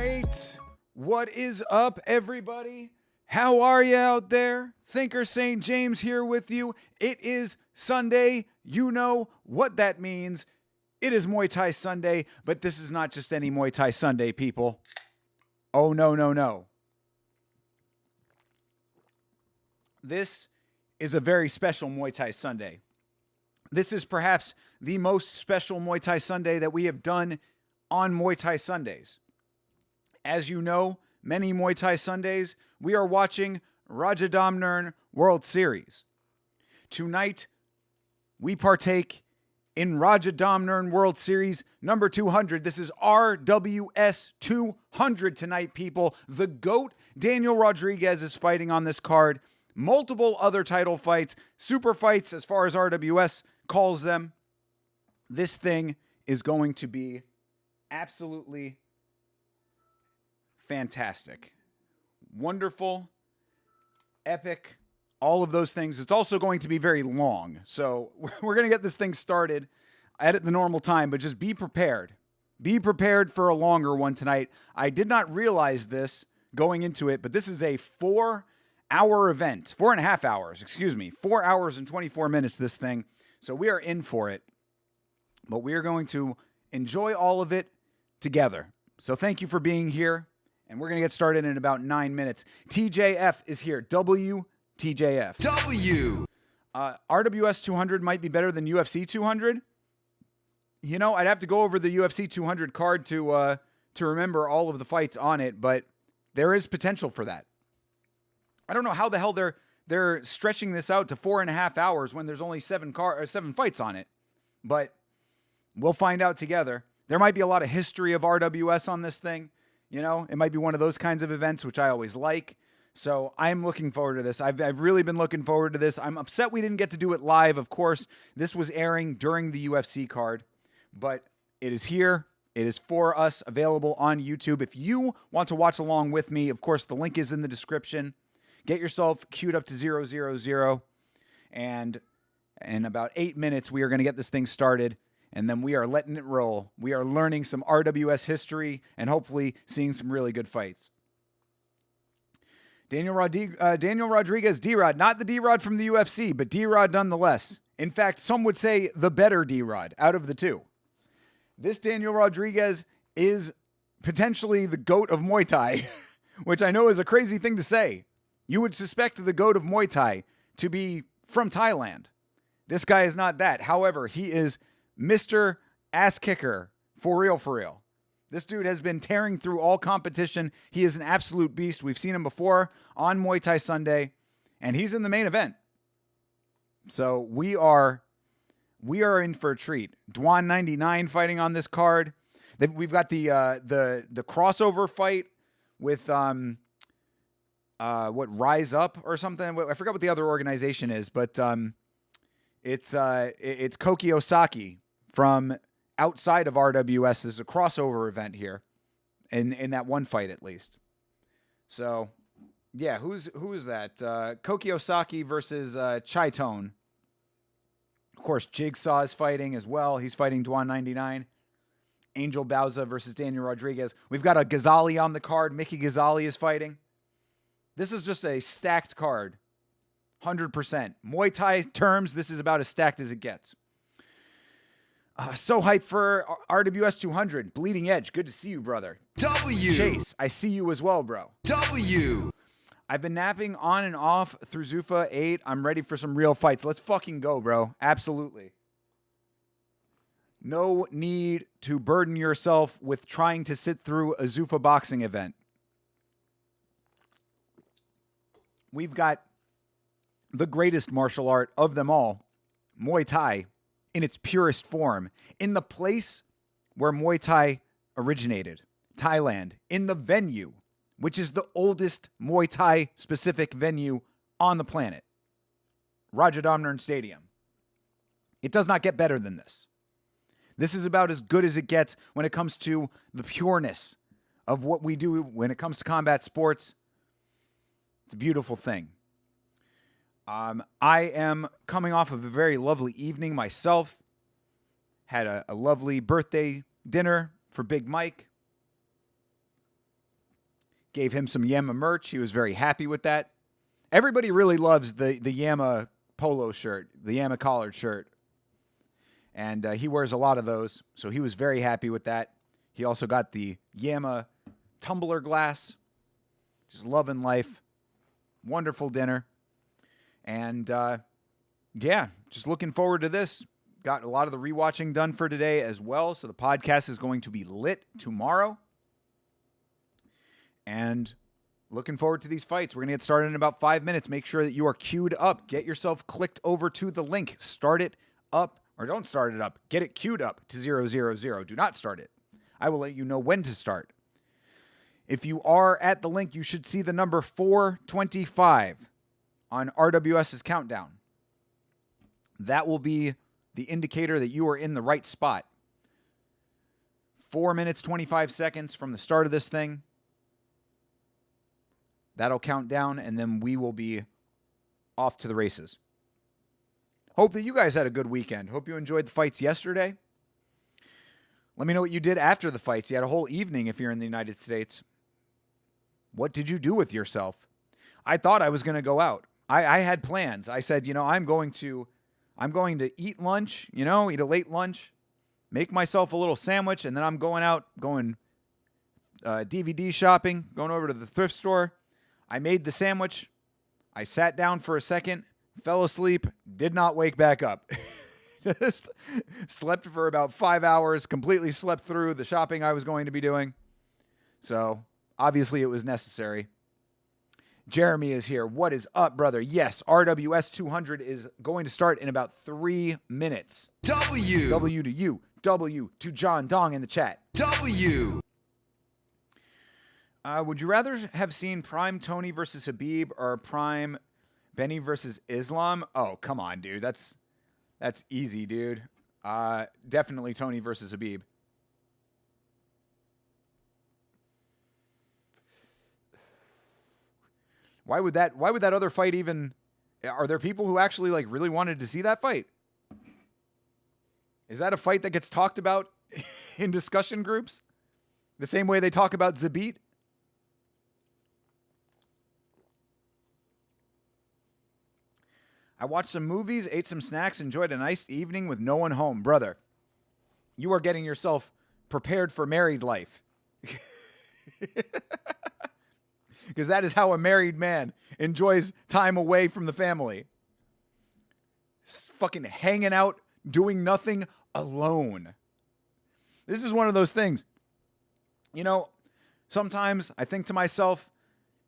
right. What is up, everybody? How are you out there? Thinker St. James here with you. It is Sunday. You know what that means. It is Muay Thai Sunday, but this is not just any Muay Thai Sunday, people. Oh, no, no, no. This is a very special Muay Thai Sunday. This is perhaps the most special Muay Thai Sunday that we have done on Muay Thai Sundays. As you know, many Muay Thai Sundays, we are watching Rajadamnern World Series. Tonight, we partake in Rajadamnern World Series number 200. This is RWS 200 tonight, people. The GOAT, Daniel Rodriguez, is fighting on this card. Multiple other title fights, super fights as far as RWS calls them. This thing is going to be absolutely fantastic. Wonderful, epic, all of those things. It's also going to be very long. So we're going to get this thing started at the normal time, but just be prepared. Be prepared for a longer one tonight. I did not realize this going into it, but this is a 4-hour event. 4.5 hours, 4 hours and 24 minutes, this thing. So we are in for it. But we are going to enjoy all of it together. So thank you for being here. And we're going to get started in about 9 minutes. TJF is here. TJF. RWS 200 might be better than UFC 200. You know, I'd have to go over the UFC 200 card to remember all of the fights on it, but there is potential for that. I don't know how the hell they're stretching this out to 4.5 hours when there's only 7 fights on it, but we'll find out together. There might be a lot of history of RWS on this thing. You know, it might be one of those kinds of events, which I always like. So I'm looking forward to this. I've really been looking forward to this. I'm upset we didn't get to do it live. Of course, this was airing during the UFC card, but it is here. It is for us, available on YouTube. If you want to watch along with me, of course, the link is in the description. Get yourself queued up to 000, and in about 8 minutes, we are going to get this thing started. And then we are letting it roll. We are learning some RWS history and hopefully seeing some really good fights. Daniel Rodriguez, D-Rod. Not the D-Rod from the UFC, but D-Rod nonetheless. In fact, some would say the better D-Rod out of the two. This Daniel Rodriguez is potentially the GOAT of Muay Thai, which I know is a crazy thing to say. You would suspect the GOAT of Muay Thai to be from Thailand. This guy is not that. However, he is Mr. Ass Kicker, for real, for real. This dude has been tearing through all competition. He is an absolute beast. We've seen him before on Muay Thai Sunday, and he's in the main event. So we are in for a treat. Dwan 99 fighting on this card. We've got the crossover fight with Rise Up or something. I forgot what the other organization is, but it's Koki Osaki from outside of RWS. There's a crossover event here in that one fight at least. So yeah, who is that? Koki Osaki versus Chai Tone. Of course, Jigsaw is fighting as well. He's fighting Dwan 99. Angel Bauza versus Daniel Rodriguez. We've got a Ghazali on the card. Mickey Ghazali is fighting. This is just a stacked card. 100%. Muay Thai terms, this is about as stacked as it gets. So hyped for RWS 200. Bleeding Edge, good to see you, brother. Chase, I see you as well, bro. I've been napping on and off through Zuffa 8. I'm ready for some real fights. Let's fucking go, bro. Absolutely. No need to burden yourself with trying to sit through a Zuffa boxing event. We've got the greatest martial art of them all, Muay Thai, in its purest form, in the place where Muay Thai originated, Thailand, in the venue, which is the oldest Muay Thai specific venue on the planet, Rajadamnern Stadium. It does not get better than this. This is about as good as it gets when it comes to the pureness of what we do when it comes to combat sports. It's a beautiful thing. I am coming off of a very lovely evening myself. Had a lovely birthday dinner for Big Mike. Gave him some Yama merch. He was very happy with that. Everybody really loves the Yama polo shirt, the Yama collared shirt. And he wears a lot of those, so he was very happy with that. He also got the Yama tumbler glass. Just loving life. Wonderful dinner. And, yeah, just looking forward to this. Got a lot of the rewatching done for today as well, so the podcast is going to be lit tomorrow. And looking forward to these fights. We're going to get started in about 5 minutes. Make sure that you are queued up. Get yourself clicked over to the link. Start it up, or don't start it up. Get it queued up to 000. Do not start it. I will let you know when to start. If you are at the link, you should see the number 425 on RWS's countdown. That will be the indicator that you are in the right spot. 4 minutes, 25 seconds from the start of this thing. That'll count down, and then we will be off to the races. Hope that you guys had a good weekend. Hope you enjoyed the fights yesterday. Let me know what you did after the fights. You had a whole evening if you're in the United States. What did you do with yourself? I thought I was going to go out. I had plans. I said, I'm going to eat lunch, eat a late lunch, make myself a little sandwich, and then I'm going DVD shopping, going over to the thrift store. I made the sandwich. I sat down for a second, fell asleep, did not wake back up. Just slept for about 5 hours, completely slept through the shopping I was going to be doing. So, obviously, it was necessary. Jeremy is here. What is up, brother? Yes, RWS 200 is going to start in about 3 minutes. W to you. W to John Dong in the chat. W. Would you rather have seen Prime Tony versus Khabib or Prime Benny versus Islam? Oh, come on, dude. That's easy, dude. Definitely Tony versus Khabib. Why would that other fight even... Are there people who actually really wanted to see that fight? Is that a fight that gets talked about in discussion groups? The same way they talk about Zabit? I watched some movies, ate some snacks, enjoyed a nice evening with no one home. Brother, you are getting yourself prepared for married life. Because that is how a married man enjoys time away from the family. Fucking hanging out, doing nothing alone. This is one of those things. Sometimes I think to myself,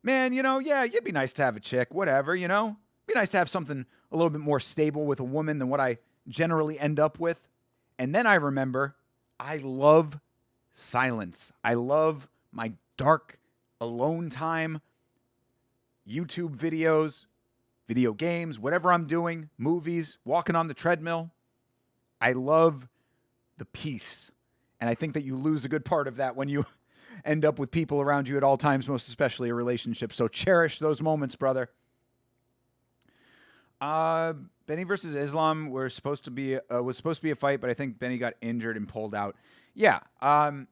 man, yeah, it'd be nice to have a chick, whatever, It'd be nice to have something a little bit more stable with a woman than what I generally end up with. And then I remember, I love silence. I love my dark, alone time, YouTube videos, video games, whatever I'm doing, movies, walking on the treadmill. I love the peace. And I think that you lose a good part of that when you end up with people around you at all times, most especially a relationship. So cherish those moments, brother. Benny versus Islam was supposed to be a fight, but I think Benny got injured and pulled out. Yeah. I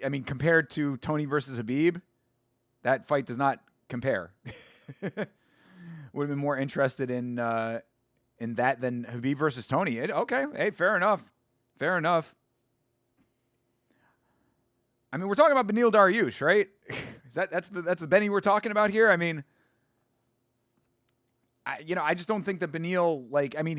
mean, compared to Tony versus Khabib, that fight does not compare. Would have been more interested in that than Khabib versus Tony. Okay, hey, fair enough. Fair enough. I mean, we're talking about Beneil Dariush, right? That's the Benny we're talking about here? I mean, I just don't think that Beneil,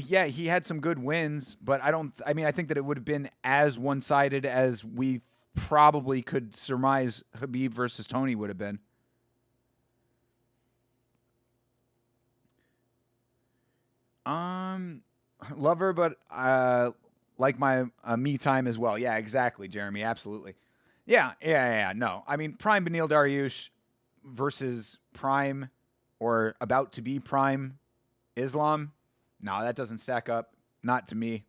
yeah, he had some good wins, but I think that it would have been as one-sided as we probably could surmise Khabib versus Tony would have been. Love her, but like my me time as well. Yeah, exactly, Jeremy. Absolutely. Yeah. No, I mean, Prime Beneil Dariush versus Prime or about to be Prime Islam. No, that doesn't stack up. Not to me.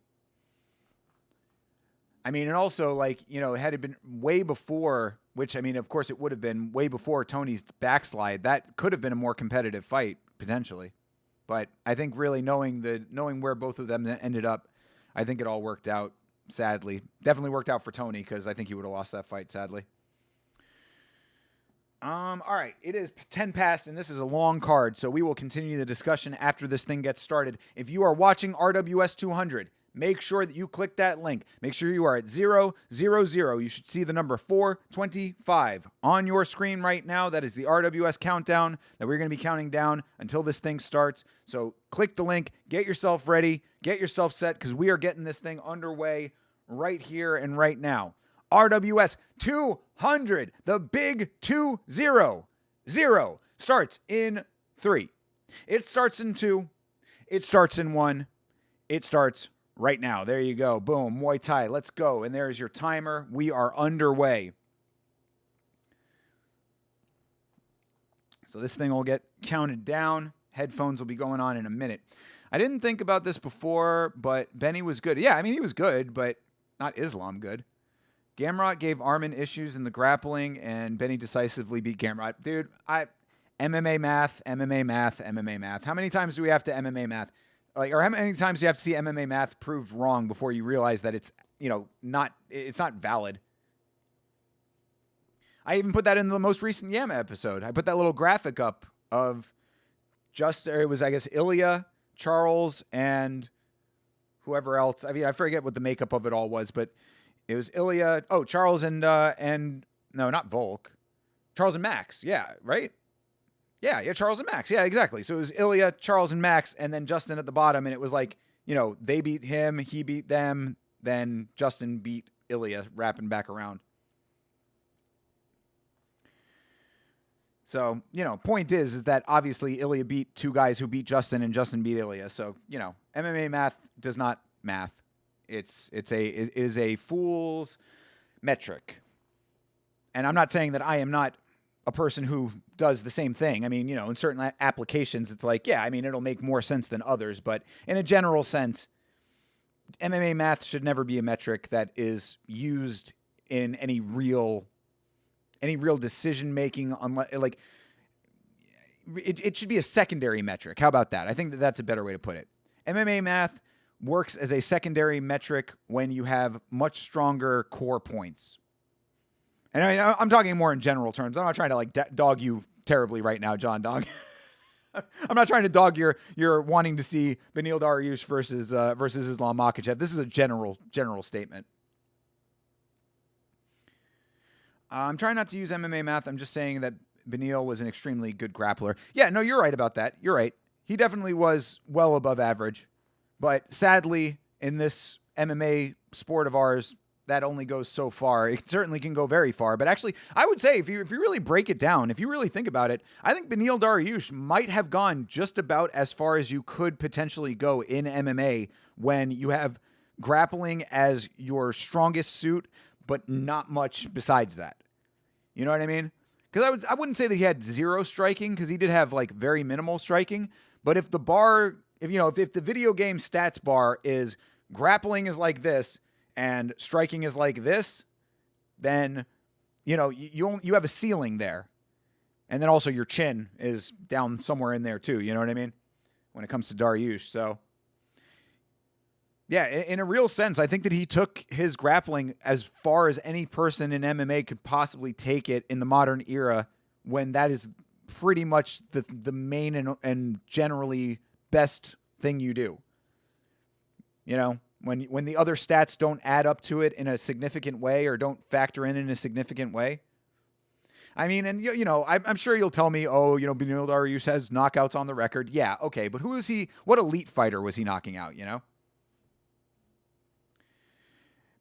I mean, and also, had it been way before, which, I mean, of course it would have been way before Tony's backslide, that could have been a more competitive fight, potentially. But I think really knowing where both of them ended up, I think it all worked out, sadly. Definitely worked out for Tony, because I think he would have lost that fight, sadly. All right. It is 10 past, and this is a long card, so we will continue the discussion after this thing gets started. If you are watching RWS 200, make sure that you click that link. Make sure you are at 000. You should see the number 425 on your screen right now. That is the RWS countdown that we're going to be counting down until this thing starts. So click the link, get yourself ready, get yourself set, because we are getting this thing underway right here and right now. RWS 200, the big 2-0. 0 starts in 3. It starts in 2. It starts in 1. It starts right now. There you go. Boom. Muay Thai. Let's go. And there's your timer. We are underway. So this thing will get counted down. Headphones will be going on in a minute. I didn't think about this before, but Benny was good. Yeah, I mean, he was good, but not Islam good. Gamrot gave Armin issues in the grappling, and Benny decisively beat Gamrot. Dude, MMA math. How many times do we have to MMA math? Or how many times do you have to see MMA math proved wrong before you realize that it's not valid? I even put that in the most recent Yama episode. I put that little graphic up of it was, I guess, Ilya, Charles, and whoever else. I mean, I forget what the makeup of it all was, but it was Ilya. Oh, Charles and no, not Volk. Charles and Max. Yeah, right? Yeah, Charles and Max. Yeah, exactly. So it was Ilya, Charles, and Max, and then Justin at the bottom, and it was like, they beat him, he beat them, then Justin beat Ilya, wrapping back around. So, point is that obviously Ilya beat two guys who beat Justin, and Justin beat Ilya. So, MMA math does not math. It is a fool's metric. And I'm not saying that I am not a person who does the same thing. I mean, in certain applications, it's like, yeah, I mean, it'll make more sense than others. But in a general sense, MMA math should never be a metric that is used in any real decision making. It should be a secondary metric. How about that? I think that's a better way to put it. MMA math works as a secondary metric when you have much stronger core points. And I mean, I'm talking more in general terms. I'm not trying to dog you terribly right now, John Dog. I'm not trying to dog your wanting to see Beneil Dariush versus Islam Makhachev. This is a general statement. I'm trying not to use MMA math. I'm just saying that Beneil was an extremely good grappler. Yeah, no, you're right about that. You're right. He definitely was well above average. But sadly, in this MMA sport of ours, that only goes so far. It certainly can go very far. But actually, I would say if you really break it down, if you really think about it, I think Beneil Dariush might have gone just about as far as you could potentially go in MMA when you have grappling as your strongest suit, but not much besides that. You know what I mean? Because I wouldn't say that he had zero striking, because he did have very minimal striking. But if the bar, if the video game stats bar is grappling is like this and striking is like this, then you have a ceiling there. And then also your chin is down somewhere in there too. You know what I mean? When it comes to Dariush. So yeah, in a real sense, I think that he took his grappling as far as any person in MMA could possibly take it in the modern era, when that is pretty much the main and generally best thing you do. When the other stats don't add up to it in a significant way or don't factor in a significant way. I mean, and I'm sure you'll tell me, Beneil Dariush has knockouts on the record. Yeah, okay, but who is he? What elite fighter was he knocking out?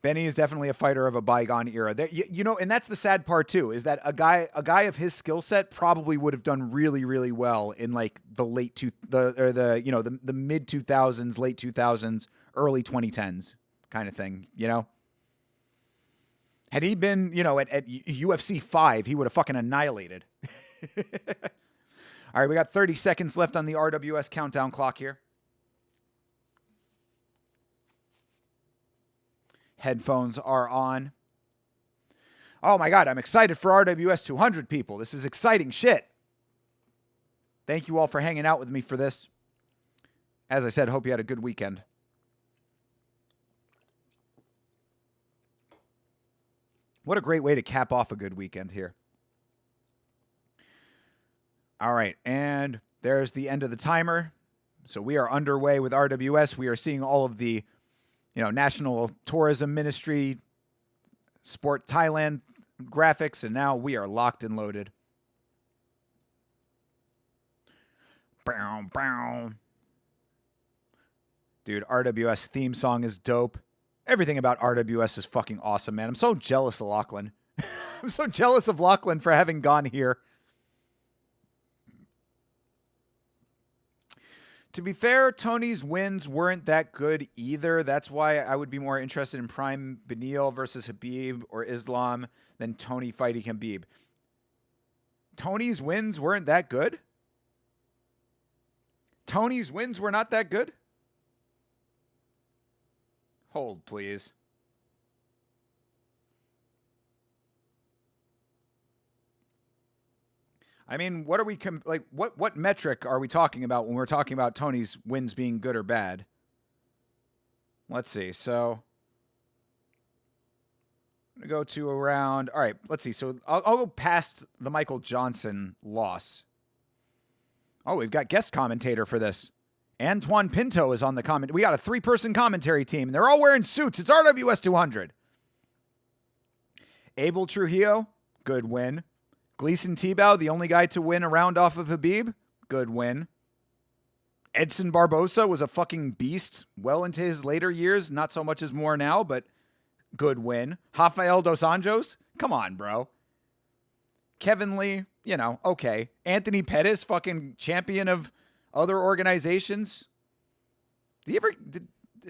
Benny is definitely a fighter of a bygone era. And that's the sad part too, is that a guy of his skill set probably would have done really, really well in the mid 2000s, late 2000s, early 2010s kind of thing. Had he been, at UFC 5, he would have fucking annihilated. All right, we got 30 seconds left on the RWS countdown clock here. Headphones are on. Oh my God, I'm excited for RWS 200, people. This is exciting shit. Thank you all for hanging out with me for this. As I said, hope you had a good weekend. What a great way to cap off a good weekend here. All right, and there's the end of the timer. So we are underway with RWS. We are seeing all of the, National Tourism Ministry, Sport Thailand graphics, and now we are locked and loaded. Bow, bow. Dude, RWS theme song is dope. Everything about RWS is fucking awesome, man. I'm so jealous of Lachlan. I'm so jealous of Lachlan for having gone here. To be fair, Tony's wins weren't that good either. That's why I would be more interested in Prime Beneil versus Khabib or Islam than Tony fighting Khabib. Tony's wins weren't that good? Tony's wins were not that good? Hold, please. I mean, what are we what metric are we talking about when we're talking about Tony's wins being good or bad? Let's see. So I'm going to go to around. All right, let's see. So I'll go past the Michael Johnson loss. Oh, we've got guest commentator for this. Antoine Pinto is on the comment. We got a 3-person commentary team. They're all wearing suits. It's RWS 200. Abel Trujillo, good win. Gleason Tebow, the only guy to win a round off of Khabib, good win. Edson Barbosa was a fucking beast well into his later years. Not so much as more now, but good win. Rafael Dos Anjos, come on, bro. Kevin Lee, okay. Anthony Pettis, fucking champion of other organizations. Did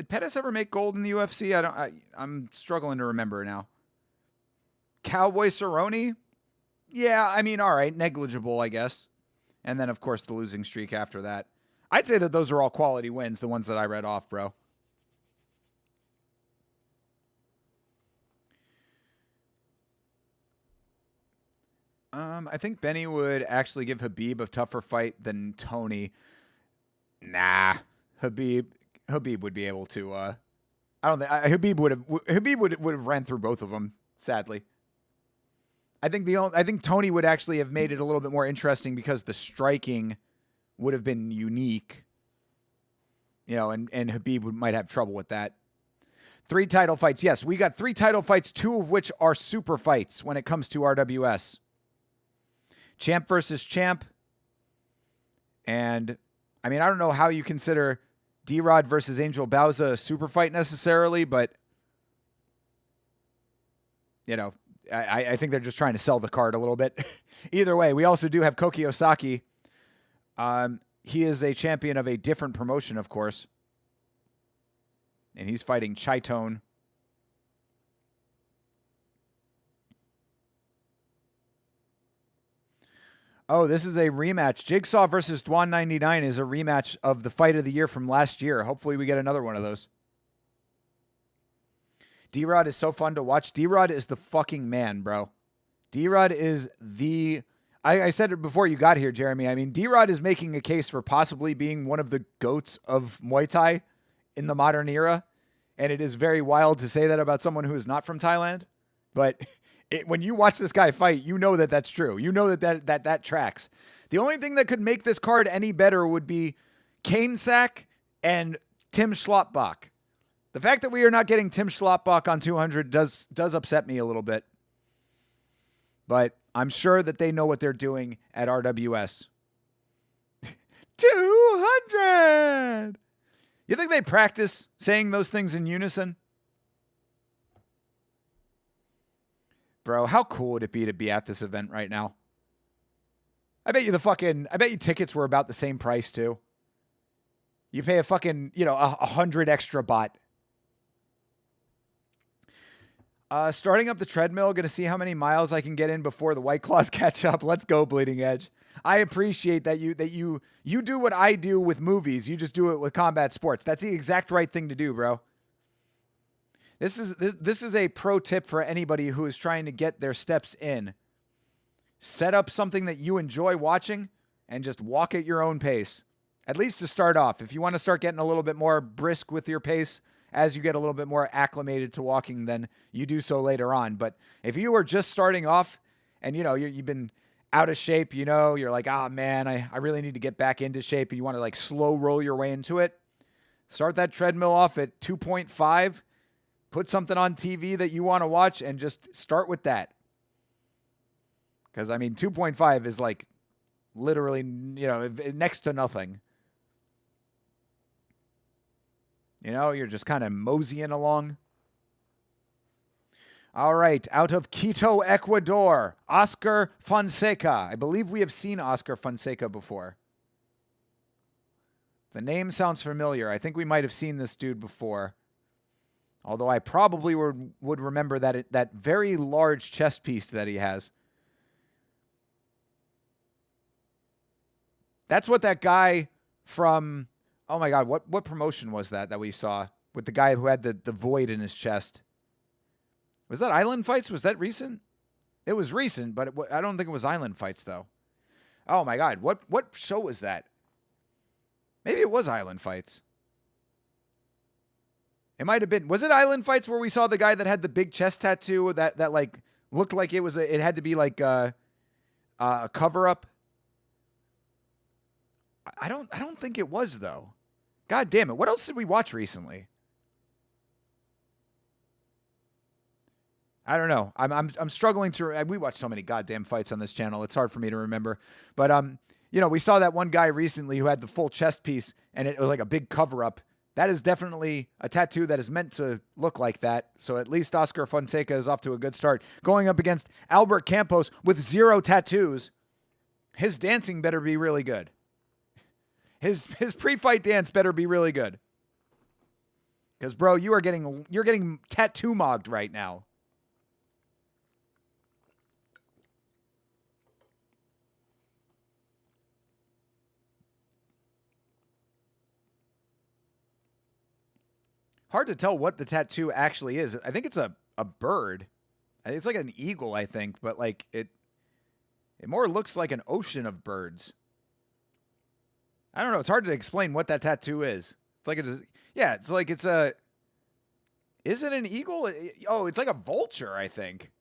Pettis ever make gold in the UFC? I'm struggling to remember now. Cowboy Cerrone? Yeah, I mean, all right, negligible, I guess. And then, of course, the losing streak after that. I'd say that those are all quality wins, the ones that I read off, bro. I think Benny would actually give Khabib a tougher fight than Tony. Nah, Khabib would be able to. I don't think Khabib would have ran through both of them. Sadly, I think Tony would actually have made it a little bit more interesting because the striking would have been unique. And Khabib might have trouble with that. 3 title fights. Yes, we got 3 title fights, 2 of which are super fights when it comes to RWS. Champ versus champ. And, I mean, I don't know how you consider D-Rod versus Angel Bauza a super fight necessarily, but, I think they're just trying to sell the card a little bit. Either way, we also do have Koki Osaki. He is a champion of a different promotion, of course. And he's fighting Chaitone. Oh, this is a rematch. Jigsaw versus Dwan 99 is a rematch of the fight of the year from last year. Hopefully we get another one of those. D-Rod is so fun to watch. D-Rod is the fucking man, bro. D-Rod is the... I said it before you got here, Jeremy. I mean, D-Rod is making a case for possibly being one of the GOATs of Muay Thai in the modern era. And it is very wild to say that about someone who is not from Thailand. But when you watch this guy fight, you know that that's true. You know that tracks. The only thing that could make this card any better would be Kane Sack and Tim Schlottbach. The fact that we are not getting Tim Schlottbach on 200 does upset me a little bit. But I'm sure that they know what they're doing at RWS. 200! You think they practice saying those things in unison? Bro, how cool would it be to be at this event right now? I bet you tickets were about the same price too. You pay a fucking, 100 extra baht. Starting up the treadmill, going to see how many miles I can get in before the White Claws catch up. Let's go, Bleeding Edge. I appreciate that you do what I do with movies. You just do it with combat sports. That's the exact right thing to do, bro. This is a pro tip for anybody who is trying to get their steps in. Set up something that you enjoy watching and just walk at your own pace. At least to start off. If you want to start getting a little bit more brisk with your pace as you get a little bit more acclimated to walking, then you do so later on. But if you are just starting off and, you've been out of shape, you're like, ah, man, I really need to get back into shape. And you want to like slow roll your way into it. Start that treadmill off at 2.5. Put something on TV that you want to watch and just start with that. Because, 2.5 is like literally, next to nothing. You're just kind of moseying along. All right, out of Quito, Ecuador, Oscar Fonseca. I believe we have seen Oscar Fonseca before. The name sounds familiar. I think we might have seen this dude before. Although I probably would remember that very large chest piece that he has. That's what that guy from, oh my God, what promotion was that we saw with the guy who had the void in his chest? Was that Island Fights? Was that recent? It was recent, but I don't think it was Island Fights though. Oh my God, what show was that? Maybe it was Island Fights. It might have been. Was it Island Fights where we saw the guy that had the big chest tattoo that like looked like it had to be like a cover up? I don't think it was though. God damn it! What else did we watch recently? I don't know. I'm struggling to. We watch so many goddamn fights on this channel. It's hard for me to remember. But we saw that one guy recently who had the full chest piece and it was like a big cover up. That is definitely a tattoo that is meant to look like that. So at least Oscar Fonseca is off to a good start. Going up against Albert Campos with 0 tattoos. His dancing better be really good. His pre-fight dance better be really good. Because bro, you're getting tattoo mogged right now. Hard to tell what the tattoo actually is. I think it's a bird. It's like an eagle, I think, but like it more looks like an ocean of birds. I don't know. It's hard to explain what that tattoo is. It's like is it an eagle? Oh, it's like a vulture, I think.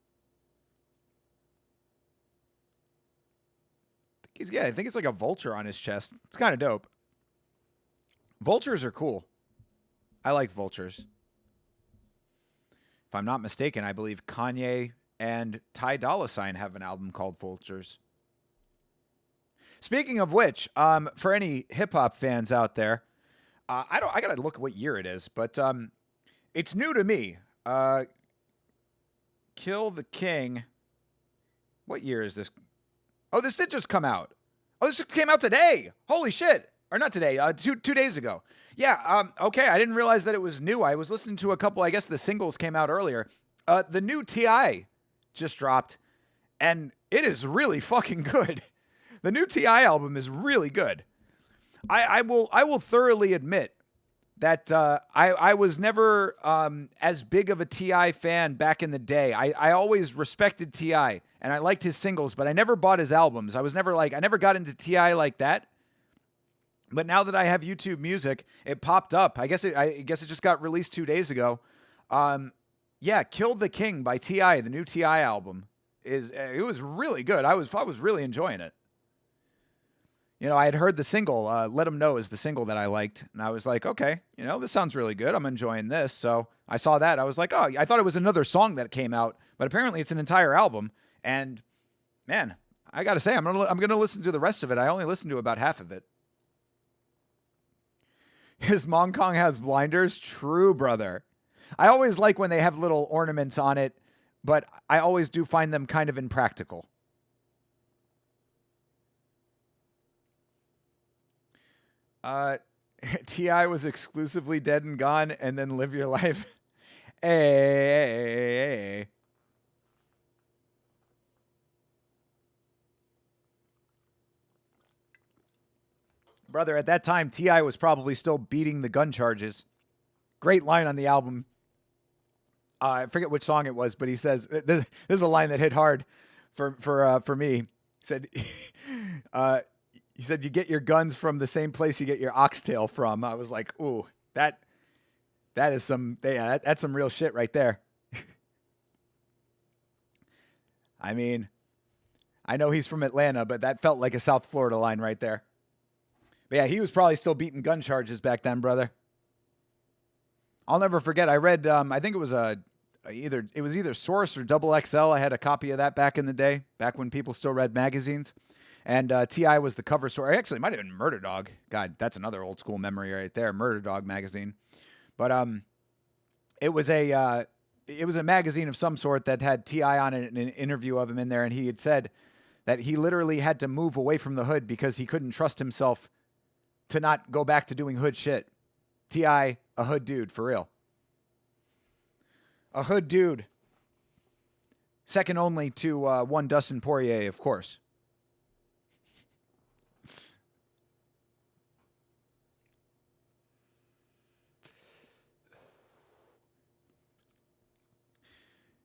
I think it's like a vulture on his chest. It's kind of dope. Vultures are cool. I like vultures. If I'm not mistaken, I believe Kanye and Ty Dolla $ign have an album called Vultures. Speaking of which, for any hip hop fans out there, I gotta look at what year it is, but it's new to me. Kill the King. What year is this? Oh, this did just come out. Oh, this came out today. Holy shit. Or not today, 2 days ago. Yeah, okay, I didn't realize that it was new. I was listening to a couple, I guess the singles came out earlier. The new T.I. just dropped, and it is really fucking good. The new T.I. album is really good. I will thoroughly admit that I was never as big of a T.I. fan back in the day. I always respected T.I., and I liked his singles, but I never bought his albums. I never got into T.I. like that. But now that I have YouTube Music, it popped up. I guess it just got released 2 days ago. Kill the King by T.I., the new T.I. album, it was really good. I was really enjoying it. I had heard the single, Let 'Em Know is the single that I liked. And I was like, okay, this sounds really good. I'm enjoying this. So I saw that. I was like, oh, I thought it was another song that came out, but apparently it's an entire album. And man, I got to say, I'm going to listen to the rest of it. I only listened to about half of it. His Mong Kong has blinders? True, brother. I always like when they have little ornaments on it, but I always do find them kind of impractical. T.I. was exclusively Dead and Gone and then Live Your Life. Hey. Brother, at that time, T.I. was probably still beating the gun charges. Great line on the album. I forget which song it was, but he says, this is a line that hit hard for me. He said, you get your guns from the same place you get your oxtail from. I was like, ooh, that's some real shit right there. I I know he's from Atlanta, but that felt like a South Florida line right there. But yeah, he was probably still beating gun charges back then, brother. I'll never forget. I read, I think it was either Source or Double XL. I had a copy of that back in the day, back when people still read magazines. And T.I. was the cover story. Actually, it might have been Murder Dog. God, that's another old school memory right there. Murder Dog magazine. But it was a magazine of some sort that had T.I. on it, an interview of him in there, and he had said that he literally had to move away from the hood because he couldn't trust himself to not go back to doing hood shit. T.I., a hood dude, for real. A hood dude. Second only to one Dustin Poirier, of course.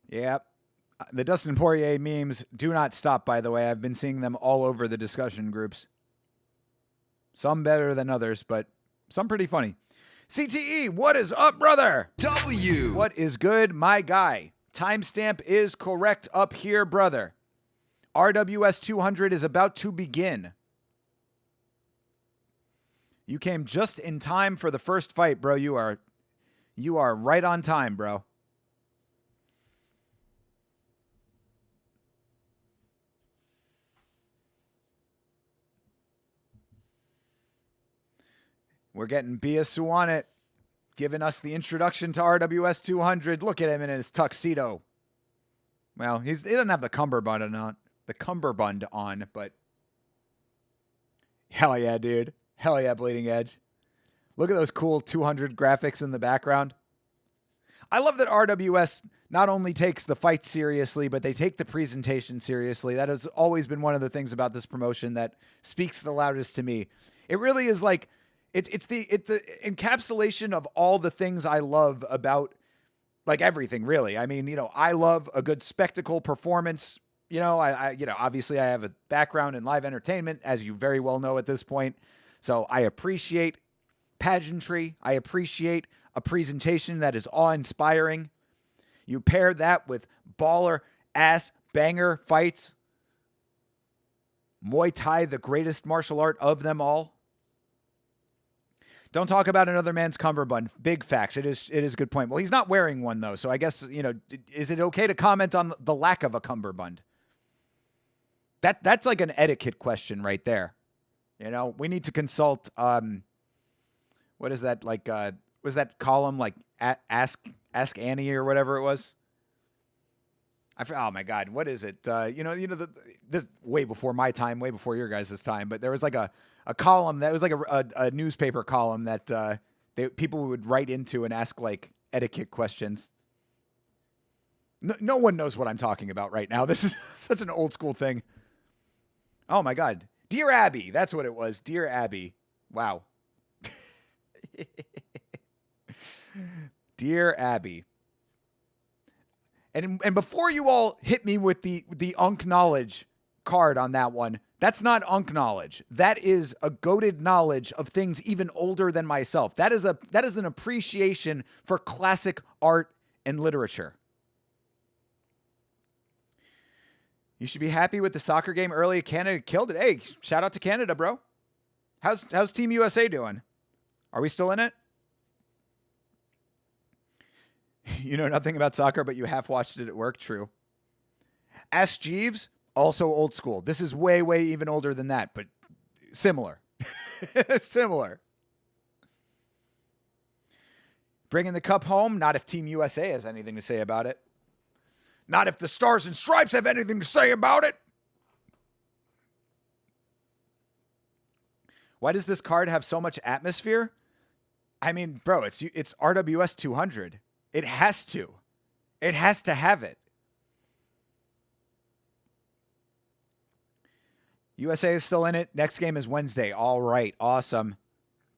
Yeah. The Dustin Poirier memes do not stop, by the way. I've been seeing them all over the discussion groups. Some better than others, but some pretty funny. CTE, what is up, brother? W. What is good, my guy? Timestamp is correct up here, brother. RWS 200 is about to begin. You came just in time for the first fight, bro. You are right on time, bro. We're getting Biasu on it, giving us the introduction to RWS 200. Look at him in his tuxedo. Well, he doesn't have the cummerbund on, but hell yeah, dude. Hell yeah, Bleeding Edge. Look at those cool 200 graphics in the background. I love that RWS not only takes the fight seriously, but they take the presentation seriously. That has always been one of the things about this promotion that speaks the loudest to me. It really is like, it's the encapsulation of all the things I love about, like, everything, really. I mean, I love a good spectacle performance. I obviously I have a background in live entertainment, as you very well know at this point. So I appreciate pageantry. I appreciate a presentation that is awe-inspiring. You pair that with baller ass banger fights. Muay Thai, the greatest martial art of them all. Don't talk about another man's cummerbund. Big facts. It is a good point. Well, he's not wearing one, though. So I guess, is it okay to comment on the lack of a cummerbund? That's like an etiquette question right there. We need to consult, what is that? Like, was that column like Ask Annie or whatever it was? Oh my God, what is it? This way before my time, way before your guys' time, but there was like a column that was like a newspaper column that people would write into and ask like etiquette questions. No one knows what I'm talking about right now. This is such an old school thing. Oh my God. Dear Abby. That's what it was. Dear Abby. Wow. Dear Abby. And before you all hit me with the Unk knowledge card on that one, that's not Unk knowledge. That is a goated knowledge of things even older than myself. That is an appreciation for classic art and literature. You should be happy with the soccer game early. Canada killed it. Hey, shout out to Canada, bro. How's Team USA doing? Are we still in it? You know nothing about soccer, but you half watched it at work. True. Ask Jeeves, also old school. This is way, way even older than that, but similar. Similar. Bringing the cup home, not if Team USA has anything to say about it. Not if the Stars and Stripes have anything to say about it. Why does this card have so much atmosphere? I mean, bro, it's RWS 200. It has to. It has to have it. USA is still in it. Next game is Wednesday. All right. Awesome.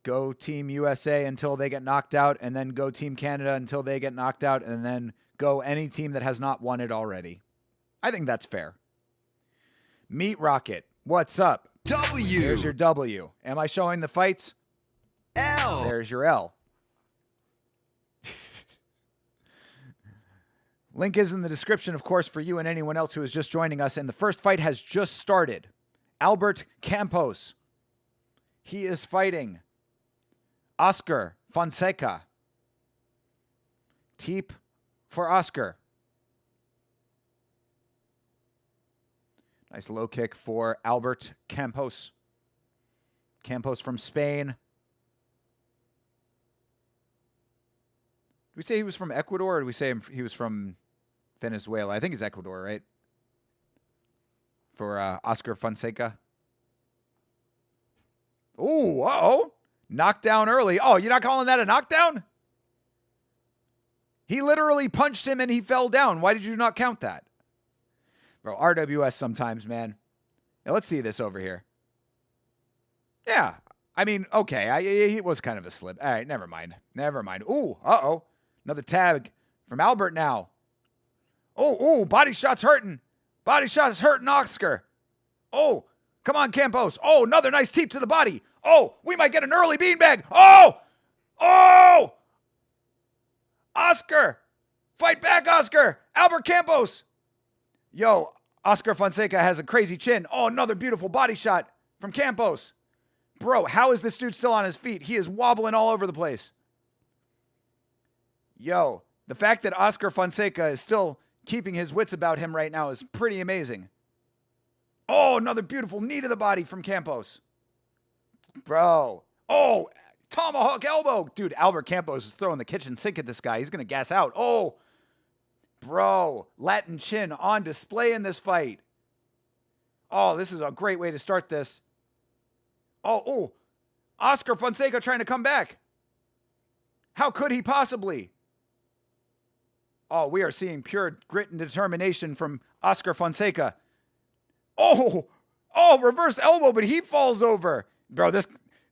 Go Team USA until they get knocked out, and then go Team Canada until they get knocked out, and then go any team that has not won it already. I think that's fair. Meat Rocket. What's up? W. There's your W. Am I showing the fights? L. There's your L. Link is in the description, of course, for you and anyone else who is just joining us. And the first fight has just started. Albert Campos. He is fighting Oscar Fonseca. Teep for Oscar. Nice low kick for Albert Campos. Campos from Spain. Did we say he was from Ecuador, or did we say he was from Venezuela? I think he's Ecuador, right? For Oscar Fonseca. Ooh, uh-oh. Knockdown early. Oh, you're not calling that a knockdown? He literally punched him and he fell down. Why did you not count that? Bro, RWS sometimes, man. Now, let's see this over here. Yeah. I mean, okay. He was kind of a slip. All right, never mind. Never mind. Ooh, uh-oh. Another tag from Albert now. Oh, body shot's hurting. Body shot is hurting Oscar. Oh, come on, Campos. Oh, another nice teep to the body. Oh, we might get an early beanbag. Oh! Oscar! Fight back, Oscar! Albert Campos! Yo, Oscar Fonseca has a crazy chin. Oh, another beautiful body shot from Campos. Bro, how is this dude still on his feet? He is wobbling all over the place. Yo, the fact that Oscar Fonseca is still keeping his wits about him right now is pretty amazing. Oh, another beautiful knee to the body from Campos. Bro. Oh, tomahawk elbow. Dude, Albert Campos is throwing the kitchen sink at this guy. He's going to gas out. Oh, bro. Latin chin on display in this fight. Oh, this is a great way to start this. Oh. Oscar Fonseca trying to come back. How could he possibly? Oh, we are seeing pure grit and determination from Oscar Fonseca. Oh, reverse elbow, but he falls over. Bro,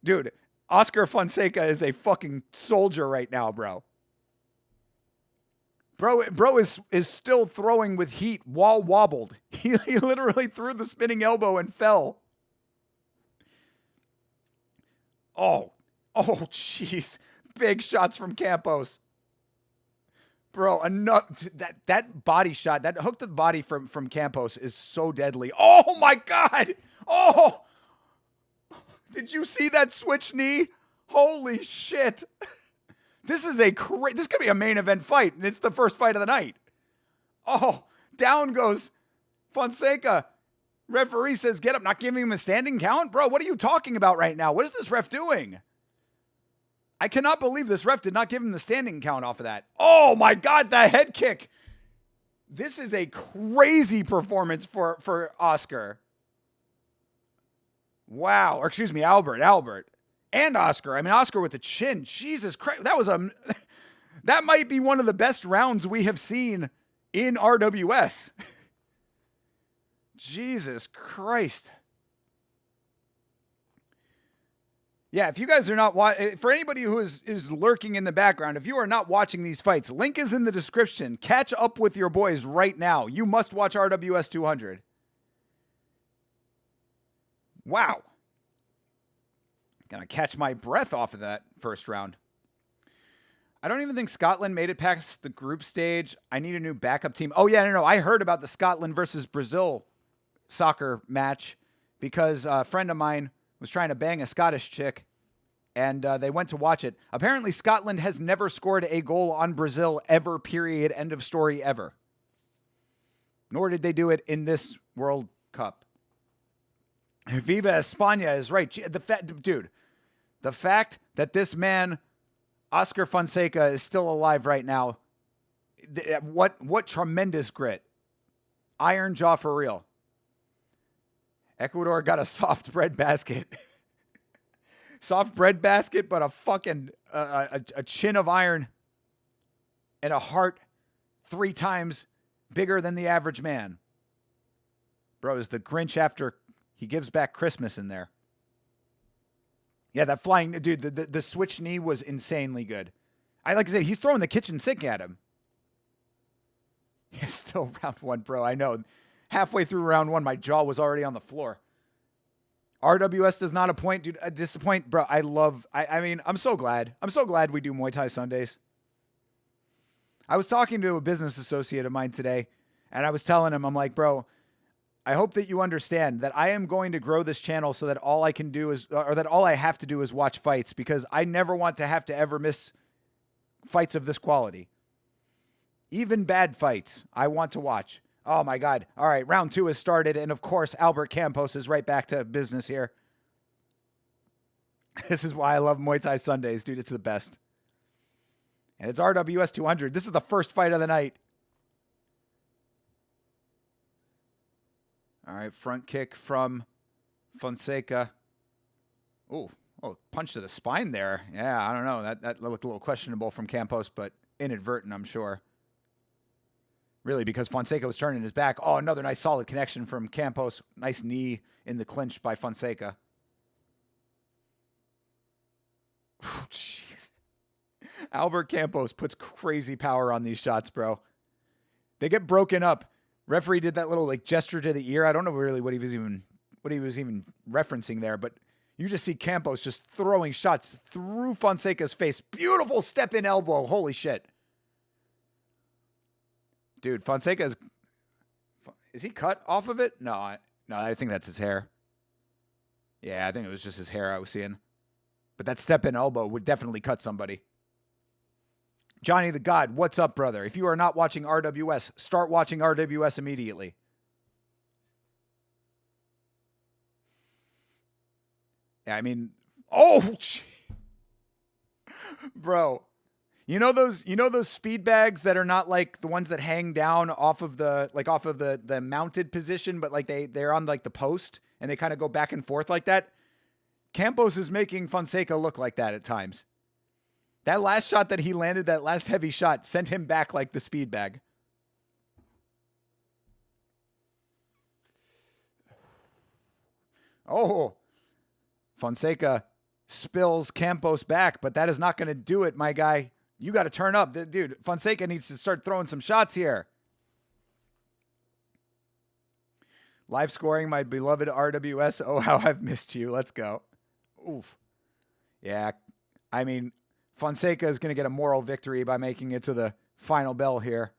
dude, Oscar Fonseca is a fucking soldier right now, bro. Bro is still throwing with heat while wobbled. He literally threw the spinning elbow and fell. Oh, jeez. Big shots from Campos. Bro, that body shot, that hook to the body from Campos is so deadly. Oh, my God. Oh, did you see that switch knee? Holy shit. This could be a main event fight, and it's the first fight of the night. Oh, down goes Fonseca. Referee says, get up, not giving him a standing count? Bro, what are you talking about right now? What is this ref doing? I cannot believe this ref did not give him the standing count off of that. Oh my God, the head kick. This is a crazy performance for Oscar. Wow. Or excuse me, Albert. And Oscar. I mean, Oscar with the chin. Jesus Christ. That might be one of the best rounds we have seen in RWS. Jesus Christ. Yeah, if you guys are not for anybody who is lurking in the background, if you are not watching these fights, link is in the description. Catch up with your boys right now. You must watch RWS 200. Wow. Gonna catch my breath off of that first round. I don't even think Scotland made it past the group stage. I need a new backup team. Oh, yeah, no. I heard about the Scotland versus Brazil soccer match because a friend of mine was trying to bang a Scottish chick, and they went to watch it. Apparently, Scotland has never scored a goal on Brazil ever, period, end of story, ever. Nor did they do it in this World Cup. Viva España is right. The fact that this man, Oscar Fonseca, is still alive right now, what tremendous grit. Iron jaw for real. Ecuador got a soft bread basket. Soft bread basket, but a fucking a chin of iron and a heart 3 times bigger than the average man. Bro, is the Grinch after he gives back Christmas in there. Yeah, that flying dude, the switch knee was insanely good. Like I said, he's throwing the kitchen sink at him. Yeah, still round 1, bro. I know. Halfway through round 1, my jaw was already on the floor. RWS does not appoint, dude. Disappoint, bro. I mean, I'm so glad. I'm so glad we do Muay Thai Sundays. I was talking to a business associate of mine today, and I was telling him, I'm like, bro, I hope that you understand that I am going to grow this channel so that all I can do is, or that all I have to do is watch fights, because I never want to have to ever miss fights of this quality. Even bad fights, I want to watch. Oh my God. All right, round 2 has started, and of course, Albert Campos is right back to business here. This is why I love Muay Thai Sundays, dude. It's the best. And it's RWS 200. This is the first fight of the night. All right, front kick from Fonseca. Oh, punch to the spine there. Yeah, I don't know. That looked a little questionable from Campos, but inadvertent, I'm sure. Really, because Fonseca was turning his back. Oh, another nice solid connection from Campos. Nice knee in the clinch by Fonseca. Oh, jeez. Albert Campos puts crazy power on these shots, bro. They get broken up. Referee did that little gesture to the ear. I don't know really what he was even referencing there, but you just see Campos just throwing shots through Fonseca's face. Beautiful step in elbow. Holy shit. Dude, Fonseca is he cut off of it? No, I think that's his hair. Yeah, I think it was just his hair I was seeing. But that step in elbow would definitely cut somebody. Johnny the God, what's up, brother? If you are not watching RWS, start watching RWS immediately. Yeah, I mean, bro. You know those speed bags that are not like the ones that hang down off of the mounted position, but like they're on like the post and they kind of go back and forth like that. Campos is making Fonseca look like that at times. That last shot that he landed, that last heavy shot, sent him back like the speed bag. Oh, Fonseca spills Campos back, but that is not going to do it, my guy. You got to turn up. Dude, Fonseca needs to start throwing some shots here. Live scoring, my beloved RWS. Oh, how I've missed you. Let's go. Oof. Yeah, I mean, Fonseca is going to get a moral victory by making it to the final bell here.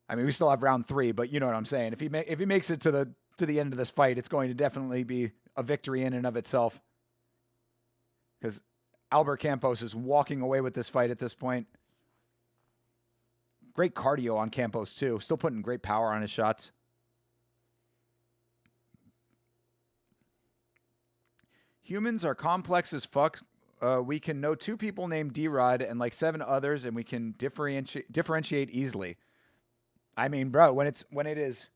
I mean, we still have round 3, but you know what I'm saying. If he makes it to the end of this fight, it's going to definitely be a victory in and of itself. Because Albert Campos is walking away with this fight at this point. Great cardio on Campos too. Still putting great power on his shots. Humans are complex as fuck. We can know 2 people named D-Rod and like 7 others, and we can differentiate easily. I mean, bro, when it is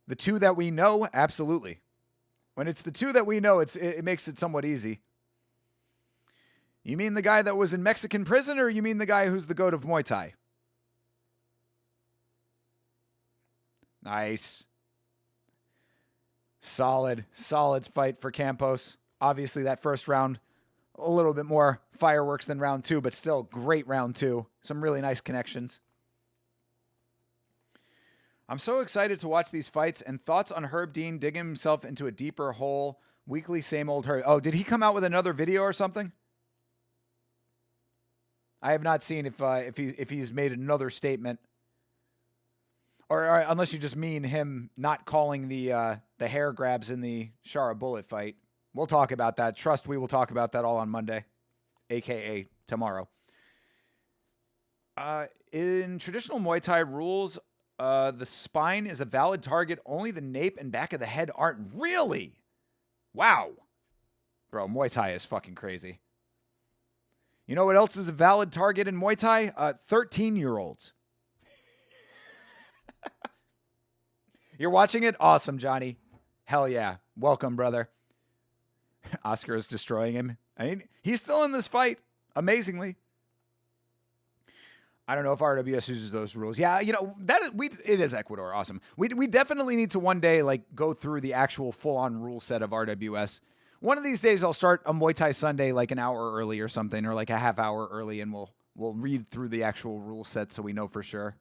the 2 that we know, absolutely. When it's the 2 that we know, it makes it somewhat easy. You mean the guy that was in Mexican prison, or you mean the guy who's the GOAT of Muay Thai? Nice. Solid fight for Campos. Obviously, that first round, a little bit more fireworks than round 2, but still great round 2. Some really nice connections. I'm so excited to watch these fights, and thoughts on Herb Dean digging himself into a deeper hole. Weekly, same old Herb. Oh, did he come out with another video or something? I have not seen if he's made another statement. Or unless you just mean him not calling the hair grabs in the Shara Bullet fight. We'll talk about that. Trust we will talk about that all on Monday, a.k.a. tomorrow. In traditional Muay Thai rules, the spine is a valid target. Only the nape and back of the head aren't. Really? Wow. Bro, Muay Thai is fucking crazy. You know what else is a valid target in Muay Thai? 13-year-olds. You're watching it? Awesome, Johnny. Hell yeah. Welcome, brother. Oscar is destroying him. I mean, he's still in this fight, amazingly. I don't know if RWS uses those rules. Yeah, you know, it is Ecuador. Awesome. We definitely need to one day go through the actual full-on rule set of RWS. One of these days I'll start a Muay Thai Sunday like an hour early or something, or like a half hour early, and we'll read through the actual rule set so we know for sure.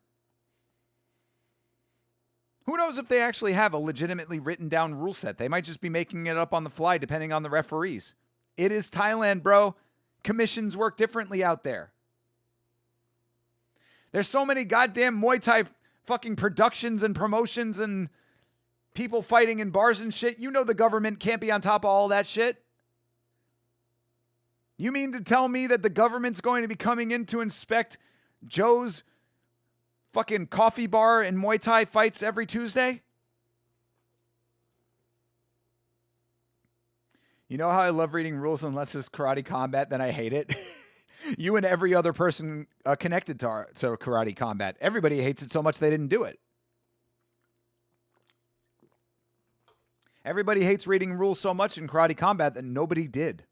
Who knows if they actually have a legitimately written down rule set? They might just be making it up on the fly depending on the referees. It is Thailand, bro. Commissions work differently out there. There's so many goddamn Muay Thai fucking productions and promotions and people fighting in bars and shit. You know the government can't be on top of all that shit. You mean to tell me that the government's going to be coming in to inspect Joe's fucking coffee bar and Muay Thai fights every Tuesday? You know how I love reading rules unless it's karate combat, then I hate it? You and every other person connected to karate combat. Everybody hates it so much they didn't do it. Everybody hates reading rules so much in karate combat that nobody did.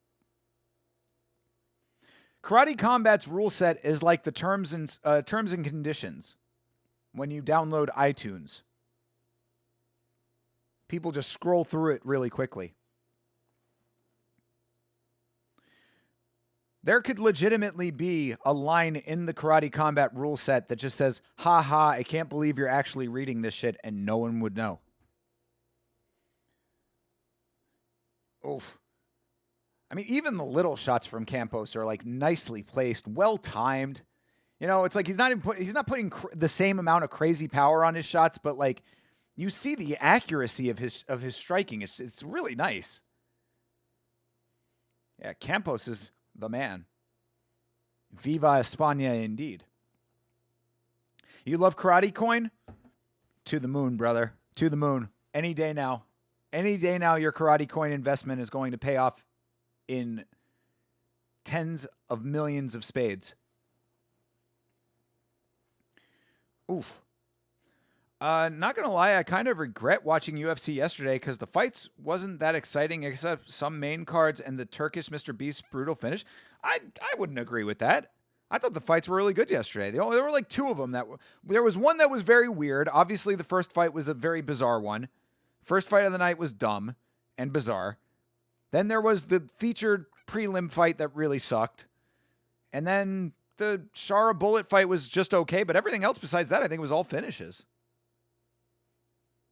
Karate combat's rule set is like the terms and conditions when you download iTunes. People just scroll through it really quickly. There could legitimately be a line in the karate combat rule set that just says, ha ha, I can't believe you're actually reading this shit, and no one would know. Oof. I mean, even the little shots from Campos are like nicely placed, well timed. You know, it's like he's not putting the same amount of crazy power on his shots, but like you see the accuracy of his striking. It's really nice. Yeah, Campos is the man. Viva España indeed. You love karate coin? To the moon, brother. To the moon. Any day now. Any day now, your karate coin investment is going to pay off in tens of millions of spades. Oof. Not going to lie, I kind of regret watching UFC yesterday because the fights wasn't that exciting except some main cards and the Turkish Mr. Beast brutal finish. I wouldn't agree with that. I thought the fights were really good yesterday. There were like two of them there was one that was very weird. Obviously, the first fight was a very bizarre one. First fight of the night was dumb and bizarre. Then there was the featured prelim fight that really sucked. And then the Shara Bullet fight was just okay, but everything else besides that I think was all finishes.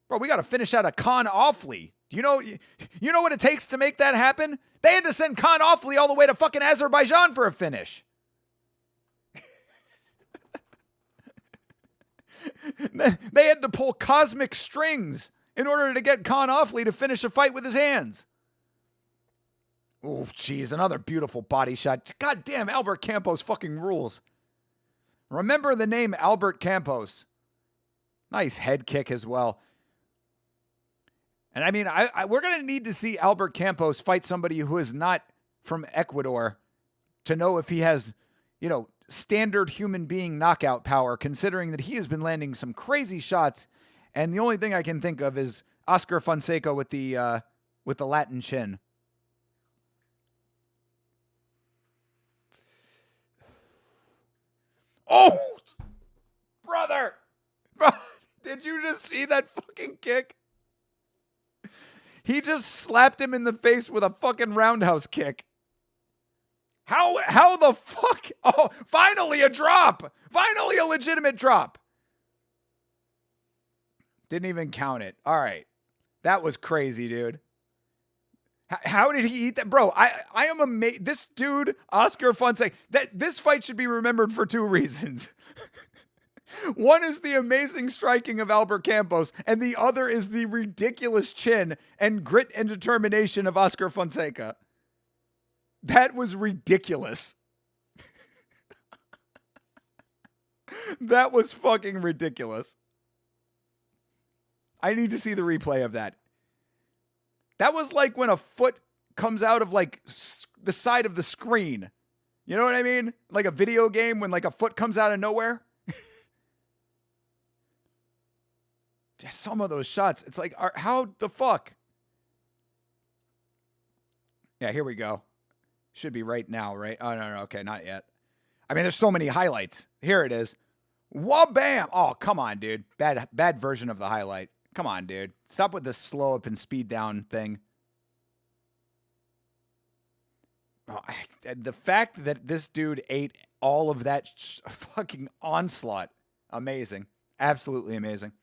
Bro, we got to finish out a Khan Offley. Do you know what it takes to make that happen? They had to send Khan Offley all the way to fucking Azerbaijan for a finish. They had to pull cosmic strings in order to get Khan Offley to finish a fight with his hands. Oh, geez, another beautiful body shot. God damn, Albert Campos fucking rules. Remember the name Albert Campos. Nice head kick as well. And I mean, we're going to need to see Albert Campos fight somebody who is not from Ecuador to know if he has, standard human being knockout power, considering that he has been landing some crazy shots. And the only thing I can think of is Oscar Fonseca with the Latin chin. Oh, brother. Did you just see that fucking kick? He just slapped him in the face with a fucking roundhouse kick. How the fuck? Oh, finally a drop. Finally a legitimate drop. Didn't even count it. All right. That was crazy, dude. How did he eat that? Bro, I am amazed. This dude, Oscar Fonseca, this fight should be remembered for two reasons. One is the amazing striking of Albert Campos, and the other is the ridiculous chin and grit and determination of Oscar Fonseca. That was ridiculous. That was fucking ridiculous. I need to see the replay of that. That was like when a foot comes out of like the side of the screen. You know what I mean? Like a video game when like a foot comes out of nowhere. Some of those shots, it's like, how the fuck? Yeah, here we go. Should be right now, right? Oh, no, okay, not yet. I mean, there's so many highlights. Here it is. Wha-bam! Oh, come on, dude. Bad version of the highlight. Come on, dude. Stop with this slow up and speed down thing. Oh, the fact that this dude ate all of that fucking onslaught, amazing. Absolutely amazing.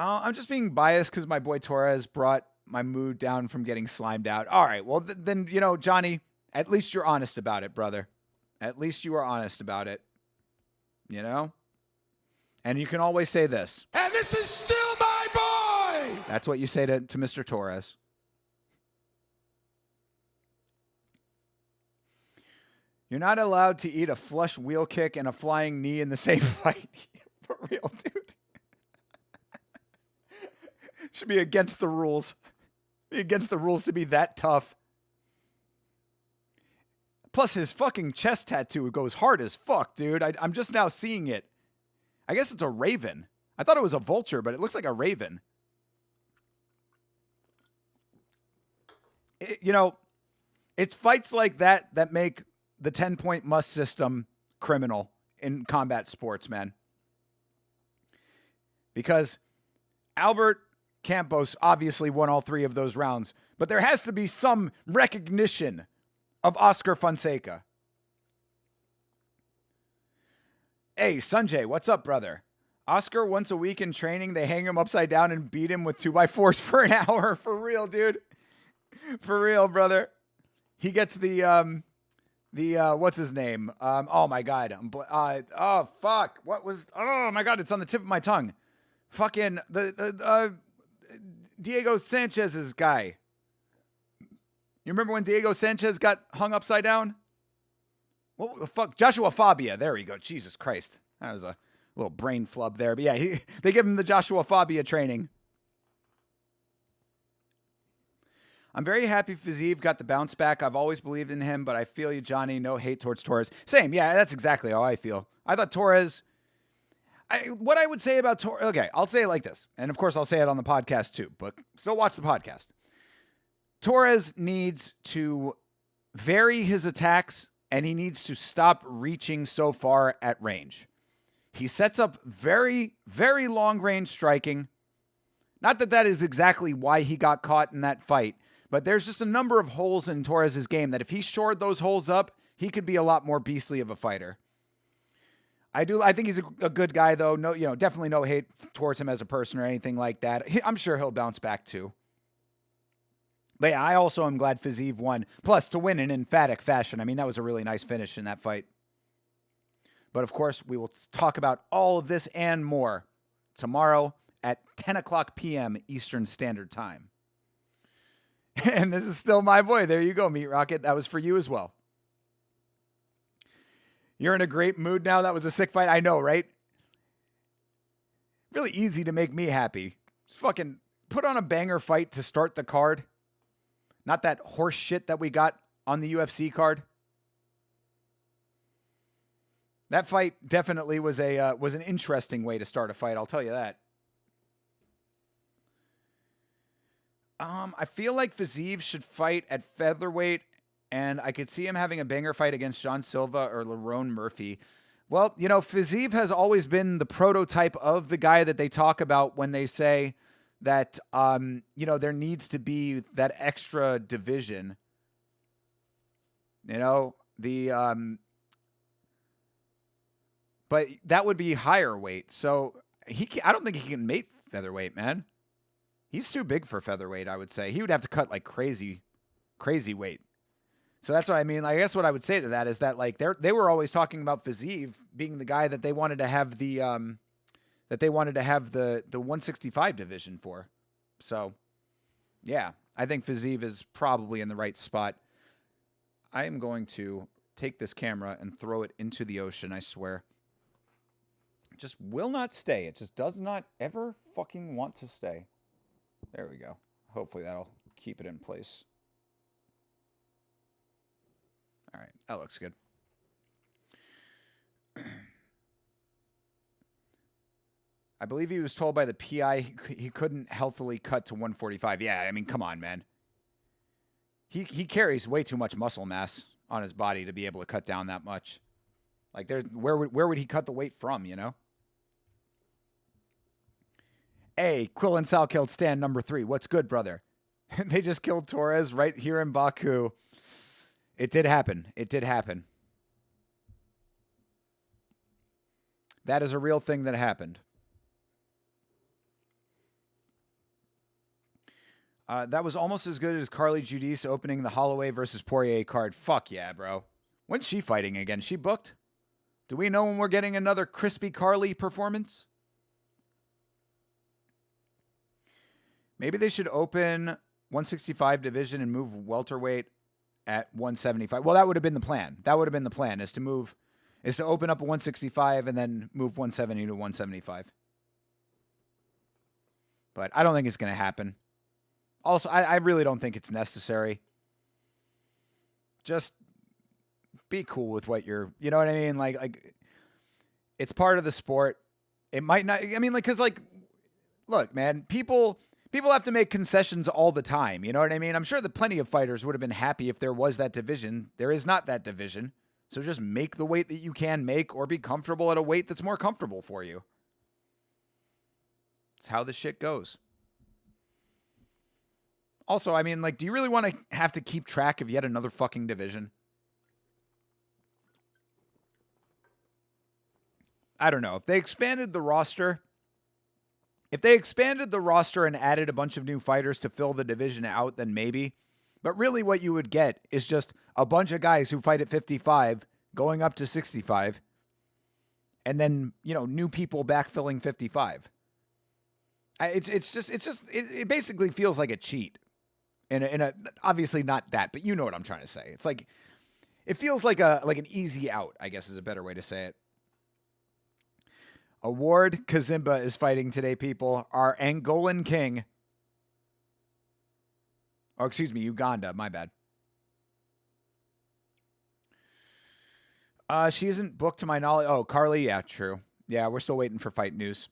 I'm just being biased because my boy Torres brought my mood down from getting slimed out. All right, well, then, Johnny, at least you're honest about it, brother. At least you are honest about it. you know? And you can always say this. And this is still my boy! That's what you say to Mr. Torres. You're not allowed to eat a flush wheel kick and a flying knee in the same fight. For real, dude. Should be against the rules. Be against the rules to be that tough. Plus, his fucking chest tattoo goes hard as fuck, dude. I'm just now seeing it. I guess it's a raven. I thought it was a vulture, but it looks like a raven. It's fights like that that make the 10-point must system criminal in combat sports, man. Because Albert Campos obviously won all 3 of those rounds, but there has to be some recognition of Oscar Fonseca. Hey, Sanjay, what's up, brother? Oscar, once a week in training, they hang him upside down and beat him with 2x4s for an hour. For real, dude. For real, brother. He gets the what's his name? Oh my God. Oh fuck. Oh my God. It's on the tip of my tongue. Fucking Diego Sanchez's guy. You remember when Diego Sanchez got hung upside down? What the fuck? Joshua Fabia. There we go. Jesus Christ. That was a little brain flub there. But yeah, they give him the Joshua Fabia training. I'm very happy Fiziev got the bounce back. I've always believed in him, but I feel you, Johnny. No hate towards Torres. Same. Yeah, that's exactly how I feel. I thought Torres... what I would say about Torres... Okay, I'll say it like this. And of course, I'll say it on the podcast too, but still watch the podcast. Torres needs to vary his attacks, and he needs to stop reaching so far at range. He sets up very, very long-range striking. Not that that is exactly why he got caught in that fight, but there's just a number of holes in Torres' game that if he shored those holes up, he could be a lot more beastly of a fighter. I think he's a good guy, though. No, definitely no hate towards him as a person or anything like that. I'm sure he'll bounce back too. But yeah, I also am glad Fiziev won. Plus, to win in emphatic fashion. I mean, that was a really nice finish in that fight. But of course, we will talk about all of this and more tomorrow at 10 o'clock p.m. Eastern Standard Time. And this is still my boy. There you go, Meat Rocket. That was for you as well. You're in a great mood now. That was a sick fight. I know, right? Really easy to make me happy. Just fucking put on a banger fight to start the card. Not that horse shit that we got on the UFC card. That fight definitely was an interesting way to start a fight. I'll tell you that. I feel like Fiziev should fight at featherweight, and I could see him having a banger fight against John Silva or Lerone Murphy. Well, Fiziev has always been the prototype of the guy that they talk about when they say that, there needs to be that extra division. But that would be higher weight. So I don't think he can make featherweight, man. He's too big for featherweight, I would say. He would have to cut like crazy, crazy weight. So that's what I mean. I guess what I would say to that is that like they were always talking about Fiziev being the guy that they wanted to have the 165 division for. So yeah, I think Fiziev is probably in the right spot. I am going to take this camera and throw it into the ocean, I swear. It just will not stay. It just does not ever fucking want to stay. There we go. Hopefully that'll keep it in place. All right, that looks good. I believe he was told by the PI he couldn't healthily cut to 145. Yeah, I mean, come on, man. He carries way too much muscle mass on his body to be able to cut down that much. Like, where would he cut the weight from, Hey, Quill and Sal killed Stan number 3. What's good, brother? They just killed Torres right here in Baku. It did happen. It did happen. That is a real thing that happened. That was almost as good as Carly Giudice opening the Holloway versus Poirier card. Fuck yeah, bro. When's she fighting again? She booked? Do we know when we're getting another Crispy Carly performance? Maybe they should open 165 division and move welterweight at 175. Well, that would have been the plan. That would have been the plan, is to open up a 165 and then move 170 to 175. But I don't think it's going to happen. Also, I really don't think it's necessary. Just be cool with what you're, you know what I mean? Like it's part of the sport. It might not, I mean, like, cause like, look, man, people have to make concessions all the time. You know what I mean? I'm sure that plenty of fighters would have been happy if there was that division. There is not that division. So just make the weight that you can make, or be comfortable at a weight that's more comfortable for you. It's how the shit goes. Also, I mean, like, do you really want to have to keep track of yet another fucking division? I don't know. If they expanded the roster and added a bunch of new fighters to fill the division out, then maybe. But really what you would get is just a bunch of guys who fight at 55 going up to 65, and then, you know, new people backfilling 55. It basically feels like a cheat. In a obviously not that, but you know what I'm trying to say. It's like, it feels like an easy out, I guess is a better way to say it. Award Kazimba is fighting today, people. Our Angolan king. Oh, excuse me, Uganda. My bad. She isn't booked to my knowledge. Oh, Carly. Yeah, true. Yeah, we're still waiting for fight news.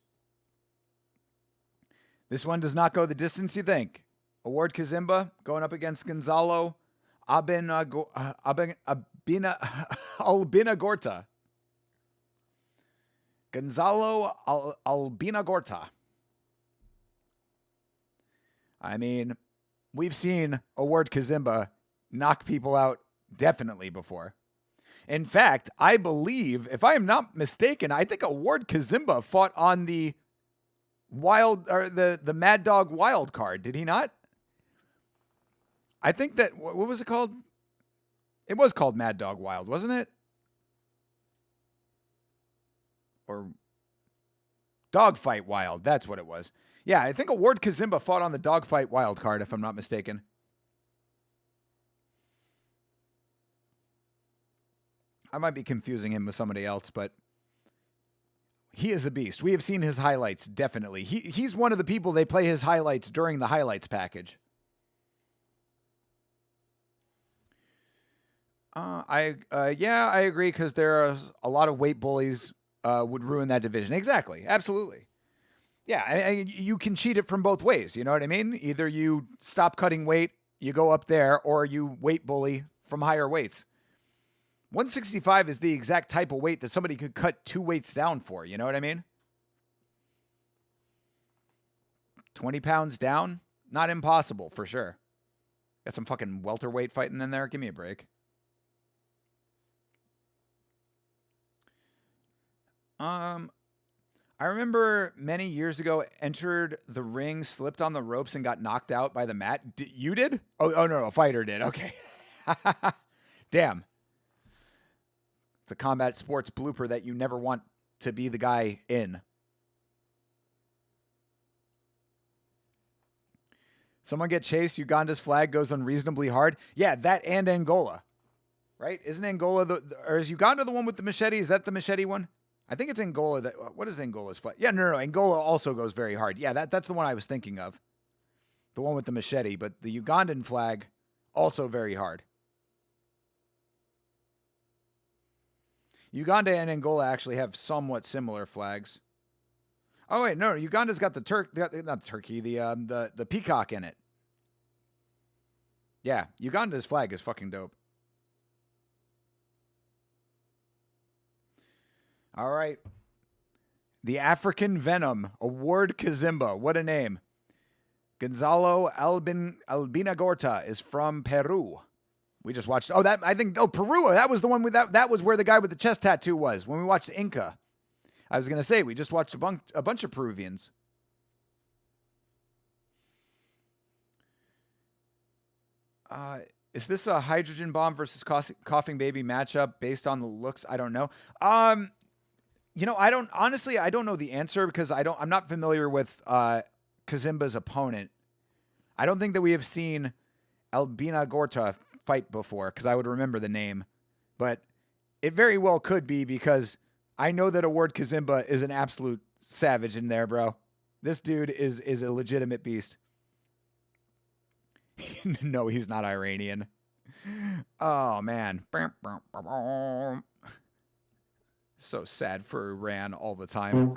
This one does not go the distance you think. Award Kazimba going up against Gonzalo Albinagorta. Gonzalo Albinagorta. I mean, we've seen Award Kazimba knock people out definitely before. In fact, I believe, if I am not mistaken, I think Award Kazimba fought on the the Mad Dog Wild card. Did he not? I think that, what was it called? It was called Mad Dog Wild, wasn't it? Or Dogfight Wild, that's what it was. Yeah, I think Award Kazimba fought on the Dogfight Wild card, if I'm not mistaken. I might be confusing him with somebody else, but he is a beast. We have seen his highlights, definitely. He's one of the people they play his highlights during the highlights package. I agree, because there are a lot of weight bullies would ruin that division. Exactly. Absolutely. Yeah, you can cheat it from both ways. You know what I mean? Either you stop cutting weight, you go up there, or you weight bully from higher weights. 165 is the exact type of weight that somebody could cut 2 weights down for. You know what I mean? 20 pounds down? Not impossible, for sure. Got some fucking welterweight fighting in there. Give me a break. I remember many years ago, entered the ring, slipped on the ropes, and got knocked out by the mat. You did? Oh no, a fighter did. Okay. Damn. It's a combat sports blooper that you never want to be the guy in. Someone get chased, Uganda's flag goes unreasonably hard. Yeah, that and Angola. Right? Isn't Angola or is Uganda the one with the machete? Is that the machete one? I think it's Angola. What is Angola's flag? Yeah, no. Angola also goes very hard. Yeah, that's the one I was thinking of. The one with the machete. But the Ugandan flag, also very hard. Uganda and Angola actually have somewhat similar flags. Oh, wait, no. Uganda's got the peacock in it. Yeah, Uganda's flag is fucking dope. All right. The African Venom, Award Kazimba. What a name. Gonzalo Albinagorta is from Peru. We just watched. Peru. That was the one with that was where the guy with the chest tattoo was when we watched Inca. I was going to say, we just watched a bunch of Peruvians. Is this a hydrogen bomb versus coughing baby matchup based on the looks? I don't know. I don't know the answer because I'm not familiar with Kazimba's opponent. I don't think that we have seen Albina Gorta fight before because I would remember the name, but it very well could be because I know that Award Kazimba is an absolute savage in there, bro. This dude is a legitimate beast. No, he's not Iranian. Oh, man. So sad for Iran all the time.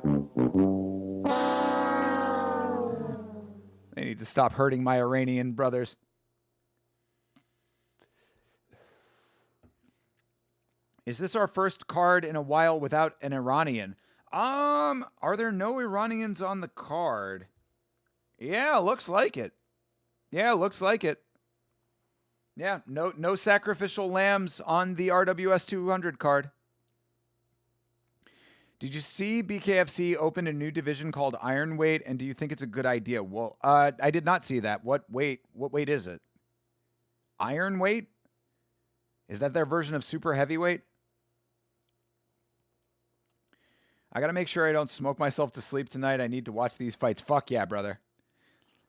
They need to stop hurting my Iranian brothers. Is this our first card in a while without an Iranian? Are there no Iranians on the card? Yeah, looks like it. Yeah, no sacrificial lambs on the RWS 200 card. Did you see BKFC open a new division called Iron Weight, and do you think it's a good idea? Well, I did not see that. What weight is it? Iron Weight? Is that their version of super heavyweight? I got to make sure I don't smoke myself to sleep tonight. I need to watch these fights. Fuck yeah, brother.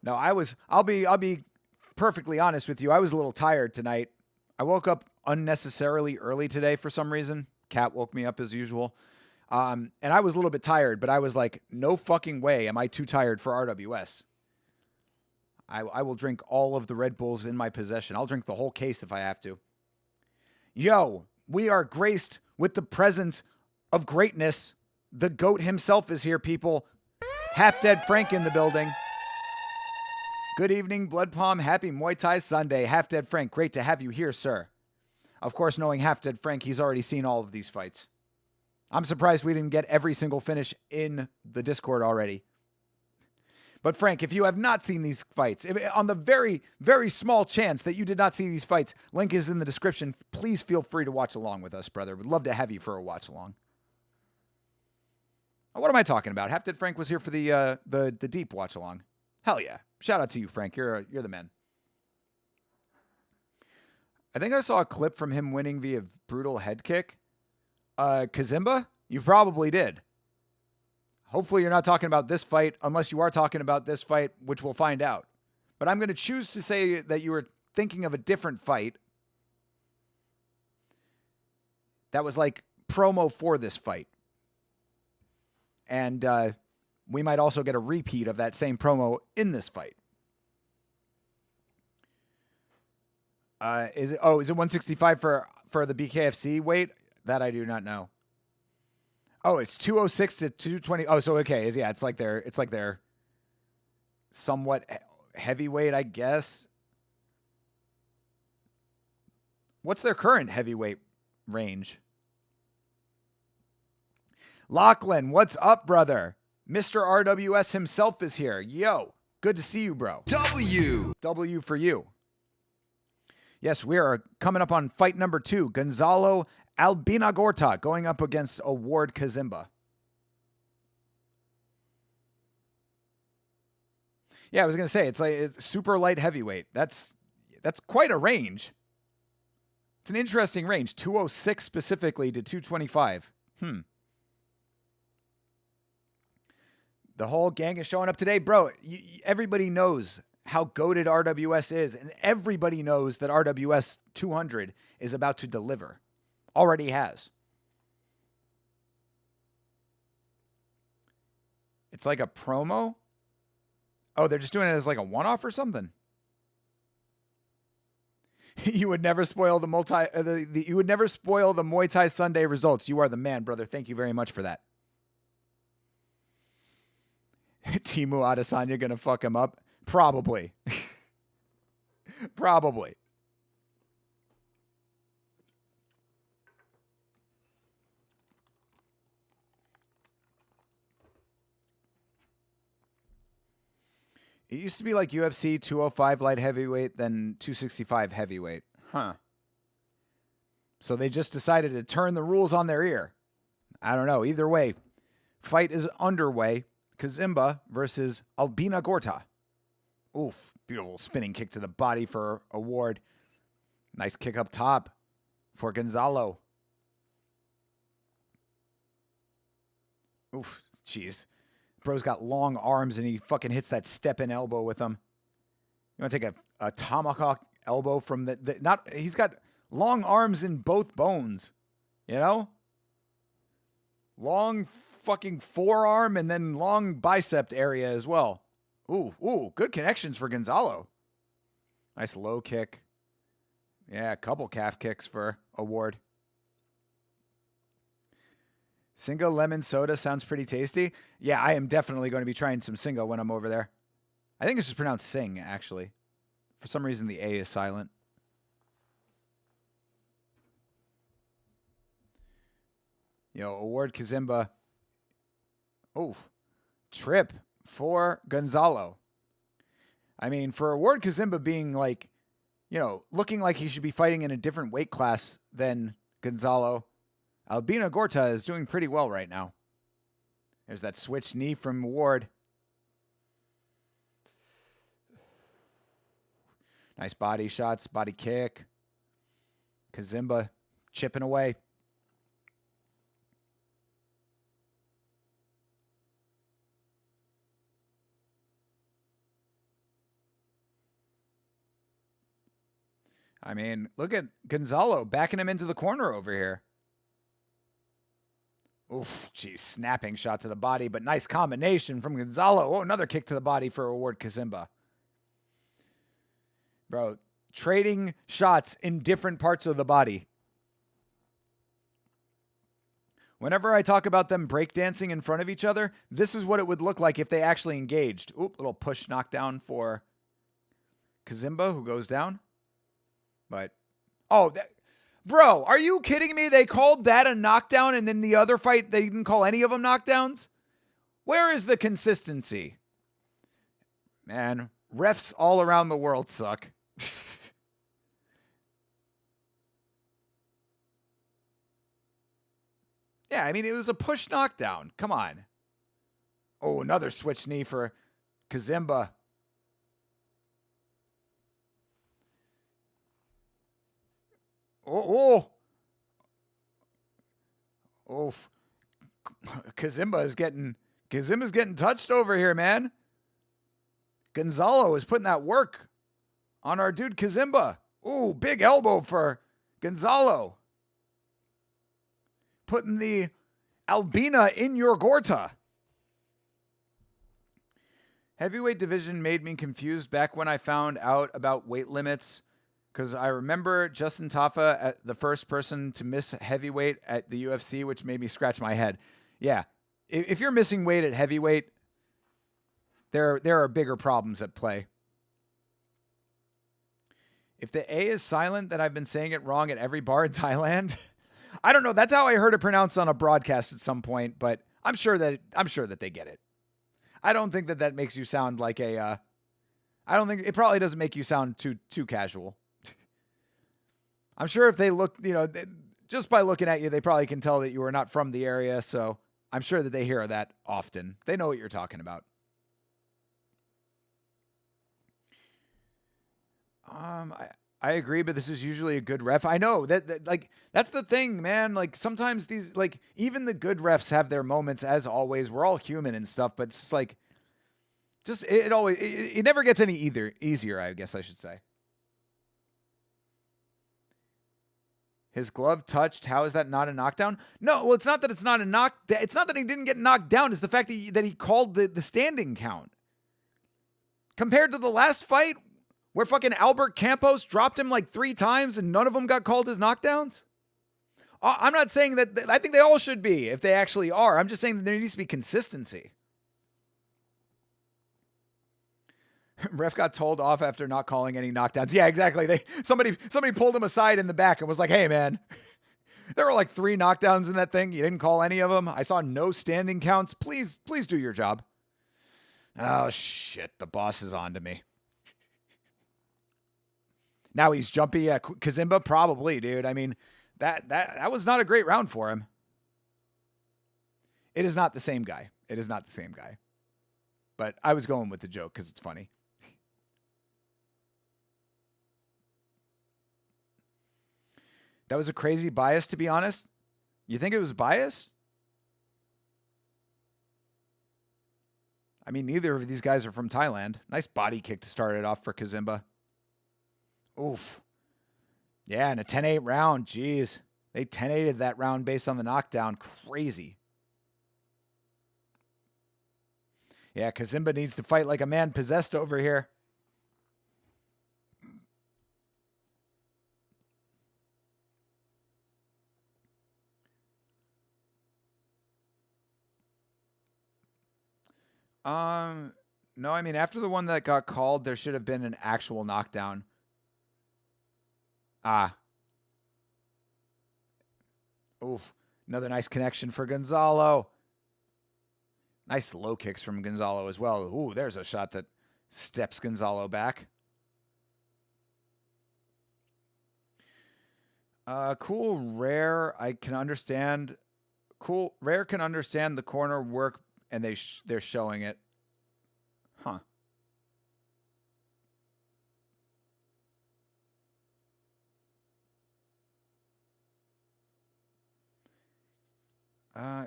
No, I'll be perfectly honest with you. I was a little tired tonight. I woke up unnecessarily early today for some reason. Cat woke me up as usual. And I was a little bit tired, but I was like, no fucking way am I too tired for RWS. I will drink all of the Red Bulls in my possession. I'll drink the whole case if I have to. Yo, we are graced with the presence of greatness. The GOAT himself is here, people. Half Dead Frank in the building. Good evening, Blood Palm. Happy Muay Thai Sunday. Half Dead Frank, great to have you here, sir. Of course, knowing Half Dead Frank, he's already seen all of these fights. I'm surprised we didn't get every single finish in the Discord already. But Frank, if you have not seen these fights, on the very, very small chance that you did not see these fights, link is in the description. Please feel free to watch along with us, brother. We'd love to have you for a watch along. What am I talking about? Half Dead Frank was here for the deep watch along. Hell yeah. Shout out to you, Frank. You're the man. I think I saw a clip from him winning via brutal head kick. Kazimba? You probably did. Hopefully you're not talking about this fight, unless you are talking about this fight, which we'll find out. But I'm going to choose to say that you were thinking of a different fight that was like promo for this fight. And we might also get a repeat of that same promo in this fight. Is it 165 for the BKFC weight? That I do not know. Oh, it's 206 to 220. Oh, so okay. It's like their somewhat heavyweight, I guess. What's their current heavyweight range? Lachlan, what's up, brother? Mr. RWS himself is here. Yo, good to see you, bro. W for you. Yes, we are coming up on fight number 2. Gonzalo Albinagorta going up against Award Kazimba. Yeah, I was going to say, it's super light heavyweight. That's quite a range. It's an interesting range. 206 specifically to 225. The whole gang is showing up today. Bro, everybody knows how goated RWS is, and everybody knows that RWS 200 is about to deliver. Already has. It's like a promo? Oh, they're just doing it as like a one-off or something? You would never spoil you would never spoil the Muay Thai Sunday results. You are the man, brother. Thank you very much for that. Timu Adesanya gonna fuck him up? Probably. Probably. It used to be like UFC 205 light heavyweight, then 265 heavyweight. Huh. So they just decided to turn the rules on their ear. I don't know. Either way, fight is underway. Kazimba versus Albinagorta. Oof. Beautiful spinning kick to the body for Award. Nice kick up top for Gonzalo. Oof, jeez. Bro's got long arms and he fucking hits that step-in elbow with them. You want to take a tomahawk elbow from he's got long arms in both bones, you know? Long fucking forearm and then long bicep area as well. Ooh, good connections for Gonzalo. Nice low kick. Yeah, a couple calf kicks for Award. Singa lemon soda sounds pretty tasty. Yeah, I am definitely going to be trying some Singa when I'm over there. I think it's just pronounced Sing, actually. For some reason, the A is silent. Award Kazimba. Oh, trip for Gonzalo. I mean, for Award Kazimba being like, looking like he should be fighting in a different weight class than Gonzalo, Albina Gorta is doing pretty well right now. There's that switch knee from Ward. Nice body shots, body kick. Kazimba chipping away. I mean, look at Gonzalo backing him into the corner over here. Oof, geez, snapping shot to the body, but nice combination from Gonzalo. Oh, another kick to the body for Award Kazimba. Bro, trading shots in different parts of the body. Whenever I talk about them breakdancing in front of each other, this is what it would look like if they actually engaged. Oop, little push knockdown for Kazimba, who goes down. But, bro, are you kidding me? They called that a knockdown, and then the other fight, they didn't call any of them knockdowns? Where is the consistency? Man, refs all around the world suck. Yeah, I mean, it was a push knockdown. Come on. Oh, another switch knee for Kazimba. Oh. Kazimba's getting touched over here, man. Gonzalo is putting that work on our dude Kazimba. Ooh, big elbow for Gonzalo. Putting the Albina in your Gorta. Heavyweight division made me confused back when I found out about weight limits, because I remember Justin Tafa, the first person to miss heavyweight at the UFC, which made me scratch my head. Yeah, if you're missing weight at heavyweight, there are bigger problems at play. If the A is silent, then I've been saying it wrong at every bar in Thailand. I don't know. That's how I heard it pronounced on a broadcast at some point, but I'm sure that they get it. I don't think that makes you sound like I don't think it probably doesn't make you sound too casual. I'm sure if they look, just by looking at you, they probably can tell that you are not from the area. So I'm sure that they hear that often. They know what you're talking about. I agree, but this is usually a good ref. I know that that's the thing, man. Like sometimes these, even the good refs have their moments. As always, we're all human and stuff, but it's it never gets any easier. I guess I should say. His glove touched. How is that not a knockdown? No, well, it's not that it's not a knock. It's not that he didn't get knocked down. It's the fact that he called the standing count. Compared to the last fight, where fucking Albert Campos dropped him 3 times and none of them got called as knockdowns? I'm not saying that. I think they all should be if they actually are. I'm just saying that there needs to be consistency. Ref got told off after not calling any knockdowns. Yeah, exactly. Somebody pulled him aside in the back and was like, "Hey, man, there were 3 knockdowns in that thing. You didn't call any of them. I saw no standing counts. Please do your job." Oh shit! The boss is on to me. Now he's jumpy. Kazimba, probably, dude. I mean, that was not a great round for him. It is not the same guy. But I was going with the joke because it's funny. That was a crazy bias, to be honest. You think it was bias? I mean, neither of these guys are from Thailand. Nice body kick to start it off for Kazimba. Oof. Yeah, and a 10-8 round. Jeez. They 10-8'd that round based on the knockdown. Crazy. Yeah, Kazimba needs to fight like a man possessed over here. No, I mean, after the one that got called, there should have been an actual knockdown. Oof. Another nice connection for Gonzalo. Nice low kicks from Gonzalo as well. Ooh, there's a shot that steps Gonzalo back. Cool, Rare. I can understand. Cool, Rare can understand the corner work, and they're showing it. Huh.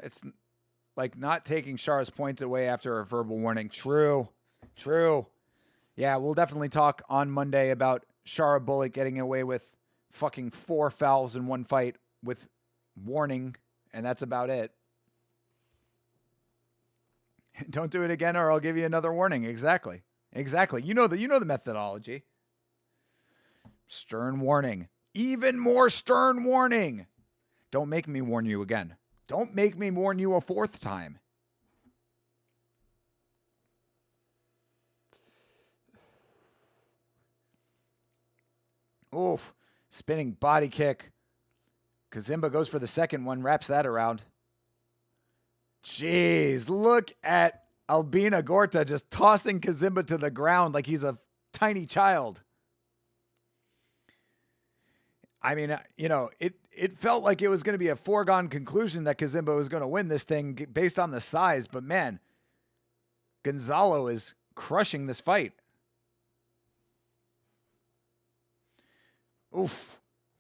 It's like not taking Shara's point away after a verbal warning. True. Yeah, we'll definitely talk on Monday about Shara Bullock getting away with fucking 4 fouls in one fight with warning, and that's about it. Don't do it again or I'll give you another warning. Exactly. You know the methodology. Stern warning. Even more stern warning. Don't make me warn you again. Don't make me warn you a 4th time. Oof. Spinning body kick. Kazimba goes for the second one, wraps that around. Jeez, look at Albina Gorta just tossing Kazimba to the ground like he's a tiny child. I mean, it felt like it was going to be a foregone conclusion that Kazimba was going to win this thing based on the size, but man, Gonzalo is crushing this fight. Oof.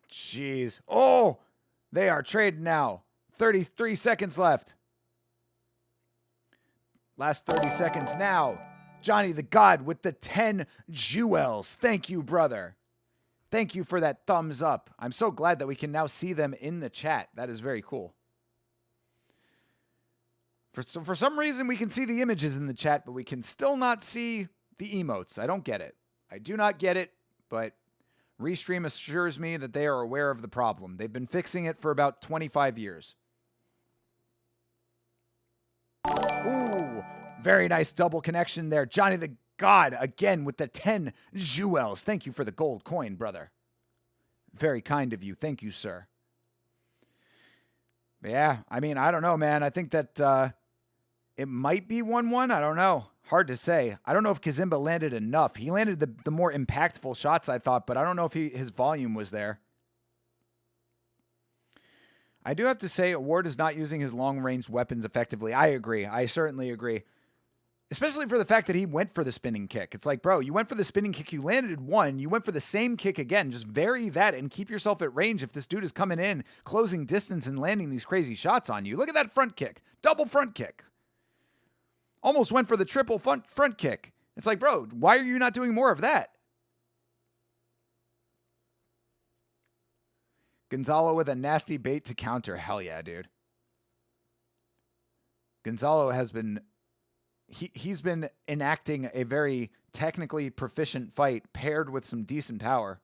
Jeez. Oh, they are trading now. 33 seconds left. Last 30 seconds now. Johnny the God with the 10 jewels. Thank you, brother. Thank you for that thumbs up. I'm so glad that we can now see them in the chat. That is very cool. For some reason, we can see the images in the chat, but we can still not see the emotes. I don't get it. I do not get it, but Restream assures me that they are aware of the problem. They've been fixing it for about 25 years. Ooh, very nice double connection there. Johnny the God again with the 10 jewels. Thank you for the gold coin, brother. Very kind of you. Thank you, sir. But yeah, I mean, I don't know, man. I think that it might be 1-1. I don't know. Hard to say. I don't know if Kazimba landed enough. He landed the more impactful shots, I thought, but I don't know if his volume was there. I do have to say, Ward is not using his long-range weapons effectively. I agree. I certainly agree. Especially for the fact that he went for the spinning kick. It's like, bro, you went for the spinning kick. You landed one. You went for the same kick again. Just vary that and keep yourself at range if this dude is coming in, closing distance and landing these crazy shots on you. Look at that front kick. Double front kick. Almost went for the triple front kick. It's like, bro, why are you not doing more of that? Gonzalo with a nasty bait to counter. Hell yeah, dude. Gonzalo has been... He's been enacting a very technically proficient fight paired with some decent power.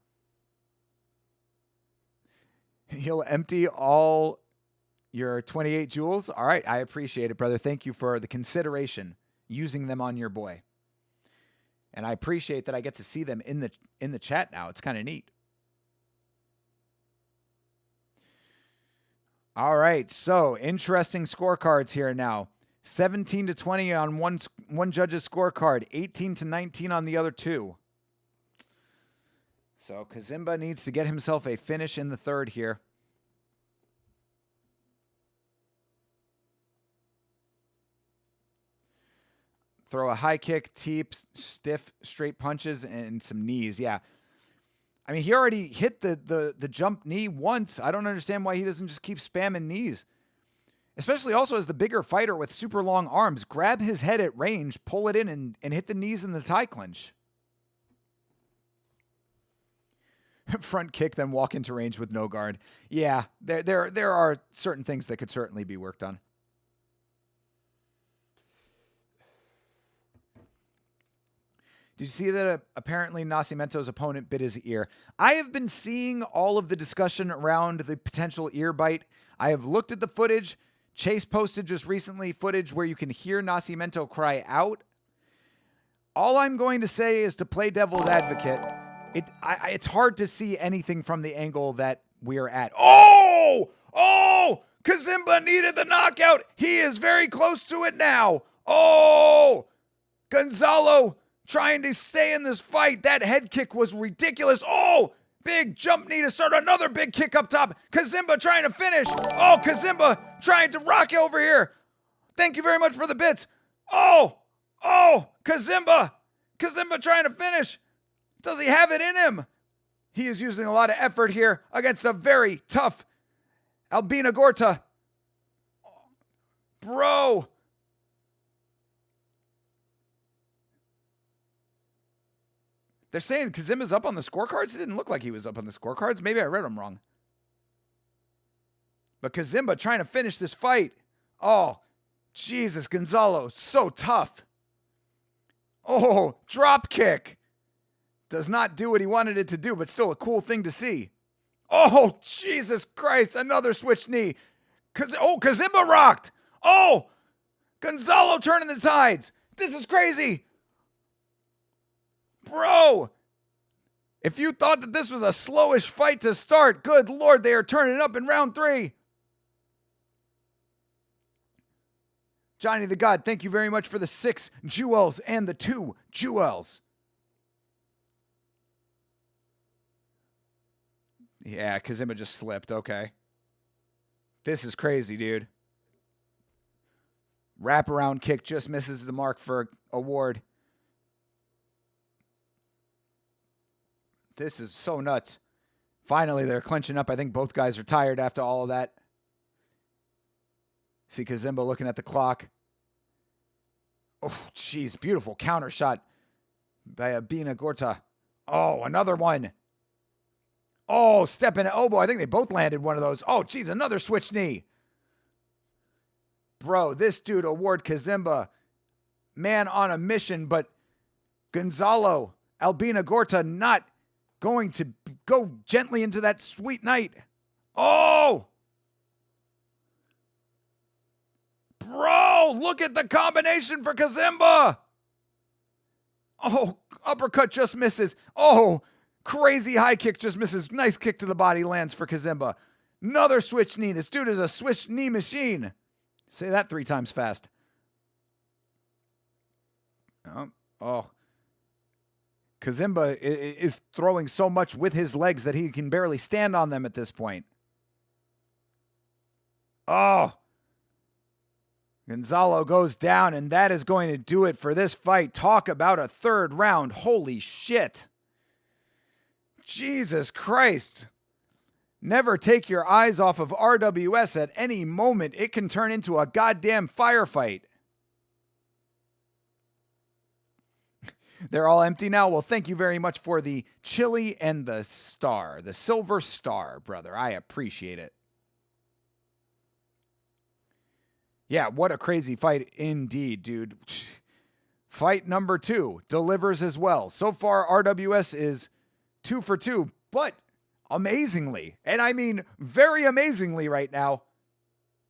He'll empty all your 28 jewels. All right, I appreciate it, brother. Thank you for the consideration using them on your boy. And I appreciate that I get to see them in the chat now. It's kind of neat. All right, so interesting scorecards here now. 17-20 on one judge's scorecard, 18-19 on the other two. So Kazimba needs to get himself a finish in the third here. Throw a high kick, teep, stiff, straight punches, and some knees. Yeah. I mean, he already hit the jump knee once. I don't understand why he doesn't just keep spamming knees. Especially also as the bigger fighter with super long arms. Grab his head at range, pull it in, and hit the knees in the tie clinch. Front kick, then walk into range with no guard. Yeah, there are certain things that could certainly be worked on. Did you see that apparently Nascimento's opponent bit his ear? I have been seeing all of the discussion around the potential ear bite. I have looked at the footage. Chase posted just recently footage where you can hear Nascimento cry out. All I'm going to say is to play devil's advocate. It's hard to see anything from the angle that we're at. Oh! Kazimba needed the knockout. He is very close to it now. Oh! Gonzalo trying to stay in this fight. That head kick was ridiculous. Oh! Big jump knee to start another big kick up top. Kazimba trying to finish. Oh, Kazimba trying to rock over here. Thank you very much for the bits. Oh, Kazimba. Kazimba trying to finish. Does he have it in him? He is using a lot of effort here against a very tough Albina Gorta. Bro. They're saying Kazimba's up on the scorecards? It didn't look like he was up on the scorecards. Maybe I read them wrong. But Kazimba trying to finish this fight. Oh, Jesus, Gonzalo, so tough. Oh, drop kick. Does not do what he wanted it to do, but still a cool thing to see. Oh, Jesus Christ, another switch knee. Kazimba rocked. Oh, Gonzalo turning the tides. This is crazy. Bro, if you thought that this was a slowish fight to start, good Lord, they are turning up in round 3. Johnny the God, thank you very much for the 6 jewels and the 2 jewels. Yeah, Kazimba just slipped. Okay. This is crazy, dude. Wraparound kick just misses the mark for award. This is so nuts. Finally, they're clinching up. I think both guys are tired after all of that. See Kazimba looking at the clock. Oh, jeez. Beautiful counter shot by Albina Gorta. Oh, another one. Oh, step in elbow. I think they both landed one of those. Oh, jeez. Another switch knee. Bro, this dude, Award Kazimba, man on a mission, but Gonzalo, Albina Gorta not going to go gently into that sweet night. Oh! Bro, look at the combination for Kazimba. Oh, uppercut just misses. Oh, crazy high kick just misses. Nice kick to the body lands for Kazimba. Another switch knee. This dude is a switch knee machine. Say that 3 times fast. Oh. Kazimba is throwing so much with his legs that he can barely stand on them at this point. Oh. Gonzalo goes down, and that is going to do it for this fight. Talk about a 3rd round. Holy shit. Jesus Christ. Never take your eyes off of RWS at any moment. It can turn into a goddamn firefight. They're all empty now. Well, thank you very much for the chili and the star. The silver star, brother. I appreciate it. Yeah, what a crazy fight indeed, dude. Fight number 2 delivers as well. So far, RWS is 2 for 2, but amazingly, and I mean very amazingly right now,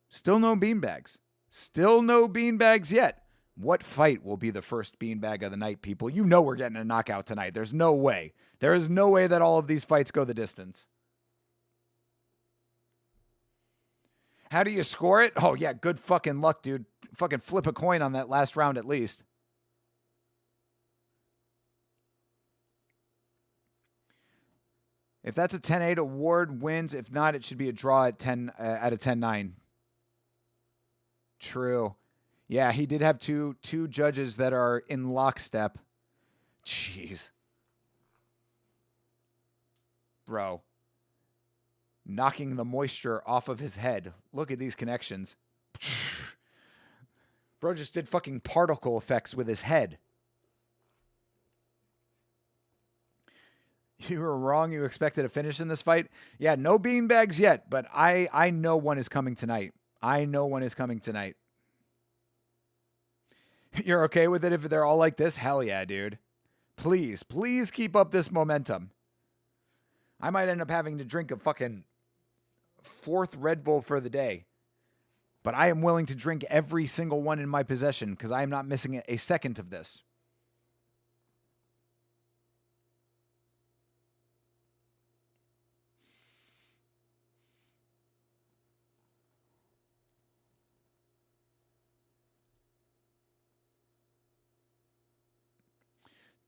still no beanbags. Still no beanbags yet. What fight will be the first beanbag of the night, people? You know we're getting a knockout tonight. There's no way. There is no way that all of these fights go the distance. How do you score it? Oh, yeah, good fucking luck, dude. Fucking flip a coin on that last round at least. If that's a 10-8, Award wins. If not, it should be a draw at 10 at a 10-9. True. Yeah, he did have two judges that are in lockstep. Jeez. row. Knocking the moisture off of his head. Look at these connections. Bro just did fucking particle effects with his head. You were wrong. You expected a finish in this fight. Yeah, no beanbags yet, but I know one is coming tonight. I know one is coming tonight. You're okay with it if they're all like this? Hell yeah, dude. Please, please keep up this momentum. I might end up having to drink a fucking 4th Red Bull for the day. But I am willing to drink every single one in my possession because I am not missing a second of this.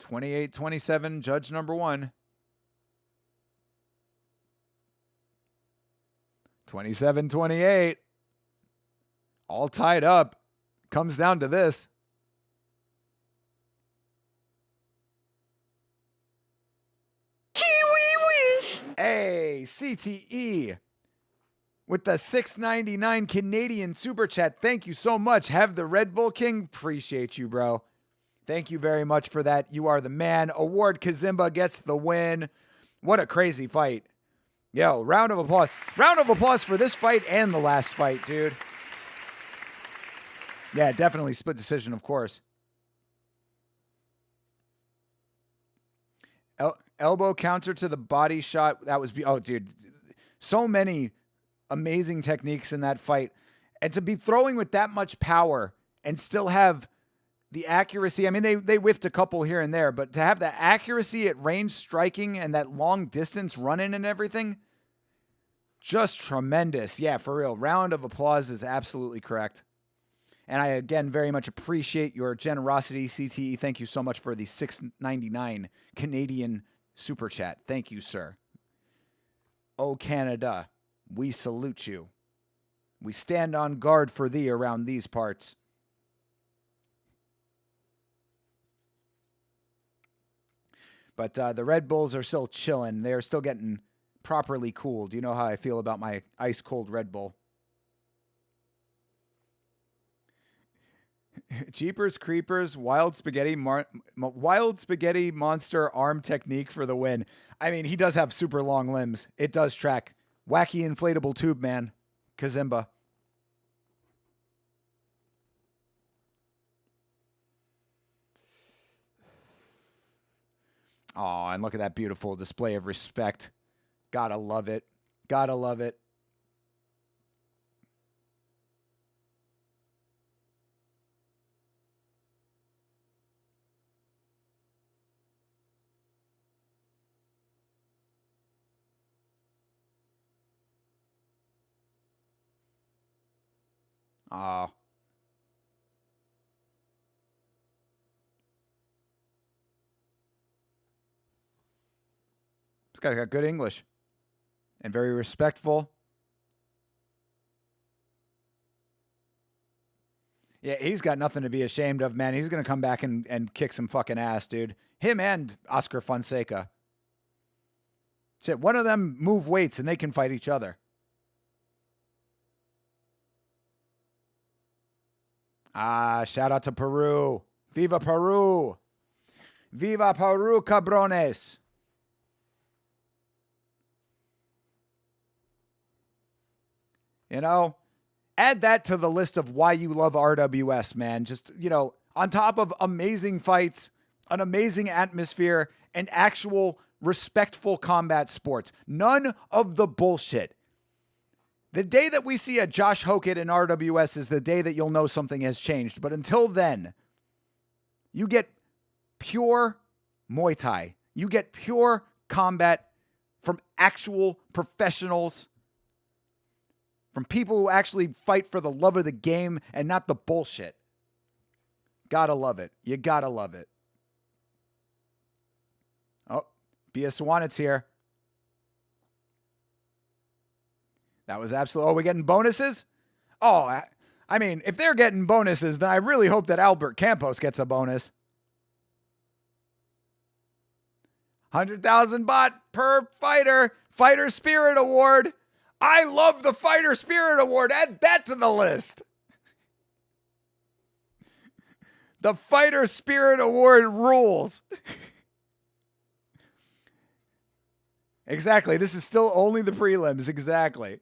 (28-27), judge number 1. 27-28. All tied up. Comes down to this. Hey, CTE with the $6.99 Canadian Super Chat. Thank you so much. Have the Red Bull King. Appreciate you, bro. Thank you very much for that. You are the man. Award Kazimba gets the win. What a crazy fight. Yo, round of applause. Round of applause for this fight and the last fight, dude. Yeah, definitely split decision, of course. Elbow counter to the body shot. That was, oh, dude. So many amazing techniques in that fight. And to be throwing with that much power and still have the accuracy. I mean, they whiffed a couple here and there, but to have the accuracy at range striking and that long distance running and everything, just tremendous. Yeah, for real. Round of applause is absolutely correct. And I, again, very much appreciate your generosity, CTE. Thank you so much for the $6.99 Canadian Super Chat. Thank you, sir. Oh, Canada, we salute you. We stand on guard for thee around these parts. But the Red Bulls are still chilling. They're still getting properly cooled. You know how I feel about my ice-cold Red Bull. Jeepers Creepers, Wild Spaghetti Monster arm technique for the win. I mean, he does have super long limbs. It does track. Wacky inflatable tube man, Kazimba. Oh, and look at that beautiful display of respect. Gotta love it. Gotta love it. Oh. This guy got good English and very respectful. Yeah, he's got nothing to be ashamed of, man. He's going to come back and kick some fucking ass, dude. Him and Oscar Fonseca. Shit, one of them move weights and they can fight each other. Ah, shout out to Peru. Viva Peru. Viva Peru, cabrones. You know, add that to the list of why you love RWS, man. Just, you know, on top of amazing fights, an amazing atmosphere, and actual respectful combat sports. None of the bullshit. The day that we see a Josh Hokett in RWS is the day that you'll know something has changed. But until then, you get pure Muay Thai. You get pure combat from actual professionals, from people who actually fight for the love of the game and not the bullshit. Gotta love it. You gotta love it. Oh, Bia Swanit's here. That was absolute. Oh, we getting bonuses? Oh, I mean, if they're getting bonuses, then I really hope that Albert Campos gets a bonus. 100,000 baht per fighter. Fighter Spirit Award. I love the Fighter Spirit Award. Add that to the list. The Fighter Spirit Award rules. Exactly. This is still only the prelims. Exactly.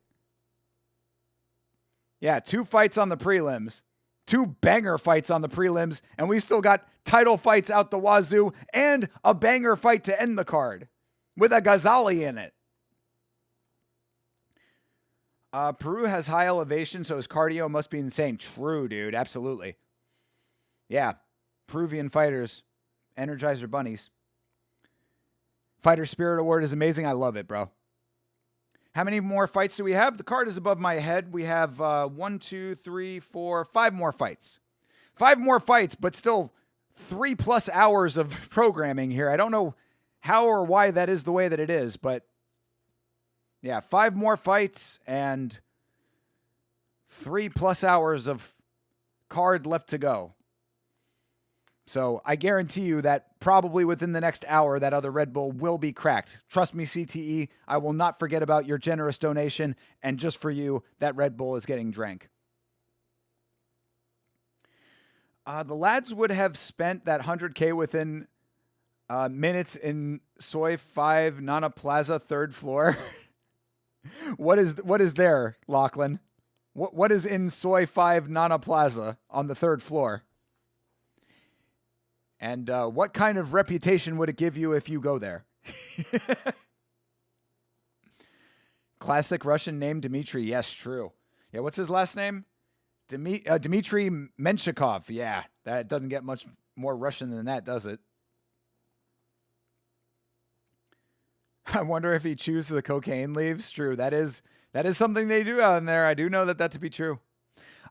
Yeah, 2 fights on the prelims. 2 banger fights on the prelims. And we still got title fights out the wazoo and a banger fight to end the card with a Ghazali in it. Peru has high elevation, so his cardio must be insane. True, dude. Absolutely. Yeah. Peruvian fighters. Energizer bunnies. Fighter Spirit Award is amazing. I love it, bro. How many more fights do we have? The card is above my head. We have 5 more fights. 5 more fights, but still 3+ hours of programming here. I don't know how or why that is the way that it is, but yeah, 5 more fights and 3+ hours of card left to go. So I guarantee you that probably within the next hour, that other Red Bull will be cracked. Trust me, CTE, I will not forget about your generous donation. And just for you, that Red Bull is getting drank. The lads would have spent that 100K within minutes in Soi 5 Nana Plaza, 3rd floor. What is there, Lachlan? What is in Soi 5 Nana Plaza on the 3rd floor? And what kind of reputation would it give you if you go there? Classic Russian name, Dmitry. Yes, true. Yeah, what's his last name? Dmitry Menshikov. Yeah, that doesn't get much more Russian than that, does it? I wonder if he chews the cocaine leaves. True. That is something they do out in there. I do know that to be true.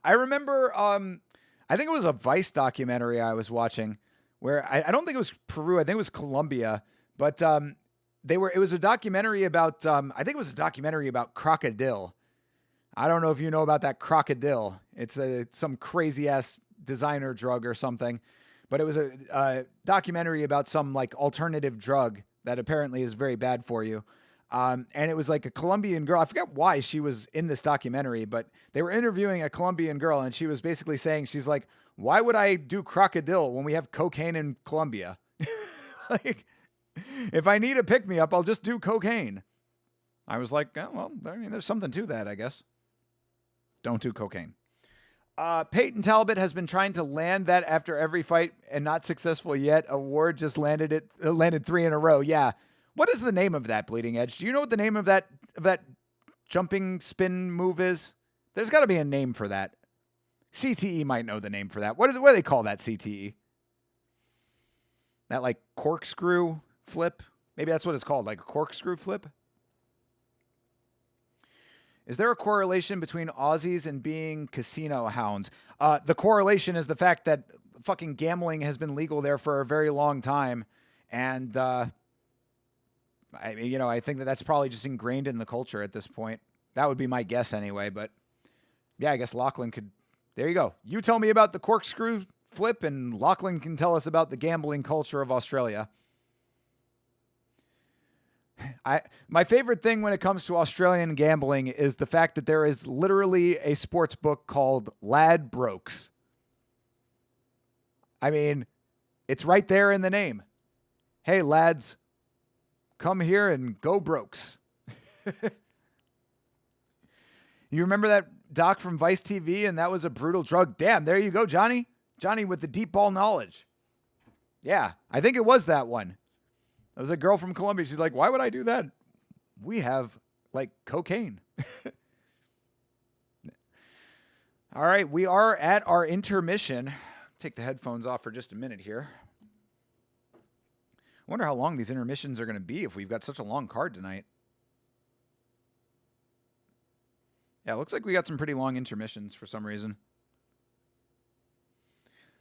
I remember, I think it was a Vice documentary I was watching where I don't think it was Peru. I think it was Colombia, but it was a documentary about, I think it was a documentary about crocodile. I don't know if you know about that crocodile. It's some crazy ass designer drug or something, but it was a documentary about some like alternative drug that apparently is very bad for you. And it was like a Colombian girl. I forget why she was in this documentary, but they were interviewing a Colombian girl and she was basically saying, she's like, why would I do crocodile when we have cocaine in Colombia? Like, if I need a pick-me-up, I'll just do cocaine. I was like, oh, well, I mean, there's something to that, I guess. Don't do cocaine. Peyton Talbot has been trying to land that after every fight and not successful yet. Award just landed 3 in a row. Yeah. What is the name of that, Bleeding Edge? Do you know what the name of that jumping spin move is? There's got to be a name for that. CTE might know the name for that. What do they call that, CTE? That like corkscrew flip? Maybe that's what it's called, like a corkscrew flip? Is there a correlation between Aussies and being casino hounds? The correlation is the fact that fucking gambling has been legal there for a very long time. And, I think that's probably just ingrained in the culture at this point. That would be my guess anyway. But yeah, I guess Lachlan could. There you go. You tell me about the corkscrew flip, and Lachlan can tell us about the gambling culture of Australia. My favorite thing when it comes to Australian gambling is the fact that there is literally a sports book called Ladbrokes. I mean, it's right there in the name. Hey, lads, come here and go brokes. You remember that doc from Vice TV, and that was a brutal drug? Damn, there you go, Johnny. Johnny with the deep ball knowledge. Yeah, I think it was that one. It was a girl from Colombia. She's like, why would I do that? We have, like, cocaine. All right, we are at our intermission. Take the headphones off for just a minute here. I wonder how long these intermissions are going to be if we've got such a long card tonight. Yeah, it looks like we got some pretty long intermissions for some reason.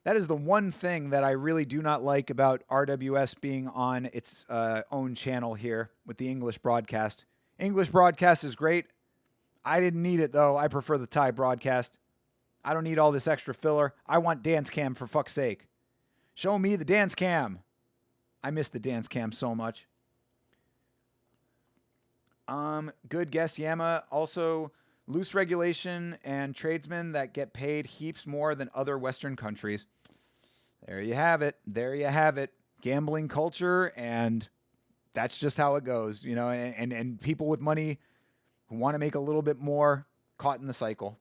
That is the one thing that I really do not like about RWS being on its own channel here with the English broadcast. English broadcast is great. I didn't need it, though. I prefer the Thai broadcast. I don't need all this extra filler. I want dance cam, for fuck's sake. Show me the dance cam. I miss the dance cam so much. Good guess, Yama. Also, loose regulation and tradesmen that get paid heaps more than other Western countries. There you have it. There you have it. Gambling culture, and that's just how it goes, you know, and people with money who want to make a little bit more, caught in the cycle.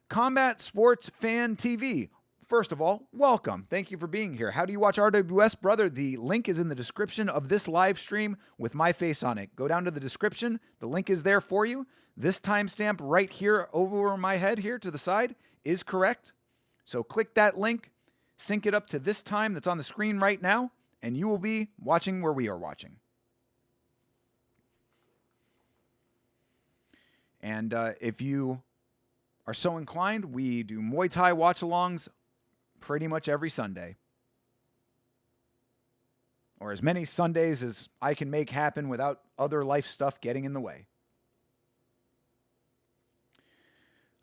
Combat Sports Fan TV. First of all, welcome. Thank you for being here. How do you watch RWS, brother? The link is in the description of this live stream with my face on it. Go down to the description. The link is there for you. This timestamp right here over my head here to the side is correct. So click that link, sync it up to this time that's on the screen right now, and you will be watching where we are watching. And if you are so inclined, we do Muay Thai watch-alongs pretty much every Sunday. Or as many Sundays as I can make happen without other life stuff getting in the way.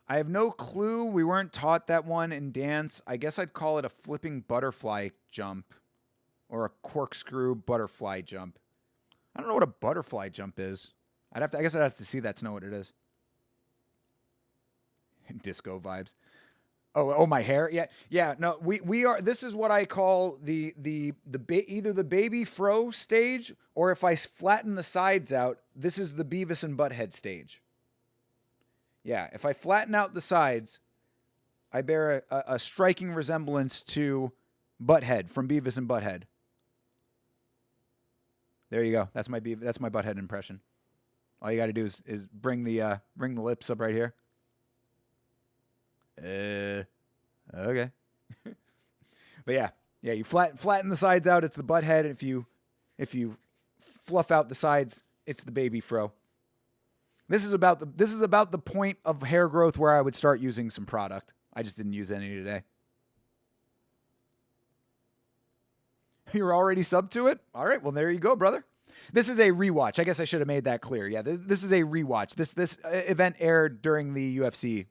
I have no clue. We weren't taught that one in dance. I guess I'd call it a flipping butterfly jump or a corkscrew butterfly jump. I don't know what a butterfly jump is. I guess I'd have to see that to know what it is. Disco vibes. Oh, my hair. Yeah. No, we are. This is what I call either the baby fro stage, or if I flatten the sides out, this is the Beavis and Butthead stage. Yeah, if I flatten out the sides, I bear a striking resemblance to Butthead from Beavis and Butthead. There you go. That's my Butthead impression. All you got to do is bring the lips up right here. Okay. But yeah, you flatten the sides out, it's the Butthead. If you fluff out the sides, it's the baby fro. This is about the point of hair growth where I would start using some product. I just didn't use any today. You're already sub to it? All right, well, there you go, brother. This is a rewatch. I guess I should have made that clear. Yeah, this is a rewatch. This event aired during the UFC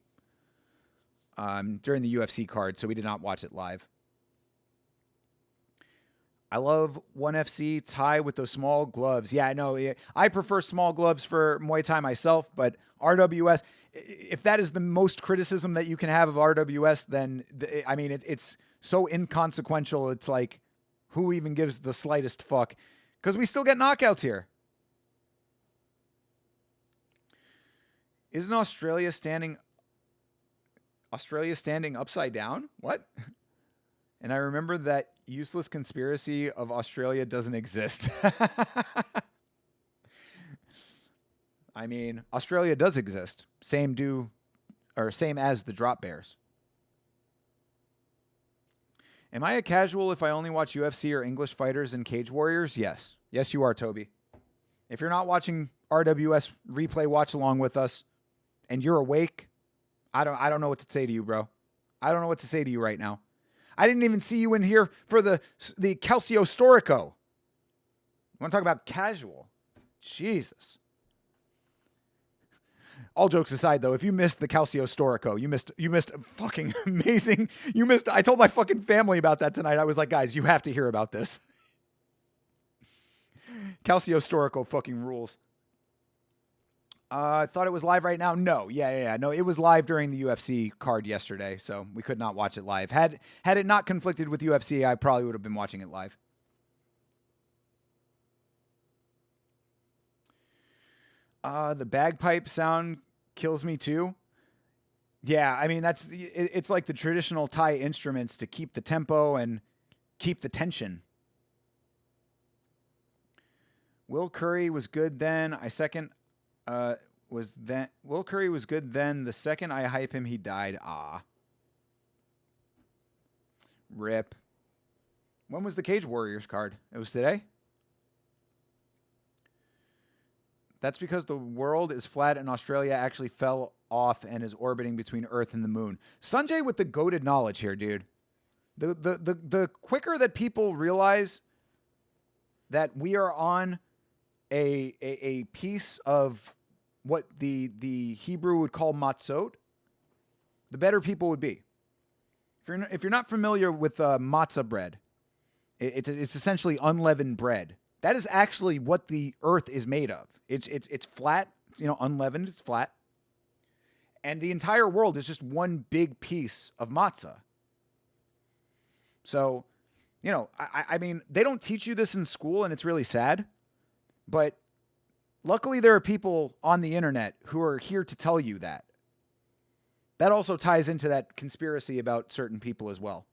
card, so we did not watch it live. I love 1FC Thai with those small gloves. Yeah, I know. I prefer small gloves for Muay Thai myself, but RWS, if that is the most criticism that you can have of RWS, then, I mean, it's so inconsequential. It's like, who even gives the slightest fuck? Because we still get knockouts here. Isn't Australia standing upside down? What? And I remember that useless conspiracy of Australia doesn't exist. I mean, Australia does exist. Same as the Drop Bears. Am I a casual if I only watch UFC or English fighters and Cage Warriors? Yes. Yes, you are, Toby. If you're not watching RWS replay watch along with us and you're awake, I don't know what to say to you, bro. I don't know what to say to you right now. I didn't even see you in here for the Calcio Storico. You want to talk about casual? Jesus. All jokes aside, though, if you missed the Calcio Storico, you missed fucking amazing. I told my fucking family about that tonight. I was like, guys, you have to hear about this. Calcio Storico fucking rules. I thought it was live right now. No, yeah. No, it was live during the UFC card yesterday, so we could not watch it live. Had it not conflicted with UFC, I probably would have been watching it live. The bagpipe sound kills me too. Yeah, I mean it's like the traditional Thai instruments to keep the tempo and keep the tension. Will Curry was good then. Will Curry was good then. The second I hype him, he died. Rip. When was the Cage Warriors card? It was today? That's because the world is flat and Australia actually fell off and is orbiting between Earth and the moon. Sanjay with the goated knowledge here, dude. The quicker that people realize that we are on a piece of what the Hebrew would call matzot, the better people would be. If you're not familiar with matzah bread, it's essentially unleavened bread. That is actually what the earth is made of. It's flat, unleavened, it's flat. And the entire world is just one big piece of matzah. So, I mean, they don't teach you this in school, and it's really sad. But luckily, there are people on the internet who are here to tell you that. That also ties into that conspiracy about certain people as well.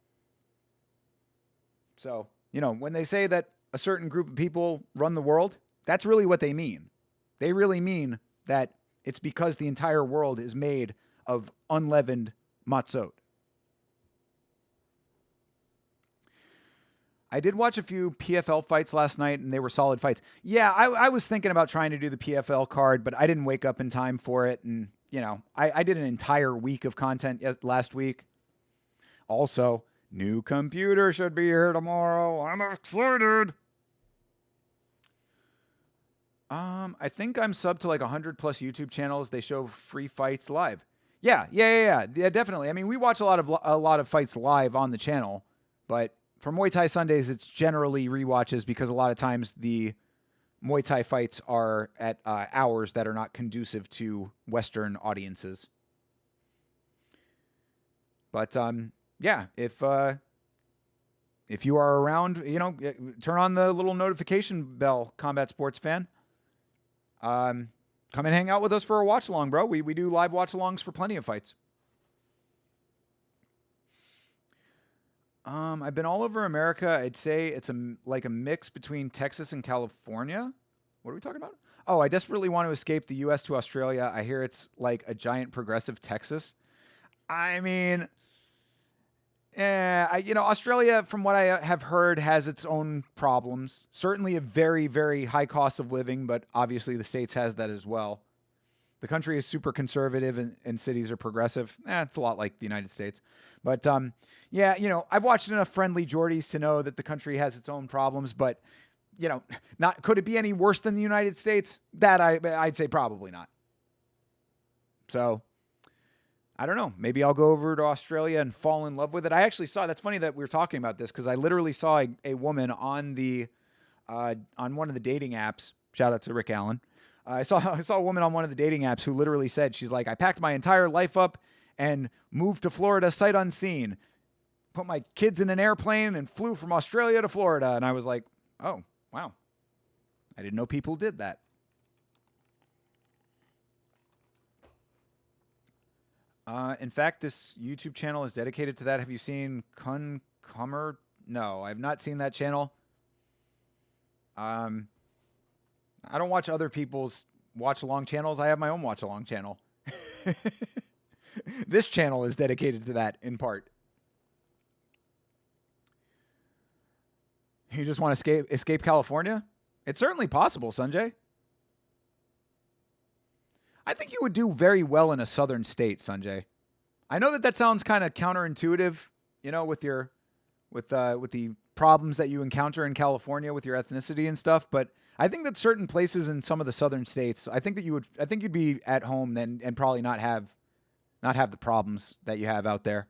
So, when they say that a certain group of people run the world, that's really what they mean. They really mean that it's because the entire world is made of unleavened matzot. I did watch a few PFL fights last night, and they were solid fights. Yeah, I was thinking about trying to do the PFL card, but I didn't wake up in time for it. And, I did an entire week of content last week. Also, new computer should be here tomorrow. I'm excited. I think I'm subbed to like 100 plus YouTube channels. They show free fights live. Yeah, definitely. I mean, we watch a lot of fights live on the channel, but for Muay Thai Sundays, it's generally rewatches because a lot of times the Muay Thai fights are at hours that are not conducive to Western audiences. But yeah, if you are around, turn on the little notification bell, Combat Sports fan. Come and hang out with us for a watch along, bro. We do live watch alongs for plenty of fights. I've been all over America. I'd say it's like a mix between Texas and California. What are we talking about? Oh, I desperately want to escape the U.S. to Australia. I hear it's like a giant progressive Texas. I mean, Australia, from what I have heard, has its own problems. Certainly a very, very high cost of living, but obviously the States has that as well. The country is super conservative and cities are progressive. It's a lot like the United States. But yeah, I've watched enough Friendly Jordies to know that the country has its own problems, but not could it be any worse than the United States? That I'd say probably not. So I don't know. Maybe I'll go over to Australia and fall in love with it. I actually saw. That's funny that we're talking about this because I literally saw a woman on one of the dating apps. Shout out to Rick Allen. I saw a woman on one of the dating apps who literally said, she's like, I packed my entire life up and moved to Florida sight unseen, put my kids in an airplane and flew from Australia to Florida. And I was like, oh, wow. I didn't know people did that. In fact, this YouTube channel is dedicated to that. Have you seen Kun Kummer? No, I've not seen that channel. I don't watch other people's watch-along channels. I have my own watch-along channel. This channel is dedicated to that in part. You just want to escape California? It's certainly possible, Sanjay. I think you would do very well in a southern state, Sanjay. I know that sounds kind of counterintuitive, with the problems that you encounter in California with your ethnicity and stuff, but I think that certain places in some of the southern states, I think you'd be at home then and probably not have the problems that you have out there.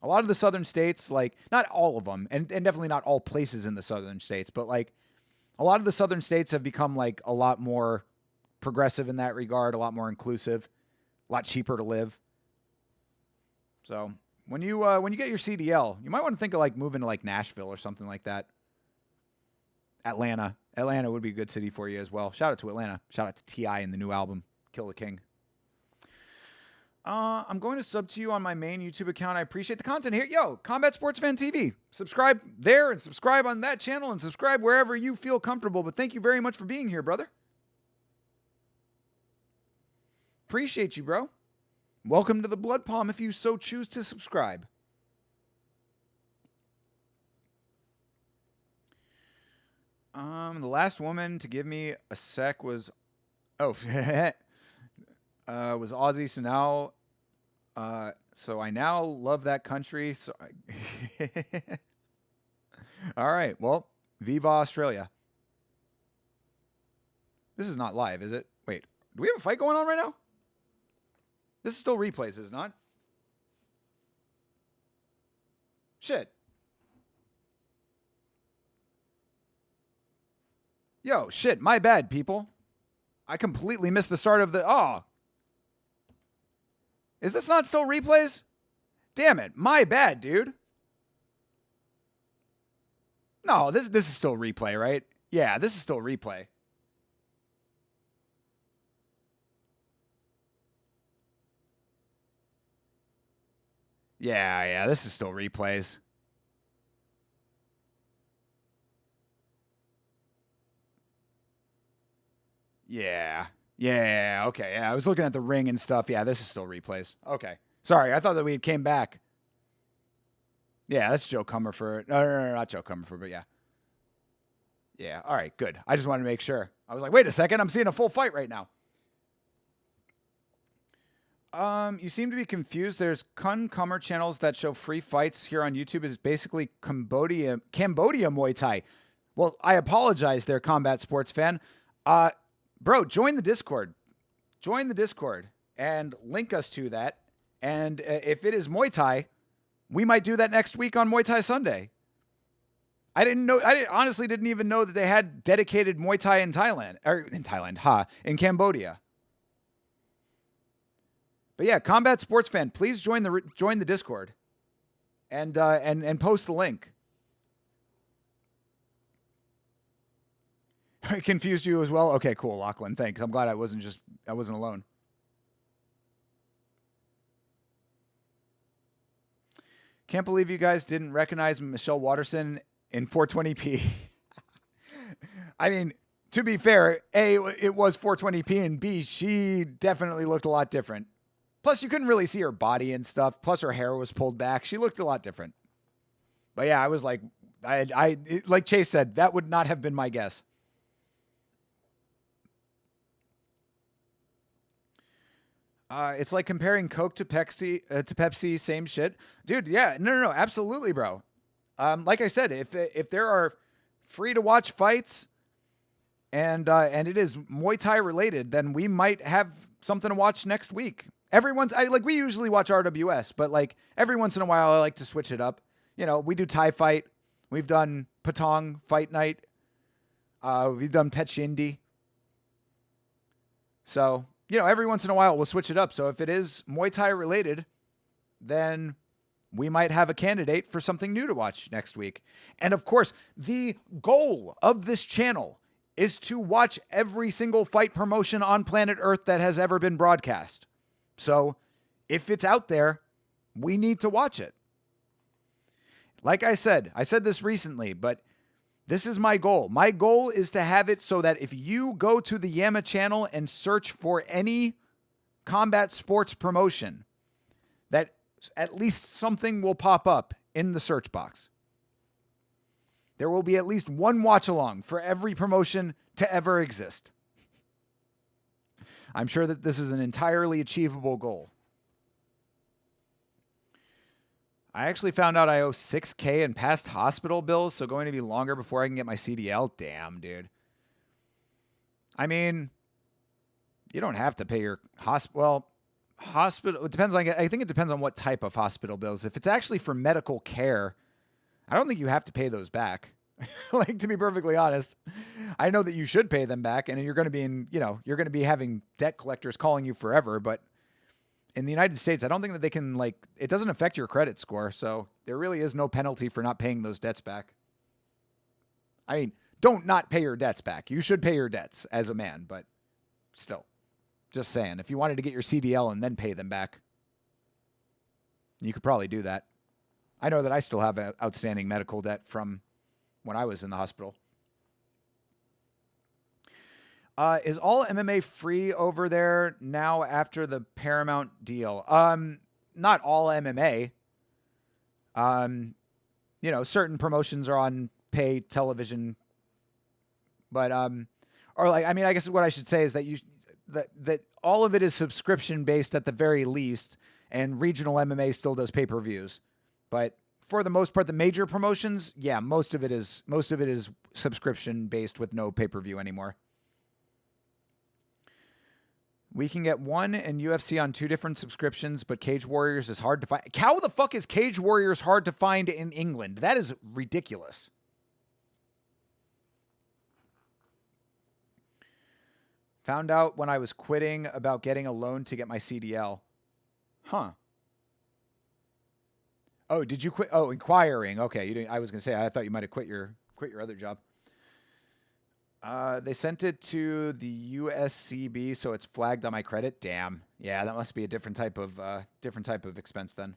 A lot of the southern states, like not all of them, and definitely not all places in the southern states, but like a lot of the southern states have become like a lot more progressive in that regard, a lot more inclusive, a lot cheaper to live. So when you get your CDL, you might want to think of like moving to like Nashville or something like that. Atlanta would be a good city for you as well. Shout out to Atlanta. Shout out to T.I. and the new album, Kill the King. I'm going to sub to you on my main YouTube account. I appreciate the content here. Yo, Combat Sports Fan TV. Subscribe there and subscribe on that channel and subscribe wherever you feel comfortable. But thank you very much for being here, brother. Appreciate you, bro. Welcome to the Blood Palm if you so choose to subscribe. The last woman to give me a sec was, was Aussie. So I now love that country. So all right. Well, Viva Australia. This is not live, is it? Wait, do we have a fight going on right now? This is still replays, is it not? Shit. Yo, shit, my bad, people. I completely missed the start of the... Oh. Is this not still replays? Damn it, my bad, dude. No, this is still replay, right? Yeah, this is still replay. Yeah, this is still replays. Yeah, okay. Yeah, I was looking at the ring and stuff. Yeah, this is still replays. Okay. Sorry, I thought that we had came back. Yeah, that's Joe Comerford. No, not Joe Comerford, but yeah. Yeah, all right, good. I just wanted to make sure. I was like, wait a second, I'm seeing a full fight right now. You seem to be confused. There's Comer channels that show free fights here on YouTube. It's basically Cambodia Muay Thai. Well, I apologize there, Combat Sports fan. Bro, join the Discord. Join the Discord and link us to that. And if it is Muay Thai, we might do that next week on Muay Thai Sunday. I honestly didn't even know that they had dedicated Muay Thai in in Cambodia. But yeah, Combat Sports fan, please join the Discord, and post the link. I confused you as well. Okay, cool, Lachlan. Thanks. I'm glad I wasn't alone. Can't believe you guys didn't recognize Michelle Watterson in 420p. I mean, to be fair, A, it was 420p, and B, she definitely looked a lot different. Plus, you couldn't really see her body and stuff. Plus, her hair was pulled back. She looked a lot different. But yeah, I was like, like Chase said, that would not have been my guess. It's like comparing Coke to Pepsi, same shit. Dude, yeah, no, absolutely, bro. Like I said, if there are free to watch fights and it is Muay Thai related, then we might have something to watch next week. We usually watch RWS, but like every once in a while I like to switch it up. You know, we do Thai fight. We've done Patong fight night. We've done Pet Shindy. So, you know, every once in a while we'll switch it up. So if it is Muay Thai related, then we might have a candidate for something new to watch next week. And of course, the goal of this channel is to watch every single fight promotion on planet Earth that has ever been broadcast. So if it's out there, we need to watch it. Like I said this recently, but this is my goal. My goal is to have it so that if you go to the Yama channel and search for any combat sports promotion, that at least something will pop up in the search box. There will be at least one watch along for every promotion to ever exist. I'm sure that this is an entirely achievable goal. I actually found out I owe $6,000 in past hospital bills, so going to be longer before I can get my CDL. Damn, dude. I mean, you don't have to pay your hospital. It depends on. I think it depends on what type of hospital bills. If it's actually for medical care, I don't think you have to pay those back. Like, to be perfectly honest, I know that you should pay them back, and you're going to be you're going to be having debt collectors calling you forever. But in the United States, I don't think that they can, it doesn't affect your credit score. So there really is no penalty for not paying those debts back. I mean, don't not pay your debts back. You should pay your debts as a man, but still, just saying, if you wanted to get your CDL and then pay them back, you could probably do that. I know that I still have outstanding medical debt from when I was in the hospital. Is all MMA free over there now after the Paramount deal? Not all MMA. Certain promotions are on pay television, but I guess what I should say is that all of it is subscription based at the very least, and regional MMA still does pay-per-views. But for the most part, the major promotions, yeah, most of it is subscription based with no pay-per-view anymore. We can get one in UFC on 2 different subscriptions, but Cage Warriors is hard to find. How the fuck is Cage Warriors hard to find in England? That is ridiculous. Found out when I was quitting about getting a loan to get my CDL. Huh. Oh, did you quit? Oh, inquiring. Okay, you didn't. I was gonna say I thought you might have quit your other job. They sent it to the USCB, so it's flagged on my credit. Damn. Yeah, that must be a different type of expense then.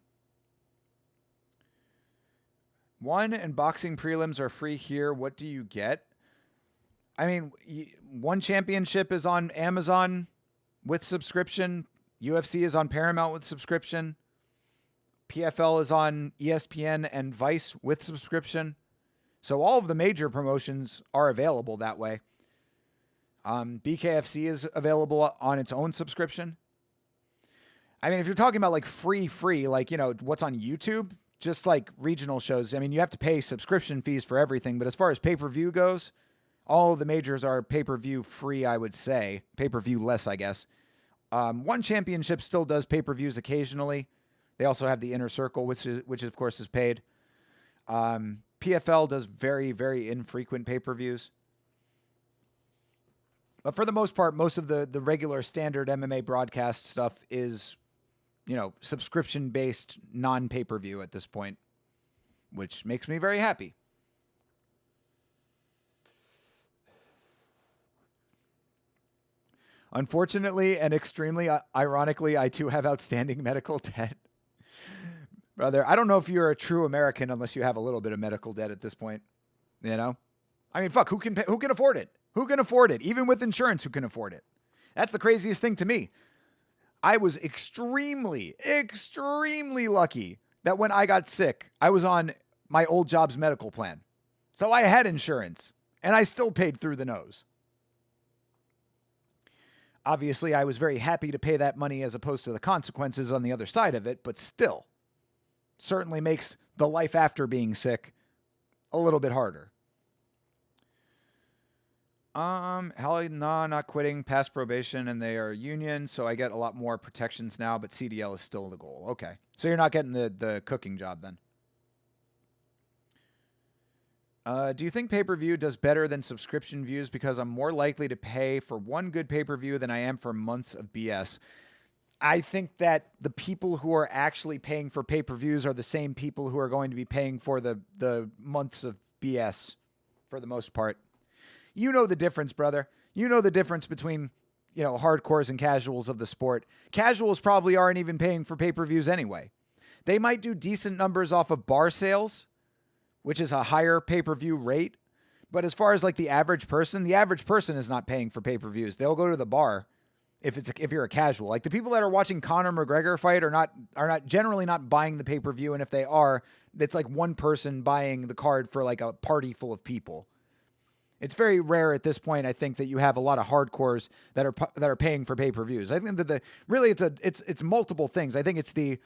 One and boxing prelims are free here. What do you get? I mean, one championship is on Amazon with subscription. UFC is on Paramount with subscription. PFL is on ESPN and Vice with subscription. So all of the major promotions are available that way. BKFC is available on its own subscription. I mean, if you're talking about like free, like, you know, what's on YouTube, just like regional shows, I mean, you have to pay subscription fees for everything. But as far as pay-per-view goes, all of the majors are pay-per-view free, I would say. Pay-per-view less, I guess. One championship still does pay-per-views occasionally. They also have the Inner Circle, which of course is paid. PFL does very, very infrequent pay-per-views. But for the most part, most of the regular standard MMA broadcast stuff is, you know, subscription-based non-pay-per-view at this point, which makes me very happy. Unfortunately and extremely ironically, I too have outstanding medical debt. Brother, I don't know if you're a true American unless you have a little bit of medical debt at this point. You know? I mean, fuck, who can afford it? Who can afford it? Even with insurance, who can afford it? That's the craziest thing to me. I was extremely, extremely lucky that when I got sick, I was on my old job's medical plan. So I had insurance, and I still paid through the nose. Obviously, I was very happy to pay that money as opposed to the consequences on the other side of it, but still, certainly makes the life after being sick a little bit harder. Hell no, not quitting, past probation, and they are union, so I get a lot more protections now, but CDL is still the goal. Okay. So you're not getting the cooking job then. Do you think pay-per-view does better than subscription views because I'm more likely to pay for one good pay-per-view than I am for months of BS? I think that the people who are actually paying for pay-per-views are the same people who are going to be paying for the months of BS for the most part. You know the difference, brother. You know the difference between, you know, hardcores and casuals of the sport. Casuals probably aren't even paying for pay-per-views anyway. They might do decent numbers off of bar sales, which is a higher pay-per-view rate. But as far as like the average person is not paying for pay-per-views. They'll go to the bar if you're a casual. Like the people that are watching Conor McGregor fight are not generally not buying the pay-per-view, and if they are, it's like one person buying the card for like a party full of people. It's very rare at this point, I think, that you have a lot of hardcores that are paying for pay-per-views. I think that it's multiple things. I think it's the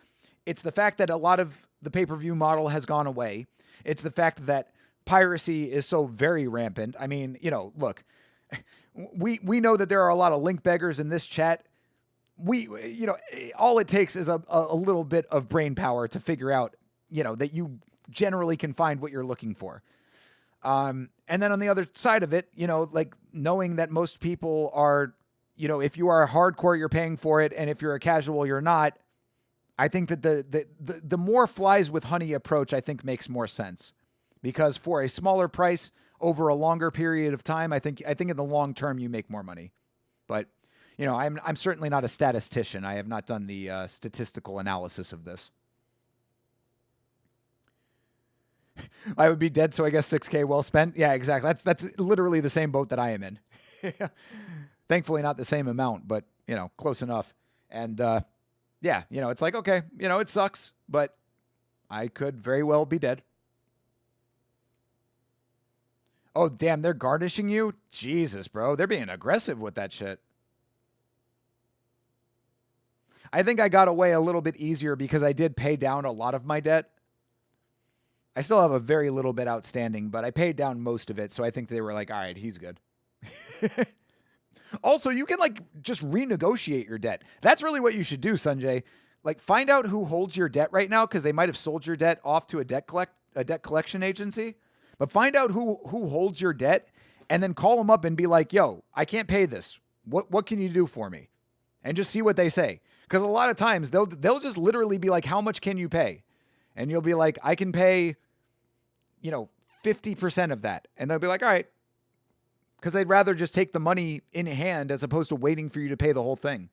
fact that a lot of the pay-per-view model has gone away. It's the fact that piracy is so very rampant. I mean, you know, look, we know that there are a lot of link beggars in this chat. You know, all it takes is a little bit of brain power to figure out, you know, that you generally can find what you're looking for. And then on the other side of it, you know, like knowing that most people are, you know, if you are a hardcore, you're paying for it. And if you're a casual, you're not. I think that the more flies with honey approach, I think makes more sense, because for a smaller price over a longer period of time, I think in the long term, you make more money. But, you know, I'm certainly not a statistician. I have not done the statistical analysis of this. I would be dead, so I guess $6,000 well spent. Yeah, exactly. That's literally the same boat that I am in. Thankfully, not the same amount, but, you know, close enough. And yeah, you know, it's like, okay, you know, it sucks, but I could very well be dead. Oh, damn, they're garnishing you? Jesus, bro. They're being aggressive with that shit. I think I got away a little bit easier because I did pay down a lot of my debt. I still have a very little bit outstanding, but I paid down most of it, so I think they were like, all right, he's good. Also, you can like just renegotiate your debt. That's really what you should do, Sanjay. Like, find out who holds your debt right now, because they might have sold your debt off to a debt collection agency. But find out who holds your debt, and then call them up and be like, yo, I can't pay this. What can you do for me? And just see what they say. Because a lot of times they'll just literally be like, how much can you pay? And you'll be like, I can pay, 50% of that. And they'll be like, all right. Because they'd rather just take the money in hand as opposed to waiting for you to pay the whole thing.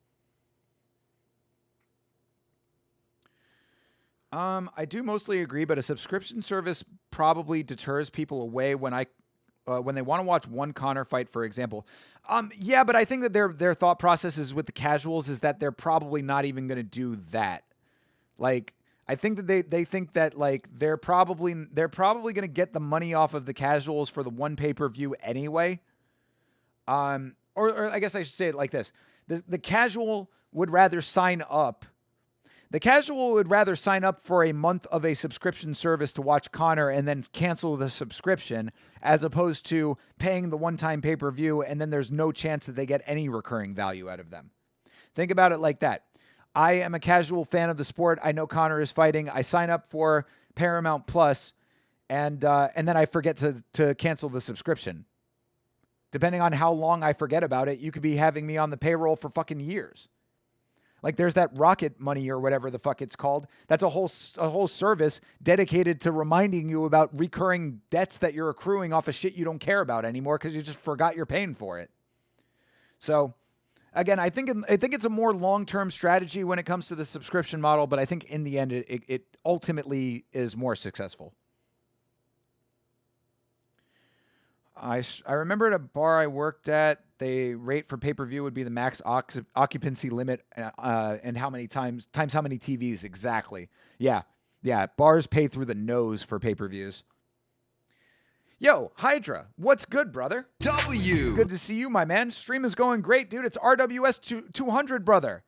I do mostly agree, but a subscription service probably deters people away when they want to watch one Conor fight, for example. Yeah, but I think that their thought processes with the casuals is that they're probably not even going to do that. Like, I think that they think that like they're probably going to get the money off of the casuals for the one pay-per-view anyway. Or I guess I should say it like this: the casual would rather sign up. The casual would rather sign up for a month of a subscription service to watch Conor and then cancel the subscription, as opposed to paying the one-time pay-per-view and then there's no chance that they get any recurring value out of them. Think about it like that. I am a casual fan of the sport. I know Conor is fighting. I sign up for Paramount Plus, and then I forget to cancel the subscription. Depending on how long I forget about it, you could be having me on the payroll for fucking years. Like there's that Rocket Money or whatever the fuck it's called. That's a whole service dedicated to reminding you about recurring debts that you're accruing off of shit you don't care about anymore because you just forgot you're paying for it. So, again, I think it's a more long-term strategy when it comes to the subscription model, but I think in the end it ultimately is more successful. I remember at a bar I worked at, the rate for pay-per-view would be the max occupancy limit and how many times how many TVs exactly. Yeah. Bars pay through the nose for pay-per-views. Yo, Hydra, what's good, brother? W. Good to see you, my man. Stream is going great, dude. It's RWS 200, brother.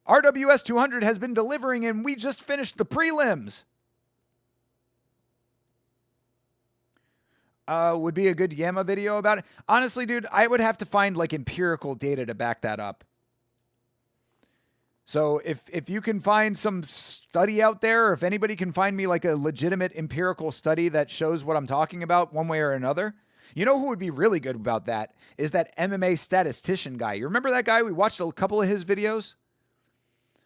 RWS 200 has been delivering, and we just finished the prelims. Would be a good Yama video about it. Honestly, dude, I would have to find like empirical data to back that up. So if you can find some study out there, or if anybody can find me like a legitimate empirical study that shows what I'm talking about one way or another, you know who would be really good about that is that MMA statistician guy. You remember that guy? We watched a couple of his videos.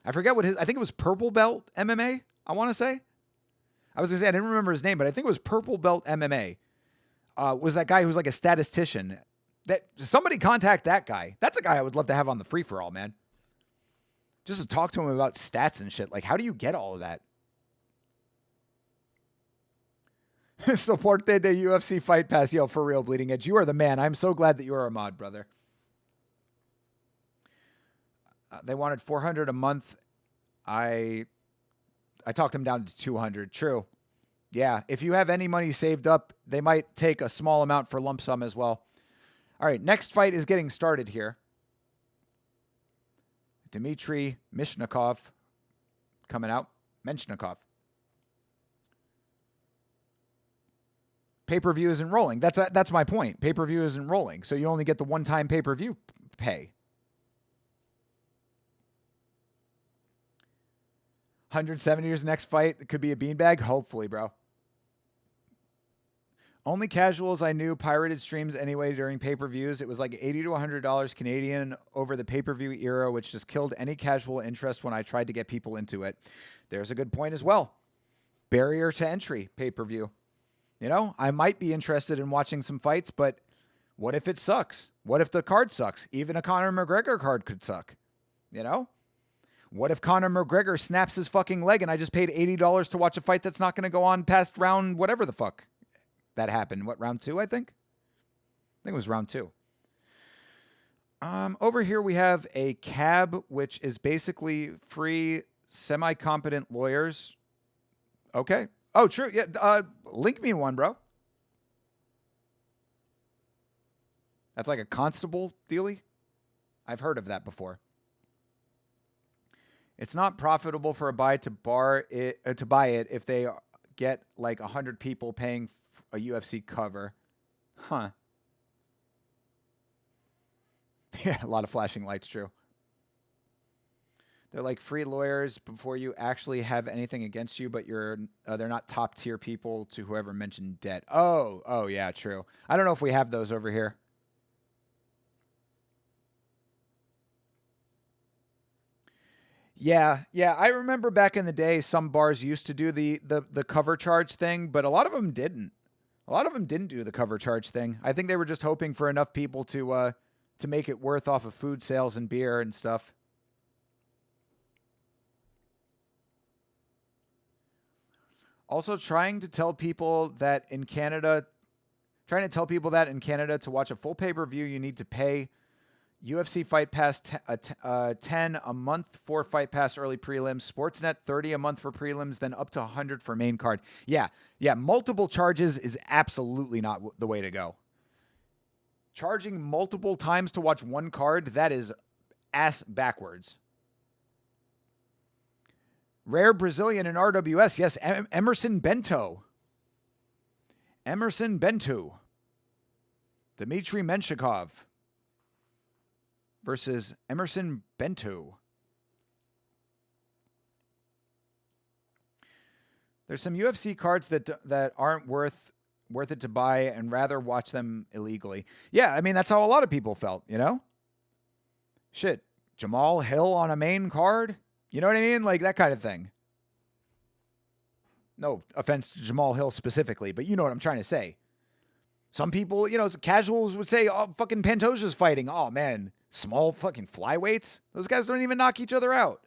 I forget I think it was Purple Belt MMA, I want to say. I was going to say, I didn't remember his name, but I think it was Purple Belt MMA. Was that guy who was like a statistician. That somebody contact that guy. That's a guy I would love to have on the free-for-all, man. Just to talk to him about stats and shit. Like, how do you get all of that? Support the UFC Fight Pass. Yo, for real, Bleeding Edge. You are the man. I'm so glad that you are a mod, brother. They wanted $400 a month. I talked them down to $200. True. Yeah, if you have any money saved up, they might take a small amount for lump sum as well. All right, next fight is getting started here. Dmitry Mishnikov coming out. Menshnikov. Pay-per-view isn't rolling. That's my point. Pay-per-view isn't rolling, so you only get the one-time pay-per-view pay. 170 next fight. It could be a beanbag. Hopefully, bro. Only casuals I knew pirated streams anyway during pay-per-views. It was like $80 to $100 Canadian over the pay-per-view era, which just killed any casual interest when I tried to get people into it. There's a good point as well. Barrier to entry pay-per-view. You know, I might be interested in watching some fights, but what if it sucks? What if the card sucks? Even a Conor McGregor card could suck. You know? What if Conor McGregor snaps his fucking leg and I just paid $80 to watch a fight that's not going to go on past round whatever the fuck that happened? What, round 2, I think? I think it was round 2. Over here we have a cab, which is basically free semi-competent lawyers. Okay. Oh, true. Yeah. Link me one, bro. That's like a constable dealie. I've heard of that before. It's not profitable for a buy to buy it if they get like 100 people paying a UFC cover. Huh. Yeah, a lot of flashing lights, true. They're like free lawyers before you actually have anything against you, but they're not top tier people to whoever mentioned debt. Oh yeah, true. I don't know if we have those over here. Yeah, I remember back in the day, some bars used to do the cover charge thing, but a lot of them didn't. A lot of them didn't do the cover charge thing. I think they were just hoping for enough people to make it worth off of food sales and beer and stuff. Also, trying to tell people that in Canada to watch a full pay-per-view, you need to pay UFC Fight Pass 10 a month for Fight Pass early prelims, Sportsnet 30 a month for prelims, then up to 100 for main card. Yeah, multiple charges is absolutely not the way to go. Charging multiple times to watch one card, that is ass backwards. Rare Brazilian in RWS. Yes, Emerson Bento. Dmitry Menshikov versus Emerson Bento. There's some UFC cards that aren't worth it to buy and rather watch them illegally. Yeah, I mean, that's how a lot of people felt, you know? Shit, Jamal Hill on a main card? You know what I mean? Like that kind of thing. No offense to Jamal Hill specifically, but you know what I'm trying to say. Some people, casuals would say, oh, fucking Pantoja's fighting. Oh, man, small fucking flyweights? Those guys don't even knock each other out.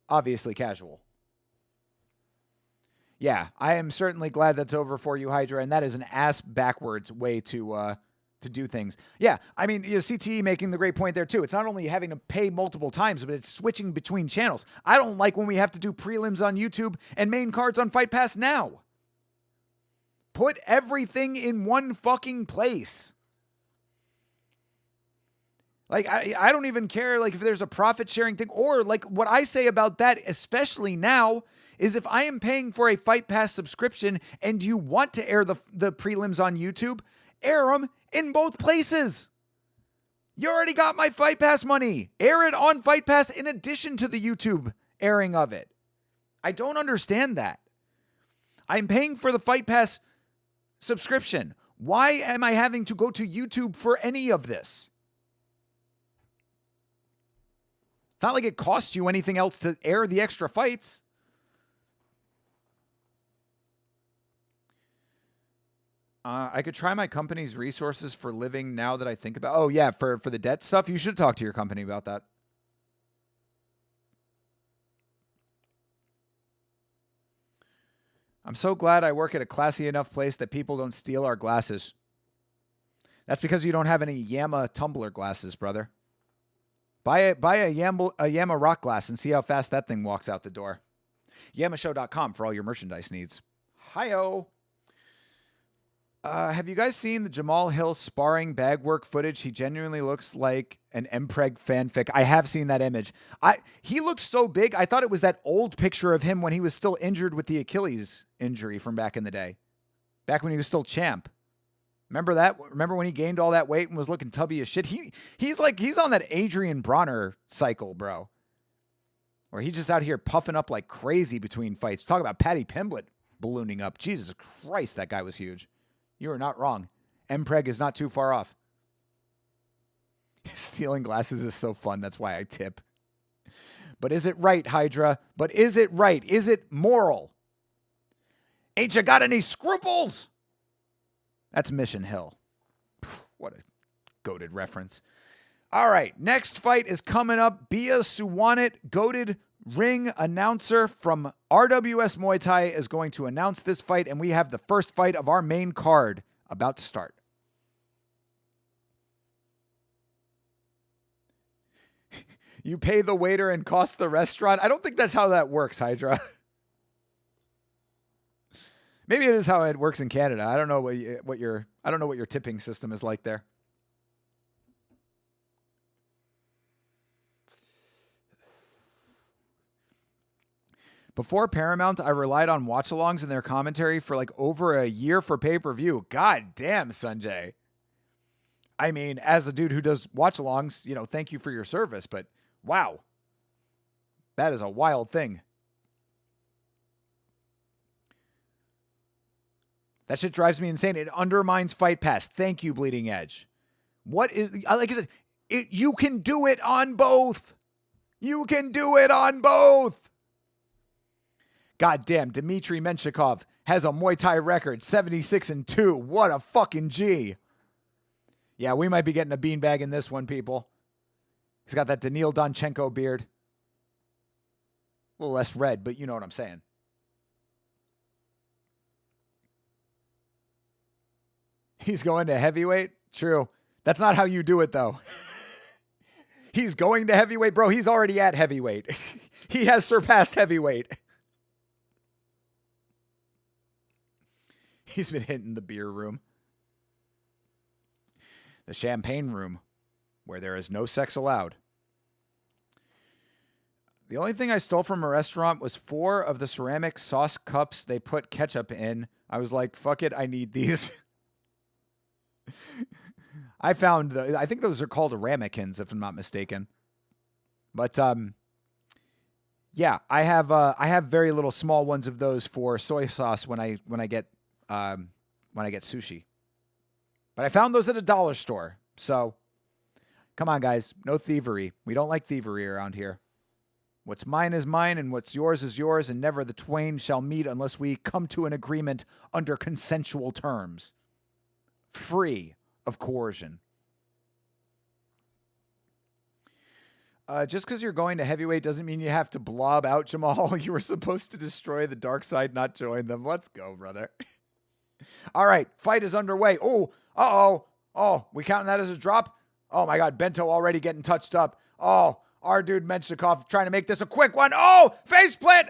Obviously casual. Yeah, I am certainly glad that's over for you, Hydra, and that is an ass backwards way to do things. Yeah, I mean, CTE making the great point there too. It's not only having to pay multiple times, but it's switching between channels. I don't like when we have to do prelims on YouTube and main cards on Fight Pass now. Put everything in one fucking place. Like, I don't even care, like, if there's a profit sharing thing, or like what I say about that, especially now, is if I am paying for a Fight Pass subscription and you want to air the prelims on YouTube, air them in both places. You already got my Fight Pass money. Air it on Fight Pass in addition to the YouTube airing of it. I don't understand that. I'm paying for the Fight Pass subscription. Why am I having to go to YouTube for any of this? It's not like it costs you anything else to air the extra fights. I could try my company's resources for living now that I think about. Oh, yeah, for the debt stuff, you should talk to your company about that. I'm so glad I work at a classy enough place that people don't steal our glasses. That's because you don't have any Yama tumbler glasses, brother. Buy a Yama rock glass and see how fast that thing walks out the door. Yamashow.com for all your merchandise needs. Hi-oh. Have you guys seen the Jamal Hill sparring bag work footage? He genuinely looks like an Mpreg fanfic. I have seen that image. He looked so big, I thought it was that old picture of him when he was still injured with the Achilles injury from back in the day. Back when he was still champ. Remember that? Remember when he gained all that weight and was looking tubby as shit? He's on that Adrian Bronner cycle, bro. Or he's just out here puffing up like crazy between fights. Talk about Paddy Pimblett ballooning up. Jesus Christ, that guy was huge. You are not wrong. Mpreg is not too far off. Stealing glasses is so fun. That's why I tip. But is it right, Hydra? But is it right? Is it moral? Ain't you got any scruples? That's Mission Hill. What a goated reference. All right, next fight is coming up. Bia Suwanit, goated ring announcer from RWS Muay Thai, is going to announce this fight, and we have the first fight of our main card about to start. You pay the waiter and cost the restaurant? I don't think that's how that works, Hydra. Maybe it is how it works in Canada. I don't know what your tipping system is like there. Before Paramount, I relied on watch-alongs and their commentary for like over a year for pay-per-view. God damn, Sanjay. I mean, as a dude who does watch-alongs, thank you for your service, but wow. That is a wild thing. That shit drives me insane. It undermines Fight Pass. Thank you, Bleeding Edge. What is, like I said, you can do it on both. You can do it on both. Goddamn, Dmitry Menshikov has a Muay Thai record, 76-2. What a fucking G. Yeah, we might be getting a beanbag in this one, people. He's got that Daniil Donchenko beard. A little less red, but you know what I'm saying. He's going to heavyweight? True. That's not how you do it, though. He's going to heavyweight? Bro, he's already at heavyweight. He has surpassed heavyweight. He's been hitting the beer room. The champagne room, where there is no sex allowed. The only thing I stole from a restaurant was 4 of the ceramic sauce cups they put ketchup in. I was like, fuck it, I need these. I found, I think those are called ramekins, if I'm not mistaken. But, yeah, I have very little small ones of those for soy sauce when I get sushi. But I found those at a dollar store. So, come on, guys. No thievery. We don't like thievery around here. What's mine is mine, and what's yours is yours, and never the twain shall meet unless we come to an agreement under consensual terms. Free of coercion. Just because you're going to heavyweight doesn't mean you have to blob out, Jamal. You were supposed to destroy the dark side, not join them. Let's go, brother. All right, fight is underway. Oh, uh-oh. Oh, we counting that as a drop? Oh, my God, Bento already getting touched up. Oh, our dude Menshikov trying to make this a quick one. Oh, face plant.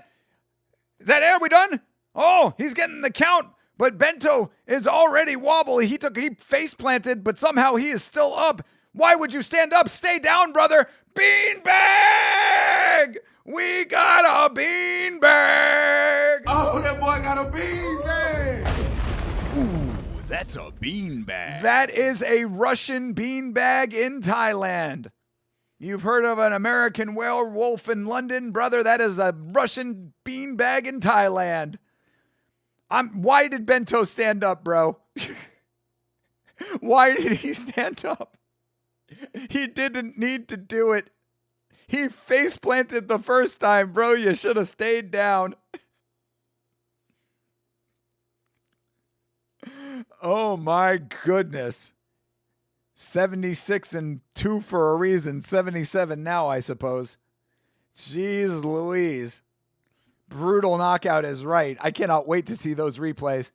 Is that it? Are we done? Oh, he's getting the count, but Bento is already wobbly. He face planted, but somehow he is still up. Why would you stand up? Stay down, brother. Beanbag! We got a beanbag! Oh, that boy got a beanbag! Ooh, that's a beanbag. That is a Russian beanbag in Thailand. You've heard of an American werewolf in London? Brother, that is a Russian beanbag in Thailand. Why did Bento stand up, bro? Why did he stand up? He didn't need to do it. He face planted the first time, bro. You should have stayed down. Oh my goodness. 76-2 for a reason. 77 now, I suppose. Jeez Louise. Brutal knockout is right. I cannot wait to see those replays.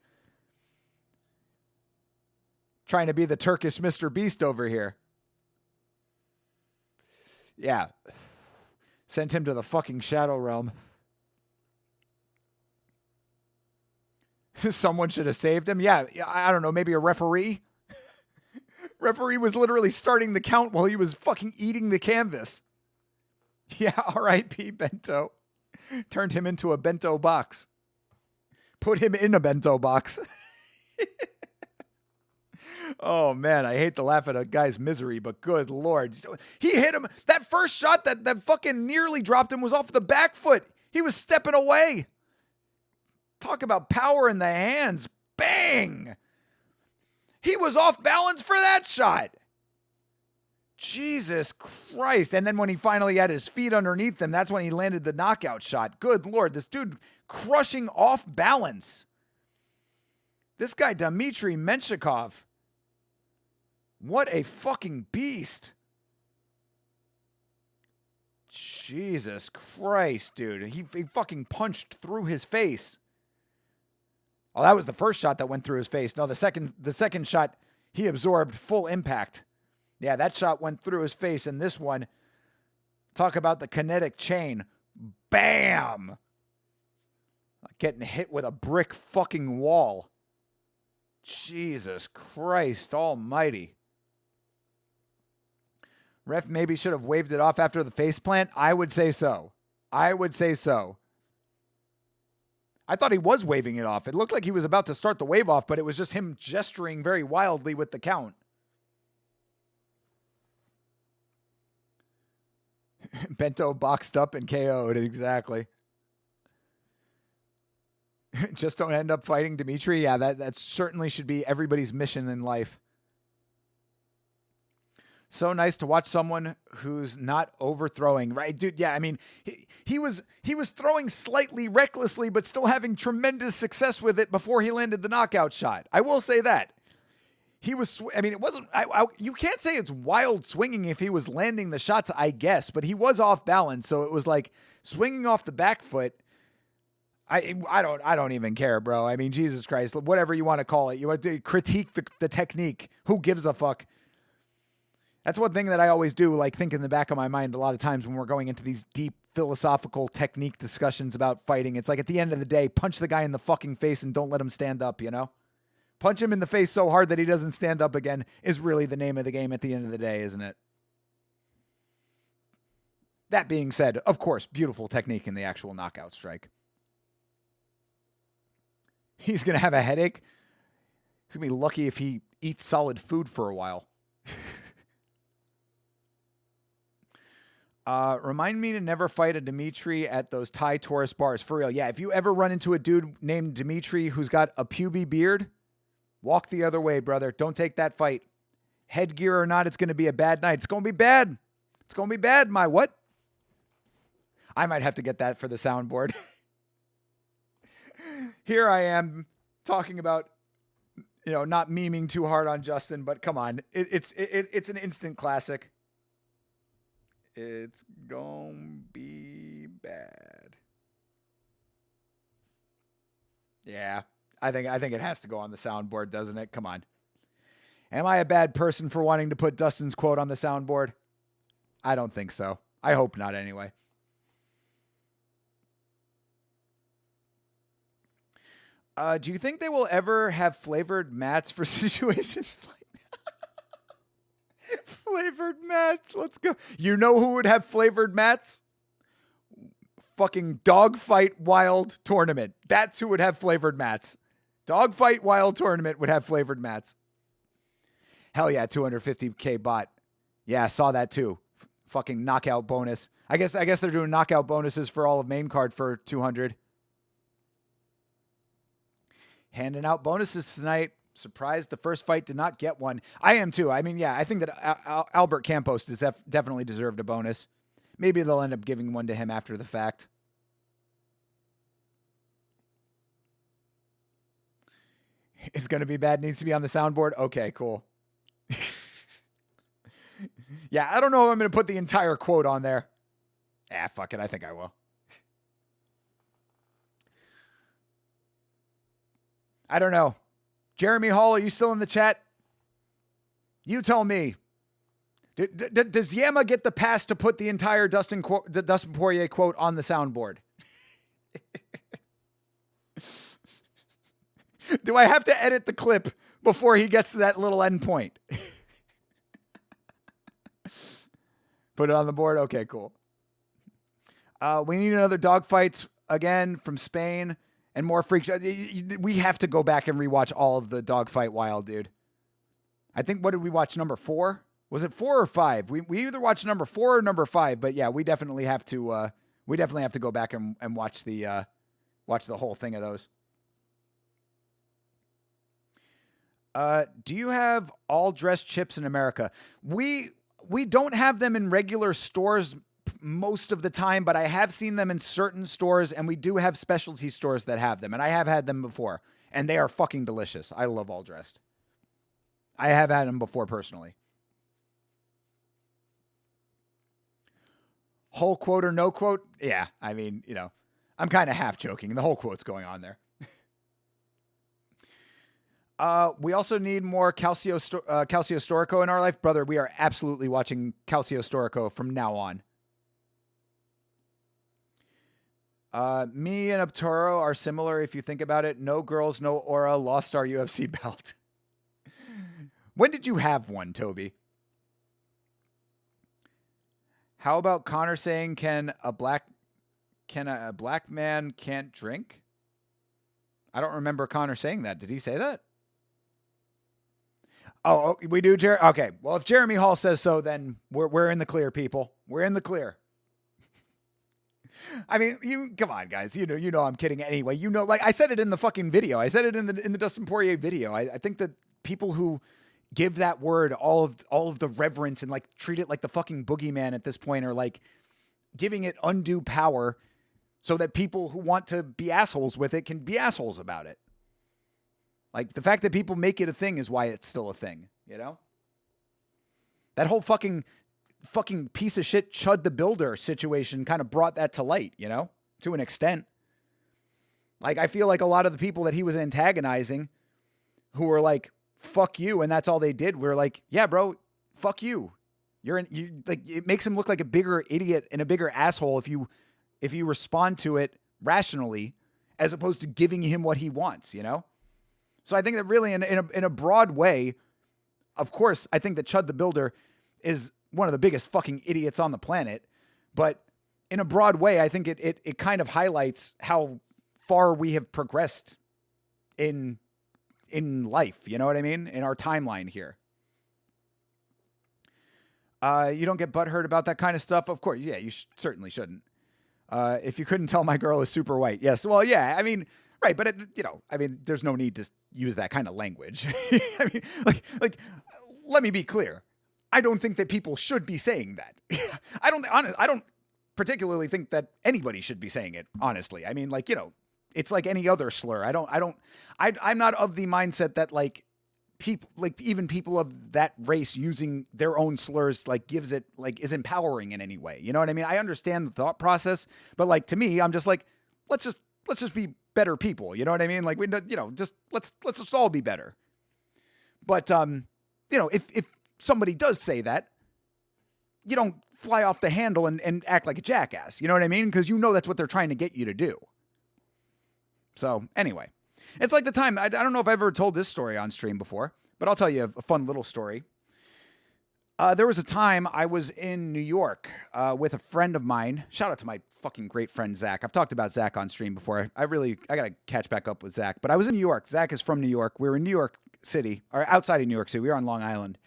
Trying to be the Turkish Mr. Beast over here. Yeah. Sent him to the fucking Shadow Realm. Someone should have saved him. Yeah, I don't know. Maybe a referee? Referee was literally starting the count while he was fucking eating the canvas. Yeah, R.I.P. Bento. Turned him into a bento box. Put him in a bento box. Oh, man, I hate to laugh at a guy's misery, but good Lord. He hit him. That first shot that fucking nearly dropped him was off the back foot. He was stepping away. Talk about power in the hands. Bang! He was off balance for that shot. Jesus Christ. And then when he finally had his feet underneath him, that's when he landed the knockout shot. Good Lord, this dude crushing off balance. This guy, Dmitry Menshikov. What a fucking beast. Jesus Christ, dude. He fucking punched through his face. Oh, that was the first shot that went through his face. No, the second shot, he absorbed full impact. Yeah, that shot went through his face. And this one, talk about the kinetic chain. Bam! Getting hit with a brick fucking wall. Jesus Christ almighty. Ref maybe should have waved it off after the face plant. I would say so. I would say so. I thought he was waving it off. It looked like he was about to start the wave off, but it was just him gesturing very wildly with the count. Bento boxed up and KO'd. Exactly. Just don't end up fighting Dmitry. Yeah, that certainly should be everybody's mission in life. So nice to watch someone who's not overthrowing, right, dude? Yeah, I mean, he was throwing slightly recklessly, but still having tremendous success with it before he landed the knockout shot. I will say that he was. I mean, it wasn't. You can't say it's wild swinging if he was landing the shots, I guess, but he was off balance, so it was like swinging off the back foot. I don't even care, bro. I mean, Jesus Christ, whatever you want to call it, you want to critique the technique. Who gives a fuck? That's one thing that I always do, like think in the back of my mind a lot of times when we're going into these deep philosophical technique discussions about fighting. It's like at the end of the day, punch the guy in the fucking face and don't let him stand up, you know? Punch him in the face so hard that he doesn't stand up again is really the name of the game at the end of the day, isn't it? That being said, of course, beautiful technique in the actual knockout strike. He's going to have a headache. He's going to be lucky if he eats solid food for a while. Remind me to never fight a Dimitri at those Thai tourist bars. For real. Yeah, if you ever run into a dude named Dimitri who's got a puby beard, walk the other way, brother. Don't take that fight. Headgear or not, it's going to be a bad night. It's going to be bad. It's going to be bad, my what? I might have to get that for the soundboard. Here I am talking about, not memeing too hard on Justin, but come on. It's an instant classic. It's gonna be bad. Yeah, I think it has to go on the soundboard, doesn't it? Come on. Am I a bad person for wanting to put Dustin's quote on the soundboard? I don't think so. I hope not anyway. Do you think they will ever have flavored mats for situations like that? Flavored mats. Let's go. You know who would have flavored mats? Fucking Dogfight Wild Tournament. That's who would have flavored mats. Dogfight Wild Tournament would have flavored mats. Hell yeah, 250K bot. Yeah, I saw that too. Fucking knockout bonus. I guess they're doing knockout bonuses for all of main card for 200. Handing out bonuses tonight. Surprised the first fight did not get one. I am too. I mean, yeah, I think that Albert Campos definitely deserved a bonus. Maybe they'll end up giving one to him after the fact. It's going to be bad. Needs to be on the soundboard. Okay, cool. Yeah, I don't know if I'm going to put the entire quote on there. Fuck it. I think I will. I don't know. Jeremy Hall, are you still in the chat? You tell me. Does Yama get the pass to put the entire Dustin Poirier quote on the soundboard? Do I have to edit the clip before he gets to that little end point? Put it on the board? Okay, cool. We need another dogfights again from Spain. And more freaks. We have to go back and rewatch all of the Dogfight Wild, dude. I think, what did we watch? Number 4? Was it 4 or 5? We either watched number 4 or number 5. But yeah, we definitely have to. We definitely have to go back and watch the whole thing of those. Do you have all dressed chips in America? We don't have them in regular stores most of the time, but I have seen them in certain stores, and we do have specialty stores that have them, and I have had them before, and they are fucking delicious. I love all dressed. I have had them before personally. Whole quote or no quote? Yeah, I mean, I'm kind of half joking. The whole quote's going on there. We also need more Calcio Storico in our life. Brother, we are absolutely watching Calcio Storico from now on. Me and Arturo are similar if you think about it. No girls, no aura, lost our UFC belt. When did you have one, Toby? How about Connor saying a black man can't drink? I don't remember Connor saying that. Did he say that? Oh, we do, Jeremy? Okay. Well, if Jeremy Hall says so, then we're in the clear, people. We're in the clear. I mean, come on, guys. You know I'm kidding anyway. Like I said it in the fucking video. I said it in the Dustin Poirier video. I think that people who give that word all of the reverence and like treat it like the fucking boogeyman at this point, or like giving it undue power so that people who want to be assholes with it can be assholes about it. Like the fact that people make it a thing is why it's still a thing, you know? That whole fucking piece of shit Chud the Builder situation kind of brought that to light, you know, to an extent. Like, I feel like a lot of the people that he was antagonizing who were like, fuck you, and that's all they did, were like, yeah, bro, fuck you. You like, it makes him look like a bigger idiot and a bigger asshole if you respond to it rationally, as opposed to giving him what he wants, you know? So I think that really in a broad way, of course, I think that Chud the Builder is one of the biggest fucking idiots on the planet. But in a broad way, I think it kind of highlights how far we have progressed in life. You know what I mean? In our timeline here. You don't get butthurt about that kind of stuff? Of course. Yeah, you certainly shouldn't. If you couldn't tell, my girl is super white. Yes. Well, yeah, I mean, right. But, there's no need to use that kind of language. I mean, like, let me be clear. I don't think that people should be saying that. I don't particularly think that anybody should be saying it, honestly. I mean, like, you know, it's like any other slur. I'm not of the mindset that like people, like even people of that race using their own slurs, like gives it, like is empowering in any way. You know what I mean? I understand the thought process, but like to me, I'm just like, let's just be better people. You know what I mean? Like let's just all be better. But, if somebody does say that, you don't fly off the handle and act like a jackass. You know what I mean? Because you know that's what they're trying to get you to do. So anyway, it's like the time, I don't know if I've ever told this story on stream before, but I'll tell you a fun little story. There was a time I was in New York with a friend of mine. Shout out to my fucking great friend, Zach. I've talked about Zach on stream before. I got to catch back up with Zach. But I was in New York. Zach is from New York. We were in New York City, or outside of New York City. We were on Long Island.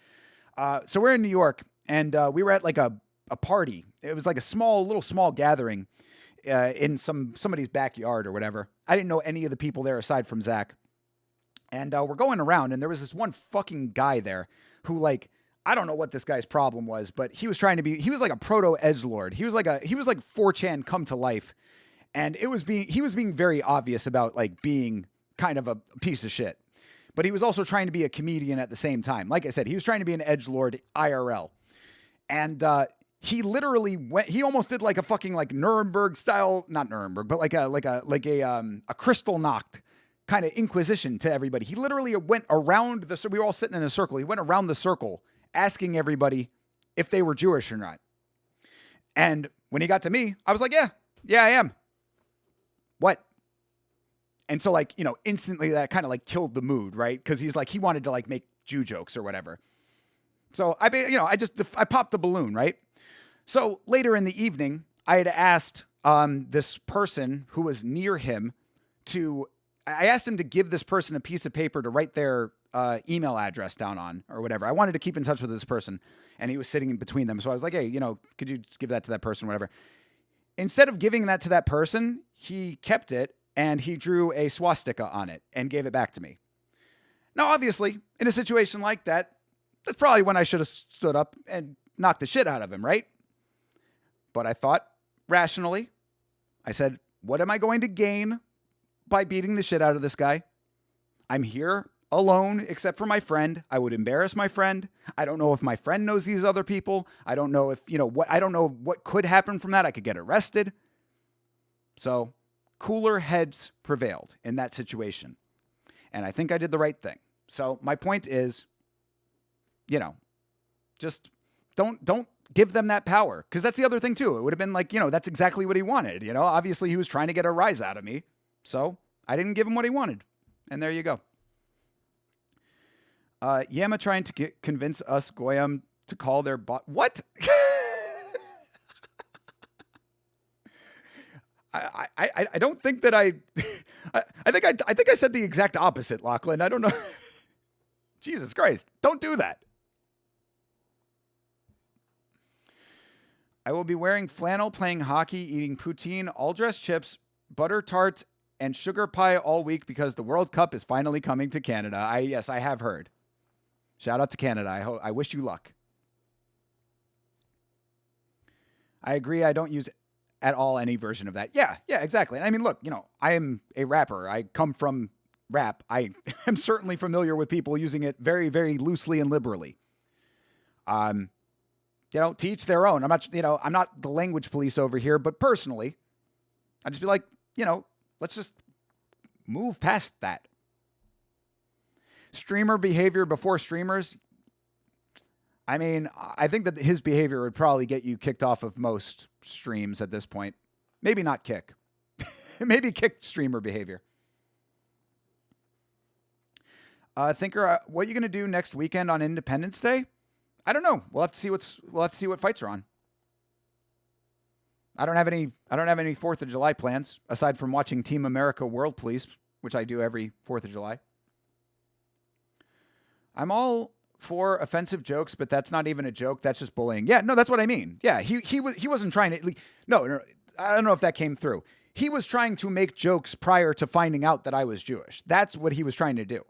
So we're in New York, and we were at like a party. It was like a small gathering in somebody's backyard or whatever. I didn't know any of the people there aside from Zach. And we're going around, and there was this one fucking guy there who, like, I don't know what this guy's problem was, but he was like a proto edgelord. He was like 4chan come to life. And he was being very obvious about like being kind of a piece of shit. But he was also trying to be a comedian at the same time. Like I said, he was trying to be an edgelord IRL. And he literally he almost did like a fucking like Nuremberg style, not Nuremberg, but like a crystal knocked kind of inquisition to everybody. He literally went around we were all sitting in a circle. He went around the circle asking everybody if they were Jewish or not. And when he got to me, I was like, yeah, I am. What? And so like, instantly that kind of like killed the mood, right? Because he's like, he wanted to like make Jew jokes or whatever. So I popped the balloon, right? So later in the evening, I had asked this person who was near him I asked him to give this person a piece of paper to write their email address down on or whatever. I wanted to keep in touch with this person, and he was sitting in between them. So I was like, hey, could you just give that to that person, whatever. Instead of giving that to that person, he kept it and he drew a swastika on it and gave it back to me. Now, obviously, in a situation like that, that's probably when I should have stood up and knocked the shit out of him, right? But I thought rationally. I said, what am I going to gain by beating the shit out of this guy? I'm here alone, except for my friend. I would embarrass my friend. I don't know if my friend knows these other people. I don't know if, I don't know what could happen from that. I could get arrested. So cooler heads prevailed in that situation. And I think I did the right thing. So my point is, just don't give them that power. Because that's the other thing too. It would have been like, that's exactly what he wanted. Obviously he was trying to get a rise out of me. So I didn't give him what he wanted. And there you go. Yama trying to convince us Goyam to call their bot. What? I don't think that I think I said the exact opposite, Lachlan. I don't know. Jesus Christ. Don't do that. I will be wearing flannel, playing hockey, eating poutine, all dressed chips, butter tarts, and sugar pie all week because the World Cup is finally coming to Canada. Yes, I have heard. Shout out to Canada. I wish you luck. I agree. I don't use at all any version of that. Yeah, exactly. I mean, look, I am a rapper. I come from rap. I am certainly familiar with people using it very, very loosely and liberally. To each their own. I'm not the language police over here, but personally, I'd just be like, let's just move past that. Streamer behavior before streamers. I mean, I think that his behavior would probably get you kicked off of most streams at this point. Maybe not kick. Maybe kick streamer behavior. Thinker, what are you going to do next weekend on Independence Day? I don't know. We'll have to see what fights are on. I don't have any 4th of July plans aside from watching Team America World Police, which I do every 4th of July. I'm all for offensive jokes, but that's not even a joke. That's just bullying. Yeah, no, that's what I mean. Yeah, he wasn't trying to. No, I don't know if that came through. He was trying to make jokes prior to finding out that I was Jewish. That's what he was trying to do.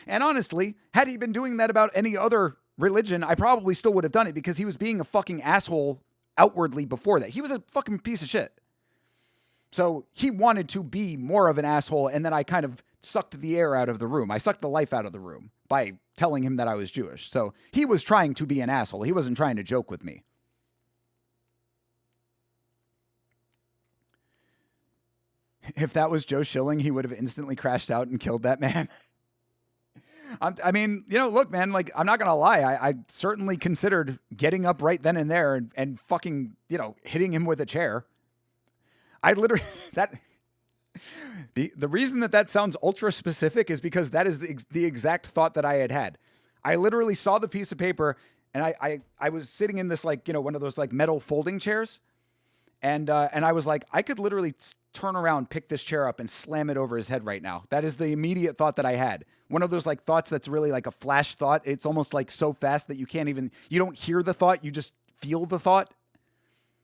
And honestly, had he been doing that about any other religion, I probably still would have done it because he was being a fucking asshole outwardly before that. He was a fucking piece of shit. So he wanted to be more of an asshole, and then I kind of sucked the air out of the room. I sucked the life out of the room by telling him that I was Jewish. So he was trying to be an asshole. He wasn't trying to joke with me. If that was Joe Schilling, he would have instantly crashed out and killed that man. I mean, look, man, like, I'm not going to lie. I certainly considered getting up right then and there and fucking, hitting him with a chair. I literally, the reason that sounds ultra specific is because that is the exact thought that I had. I literally saw the piece of paper and I was sitting in this, like, one of those like metal folding chairs. And I was like, I could literally turn around, pick this chair up and slam it over his head right now. That is the immediate thought that I had. One of those like thoughts that's really like a flash thought. It's almost like so fast that you don't hear the thought. You just feel the thought.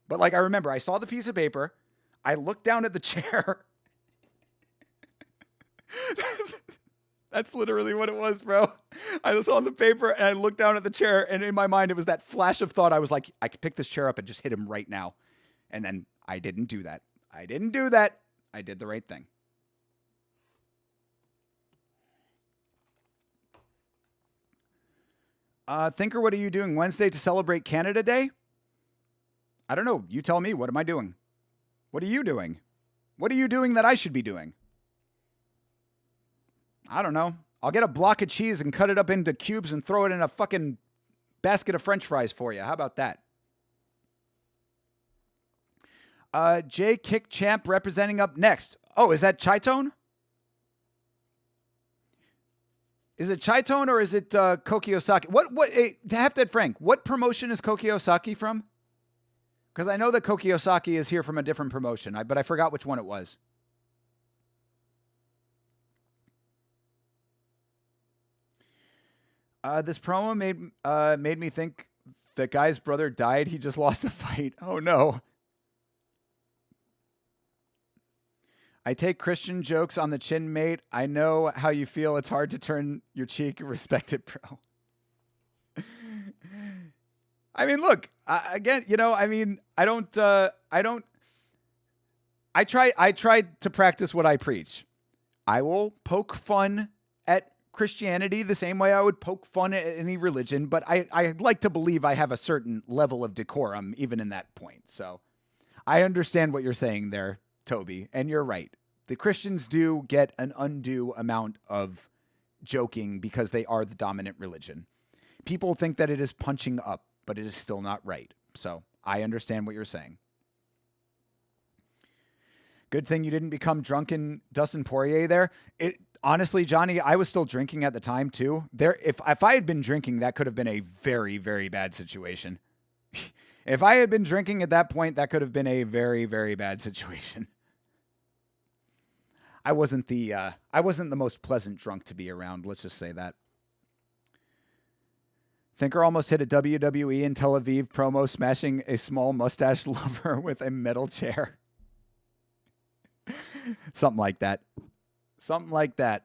But like, I remember I saw the piece of paper. I looked down at the chair. That's literally what it was, bro. I was on the paper and I looked down at the chair, and in my mind, it was that flash of thought. I was like, I could pick this chair up and just hit him right now. And then I didn't do that. I did the right thing. Thinker, what are you doing Wednesday to celebrate Canada Day? I don't know. You tell me. What am I doing? What are you doing? What are you doing that I should be doing? I don't know. I'll get a block of cheese and cut it up into cubes and throw it in a fucking basket of French fries for you. How about that? J Kick Champ representing up next. Oh, is that Chitone? Is it Chitone or is it Kokiosaki? Half-Dead Frank, what promotion is Kokiosaki from? Because I know that Kokiosaki is here from a different promotion, but I forgot which one it was. This promo made me think the guy's brother died. He just lost a fight. Oh, no. I take Christian jokes on the chin, mate. I know how you feel. It's hard to turn your cheek. Respect it, bro. I mean, look, again, I try to practice what I preach. I will poke fun at Christianity the same way I would poke fun at any religion, but I like to believe I have a certain level of decorum even in that point. So I understand what you're saying there, Toby, and you're right. The Christians do get an undue amount of joking because they are the dominant religion. People think that it is punching up, but it is still not right. So I understand what you're saying. Good thing you didn't become drunken Dustin Poirier there. Honestly, Johnny, I was still drinking at the time too. If I had been drinking, that could have been a very, very bad situation. If I had been drinking at that point, that could have been a very, very bad situation. I wasn't the most pleasant drunk to be around. Let's just say that. Thinker almost hit a WWE in Tel Aviv promo, smashing a small mustache lover with a metal chair. Something like that. Something like that.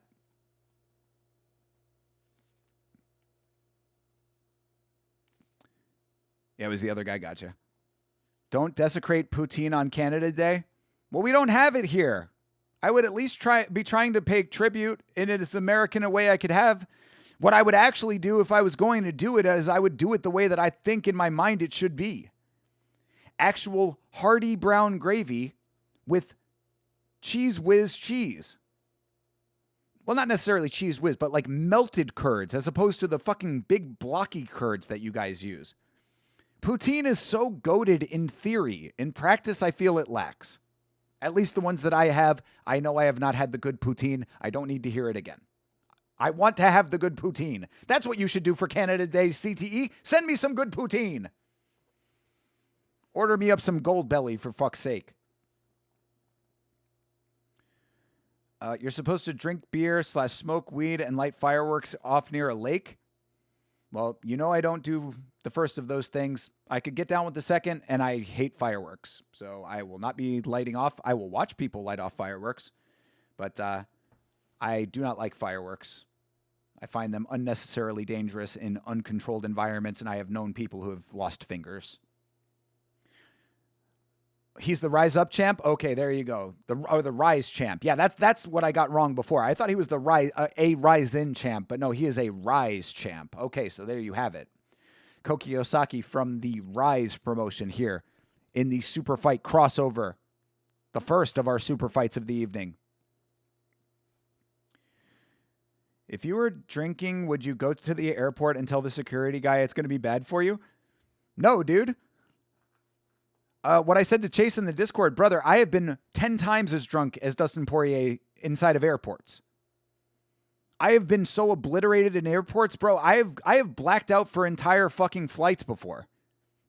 Yeah, it was the other guy. Gotcha. Don't desecrate poutine on Canada Day. Well, we don't have it here. I would at least be trying to pay tribute in it as American a way I could have. What I would actually do if I was going to do it is I would do it the way that I think in my mind it should be. Actual hearty brown gravy with cheese whiz cheese. Well, not necessarily cheese whiz, but like melted curds as opposed to the fucking big blocky curds that you guys use. Poutine is so goated in theory. In practice, I feel it lacks. At least the ones that I have, I know I have not had the good poutine. I don't need to hear it again. I want to have the good poutine. That's what you should do for Canada Day CTE. Send me some good poutine. Order me up some Gold Belly for fuck's sake. You're supposed to drink beer / smoke weed and light fireworks off near a lake. Well, you know I don't do the first of those things. I could get down with the second, and I hate fireworks. So I will not be lighting off. I will watch people light off fireworks, but I do not like fireworks. I find them unnecessarily dangerous in uncontrolled environments, and I have known people who have lost fingers. He's the Rise Up champ? Okay, there you go. The Rise champ. Yeah, that's what I got wrong before. I thought he was the Rise In champ, but no, he is a Rise champ. Okay, so there you have it. Koki Osaki from the Rise promotion here in the Super Fight crossover. The first of our Super Fights of the evening. If you were drinking, would you go to the airport and tell the security guy it's going to be bad for you? No, dude. What I said to Chase in the Discord, brother, I have been 10 times as drunk as Dustin Poirier inside of airports. I have been so obliterated in airports, bro. I have blacked out for entire fucking flights before.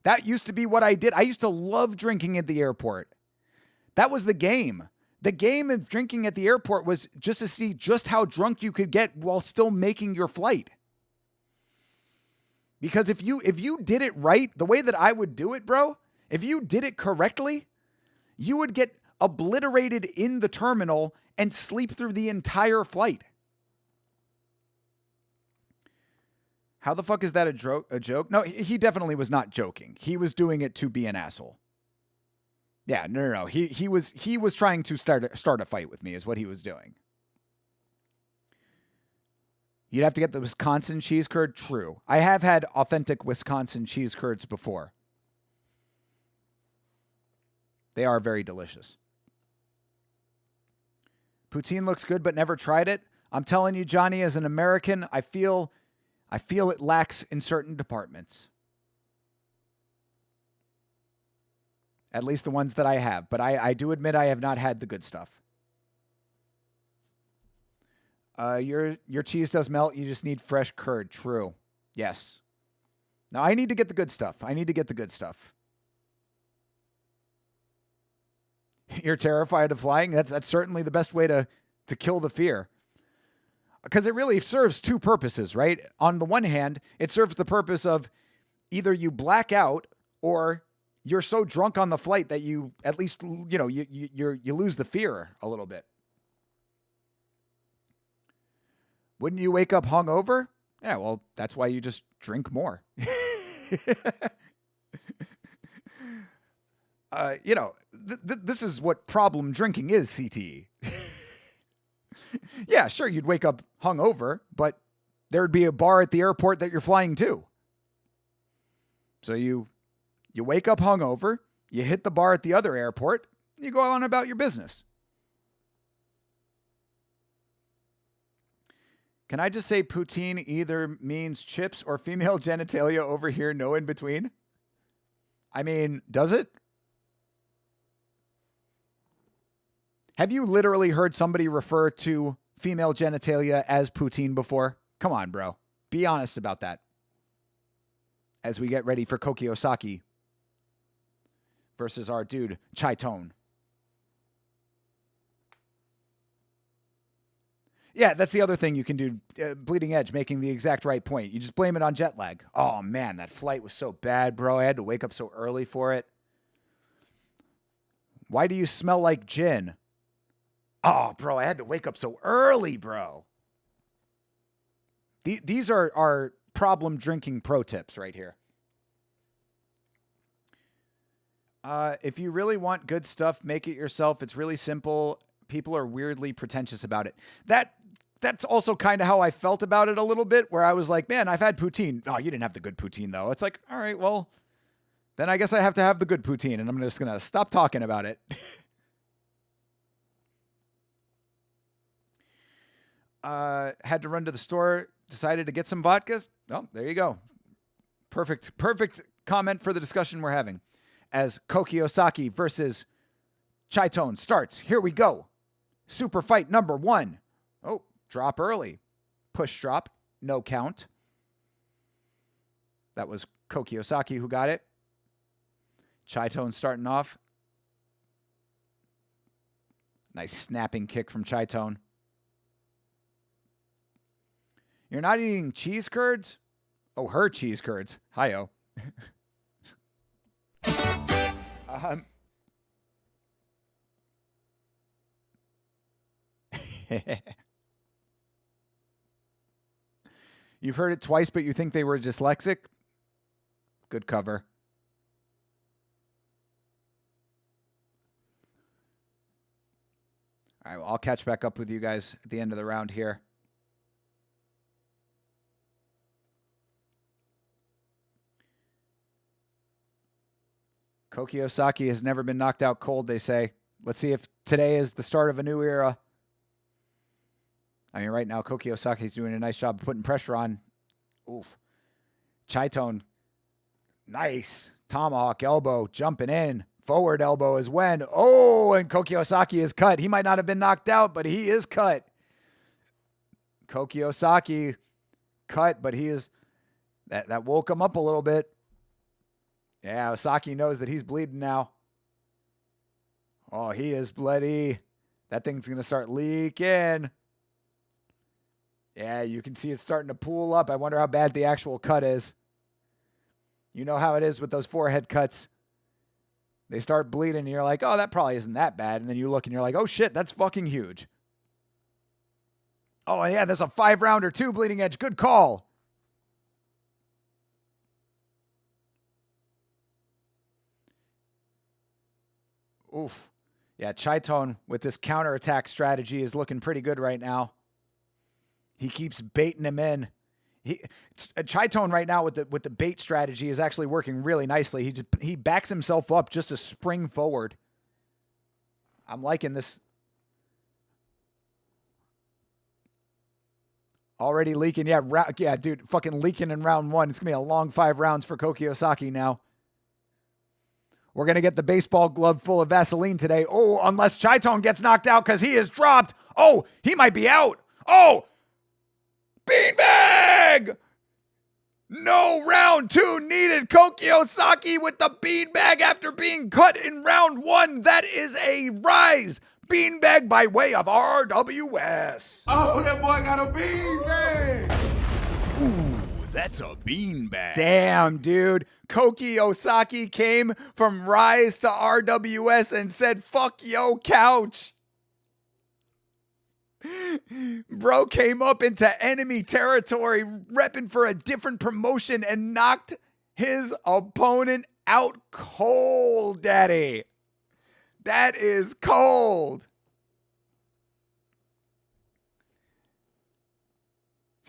That used to be what I did. I used to love drinking at the airport. That was the game. The game of drinking at the airport was just to see just how drunk you could get while still making your flight. Because if you did it right, the way that I would do it, bro, if you did it correctly, you would get obliterated in the terminal and sleep through the entire flight. How the fuck is that a joke? No, he definitely was not joking. He was doing it to be an asshole. Yeah, no. He was trying to start a fight with me is what he was doing. You'd have to get the Wisconsin cheese curd. True. I have had authentic Wisconsin cheese curds before. They are very delicious. Poutine looks good, but never tried it. I'm telling you, Johnny, as an American, I feel it lacks in certain departments. At least the ones that I have. But I do admit I have not had the good stuff. Your cheese does melt. You just need fresh curd. True. Yes. Now, I need to get the good stuff. You're terrified of flying? That's certainly the best way to kill the fear. Because it really serves two purposes, right? On the one hand, it serves the purpose of either you black out or you're so drunk on the flight that you at least, you lose the fear a little bit. Wouldn't you wake up hungover? Yeah, well, that's why you just drink more. This is what problem drinking is, CTE. Yeah, sure, you'd wake up hungover, but there'd be a bar at the airport that you're flying to. So you wake up hungover, you hit the bar at the other airport, you go on about your business. Can I just say poutine either means chips or female genitalia over here, no in between? I mean, does it? Have you literally heard somebody refer to female genitalia as poutine before? Come on, bro. Be honest about that. As we get ready for Koki Osaki versus our dude, Chai Tone. Yeah, that's the other thing you can do. Bleeding Edge making the exact right point. You just blame it on jet lag. Oh, man, that flight was so bad, bro. I had to wake up so early for it. Why do you smell like gin? Oh, bro, I had to wake up so early, bro. These are problem drinking pro tips right here. If you really want good stuff, make it yourself. It's really simple. People are weirdly pretentious about it. That's also kind of how I felt about it a little bit, where I was like, man, I've had poutine. Oh, you didn't have the good poutine, though. It's like, all right, well, then I guess I have to have the good poutine, and I'm just going to stop talking about it. Had to run to the store, decided to get some vodkas. Oh, there you go. Perfect comment for the discussion we're having. As Koki Osaki versus Chaitone starts. Here we go. Super fight number 1. Oh, drop early. Push drop. No count. That was Koki Osaki who got it. Chaitone starting off. Nice snapping kick from Chaitone. You're not eating cheese curds? Oh, her cheese curds. Hi-oh. You've heard it twice, but you think they were dyslexic? Good cover. All right, well, I'll catch back up with you guys at the end of the round here. Koki Osaki has never been knocked out cold, they say. Let's see if today is the start of a new era. I mean, right now, Koki Osaki's doing a nice job of putting pressure on. Oof. Chaitone. Nice. Tomahawk elbow jumping in. Forward elbow is when. Oh, and Koki Osaki is cut. He might not have been knocked out, but he is cut. Koki Osaki cut, but he is... That woke him up a little bit. Yeah, Osaki knows that he's bleeding now. Oh, he is bloody. That thing's going to start leaking. Yeah, you can see it starting to pool up. I wonder how bad the actual cut is. You know how it is with those forehead cuts. They start bleeding and you're like, oh, that probably isn't that bad. And then you look and you're like, oh shit, that's fucking huge. Oh yeah, there's a 5-rounder too, bleeding edge. Good call. Oof. Yeah, Chaitone with this counterattack strategy is looking pretty good right now. He keeps baiting him in. Chaitone right now with the bait strategy is actually working really nicely. He backs himself up just to spring forward. I'm liking this. Already leaking. Yeah, dude, fucking leaking in round 1. It's going to be a long 5 rounds for Koki Osaki now. We're going to get the baseball glove full of Vaseline today. Oh, unless Chaitone gets knocked out because he is dropped. Oh, he might be out. Oh, beanbag! No round 2 needed. Koki Osaki with the beanbag after being cut in round 1. That is a rise. Beanbag by way of RWS. Oh, that boy got a beanbag. Ooh, that's a beanbag. Damn, dude. Koki Osaki came from Rise to RWS and said, fuck yo couch. Bro came up into enemy territory, repping for a different promotion and knocked his opponent out cold, daddy. That is cold.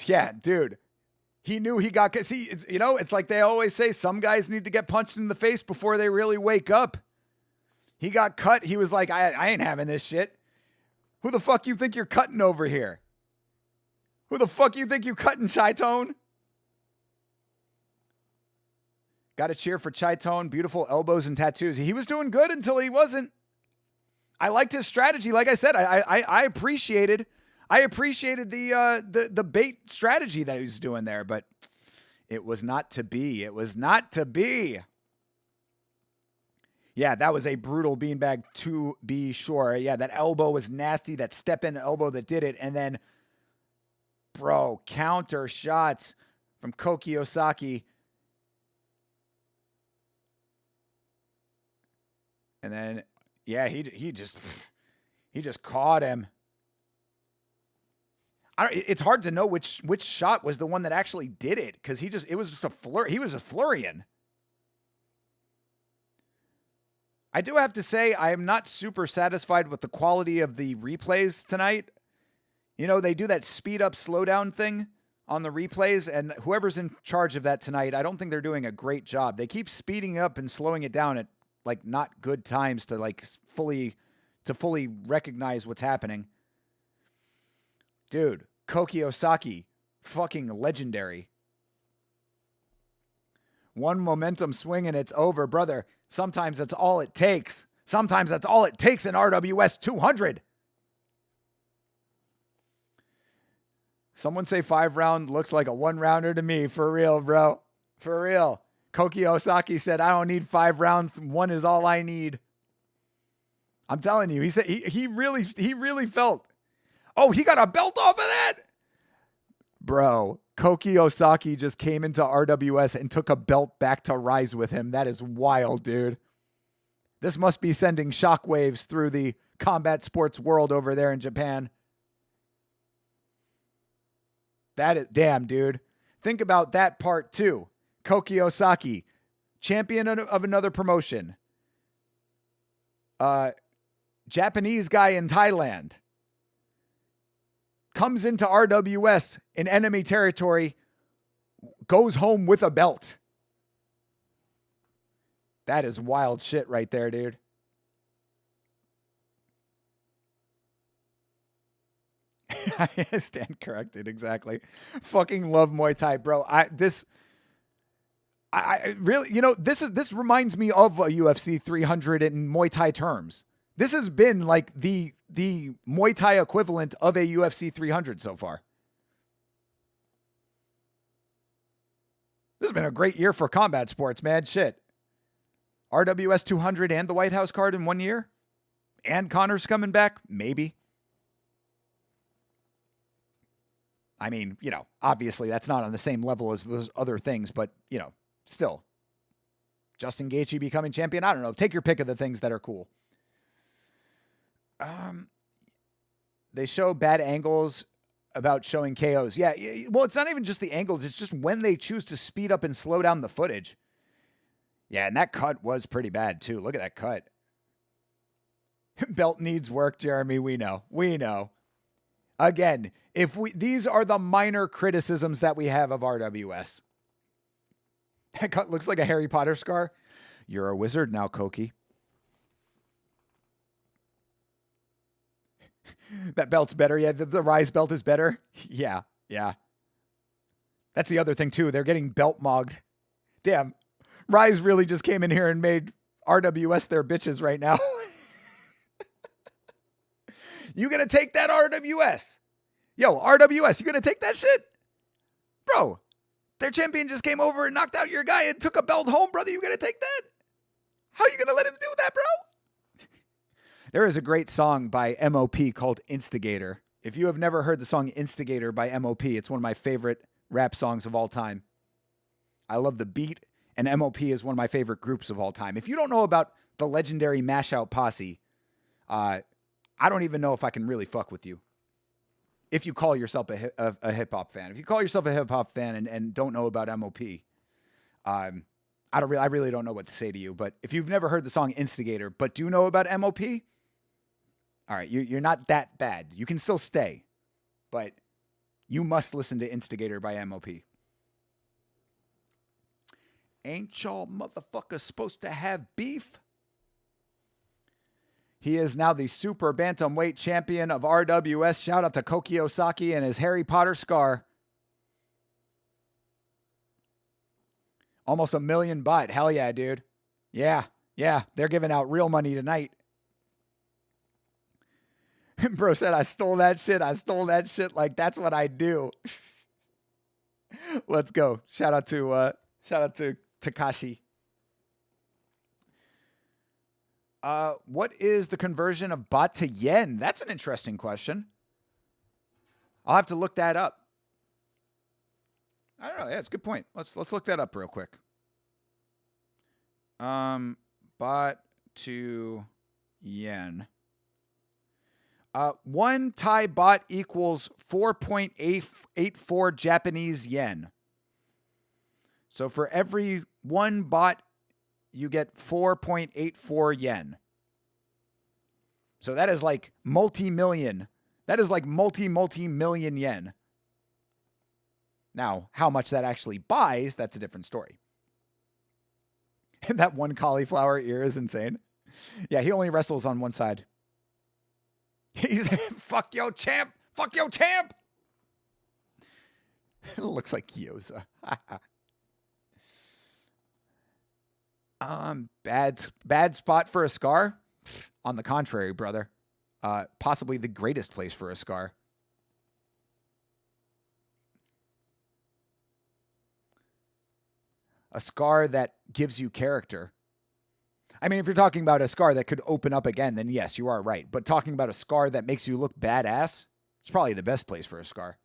Yeah, dude. He knew he got... See, it's like they always say, some guys need to get punched in the face before they really wake up. He got cut. He was like, I ain't having this shit. Who the fuck you think you're cutting over here? Who the fuck you think you cutting, Chaitone? Got to cheer for Chaitone. Beautiful elbows and tattoos. He was doing good until he wasn't. I liked his strategy. Like I said, I appreciated the bait strategy that he was doing there, but it was not to be. It was not to be. Yeah, that was a brutal beanbag to be sure. Yeah, that elbow was nasty. That step-in elbow that did it. And then, bro, counter shots from Koki Osaki. And then, yeah, he just caught him. It's hard to know which shot was the one that actually did it, because it was just a flurry. He was just flurrying. I do have to say, I am not super satisfied with the quality of the replays tonight. You know, they do that speed up, slow down thing on the replays, and whoever's in charge of that tonight, I don't think they're doing a great job. They keep speeding up and slowing it down at like not good times to like fully recognize what's happening. Dude, Koki Osaki, fucking legendary. One momentum swing and it's over, brother. Sometimes that's all it takes. Sometimes that's all it takes in RWS 200. Someone say 5-round looks like a 1-rounder to me. For real, bro. For real. Koki Osaki said, I don't need 5 rounds. 1 is all I need. I'm telling you, he said he really felt. Oh, he got a belt off of that? Bro, Koki Osaki just came into RWS and took a belt back to Rise with him. That is wild, dude. This must be sending shockwaves through the combat sports world over there in Japan. That is, damn, dude. Think about that part too. Koki Osaki, champion of another promotion. Japanese guy in Thailand. Comes into RWS in enemy territory, goes home with a belt. That is wild shit right there, dude. I stand corrected, exactly. Fucking love Muay Thai, bro. I really, you know, this reminds me of a UFC 300 in Muay Thai terms. This has been like the Muay Thai equivalent of a UFC 300 so far. This has been a great year for combat sports, man. Shit. RWS 200 and the White House card in 1 year? And Connor's coming back? Maybe. I mean, you know, obviously that's not on the same level as those other things, but, you know, still. Justin Gaethje becoming champion? I don't know. Take your pick of the things that are cool. They show bad angles about showing KOs. Yeah, well, it's not even just the angles. It's just when they choose to speed up and slow down the footage. Yeah, and that cut was pretty bad, too. Look at that cut. Belt needs work, Jeremy. We know. We know. Again, these are the minor criticisms that we have of RWS. That cut looks like a Harry Potter scar. You're a wizard now, Koki. That belt's better. Yeah, the Rise belt is better. Yeah. That's the other thing, too. They're getting belt mogged. Damn. Rise really just came in here and made RWS their bitches right now. You gonna take that, RWS? Yo, RWS, you gonna take that shit? Bro, their champion just came over and knocked out your guy and took a belt home, brother. You gonna take that? How you gonna let him do that, bro? There is a great song by MOP called Instigator. If you have never heard the song Instigator by MOP, it's one of my favorite rap songs of all time. I love the beat, and MOP is one of my favorite groups of all time. If you don't know about the legendary Mash Out Posse, I don't even know if I can really fuck with you. If you call yourself a hip-hop fan. If you call yourself a hip-hop fan and don't know about MOP, I really don't know what to say to you. But if you've never heard the song Instigator, but do know about MOP, all right, you're not that bad. You can still stay, but you must listen to Instigator by MOP. Ain't y'all motherfuckers supposed to have beef? He is now the super bantamweight champion of RWS. Shout out to Koki Osaki and his Harry Potter scar. Almost 1 million baht. Hell yeah, dude. Yeah. They're giving out real money tonight. Bro said, I stole that shit like that's what I do. Let's go. Shout out to Takashi. What is the conversion of baht to yen? That's an interesting question. I'll have to look that up. I don't know. Yeah, it's a good point. Let's look that up real quick. Baht to yen. 1 Thai baht equals 4.884 Japanese yen. So for every 1 baht you get 4.84 yen. So that is like multi-million. That is like multi-million yen. Now, how much that actually buys, that's a different story. And that one cauliflower ear is insane. Yeah, he only wrestles on one side. He's fuck yo champ. Fuck yo champ. It looks like Gyoza. Bad spot for a scar? On the contrary, brother. Possibly the greatest place for a scar. A scar that gives you character. I mean, if you're talking about a scar that could open up again, then yes, you are right. But talking about a scar that makes you look badass, it's probably the best place for a scar.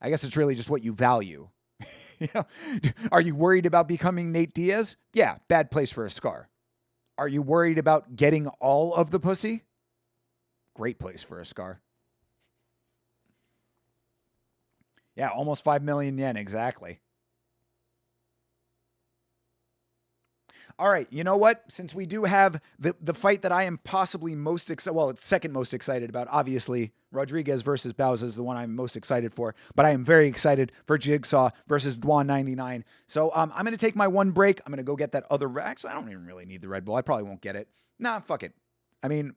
I guess it's really just what you value. You know, are you worried about becoming Nate Diaz? Yeah, bad place for a scar. Are you worried about getting all of the pussy? Great place for a scar. Yeah, almost 5 million yen, exactly. All right, you know what? Since we do have the fight that I am possibly most excited, well, it's second most excited about. Obviously, Rodriguez versus Bauza is the one I'm most excited for, but I am very excited for Jigsaw versus Dwan 99. So I'm going to take my one break. I'm going to go get that other. Actually, I don't even really need the Red Bull. I probably won't get it. Nah, fuck it. I mean,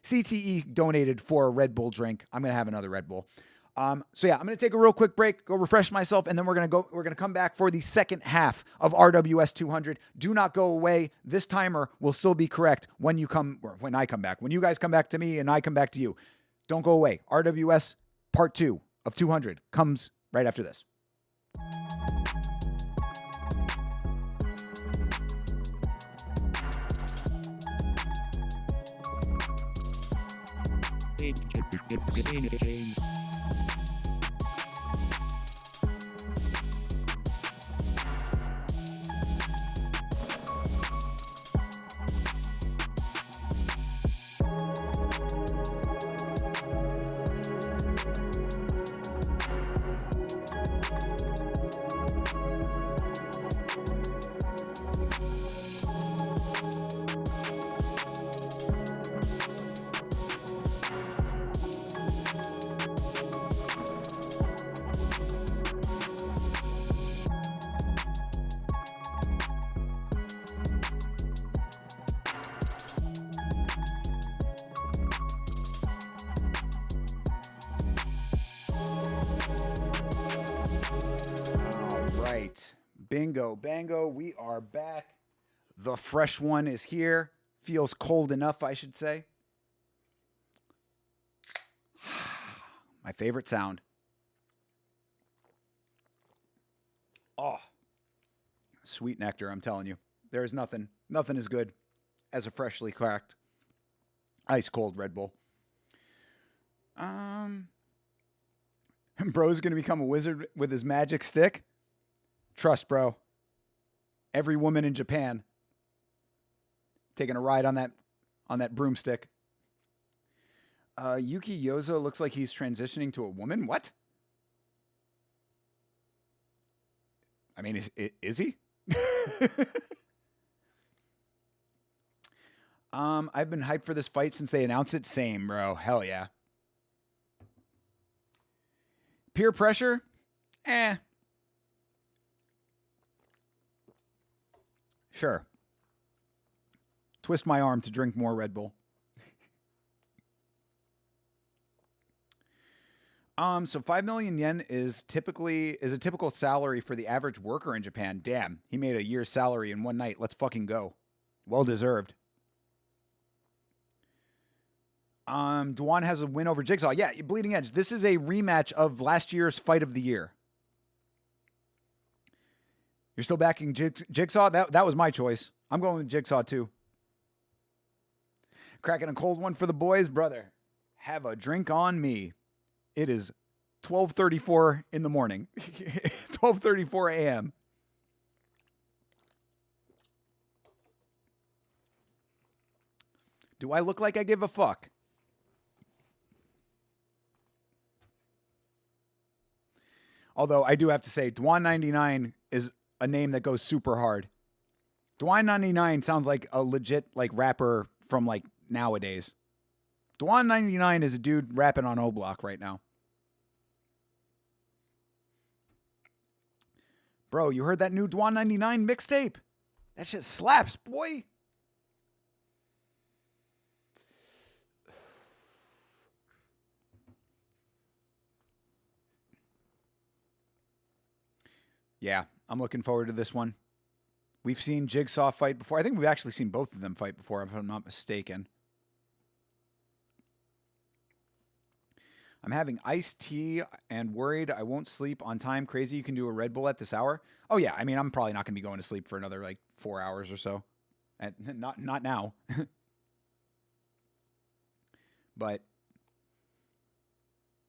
CTE donated for a Red Bull drink. I'm going to have another Red Bull. So yeah, I'm going to take a real quick break, go refresh myself, and then we're going to come back for the second half of RWS 200. Do not go away. This timer will still be correct when I come back. When you guys come back to me and I come back to you. Don't go away. RWS part 2 of 200 comes right after this. Bingo, bango, we are back. The fresh one is here. Feels cold enough, I should say. My favorite sound. Oh, sweet nectar, I'm telling you. There is nothing as good as a freshly cracked, ice cold Red Bull. Bro's going to become a wizard with his magic stick. Trust, bro. Every woman in Japan taking a ride on that broomstick. Yuki Yozo looks like he's transitioning to a woman. What? I mean, is he? I've been hyped for this fight since they announced it. Same, bro. Hell yeah. Peer pressure? Sure. Twist my arm to drink more Red Bull. So 5 million yen is a typical salary for the average worker in Japan. Damn, he made a year's salary in one night. Let's fucking go. Well deserved. Dwan has a win over Jigsaw. Yeah, Bleeding Edge. This is a rematch of last year's Fight of the Year. You're still backing Jigsaw? That was my choice. I'm going with Jigsaw too. Cracking a cold one for the boys, brother. Have a drink on me. It is 12:34 in the morning. 12:34 a.m. Do I look like I give a fuck? Although I do have to say, Dwan 99 is a name that goes super hard. Dwayne99 sounds like a legit like rapper from like nowadays. Dwayne99 is a dude rapping on O Block right now. Bro, you heard that new Dwayne99 mixtape? That shit slaps, boy. Yeah, I'm looking forward to this one. We've seen Jigsaw fight before. I think we've actually seen both of them fight before, if I'm not mistaken. I'm having iced tea and worried I won't sleep on time. Crazy you can do a Red Bull at this hour. Oh, yeah. I mean, I'm probably not going to be going to sleep for another, like, 4 hours or so. Not now. But,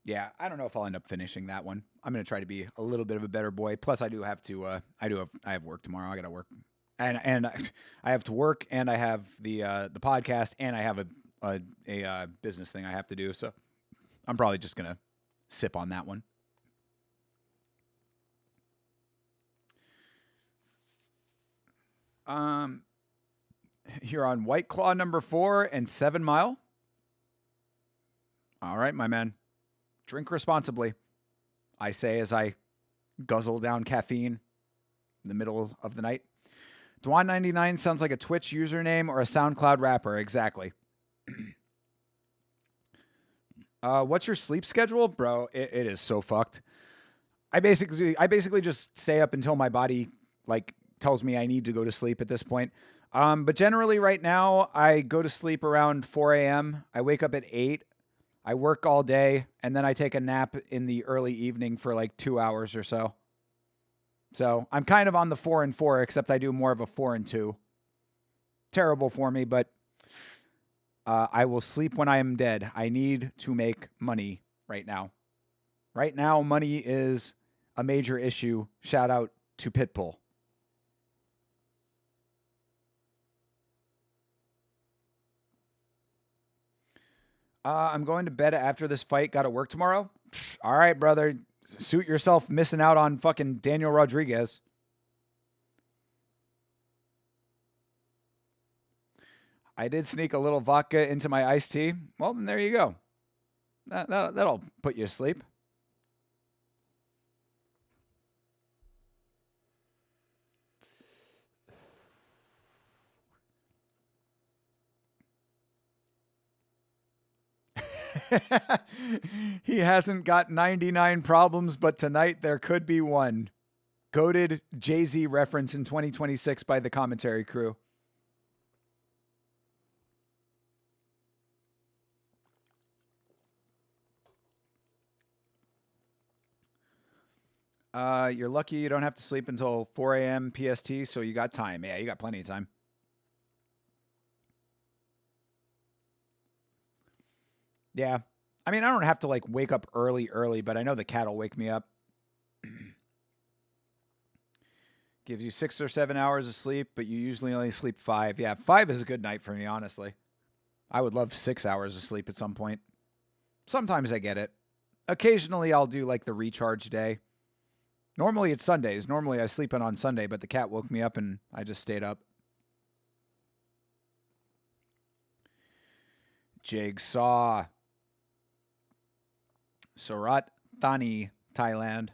yeah, I don't know if I'll end up finishing that one. I'm going to try to be a little bit of a better boy. Plus, I do have to, I have work tomorrow. I got to work. And I have to work, and I have the podcast, and I have a business thing I have to do. So I'm probably just going to sip on that one. You're on White Claw number 4 and 7 Mile. All right, my man. Drink responsibly, I say as I guzzle down caffeine in the middle of the night. Dwan99 sounds like a Twitch username or a SoundCloud rapper. Exactly. What's your sleep schedule? Bro, it is so fucked. I basically just stay up until my body like tells me I need to go to sleep at this point. But generally right now I go to sleep around 4 a.m. I wake up at 8. I work all day and then I take a nap in the early evening for like 2 hours or so. So I'm kind of on the 4 and 4, except I do more of a 4 and 2. Terrible for me, but I will sleep when I am dead. I need to make money right now. Right now, money is a major issue. Shout out to Pitbull. I'm going to bed after this fight. Got to work tomorrow. All right, brother. Suit yourself missing out on fucking Daniel Rodriguez. I did sneak a little vodka into my iced tea. Well, then there you go. That'll put you to sleep. He hasn't got 99 problems, but tonight there could be one. Goated Jay-Z reference in 2026 by the commentary crew. You're lucky you don't have to sleep until 4 a.m. PST, so you got time. Yeah, you got plenty of time. Yeah. I mean, I don't have to like wake up early, but I know the cat will wake me up. Gives you 6 or 7 hours of sleep, but you usually only sleep 5. Yeah, 5 is a good night for me, honestly. I would love 6 hours of sleep at some point. Sometimes I get it. Occasionally I'll do like the recharge day. Normally it's Sundays. Normally I sleep in on Sunday, but the cat woke me up and I just stayed up. Jigsaw. Surat Thani, Thailand.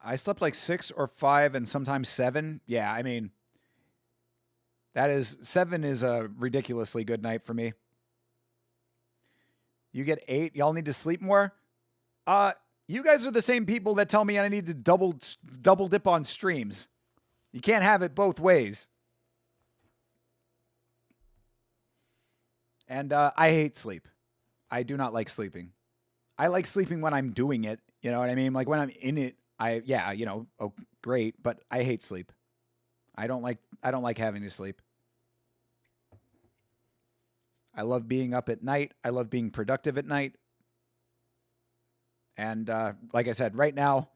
I slept like 6 or 5 and sometimes 7. Yeah, I mean, 7 is a ridiculously good night for me. You get 8. Y'all need to sleep more. You guys are the same people that tell me I need to double dip on streams. You can't have it both ways. And I hate sleep. I do not like sleeping. I like sleeping when I'm doing it. You know what I mean? Like when I'm in it, great, but I hate sleep. I don't like having to sleep. I love being up at night. I love being productive at night. And like I said, right now,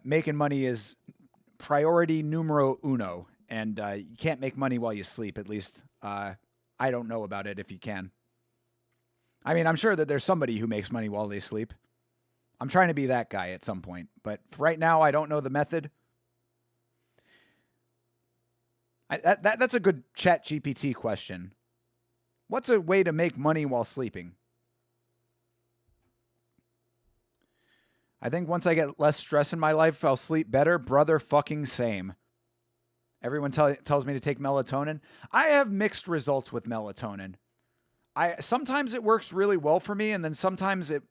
making money is priority numero uno. And you can't make money while you sleep, at least. I don't know about it if you can. I mean, I'm sure that there's somebody who makes money while they sleep. I'm trying to be that guy at some point, but for right now, I don't know the method. That's a good Chat GPT question. What's a way to make money while sleeping? I think once I get less stress in my life, I'll sleep better. Brother, fucking same. Everyone tells me to take melatonin. I have mixed results with melatonin. Sometimes it works really well for me, and then sometimes it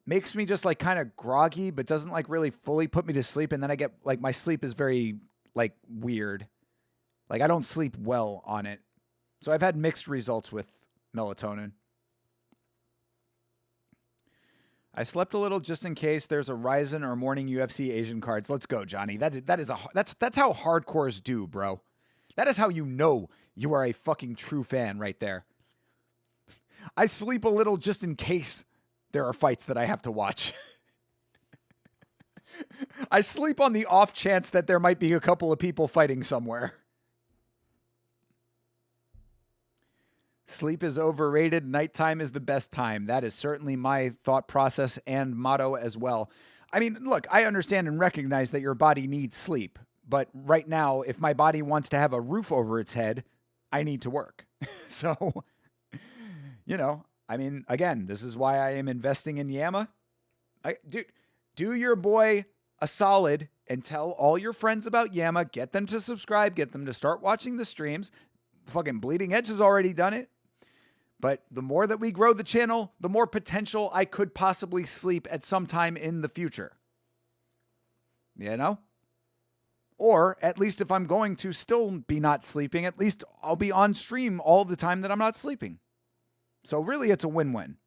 makes me just like kind of groggy, but doesn't like really fully put me to sleep. And then I get like my sleep is very like weird. Like I don't sleep well on it. So I've had mixed results with melatonin. I slept a little just in case there's a Ryzen or morning UFC Asian cards. Let's go, Johnny. That's how hardcores do, bro. That is how you know you are a fucking true fan right there. I sleep a little just in case there are fights that I have to watch. I sleep on the off chance that there might be a couple of people fighting somewhere. Sleep is overrated. Nighttime is the best time. That is certainly my thought process and motto as well. I mean, look, I understand and recognize that your body needs sleep. But right now, if my body wants to have a roof over its head, I need to work. So, I mean, again, this is why I am investing in Yama. Do your boy a solid and tell all your friends about Yama. Get them to subscribe. Get them to start watching the streams. Fucking Bleeding Edge has already done it. But the more that we grow the channel, the more potential I could possibly sleep at some time in the future. Or at least if I'm going to still be not sleeping, at least I'll be on stream all the time that I'm not sleeping. So really, it's a win-win.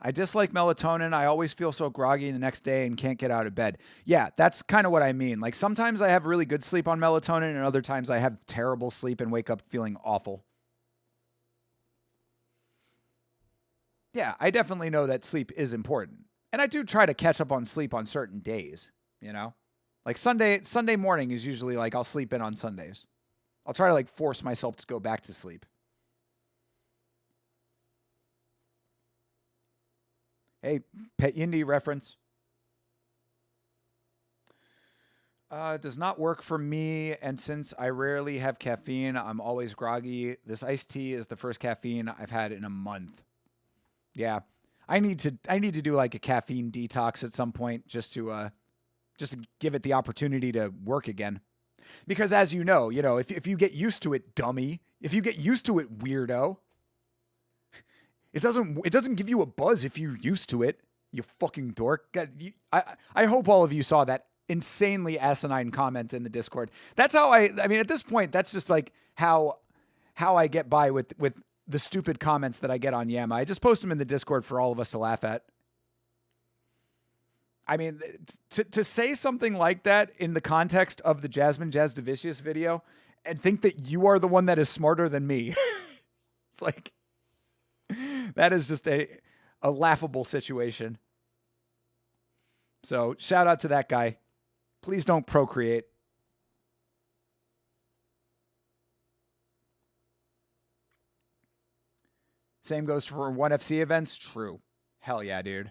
I dislike melatonin. I always feel so groggy the next day and can't get out of bed. Yeah, that's kind of what I mean. Like sometimes I have really good sleep on melatonin and other times I have terrible sleep and wake up feeling awful. Yeah, I definitely know that sleep is important. And I do try to catch up on sleep on certain days, Like Sunday morning is usually like I'll sleep in on Sundays. I'll try to like force myself to go back to sleep. Hey, Pet Yindi reference. Does not work for me, and since I rarely have caffeine, I'm always groggy. This iced tea is the first caffeine I've had in a month. Yeah, I need to do like a caffeine detox at some point just to give it the opportunity to work again. Because as you know, if you get used to it, dummy, if you get used to it, weirdo. It doesn't give you a buzz if you're used to it, you fucking dork. I hope all of you saw that insanely asinine comment in the Discord. That's how I mean, at this point, that's just like how I get by with the stupid comments that I get on Yama. I just post them in the Discord for all of us to laugh at. I mean, to say something like that in the context of the Jasmine Jazdavicius video and think that you are the one that is smarter than me. It's like, that is just a laughable situation. So shout out to that guy. Please don't procreate. Same goes for 1FC events. True. Hell yeah, dude.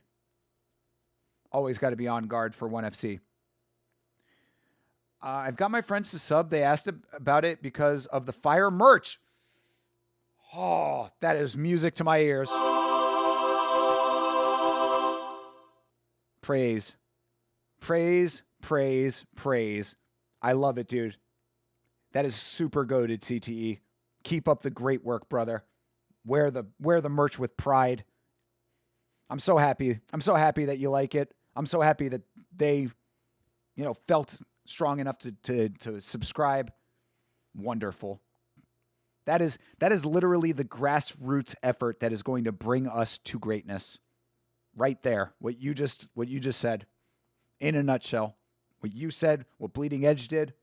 Always got to be on guard for 1FC. I've got my friends to sub. They asked about it because of the fire merch. Oh, that is music to my ears. Praise. Praise, praise, praise. I love it, dude. That is super goated, CTE. Keep up the great work, brother. Wear the merch with pride. I'm so happy. I'm so happy that you like it. I'm so happy that they, felt strong enough to subscribe. Wonderful. That is literally the grassroots effort that is going to bring us to greatness. Right there. What you just said. In a nutshell. What you said, what Bleeding Edge did.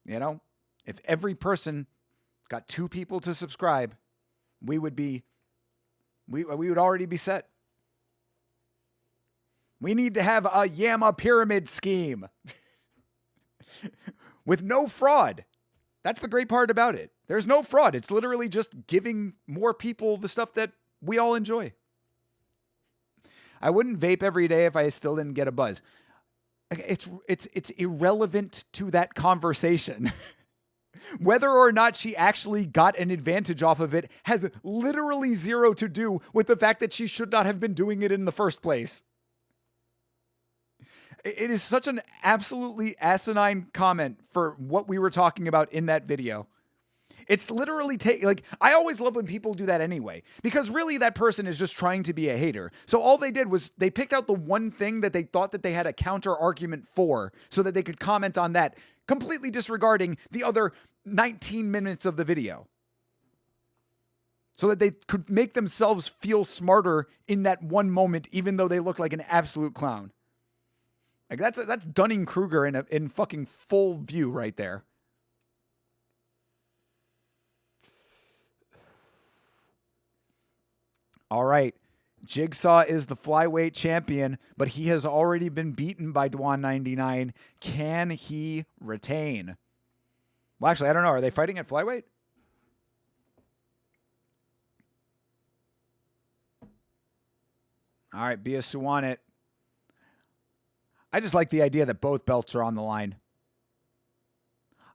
If every person got 2 people to subscribe, we would already be set. We need to have a Yama pyramid scheme. With no fraud. That's the great part about it. There's no fraud. It's literally just giving more people the stuff that we all enjoy. I wouldn't vape every day if I still didn't get a buzz. It's irrelevant to that conversation. Whether or not she actually got an advantage off of it has literally zero to do with the fact that she should not have been doing it in the first place. It is such an absolutely asinine comment for what we were talking about in that video. It's literally I always love when people do that anyway, because really that person is just trying to be a hater. So all they did was they picked out the one thing that they thought that they had a counter argument for so that they could comment on that, completely disregarding the other 19 minutes of the video. So that they could make themselves feel smarter in that one moment, even though they look like an absolute clown. Like that's Dunning-Kruger in fucking full view right there. All right. Jigsaw is the flyweight champion, but he has already been beaten by Dwan 99. Can he retain? Well, actually, I don't know. Are they fighting at flyweight? All right, Bia Suwanet. I just like the idea that both belts are on the line.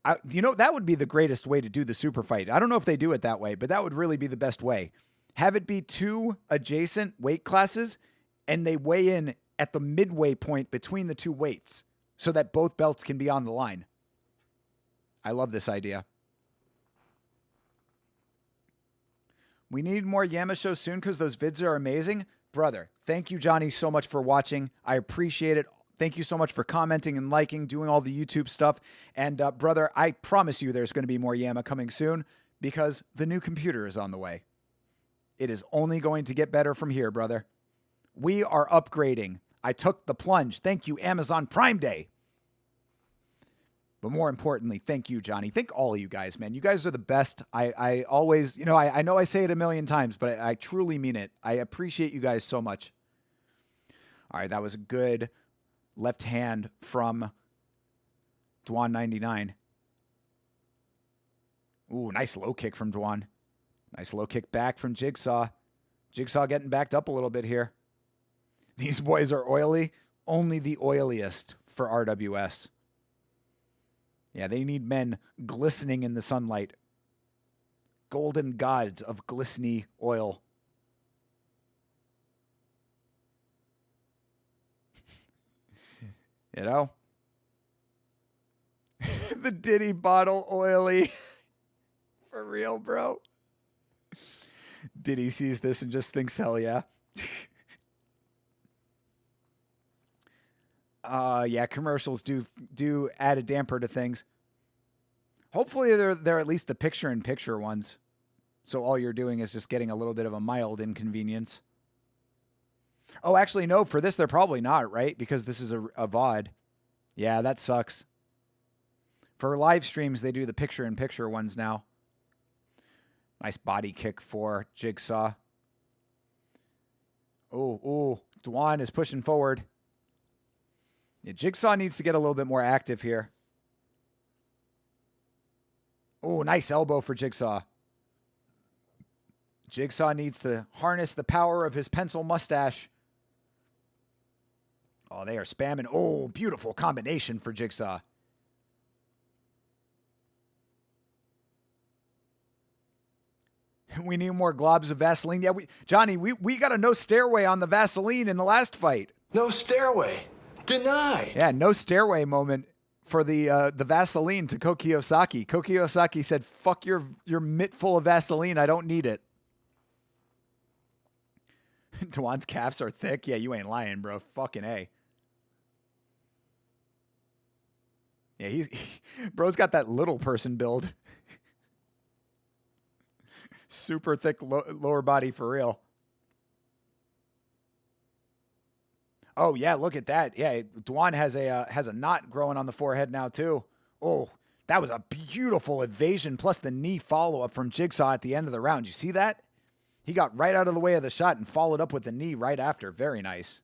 That would be the greatest way to do the super fight. I don't know if they do it that way, but that would really be the best way. Have it be two adjacent weight classes, and they weigh in at the midway point between the two weights so that both belts can be on the line. I love this idea. We need more Yama shows soon because those vids are amazing. Brother, thank you, Johnny, so much for watching. I appreciate it. Thank you so much for commenting and liking, doing all the YouTube stuff. And brother, I promise you there's going to be more Yama coming soon because the new computer is on the way. It is only going to get better from here, brother. We are upgrading. I took the plunge. Thank you, Amazon Prime Day. But more importantly, thank you, Johnny. Thank all of you guys, man. You guys are the best. I always, I know I say it a million times, but I truly mean it. I appreciate you guys so much. All right, that was a good left hand from Dwan 99. Ooh, nice low kick from Dwan. Nice low kick back from Jigsaw. Jigsaw getting backed up a little bit here. These boys are oily. Only the oiliest for RWS. Yeah, they need men glistening in the sunlight. Golden gods of glistening oil. The Diddy bottle oily. For real, bro. Diddy sees this and just thinks, hell yeah. Yeah, commercials do add a damper to things. Hopefully they're at least the picture-in-picture ones. So all you're doing is just getting a little bit of a mild inconvenience. Oh, actually, no, for this they're probably not, right? Because this is a VOD. Yeah, that sucks. For live streams, they do the picture-in-picture ones now. Nice body kick for Jigsaw. Oh, Dwan is pushing forward. Yeah, Jigsaw needs to get a little bit more active here. Oh, nice elbow for Jigsaw. Jigsaw needs to harness the power of his pencil mustache. Oh, they are spamming. Oh, beautiful combination for Jigsaw. We need more globs of Vaseline. Yeah, Johnny, we got a no stairway on the Vaseline in the last fight. No stairway. Denied. Yeah, no stairway moment for the Vaseline to Koki Osaki. Koki Osaki said, fuck your mitt full of Vaseline. I don't need it. Dwan's calves are thick. Yeah, you ain't lying, bro. Fucking A. Yeah, bro's got that little person build. Super thick lower body for real. Oh yeah, look at that. Yeah, Dwan has a knot growing on the forehead now too. Oh, that was a beautiful evasion plus the knee follow-up from Jigsaw at the end of the round. You see that? He got right out of the way of the shot and followed up with the knee right after. Very nice.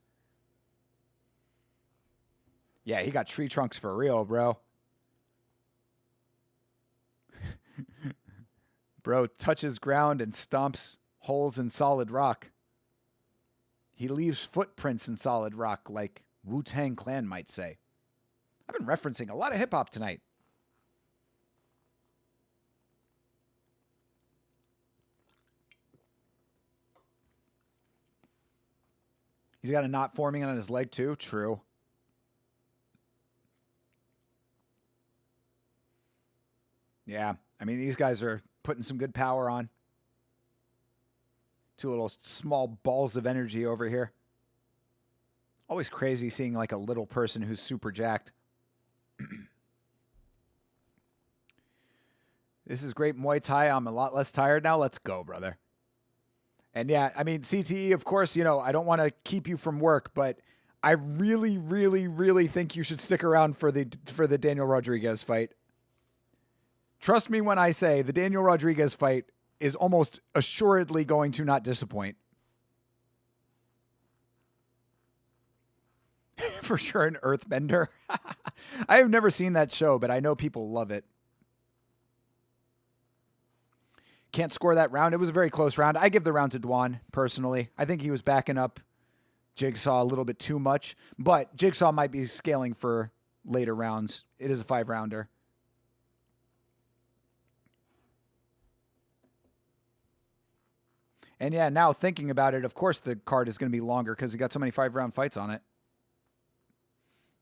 Yeah, he got tree trunks for real, bro. Bro touches ground and stomps holes in solid rock. He leaves footprints in solid rock, like Wu-Tang Clan might say. I've been referencing a lot of hip-hop tonight. He's got a knot forming on his leg, too. True. Yeah. I mean, these guys are putting some good power on. Two little small balls of energy over here. Always crazy seeing like a little person who's super jacked. This is great Muay Thai. I'm a lot less tired now. Let's go, brother. And yeah, I mean, CTE, of course, you know, I don't want to keep you from work, but I really, really, really think you should stick around for the Daniel Rodriguez fight. Trust me when I say the Daniel Rodriguez fight is almost assuredly going to not disappoint. For sure, an earthbender. I have never seen that show, but I know people love it. Can't score that round. It was a very close round. I give the round to Dwan, personally. I think he was backing up Jigsaw a little bit too much, but Jigsaw might be scaling for later rounds. It is a 5-rounder. And yeah, now thinking about it, of course the card is going to be longer because he got so many 5-round fights on it.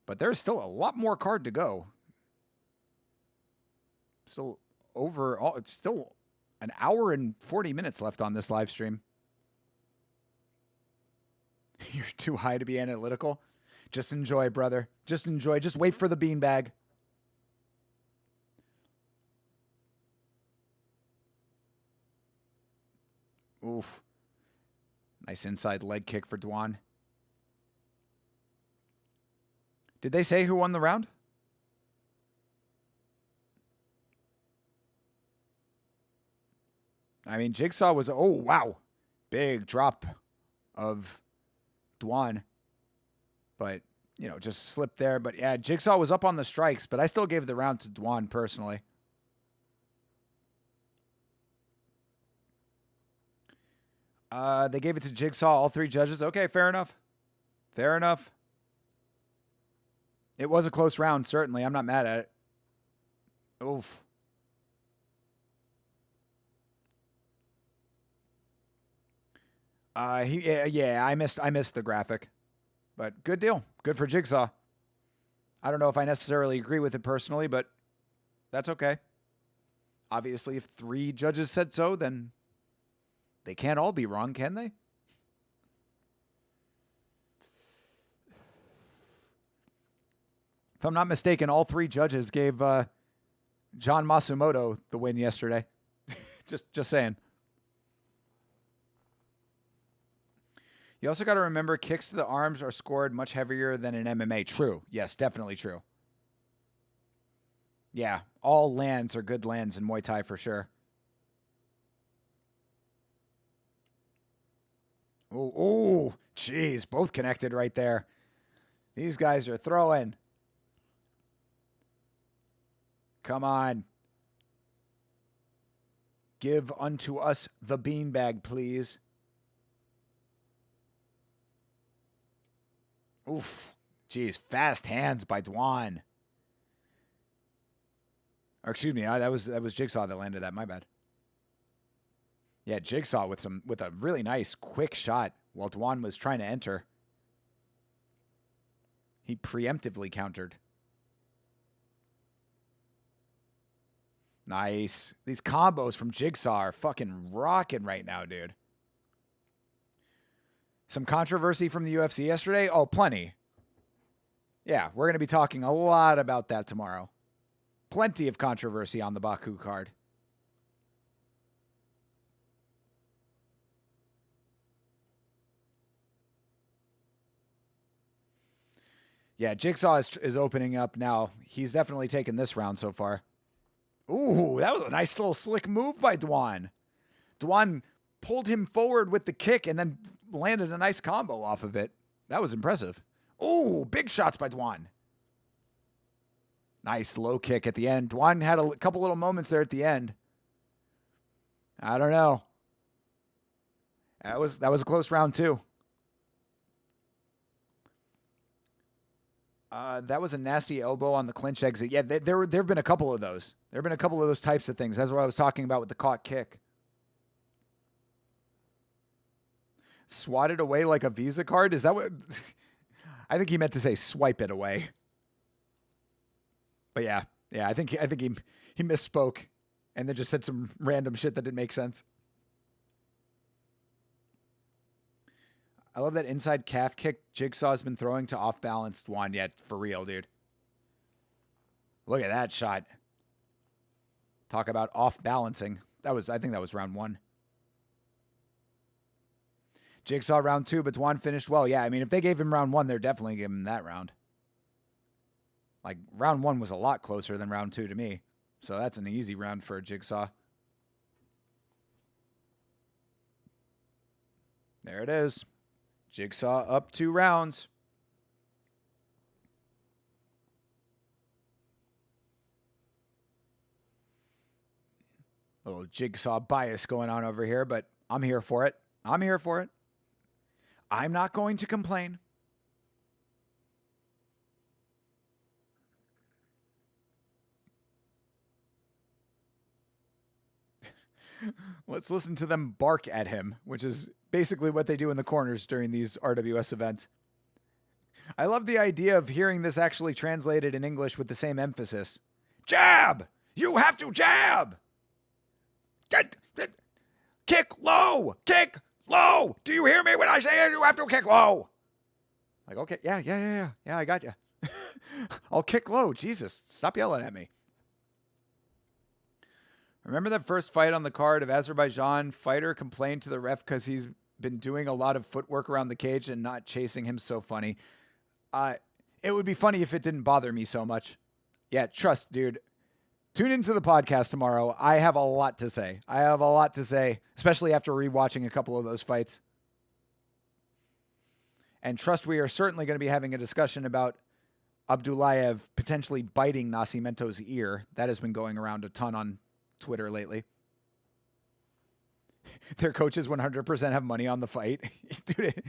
But there's still a lot more card to go. Still it's still an hour and 40 minutes left on this live stream. You're too high to be analytical. Just enjoy, brother. Just enjoy. Just wait for the beanbag. Oof. Nice inside leg kick for Dwan. Did they say who won the round? I mean, Jigsaw was... Oh, wow. Big drop of Dwan. But, you know, just slipped there. But, yeah, Jigsaw was up on the strikes, but I still gave the round to Dwan personally. They gave it to Jigsaw, all 3 judges. Okay, fair enough. Fair enough. It was a close round, certainly. I'm not mad at it. Oof. Yeah, I missed the graphic. But good deal. Good for Jigsaw. I don't know if I necessarily agree with it personally, but that's okay. Obviously, if 3 judges said so, then they can't all be wrong, can they? If I'm not mistaken, all 3 judges gave John Masumoto the win yesterday. just saying. You also got to remember kicks to the arms are scored much heavier than in MMA. True. Yes, definitely true. Yeah, all lands are good lands in Muay Thai for sure. Oh, jeez, both connected right there. These guys are throwing. Come on. Give unto us the beanbag, please. Oof. Jeez, fast hands by Dwan. Or excuse me, that was Jigsaw that landed that. My bad. Yeah, Jigsaw with a really nice quick shot while Dwan was trying to enter. He preemptively countered. Nice. These combos from Jigsaw are fucking rocking right now, dude. Some controversy from the UFC yesterday? Oh, plenty. Yeah, we're going to be talking a lot about that tomorrow. Plenty of controversy on the Baku card. Yeah, Jigsaw is opening up now. He's definitely taken this round so far. Ooh, that was a nice little slick move by Dwan. Dwan pulled him forward with the kick and then landed a nice combo off of it. That was impressive. Ooh, big shots by Dwan. Nice low kick at the end. Dwan had a couple little moments there at the end. I don't know. That was a close round too. That was a nasty elbow on the clinch exit. Yeah, there have been a couple of those. There have been a couple of those types of things. That's what I was talking about with the caught kick. Swat it away like a Visa card? Is that what? I think he meant to say swipe it away. But yeah, I think he misspoke and then just said some random shit that didn't make sense. I love that inside calf kick Jigsaw's been throwing to off-balanced one. Yeah, for real, dude. Look at that shot. Talk about off-balancing. I think that was round 1. Jigsaw round 2, but Dwan finished well. Yeah, I mean, if they gave him round 1, they're definitely giving him that round. Like, round 1 was a lot closer than round 2 to me. So that's an easy round for Jigsaw. There it is. Jigsaw up 2 rounds. Little Jigsaw bias going on over here, but I'm here for it. I'm here for it. I'm not going to complain. Let's listen to them bark at him, which is basically what they do in the corners during these RWS events. I love the idea of hearing this actually translated in English with the same emphasis. Jab! You have to jab! Kick low! Kick low! Do you hear me when I say you have to kick low? Like, okay, yeah, I got you. I'll kick low. Jesus, stop yelling at me. Remember that first fight on the card of Azerbaijan? Fighter complained to the ref because he's been doing a lot of footwork around the cage and not chasing him. So funny. It would be funny if it didn't bother me so much. Yeah, trust, dude. Tune into the podcast tomorrow. I have a lot to say. Especially after rewatching a couple of those fights. And trust, we are certainly going to be having a discussion about Abdullayev potentially biting Nascimento's ear. That has been going around a ton on Twitter lately. Their coaches 100% have money on the fight. Dude,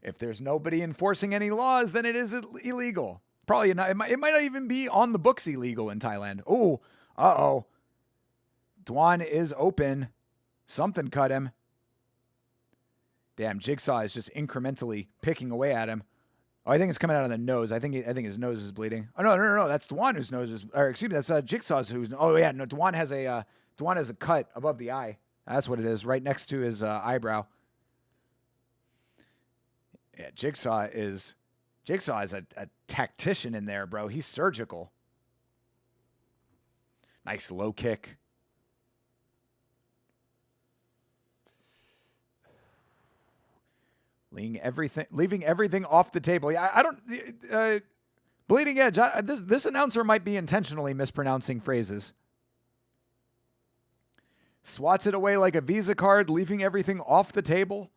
if there's nobody enforcing any laws, then it is illegal. Probably not. It might not even be on the books illegal in Thailand. Oh, uh-oh. Dwan is open. Something cut him. Damn, Jigsaw is just incrementally picking away at him. Oh, I think it's coming out of the nose. I think his nose is bleeding. Oh, no. That's Dwan whose nose is... Or, excuse me, that's Jigsaw's whose... Oh, yeah, no, Dwan has a cut above the eye. That's what it is, right next to his eyebrow. Yeah, Jigsaw is a tactician in there, bro. He's surgical. Nice low kick. Leaving everything off the table. Yeah, I don't... Bleeding Edge, this announcer might be intentionally mispronouncing phrases. Swats it away like a Visa card, leaving everything off the table.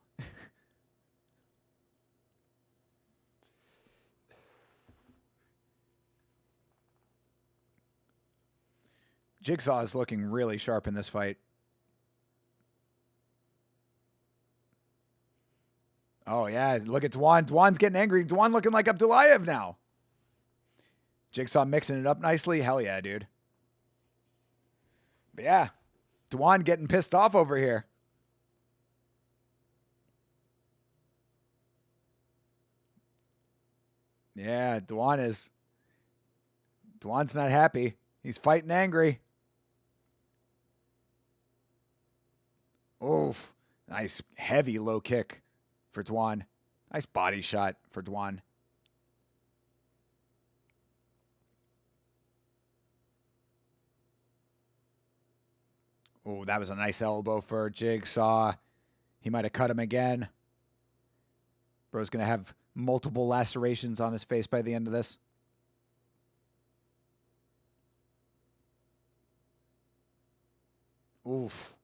Jigsaw is looking really sharp in this fight. Oh, yeah. Look at Dwan. Dwan's getting angry. Dwan looking like Abdullayev now. Jigsaw mixing it up nicely. Hell yeah, dude. But yeah. Dwan getting pissed off over here. Yeah, Dwan's not happy. He's fighting angry. Oof. Nice heavy low kick for Dwan. Nice body shot for Dwan. Oh, that was a nice elbow for Jigsaw. He might have cut him again. Bro's going to have multiple lacerations on his face by the end of this. Oof.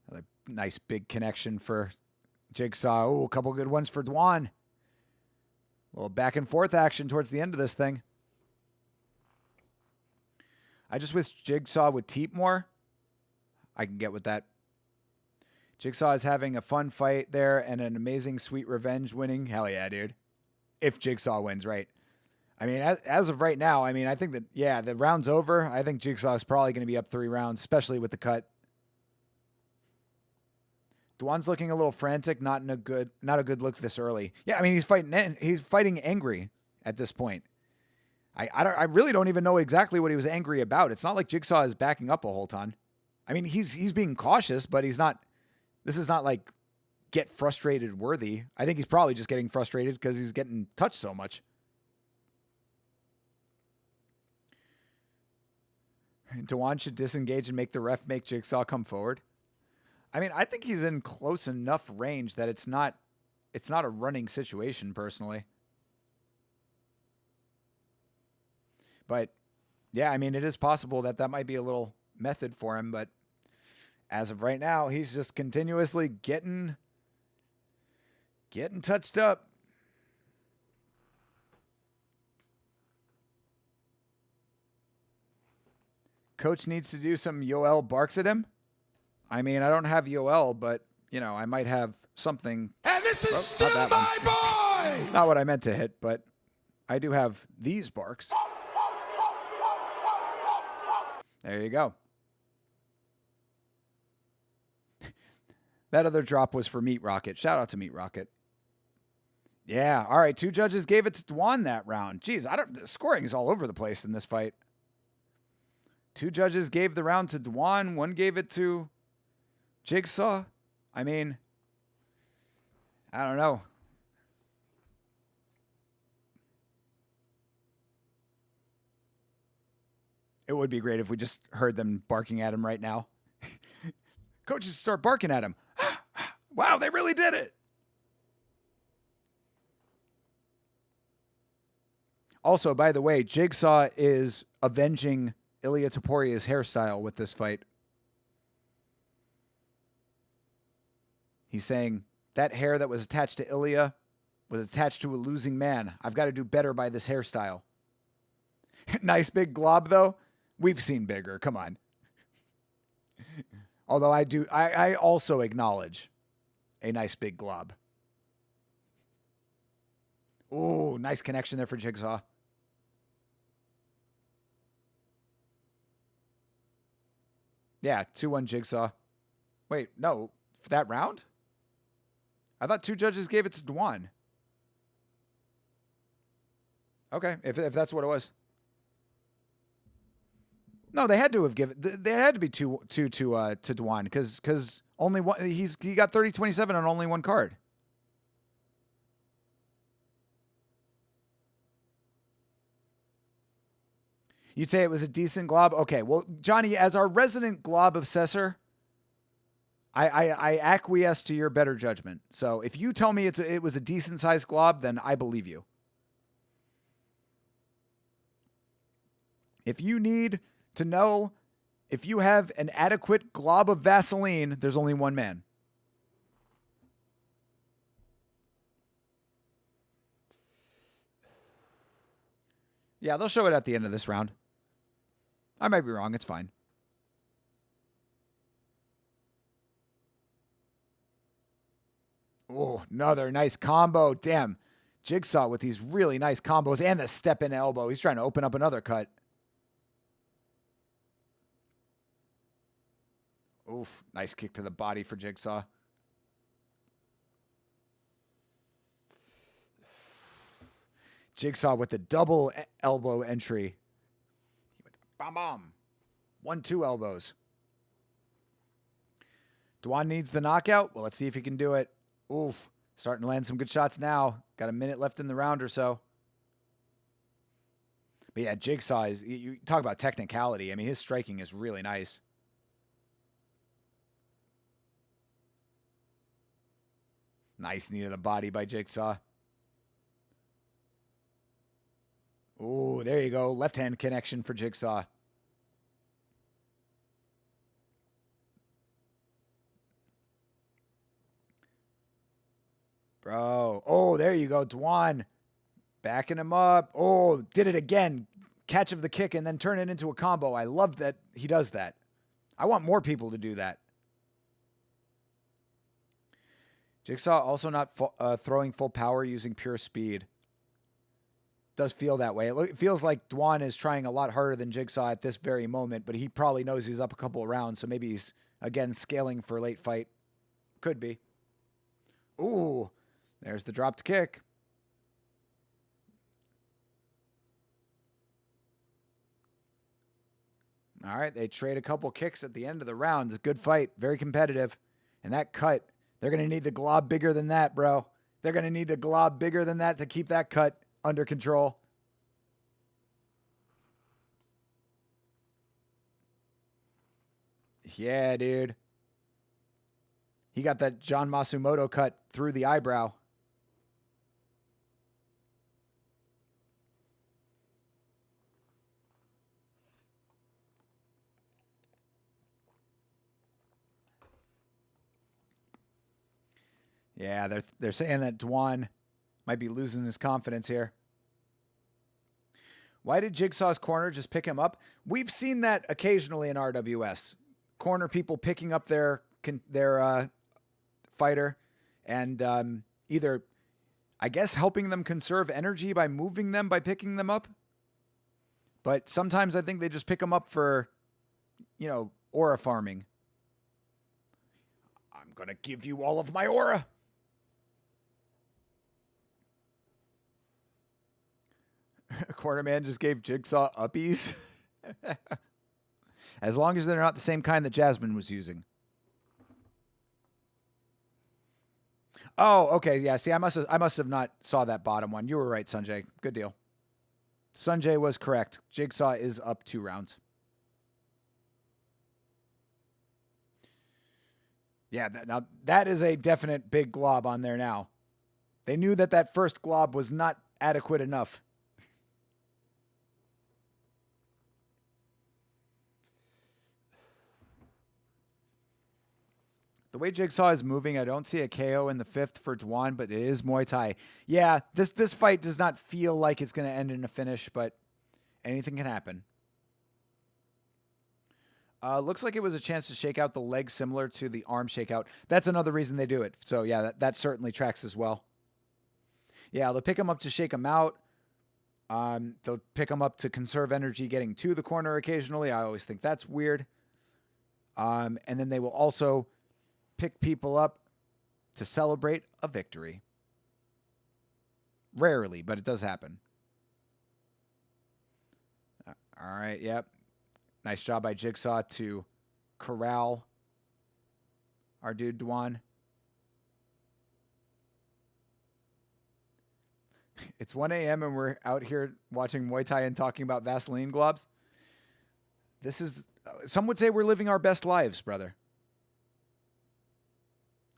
Another nice big connection for Jigsaw. Oh, a couple good ones for Dwan. A little back and forth action towards the end of this thing. I just wish Jigsaw would teep more. I can get with that. Jigsaw is having a fun fight there and an amazing sweet revenge winning. Hell yeah, dude. If Jigsaw wins, right? I mean, as of right now, I mean, I think that, yeah, the round's over. I think Jigsaw is probably going to be up 3 rounds, especially with the cut. Dwan's looking a little frantic, not a good look this early. Yeah, I mean, he's fighting angry at this point. I really don't even know exactly what he was angry about. It's not like Jigsaw is backing up a whole ton. I mean, he's being cautious, but he's not. This is not like get frustrated worthy. I think he's probably just getting frustrated because he's getting touched so much. Dwan should disengage and make the ref make Jigsaw come forward. I mean, I think he's in close enough range that it's not a running situation, personally. But, yeah, I mean, it is possible that might be a little method for him, but as of right now, he's just continuously getting touched up. Coach needs to do some Yoel barks at him. I mean, I don't have Yoel, but, you know, I might have something. And this is still my boy! Not what I meant to hit, but I do have these barks. There you go. That other drop was for Meat Rocket. Shout out to Meat Rocket. Yeah, all right. 2 judges gave it to Dwan that round. Jeez, the scoring is all over the place in this fight. 2 judges gave the round to Dwan. 1 gave it to Jigsaw. I mean, I don't know. It would be great if we just heard them barking at him right now. Coaches start barking at him. Wow, they really did it. Also, by the way, Jigsaw is avenging Ilia Toporia's hairstyle with this fight. He's saying, that hair that was attached to Ilia was attached to a losing man. I've got to do better by this hairstyle. Nice big glob, though. We've seen bigger. Come on. Although I also acknowledge a nice big glob. Ooh, nice connection there for Jigsaw. Yeah, 2-1 Jigsaw. Wait, no. For that round? I thought 2 judges gave it to Dwan. Okay, if that's what it was. No, they had to have given. They had to be two to Dwan because only one. He got 30-27 on only 1 card. You'd say it was a decent glob. Okay, well, Johnny, as our resident glob obsessor, I acquiesce to your better judgment. So if you tell me it was a decent sized glob, then I believe you. If you need to know if you have an adequate glob of Vaseline, there's only one man. Yeah, they'll show it at the end of this round. I might be wrong. It's fine. Oh, another nice combo. Damn. Jigsaw with these really nice combos and the step-in elbow. He's trying to open up another cut. Oof, nice kick to the body for Jigsaw. Jigsaw with the double elbow entry. Bam, bam. 1-2 elbows. Dwan needs the knockout. Well, let's see if he can do it. Oof, starting to land some good shots now. Got a minute left in the round or so. But yeah, Jigsaw is, you talk about technicality. I mean, his striking is really nice. Nice knee to the body by Jigsaw. Oh, there you go. Left hand connection for Jigsaw. Bro. Oh, there you go. Dwan backing him up. Oh, did it again. Catch of the kick and then turn it into a combo. I love that he does that. I want more people to do that. Jigsaw also not throwing full power using pure speed. Does feel that way. It feels like Dwan is trying a lot harder than Jigsaw at this very moment, but he probably knows he's up a couple of rounds, so maybe he's, again, scaling for late fight. Could be. Ooh, there's the dropped kick. All right, they trade a couple kicks at the end of the round. It's a good fight, very competitive. And that cut, they're going to need the glob bigger than that, bro. They're going to need the glob bigger than that to keep that cut under control. Yeah, dude. He got that John Masumoto cut through the eyebrow. Yeah, they're saying that Dwan might be losing his confidence here. Why did Jigsaw's corner just pick him up? We've seen that occasionally in RWS. Corner people picking up their fighter and either, I guess, helping them conserve energy by moving them, by picking them up. But sometimes I think they just pick them up for, aura farming. I'm going to give you all of my aura. Cornerman just gave Jigsaw uppies. As long as they're not the same kind that Jasmine was using. Oh, okay. Yeah, see, I must have not saw that bottom one. You were right, Sanjay. Good deal. Sanjay was correct. Jigsaw is up 2 rounds. Yeah, now that is a definite big glob on there now. They knew that first glob was not adequate enough. The way Jigsaw is moving, I don't see a KO in the 5th for Dwan, but it is Muay Thai. Yeah, this fight does not feel like it's going to end in a finish, but anything can happen. Looks like it was a chance to shake out the leg similar to the arm shakeout. That's another reason they do it. So, yeah, that certainly tracks as well. Yeah, they'll pick him up to shake him out. They'll pick him up to conserve energy getting to the corner occasionally. I always think that's weird. And then they will also pick people up to celebrate a victory. Rarely, but it does happen. All right, yep. Nice job by Jigsaw to corral our dude Dwan. It's 1 a.m. and we're out here watching Muay Thai and talking about Vaseline globs. This is, some would say we're living our best lives, brother.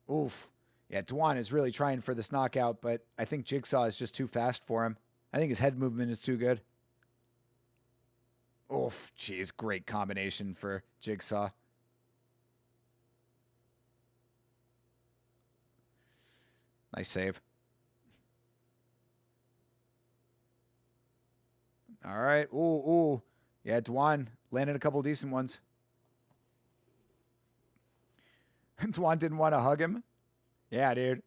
Oof. Yeah, Dwan is really trying for this knockout, but I think Jigsaw is just too fast for him. I think his head movement is too good. Oof. Jeez, great combination for Jigsaw. Nice save. All right. Ooh. Yeah, Dwan landed a couple decent ones. Dwan didn't want to hug him. Yeah, dude.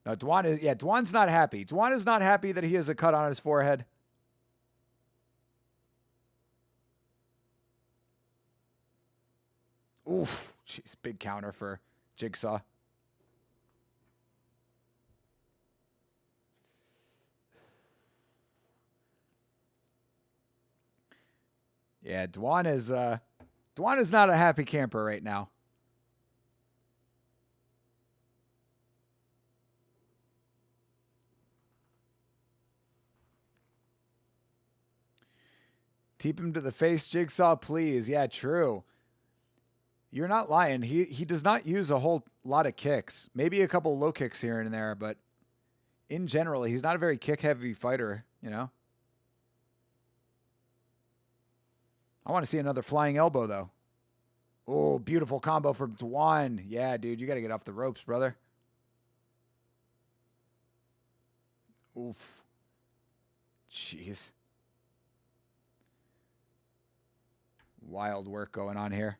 No, Dwan's not happy. Dwan is not happy that he has a cut on his forehead. Oof. Jeez, big counter for Jigsaw. Yeah, Dwan is not a happy camper right now. Teep him to the face, Jigsaw, please. Yeah, true. You're not lying. He does not use a whole lot of kicks. Maybe a couple low kicks here and there, but in general, he's not a very kick-heavy fighter, you know? I want to see another flying elbow, though. Oh, beautiful combo from Dwan. Yeah, dude, you got to get off the ropes, brother. Oof. Jeez. Wild work going on here.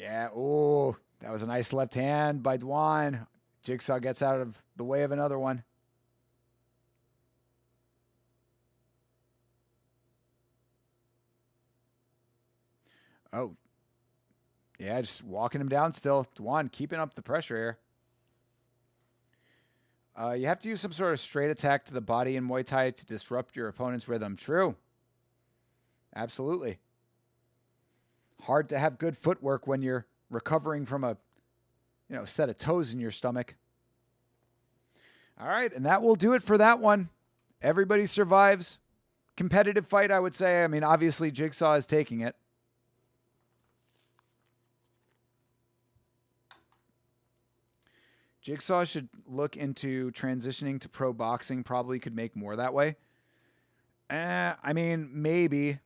Yeah. Oh, that was a nice left hand by Dwan. Jigsaw gets out of the way of another one. Oh. Yeah, just walking him down still. Dwan keeping up the pressure here. You have to use some sort of straight attack to the body in Muay Thai to disrupt your opponent's rhythm. True. Absolutely. Hard to have good footwork when you're recovering from a, set of toes in your stomach. All right, and that will do it for that one. Everybody survives. Competitive fight, I would say. I mean, obviously, Jigsaw is taking it. Jigsaw should look into transitioning to pro boxing. Probably could make more that way. I mean, maybe.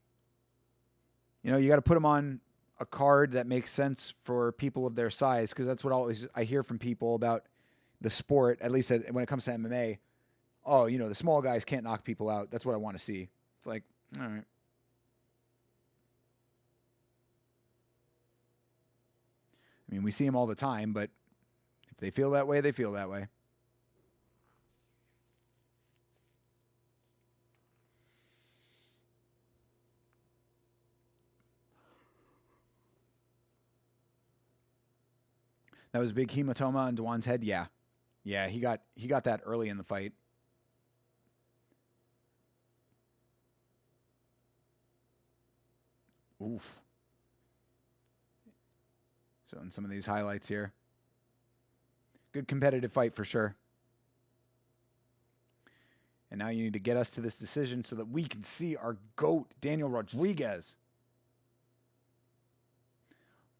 You got to put him on a card that makes sense for people of their size, because that's what I hear from people about the sport, at least when it comes to MMA. Oh, the small guys can't knock people out. That's what I want to see. It's like, all right. I mean, we see them all the time, but if they feel that way, they feel that way. That was a big hematoma on Dwan's head. Yeah. Yeah, he got that early in the fight. Oof. So in some of these highlights here. Good competitive fight for sure. And now you need to get us to this decision so that we can see our GOAT, Daniel Rodriguez.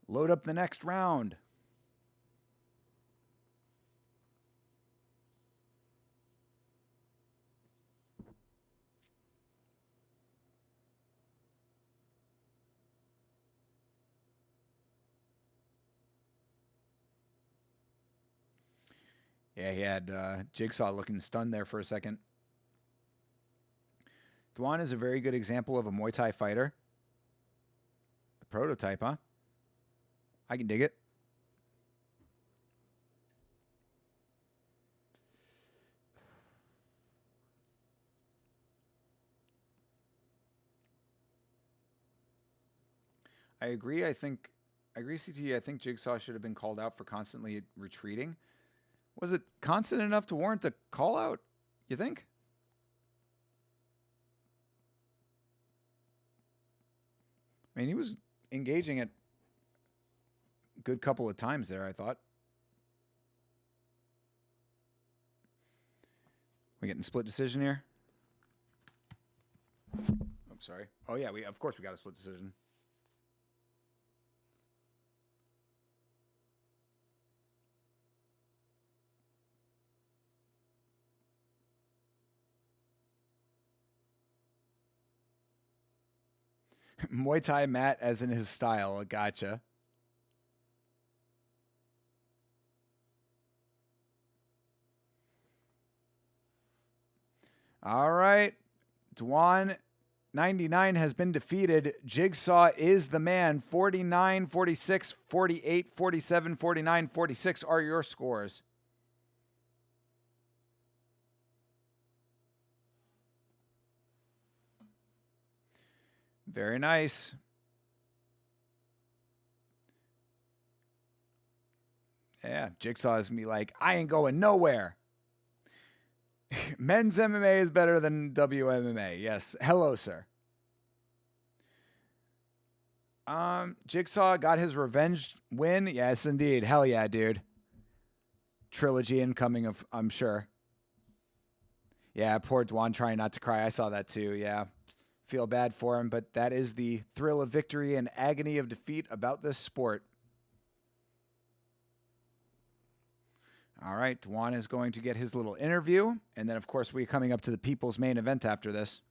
Load up the next round. Yeah, he had Jigsaw looking stunned there for a second. Dwan is a very good example of a Muay Thai fighter. The prototype, huh? I can dig it. I agree, CT. I think Jigsaw should have been called out for constantly retreating. Was it constant enough to warrant a call out, you think? I mean, he was engaging it a good couple of times there, I thought. We getting split decision here? I'm sorry. Oh yeah, of course we got a split decision. Muay Thai Matt as in his style. Gotcha. All right. Dwan 99 has been defeated. Jigsaw is the man. 49, 46, 48, 47, 49, 46 are your scores. Very nice. Yeah, Jigsaw is me like, I ain't going nowhere. Men's MMA is better than WMMA. Yes. Hello, sir. Jigsaw got his revenge win. Yes, indeed. Hell yeah, dude. Trilogy incoming, I'm sure. Yeah, poor Dwan trying not to cry. I saw that too. Yeah. Feel bad for him, but that is the thrill of victory and agony of defeat about this sport. All right, Dwan is going to get his little interview, and then, of course, we're coming up to the people's main event after this.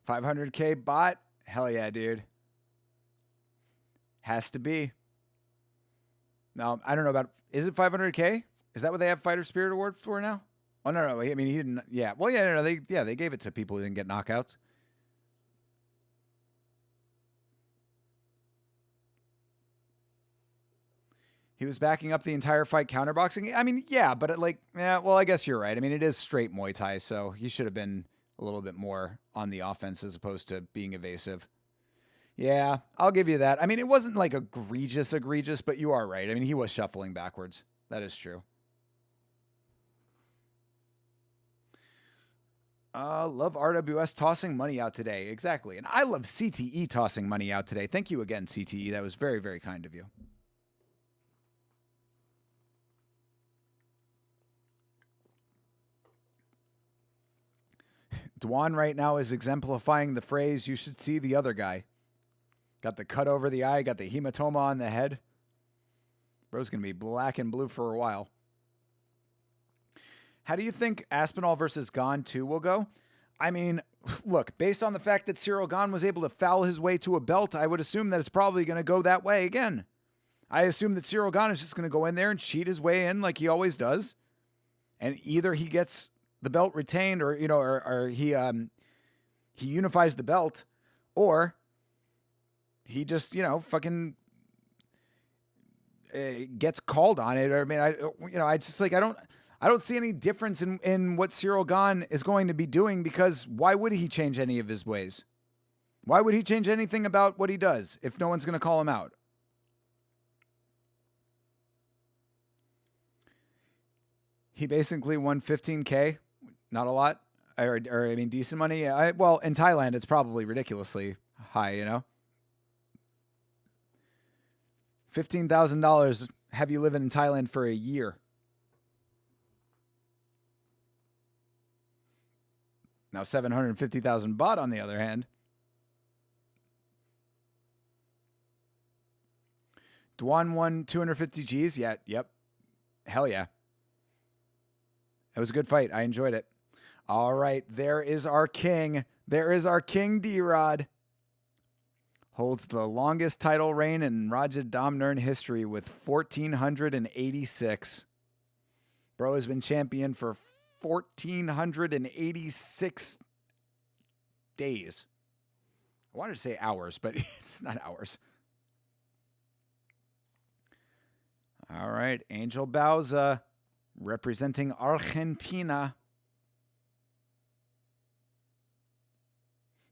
$500K bot? Hell yeah, dude. Has to be. Now, I don't know about, is it 500K? Is that what they have Fighter Spirit Award for now? Oh, no. I mean, he didn't, yeah. Well, yeah, no, they gave it to people who didn't get knockouts. He was backing up the entire fight counterboxing. I mean, yeah, but well, I guess you're right. I mean, it is straight Muay Thai, so he should have been a little bit more on the offense as opposed to being evasive. Yeah, I'll give you that. I mean, it wasn't like egregious, but you are right. I mean, he was shuffling backwards. That is true. Love RWS tossing money out today. Exactly. And I love CTE tossing money out today. Thank you again, CTE. That was very, very kind of you. Dwan right now is exemplifying the phrase, you should see the other guy. Got the cut over the eye, got the hematoma on the head. Bro's going to be black and blue for a while. How do you think Aspinall versus Gane 2 will go? I mean, look, based on the fact that Cyril Gane was able to foul his way to a belt, I would assume that it's probably going to go that way again. I assume that Cyril Gane is just going to go in there and cheat his way in like he always does. And either he gets the belt retained or, or he unifies the belt, or he just, fucking gets called on it. Or, I mean, I just like, I don't see any difference in what Cyril Gane is going to be doing, because why would he change any of his ways? Why would he change anything about what he does if no one's going to call him out? He basically won 15K. Not a lot, or I mean, decent money. Well, in Thailand, it's probably ridiculously high, $15,000 have you living in Thailand for a year. Now 750,000 baht, on the other hand. Dwan won 250 Gs. Yeah, yep. Hell yeah. It was a good fight. I enjoyed it. All right, there is our king. There is our King D-Rod. Holds the longest title reign in Rajadamnern history with 1,486. Bro has been champion for 1,486 days. I wanted to say hours, but it's not hours. All right, Angel Bauza representing Argentina.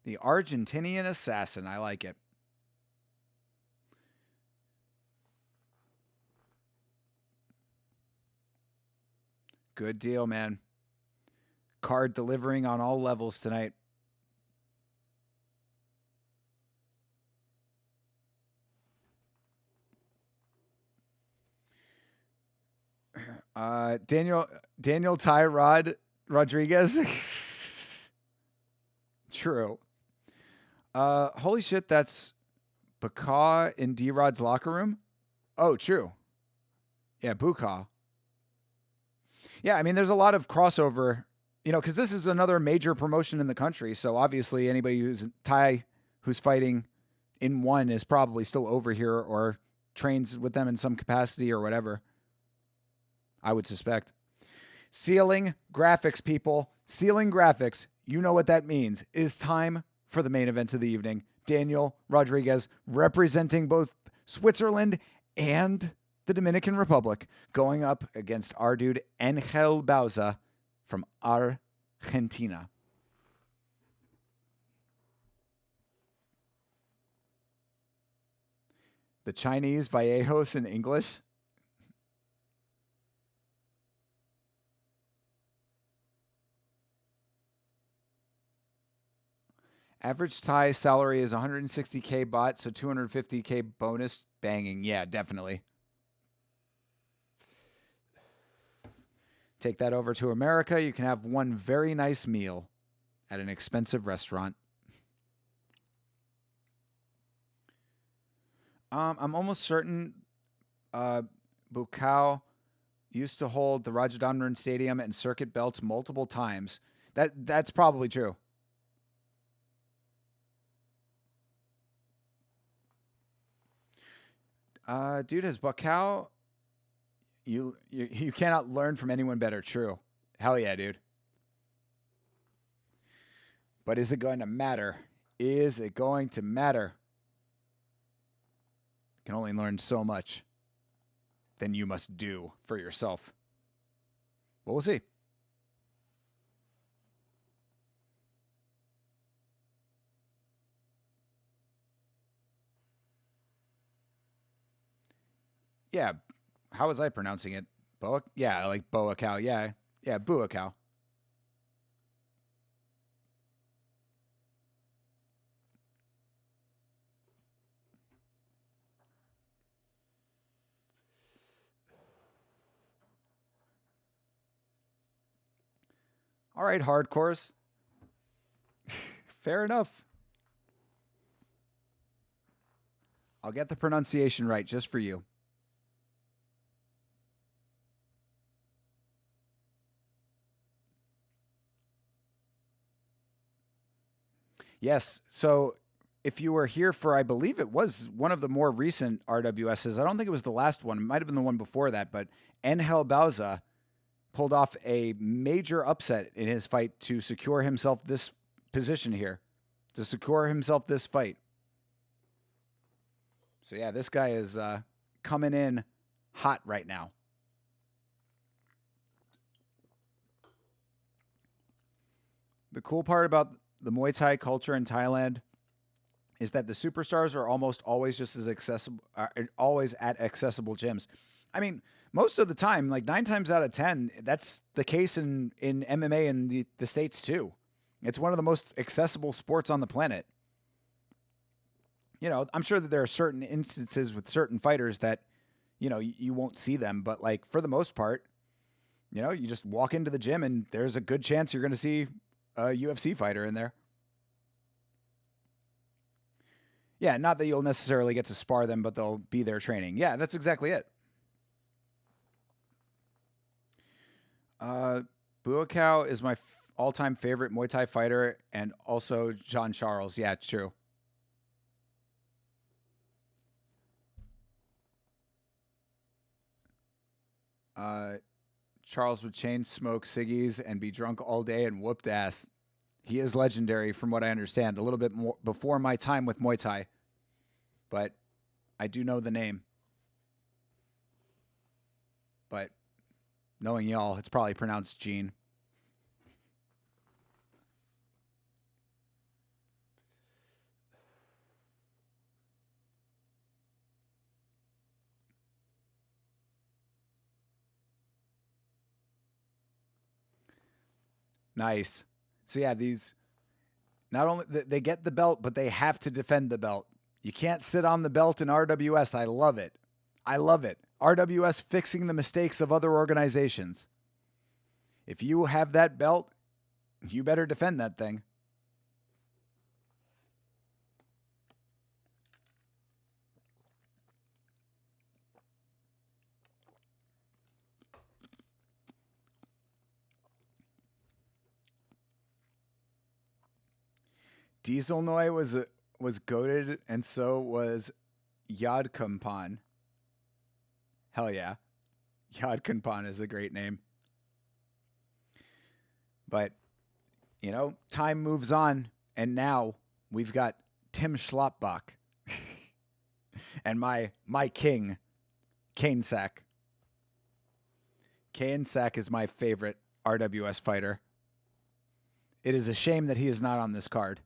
The Argentinian assassin. I like it. Good deal, man. Card delivering on all levels tonight. Daniel Tyrod Rodriguez. True. Holy shit, that's Baka in D-Rod's locker room? Oh, true. Yeah, Buka. Yeah, I mean, there's a lot of crossover, because this is another major promotion in the country. So obviously anybody who's Thai who's fighting in one is probably still over here or trains with them in some capacity or whatever. I would suspect. Ceiling graphics, people. Ceiling graphics. You know what that means. It is time for the main event of the evening. Daniel Rodriguez representing both Switzerland and the Dominican Republic, going up against our dude Angel Bauza from Argentina. The Chinese Vallejos in English. Average Thai salary is 160K baht, so 250K bonus. Banging. Yeah, definitely. Take that over to America. You can have one very nice meal at an expensive restaurant. I'm almost certain Bukau used to hold the Rajadamnern Stadium and circuit belts multiple times. That's probably true. Dude, has Buckow... You cannot learn from anyone better. True. Hell yeah, dude. But is it going to matter? Is it going to matter? You can only learn so much. Then you must do for yourself. Well, we'll see. Yeah. How was I pronouncing it? Boa? Yeah, like Boa cow. Yeah. Yeah, Bua cow. All right, hardcores. Fair enough. I'll get the pronunciation right just for you. Yes. So if you were here for, I believe it was one of the more recent RWSs. I don't think it was the last one. It might have been the one before that. But Angel Bauza pulled off a major upset in his fight to secure himself this position here, to secure himself this fight. So, yeah, this guy is coming in hot right now. The cool part about the Muay Thai culture in Thailand is that the superstars are almost always just as accessible, always at accessible gyms. I mean, most of the time, like 9 times out of 10, that's the case in MMA in the States too. It's one of the most accessible sports on the planet. You know, I'm sure that there are certain instances with certain fighters that, you know, you won't see them, but like for the most part, you know, you just walk into the gym and there's a good chance you're going to see a UFC fighter in there. Yeah, not that you'll necessarily get to spar them, but they'll be there training. Yeah, that's exactly it. Buakaw is my all-time favorite Muay Thai fighter, and also Jean Charles. Yeah, it's true. Charles would chain smoke ciggies and be drunk all day and whooped ass. He is legendary from what I understand. A little bit more before my time with Muay Thai, but I do know the name. But knowing y'all, it's probably pronounced Gene. Nice. So yeah, these not only they get the belt, but they have to defend the belt. You can't sit on the belt in RWS. I love it. I love it. RWS fixing the mistakes of other organizations. If you have that belt, you better defend that thing. Dieselnoy was goated, and so was Yadkampan. Hell yeah. Yadkampan is a great name. But, you know, time moves on, and now we've got Tim Schlappbach and my king, Kane Sack. Kane Sack is my favorite RWS fighter. It is a shame that he is not on this card.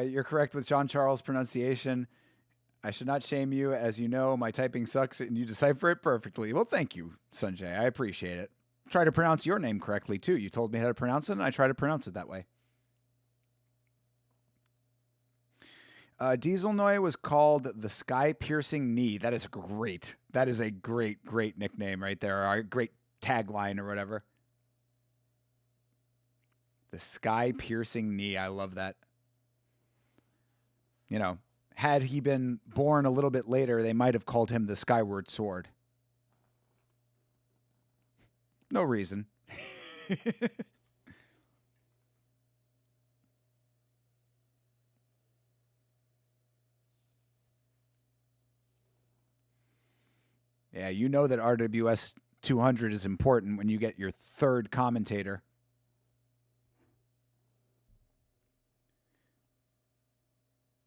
You're correct with John Charles' pronunciation. I should not shame you. As you know, my typing sucks and you decipher it perfectly. Well, thank you, Sanjay. I appreciate it. Try to pronounce your name correctly, too. You told me how to pronounce it, and I try to pronounce it that way. Dieselnoy was called the Sky-Piercing Knee. That is great. That is a great, great nickname right there. Or a great tagline or whatever. The Sky-Piercing Knee. I love that. You know, had he been born a little bit later, they might have called him the Skyward Sword. No reason. Yeah, you know that RWS 200 is important when you get your third commentator.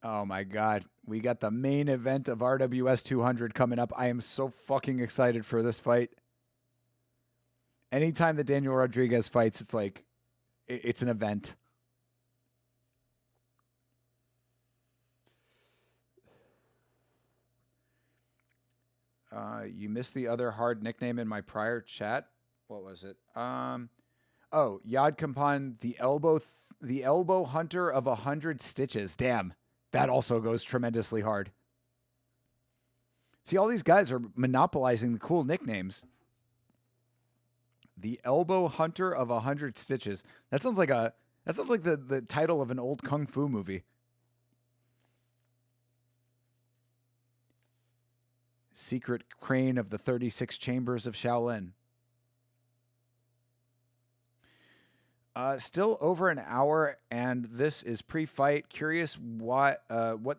Oh my God. We got the main event of RWS 200 coming up. I am so fucking excited for this fight. Anytime that Daniel Rodriguez fights, it's like, it's an event. You missed the other hard nickname in my prior chat. What was it? Yad Kampan, the elbow hunter of 100 stitches. Damn, that also goes tremendously hard. See, all these guys are monopolizing the cool nicknames. The elbow hunter of 100 stitches. That sounds like the title of an old kung fu movie. Secret crane of the 36 chambers of Shaolin. Still over an hour, and this is pre-fight. Curious what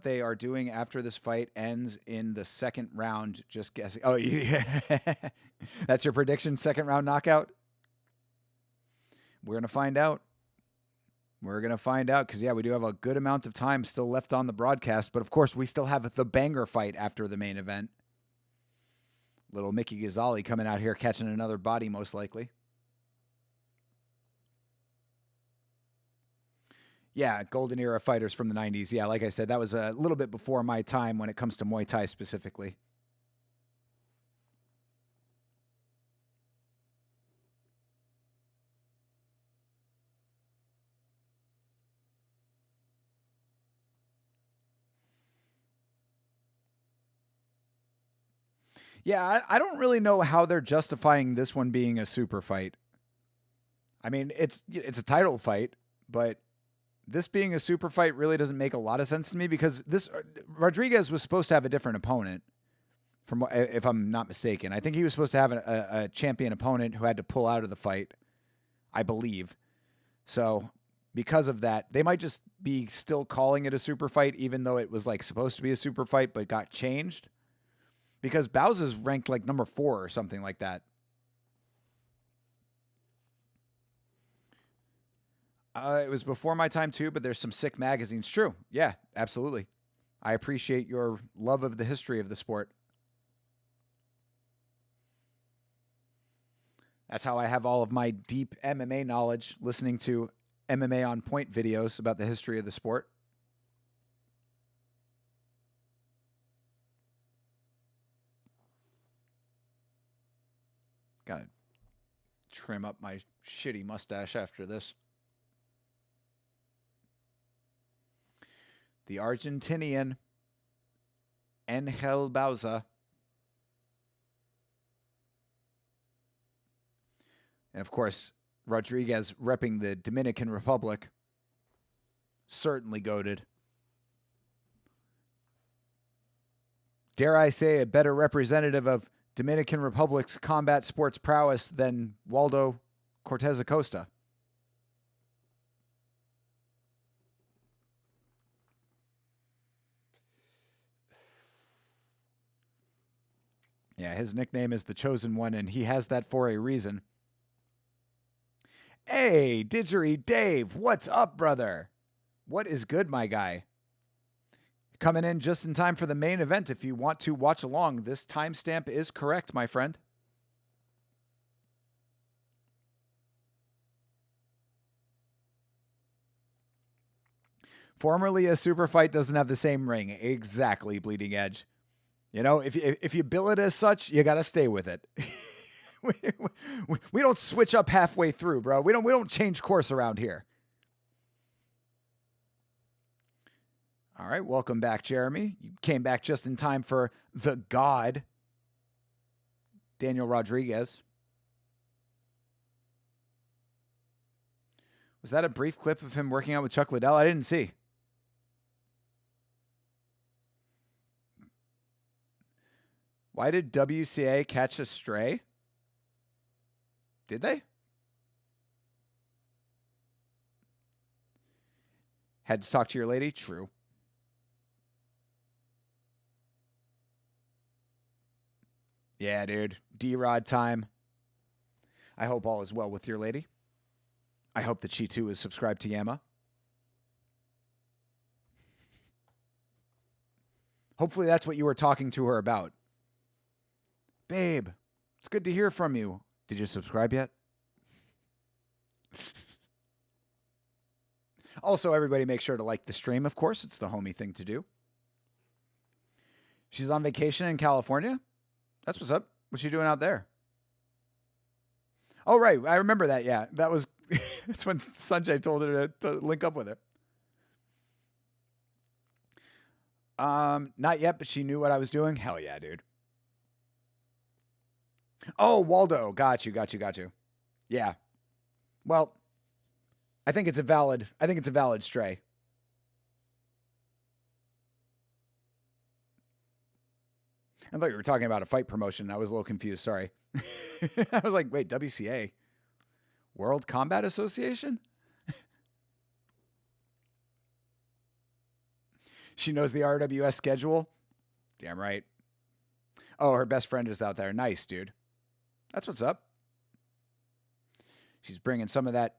they are doing after this fight ends in the second round. Just guessing. Oh, yeah. That's your prediction? Second round knockout? We're going to find out. We're going to find out because, yeah, we do have a good amount of time still left on the broadcast. But, of course, we still have the banger fight after the main event. Little Mickey Ghazali coming out here catching another body, most likely. Yeah, golden era fighters from the 90s. Yeah, like I said, that was a little bit before my time when it comes to Muay Thai specifically. Yeah, I don't really know how they're justifying this one being a super fight. I mean, it's a title fight, but this being a super fight really doesn't make a lot of sense to me because this Rodriguez was supposed to have a different opponent, from if I'm not mistaken. I think he was supposed to have a champion opponent who had to pull out of the fight, I believe. So because of that, they might just be still calling it a super fight, even though it was like supposed to be a super fight, but got changed. Because Bauza's ranked like number 4 or something like that. It was before my time too, but there's some sick magazines. True. Yeah, absolutely. I appreciate your love of the history of the sport. That's how I have all of my deep MMA knowledge, listening to MMA on Point videos about the history of the sport. Gotta trim up my shitty mustache after this. The Argentinian Angel Bauza. And of course, Rodriguez repping the Dominican Republic. Certainly goated. Dare I say a better representative of Dominican Republic's combat sports prowess than Waldo Cortez Acosta. Yeah, his nickname is the Chosen One, and he has that for a reason. Hey, Didgery Dave, what's up, brother? What is good, my guy? Coming in just in time for the main event. If you want to watch along, this timestamp is correct, my friend. Formerly a super fight doesn't have the same ring. Exactly, Bleeding Edge. You know, if you bill it as such, you got to stay with it. we don't switch up halfway through, bro. We don't change course around here. All right, welcome back, Jeremy. You came back just in time for the God, Daniel Rodriguez. Was that a brief clip of him working out with Chuck Liddell? I didn't see. Why did WCA catch a stray? Did they? Had to talk to your lady? True. Yeah, dude. D-Rod time. I hope all is well with your lady. I hope that she too is subscribed to Yama. Hopefully that's what you were talking to her about. Babe, it's good to hear from you. Did you subscribe yet? Also, everybody make sure to like the stream, of course. It's the homie thing to do. She's on vacation in California? That's what's up. What's she doing out there? Oh, right. I remember that. Yeah, that was... that's when Sanjay told her to link up with her. Not yet, but she knew what I was doing. Hell yeah, dude. Oh, Waldo. Got you. Yeah. Well, I think it's a valid stray. I thought you were talking about a fight promotion. I was a little confused. Sorry. I was like, wait, WCA? World Combat Association? She knows the RWS schedule? Damn right. Oh, her best friend is out there. Nice, dude. That's what's up. She's bringing some of that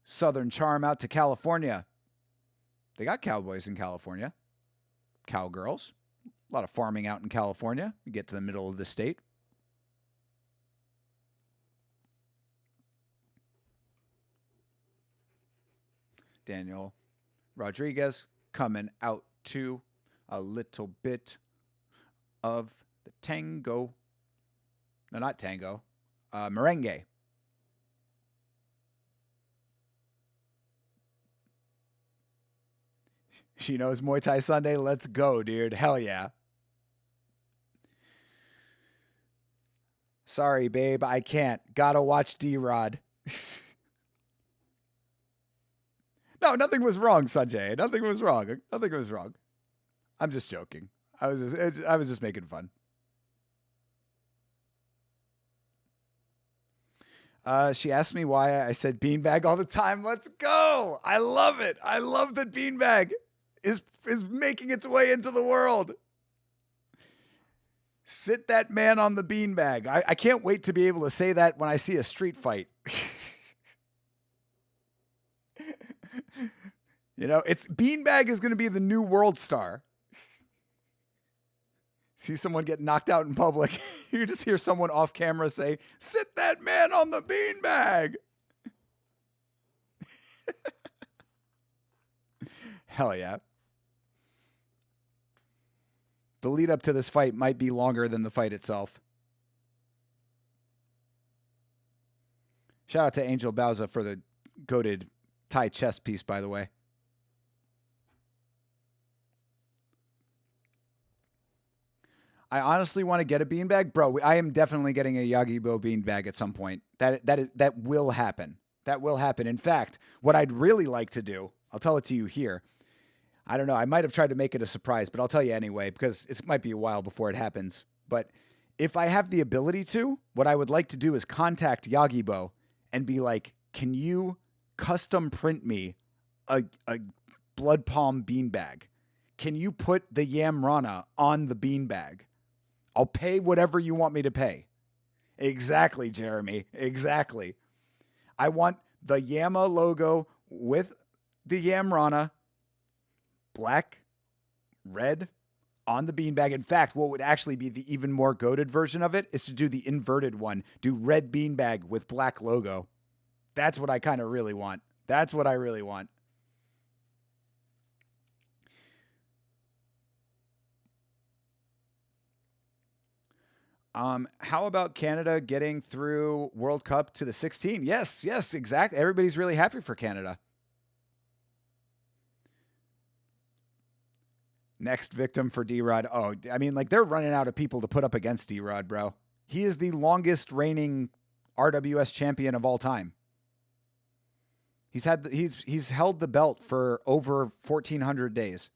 Southern charm out to California. They got cowboys in California. Cowgirls. A lot of farming out in California. You get to the middle of the state. Daniel Rodriguez coming out to a little bit of the tango. No, not tango. Merengue. She knows Muay Thai Sunday. Let's go, dude. Hell yeah. Sorry, babe. I can't. Gotta watch D-Rod. No, nothing was wrong, Sanjay. Nothing was wrong. I'm just joking. I was just making fun. She asked me why I said beanbag all the time. Let's go. I love it. I love that beanbag is making its way into the world. Sit that man on the beanbag. I can't wait to be able to say that when I see a street fight. You know, beanbag is going to be the new world star. See someone get knocked out in public. You just hear someone off camera say, sit that man on the beanbag. Hell yeah. The lead up to this fight might be longer than the fight itself. Shout out to Angel Bauza for the goated Thai chest piece, by the way. I honestly want to get a beanbag. Bro, I am definitely getting a Yagibo beanbag at some point. That will happen. That will happen. In fact, what I'd really like to do, I'll tell it to you here. I don't know. I might have tried to make it a surprise, but I'll tell you anyway, because it might be a while before it happens. But if I have the ability to, what I would like to do is contact Yagibo and be like, can you custom print me a blood palm beanbag? Can you put the Yam Rana on the beanbag? I'll pay whatever you want me to pay. Exactly, Jeremy. Exactly. I want the Yama logo with the Yam Rana, black, red, on the beanbag. In fact, what would actually be the even more goated version of it is to do the inverted one. Do red beanbag with black logo. That's what I kind of really want. That's what I really want. How about Canada getting through World Cup to the 16? Yes, exactly. Everybody's really happy for Canada. Next victim for D-Rod. Oh, I mean, like, they're running out of people to put up against D-Rod, bro. He is the longest reigning RWS champion of all time. He's held the belt for over 1,400 days.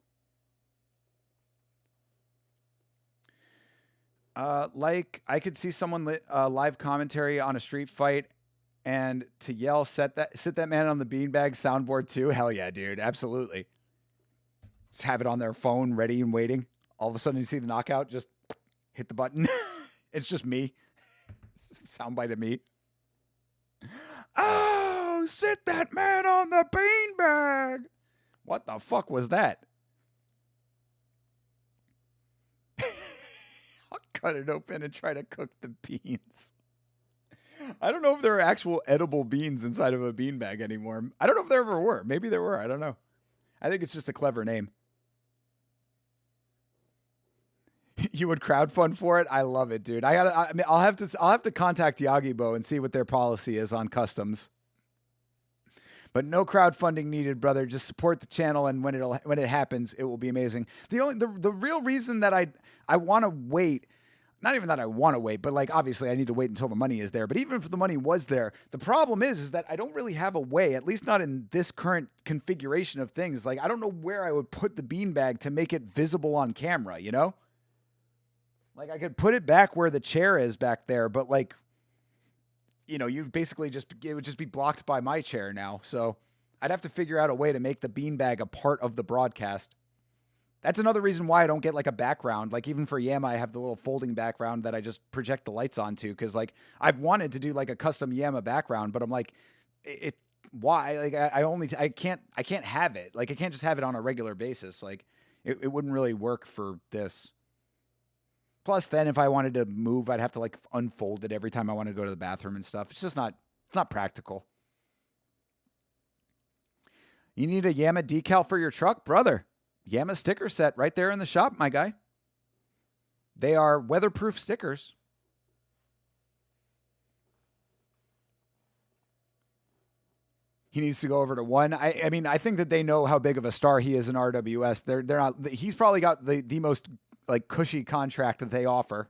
Like, I could see someone live commentary on a street fight and to yell, sit that man on the beanbag soundboard too. Hell yeah, dude. Absolutely. Just have it on their phone, ready and waiting. All of a sudden you see the knockout, just hit the button. It's just me. Soundbite of me. Oh, sit that man on the beanbag. What the fuck was that? I'll cut it open and try to cook the beans. I don't know if there are actual edible beans inside of a beanbag anymore. I don't know if there ever were. Maybe there were. I don't know. I think it's just a clever name. You would crowdfund for it? I love it, dude. I'll have to contact Yagibo and see what their policy is on customs. But no crowdfunding needed, brother. Just support the channel, and when it happens, it will be amazing. The real reason that I want to wait, not even that I want to wait, but like obviously I need to wait until the money is there. But even if the money was there, the problem is that I don't really have a way, at least not in this current configuration of things. Like I don't know where I would put the beanbag to make it visible on camera, you know? Like I could put it back where the chair is back there, but like, you know, it would just be blocked by my chair now. So I'd have to figure out a way to make the beanbag a part of the broadcast. That's another reason why I don't get like a background. Like even for Yama, I have the little folding background that I just project the lights onto. Cause like I've wanted to do like a custom Yama background, but I'm like, why? Like I can't have it. Like I can't just have it on a regular basis. Like it wouldn't really work for this. Plus, then if I wanted to move, I'd have to like unfold it every time I want to go to the bathroom and stuff. It's not practical. You need a Yama decal for your truck, brother. Yama sticker set right there in the shop, my guy. They are weatherproof stickers. He needs to go over to one. I mean, I think that they know how big of a star he is in RWS. They're not. He's probably got the most like cushy contract that they offer.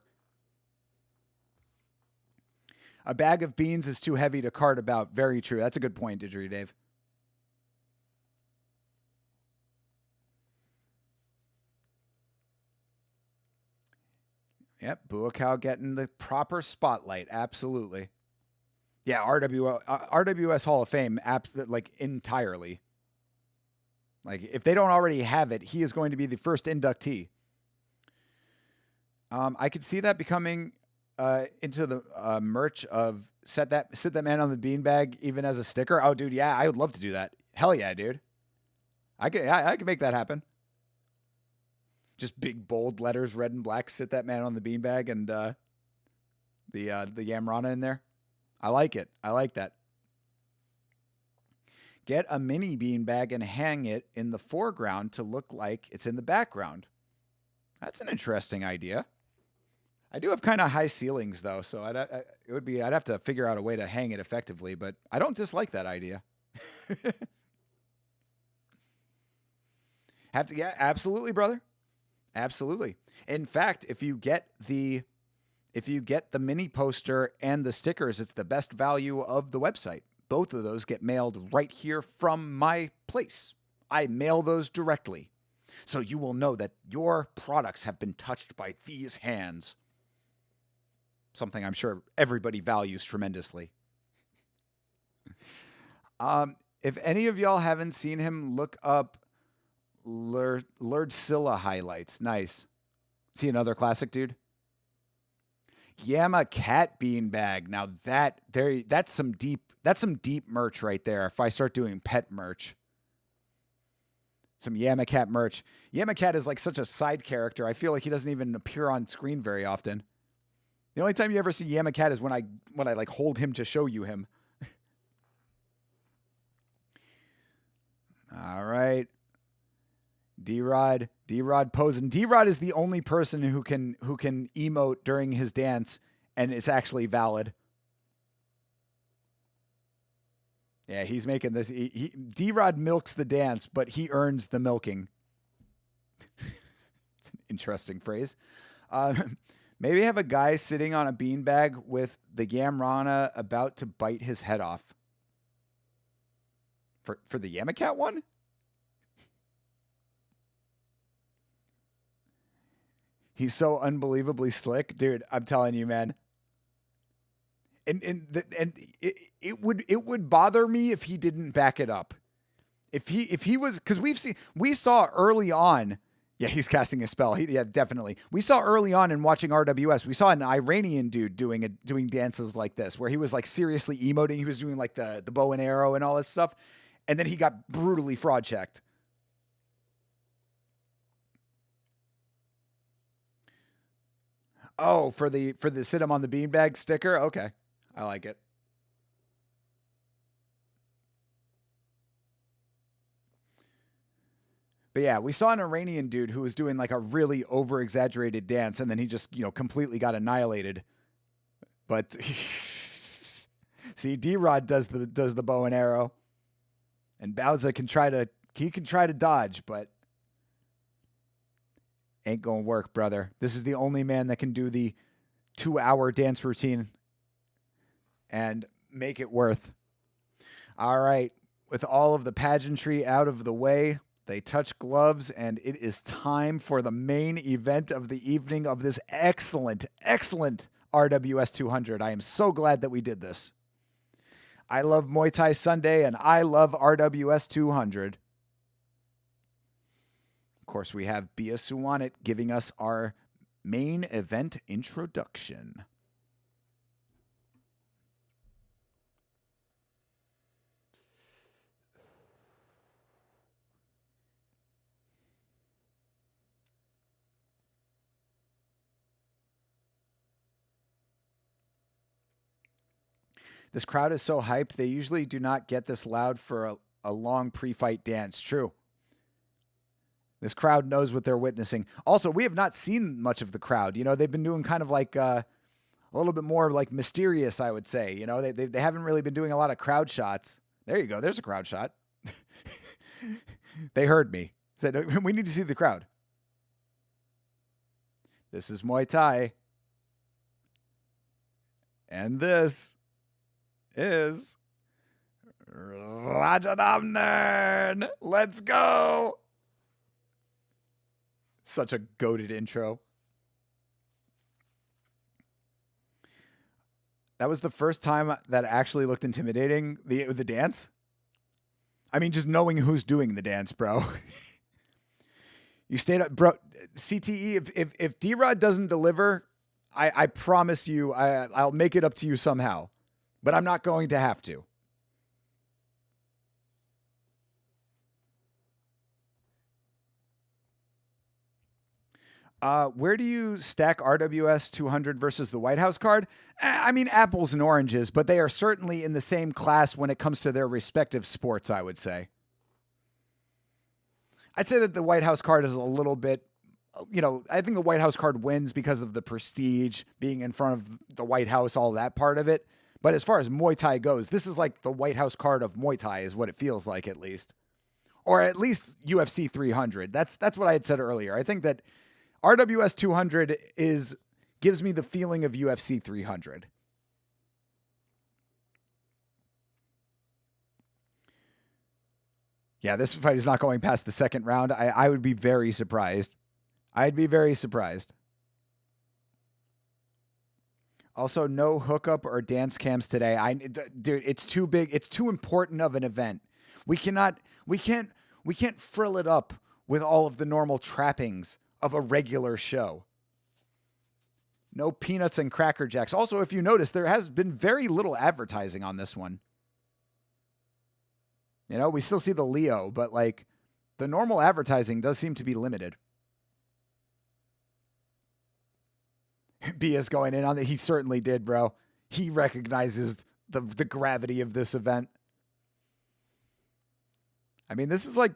A bag of beans is too heavy to cart about. Very true. That's a good point, Didgeridoo Dave. Yep, Buakaw getting the proper spotlight. Absolutely. Yeah, RWS Hall of Fame, like entirely. Like if they don't already have it, he is going to be the first inductee. I could see that becoming into the merch of sit that man on the beanbag, even as a sticker. Oh, dude, yeah, I would love to do that. Hell yeah, dude. I could make that happen. Just big bold letters, red and black. Sit that man on the beanbag, and the Yamrana in there. I like it. I like that. Get a mini beanbag and hang it in the foreground to look like it's in the background. That's an interesting idea. I do have kind of high ceilings though, so I'd have to figure out a way to hang it effectively, but I don't dislike that idea. Yeah, absolutely, brother. Absolutely. In fact, if you get the mini poster and the stickers, it's the best value of the website. Both of those get mailed right here from my place. I mail those directly. So you will know that your products have been touched by these hands. Something I'm sure everybody values tremendously. If any of y'all haven't seen him, look up Lurdsilla highlights. Nice. See another classic, dude? Yama cat beanbag. Now that's some deep merch right there. If I start doing pet merch. Some Yama cat merch. Yama cat is like such a side character. I feel like he doesn't even appear on screen very often. The only time you ever see Yama cat is when I like hold him to show you him. All right. D-Rod posing. D-Rod is the only person who can emote during his dance, and it's actually valid. Yeah, he's making this. D-Rod milks the dance, but he earns the milking. It's an interesting phrase. Maybe have a guy sitting on a beanbag with the Yamrana about to bite his head off. For the Yamacat one? He's so unbelievably slick, dude. I'm telling you, man. And it would bother me if he didn't back it up. If he was, because we saw early on Yeah, he's casting a spell. Yeah, definitely. We saw early on in watching RWS, we saw an Iranian dude doing dances like this, where he was like seriously emoting. He was doing like the bow and arrow and all this stuff, and then he got brutally fraud checked. Oh, for the sit him on the beanbag sticker. Okay, I like it. But yeah, we saw an Iranian dude who was doing like a really over exaggerated dance, and then he just, completely got annihilated. But see, D-Rod does the bow and arrow, and Bauza can try to dodge, but ain't gonna work, brother. This is the only man that can do the 2-hour dance routine and make it worth. All right, with all of the pageantry out of the way, they touch gloves, and it is time for the main event of the evening of this excellent, excellent RWS 200. I am so glad that we did this. I love Muay Thai Sunday, and I love RWS 200. Of course, we have Bia Suwanit giving us our main event introduction. This crowd is so hyped, they usually do not get this loud for a long pre-fight dance. True. This crowd knows what they're witnessing. Also, we have not seen much of the crowd. They've been doing kind of like a little bit more like mysterious, I would say. They haven't really been doing a lot of crowd shots. There you go. There's a crowd shot. They heard me. Said, we need to see the crowd. This is Muay Thai. And this is Rajadamnern. Let's go. Such a goated intro. That was the first time that actually looked intimidating, the dance. I mean, just knowing who's doing the dance, bro. You stayed up, bro. CTE, if D-Rod doesn't deliver, I promise you, I'll make it up to you somehow. But I'm not going to have to. Where do you stack RWS 200 versus the White House card? I mean, apples and oranges, but they are certainly in the same class when it comes to their respective sports, I would say. I'd say that the White House card is a little bit, I think the White House card wins because of the prestige, being in front of the White House, all that part of it. But as far as Muay Thai goes, this is like the White House card of Muay Thai is what it feels like, at least. Or at least UFC 300. That's what I had said earlier. I think that RWS 200 gives me the feeling of UFC 300. Yeah, this fight is not going past the second round. I would be very surprised. I'd be very surprised. Also, no hookup or dance cams today. Dude, it's too big. It's too important of an event. We can't frill it up with all of the normal trappings of a regular show. No peanuts and Cracker Jacks. Also, if you notice, there has been very little advertising on this one. We still see the Leo, but like the normal advertising does seem to be limited. Bia's going in on it. He certainly did, bro. He recognizes the gravity of this event. I mean, this is like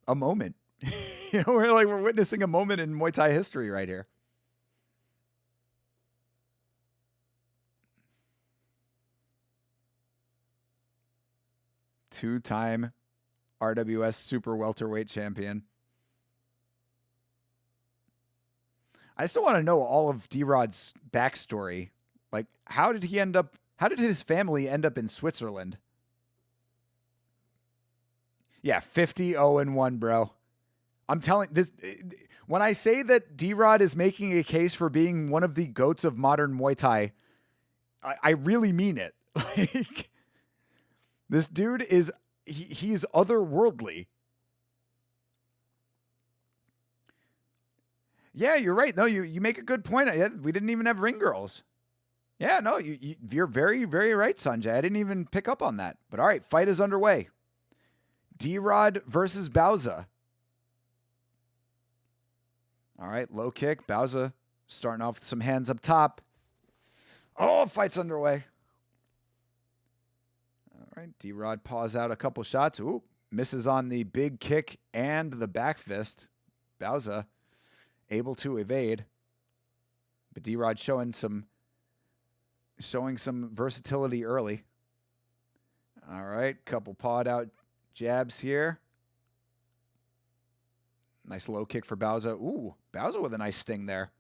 a moment. We're witnessing a moment in Muay Thai history right here. Two-time RWS super welterweight champion. I still want to know all of D-Rod's backstory. Like, how did his family end up in Switzerland? Yeah, 50-0-1, bro. I'm telling this, when I say that D-Rod is making a case for being one of the GOATs of modern Muay Thai, I really mean it. Like, this dude he's otherworldly. Yeah, you're right. No, you make a good point. We didn't even have ring girls. Yeah, no, you're very, very right, Sanjay. I didn't even pick up on that. But all right, fight is underway. D-Rod versus Bauza. All right, low kick. Bauza starting off with some hands up top. Oh, fight's underway. All right, D-Rod paws out a couple shots. Ooh, misses on the big kick and the back fist. Bauza able to evade. But D-Rod showing some versatility early. All right, couple pawed out jabs here. Nice low kick for Bauza. Ooh, Bauza with a nice sting there.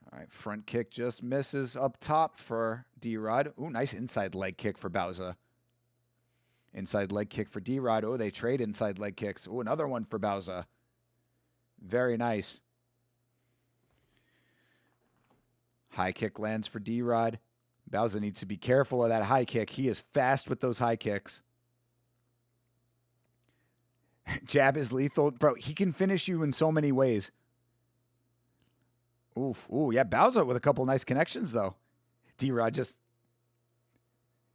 All right, front kick just misses up top for D-Rod. Ooh, nice inside leg kick for Bauza. Inside leg kick for D-Rod. Oh, they trade inside leg kicks. Ooh, another one for Bauza. Very nice. High kick lands for D-Rod. Bauza needs to be careful of that high kick. He is fast with those high kicks. Jab is lethal. Bro, he can finish you in so many ways. Ooh, yeah, Bauza with a couple nice connections, though. D-Rod just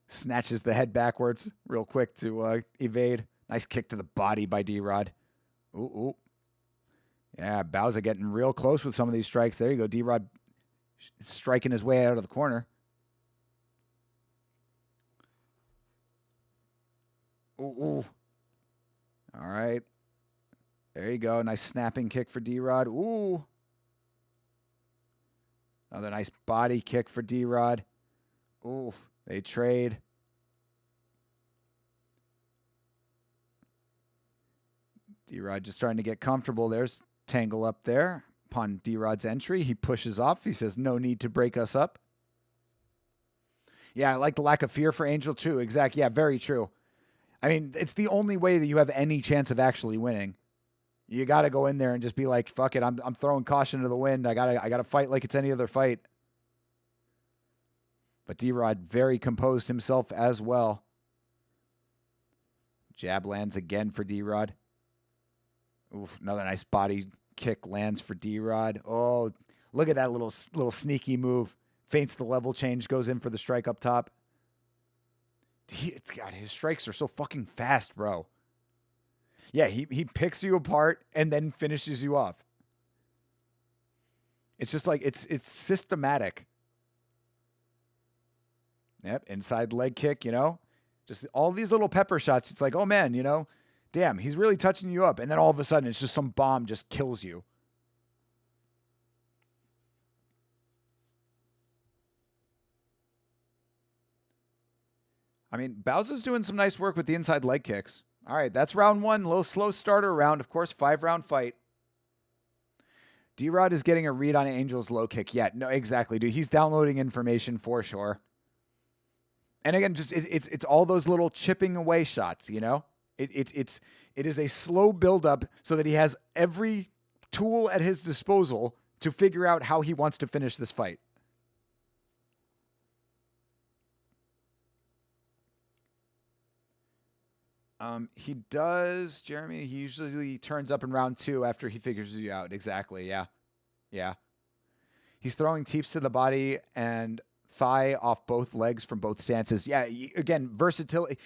snatches the head backwards real quick to evade. Nice kick to the body by D-Rod. Ooh. Yeah, Bauza getting real close with some of these strikes. There you go, D-Rod striking his way out of the corner. Ooh. All right. There you go. Nice snapping kick for D-Rod. Ooh. Another nice body kick for D-Rod. Ooh, they trade. D-Rod just starting to get comfortable. There's tangle up there. Upon D-Rod's entry, he pushes off. He says, no need to break us up. Yeah, I like the lack of fear for Angel too. Exactly. Yeah, very true. I mean, it's the only way that you have any chance of actually winning. You got to go in there and just be like, fuck it, I'm throwing caution to the wind. I got to fight like it's any other fight. But D-Rod very composed himself as well. Jab lands again for D-Rod. Oof, another nice body kick lands for D-Rod. Oh, look at that little sneaky move. Feints the level change, goes in for the strike up top. God, his strikes are so fucking fast, bro. Yeah, he picks you apart and then finishes you off. It's just like, it's systematic. Yep, inside leg kick, Just all these little pepper shots. It's like, oh man, damn, he's really touching you up. And then all of a sudden, it's just some bomb just kills you. I mean, Bauza's doing some nice work with the inside leg kicks. All right, that's round one. Little slow starter round. Of course, 5-round fight. D-Rod is getting a read on Angel's low kick. Yeah, no, exactly, dude. He's downloading information for sure. And again, just it's all those little chipping away shots, It is a slow buildup so that he has every tool at his disposal to figure out how he wants to finish this fight. He does, Jeremy. He usually turns up in round 2 after he figures you out. Exactly. Yeah. He's throwing teeps to the body and thigh off both legs from both stances. Yeah. Again, versatility.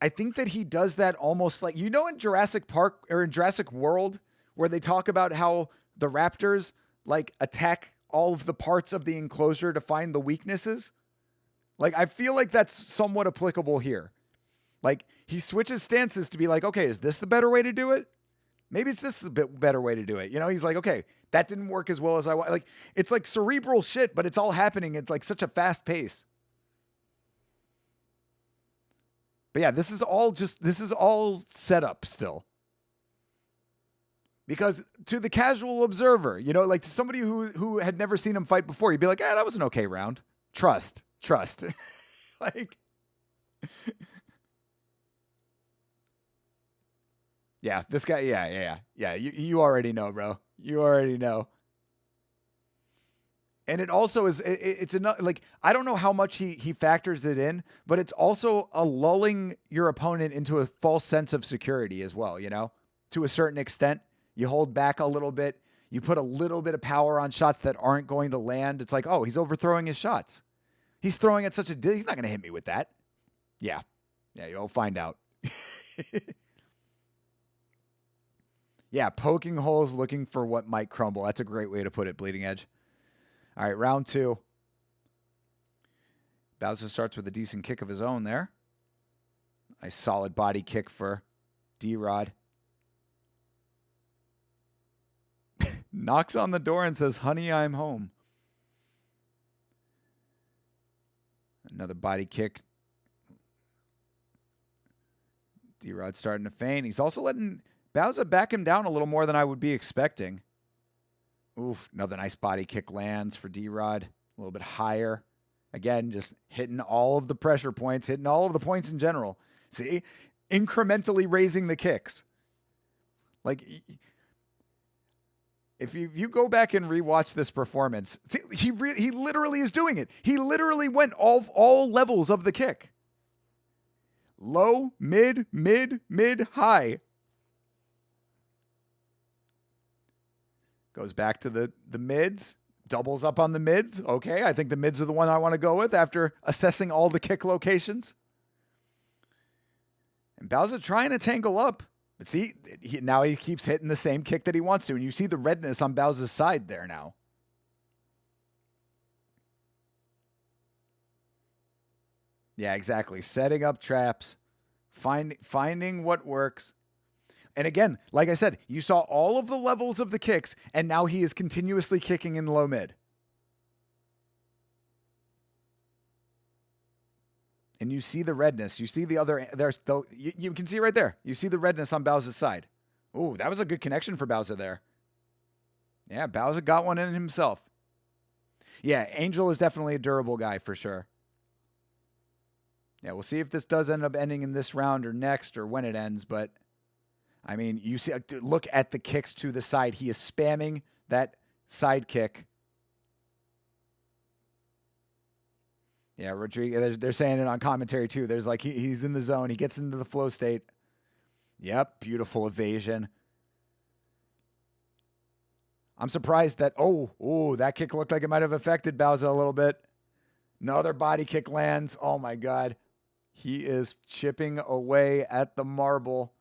I think that he does that almost like, in Jurassic Park or in Jurassic World, where they talk about how the raptors like attack all of the parts of the enclosure to find the weaknesses. Like, I feel like that's somewhat applicable here. Like, he switches stances to be like, okay, is this the better way to do it? Maybe it's this the better way to do it. He's like, okay, that didn't work as well as I want. Like, it's like cerebral shit, but it's all happening. It's like such a fast pace. But yeah, this is all set up still. Because to the casual observer, like to somebody who had never seen him fight before, you'd be like, that was an okay round. Trust. Like, yeah, this guy, yeah. You already know, bro. You already know. And it also is, it's enough, like, I don't know how much he factors it in, but it's also a lulling your opponent into a false sense of security as well, to a certain extent. You hold back a little bit. You put a little bit of power on shots that aren't going to land. It's like, oh, he's overthrowing his shots. He's throwing at such a... He's not going to hit me with that. Yeah. Yeah, you'll find out. Yeah, poking holes looking for what might crumble. That's a great way to put it, Bleeding Edge. All right, round 2. Bauza starts with a decent kick of his own there. Nice solid body kick for D-Rod. Knocks on the door and says, honey, I'm home. Another body kick. D-Rod starting to feint. He's also letting Bauza back him down a little more than I would be expecting. Oof, another nice body kick lands for D-Rod. A little bit higher. Again, just hitting all of the pressure points, hitting all of the points in general. See? Incrementally raising the kicks. Like, if you go back and rewatch this performance, see, he literally is doing it. He literally went all levels of the kick. Low, mid, high. Goes back to the mids. Doubles up on the mids. Okay, I think the mids are the one I want to go with after assessing all the kick locations. And Bauza trying to tangle up. But see, now he keeps hitting the same kick that he wants to. And you see the redness on Bauza's side there now. Yeah, exactly. Setting up traps. Finding what works. And again, like I said, you saw all of the levels of the kicks, and now he is continuously kicking in low mid. And you see the redness. You see the other, you can see right there. You see the redness on Bauza's side. Ooh, that was a good connection for Bauza there. Yeah, Bauza got one in himself. Yeah, Angel is definitely a durable guy for sure. Yeah, we'll see if this does end up ending in this round or next or when it ends, but I mean, you see, look at the kicks to the side. He is spamming that side kick. Yeah, Rodriguez, they're saying it on commentary too. There's like, he's in the zone. He gets into the flow state. Yep, beautiful evasion. I'm surprised that, that kick looked like it might have affected Bauza a little bit. Another body kick lands. Oh my God. He is chipping away at the marble.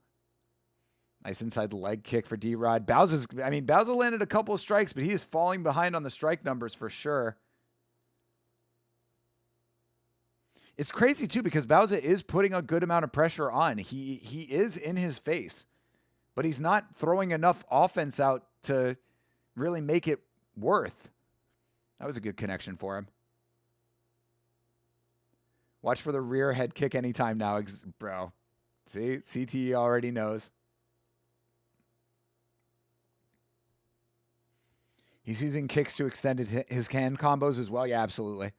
Nice inside leg kick for D-Rod. Bauza landed a couple of strikes, but he is falling behind on the strike numbers for sure. It's crazy too because Bauza is putting a good amount of pressure on. He is in his face, but he's not throwing enough offense out to really make it worth. That was a good connection for him. Watch for the rear head kick anytime now, bro. See, CTE already knows. He's using kicks to extend his hand combos as well. Yeah, absolutely.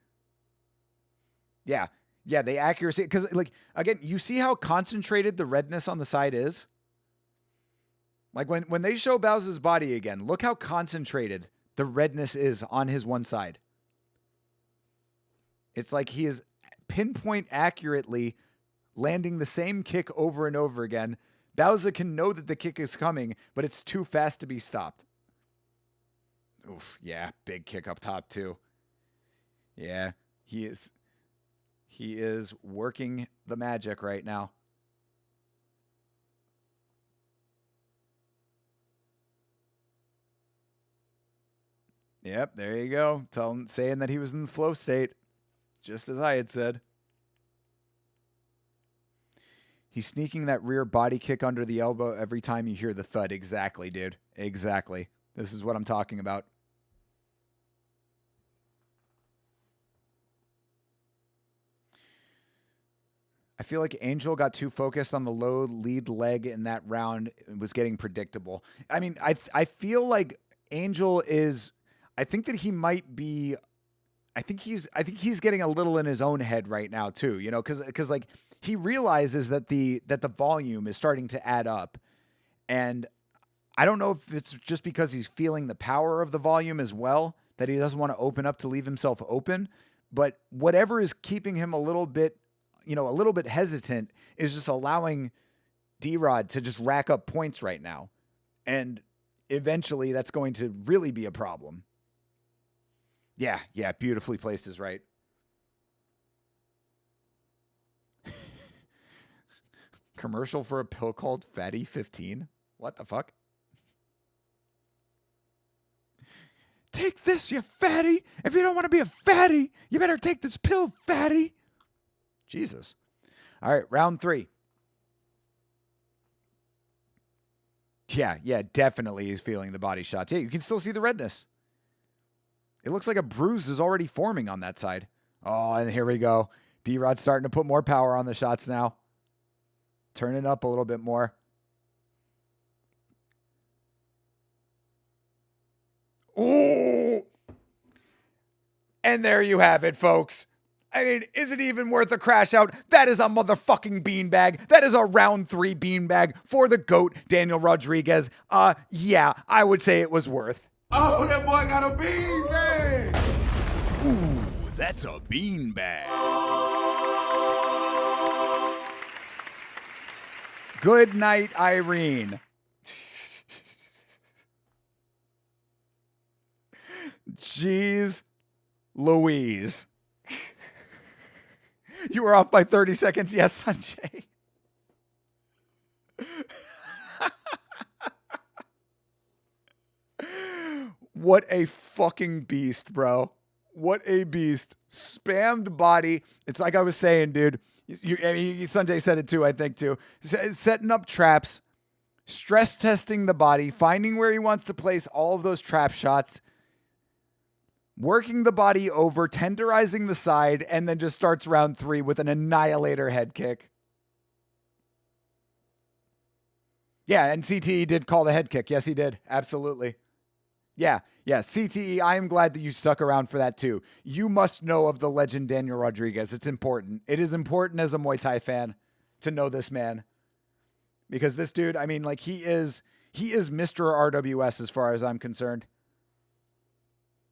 Yeah, the accuracy. Because, like, again, you see how concentrated the redness on the side is? Like, when they show Bauza's body again, look how concentrated the redness is on his one side. It's like he is pinpoint accurately landing the same kick over and over again. Bauza can know that the kick is coming, but it's too fast to be stopped. Oof, yeah, big kick up top too. Yeah, he is working the magic right now. Yep, there you go. Saying that he was in the flow state, just as I had said. He's sneaking that rear body kick under the elbow every time you hear the thud. Exactly, dude. Exactly. This is what I'm talking about. I feel like Angel got too focused on the low lead leg in that round. It was getting predictable. I mean, I feel like Angel is, I think that he might be, I think he's getting a little in his own head right now too, you know, cause like he realizes that the volume is starting to add up. And I don't know if it's just because he's feeling the power of the volume as well, that he doesn't want to open up to leave himself open, but whatever is keeping him a little bit hesitant is just allowing D-Rod to just rack up points right now. And eventually that's going to really be a problem. Yeah, beautifully placed is right. Commercial for a pill called Fatty 15? What the fuck? Take this, you fatty. If you don't want to be a fatty, you better take this pill, fatty. Jesus. All right, round 3. Yeah, definitely he's feeling the body shots. Yeah, you can still see the redness. It looks like a bruise is already forming on that side. Oh, and here we go. D-Rod's starting to put more power on the shots now. Turn it up a little bit more. Ooh! And there you have it, folks. I mean, is it even worth a crash out? That is a motherfucking beanbag. That is a round 3 beanbag for the GOAT, Daniel Rodriguez. Yeah, I would say it was worth. Oh, that boy got a beanbag. Ooh, that's a beanbag. Good night, Irene. Jeez Louise. You were off by 30 seconds. Yes, Sanjay. What a fucking beast, bro. What a beast. Spammed body. It's like I was saying, dude. Sanjay said it too, I think, too. Setting up traps, stress testing the body, finding where he wants to place all of those trap shots, working the body over, tenderizing the side, and then just starts round 3 with an annihilator head kick. Yeah, and CTE did call the head kick. Yes, he did. Absolutely. Yeah, CTE, I am glad that you stuck around for that too. You must know of the legend Daniel Rodriguez. It's important. It is important as a Muay Thai fan to know this man. Because this dude, I mean, like, he is Mr. RWS as far as I'm concerned.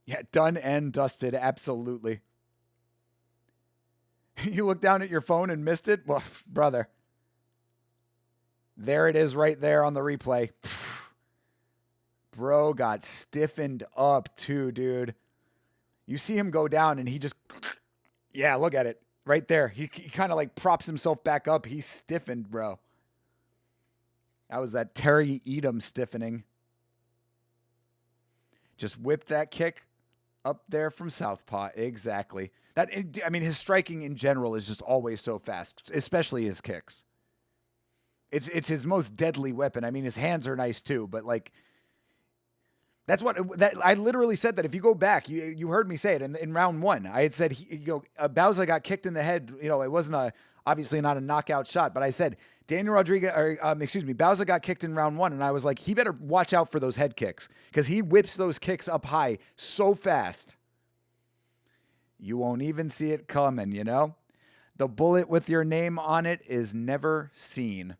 Yeah, done and dusted, absolutely. You look down at your phone and missed it? Well, brother. There it is right there on the replay. Bro got stiffened up too, dude. You see him go down and he just... Yeah, look at it. Right there. He kind of like props himself back up. He's stiffened, bro. That was that Terry Edom stiffening. Just whipped that kick up there from southpaw. Exactly. I mean, his striking in general is just always so fast, especially his kicks. It's his most deadly weapon. I mean, his hands are nice too, but like, that's what I literally said that. If you go back, you heard me say it in round 1. I had said, Bauza got kicked in the head. You know, it wasn't obviously not a knockout shot, but I said Bauza got kicked in round 1, and I was like, he better watch out for those head kicks because he whips those kicks up high so fast. You won't even see it coming, you know? The bullet with your name on it is never seen.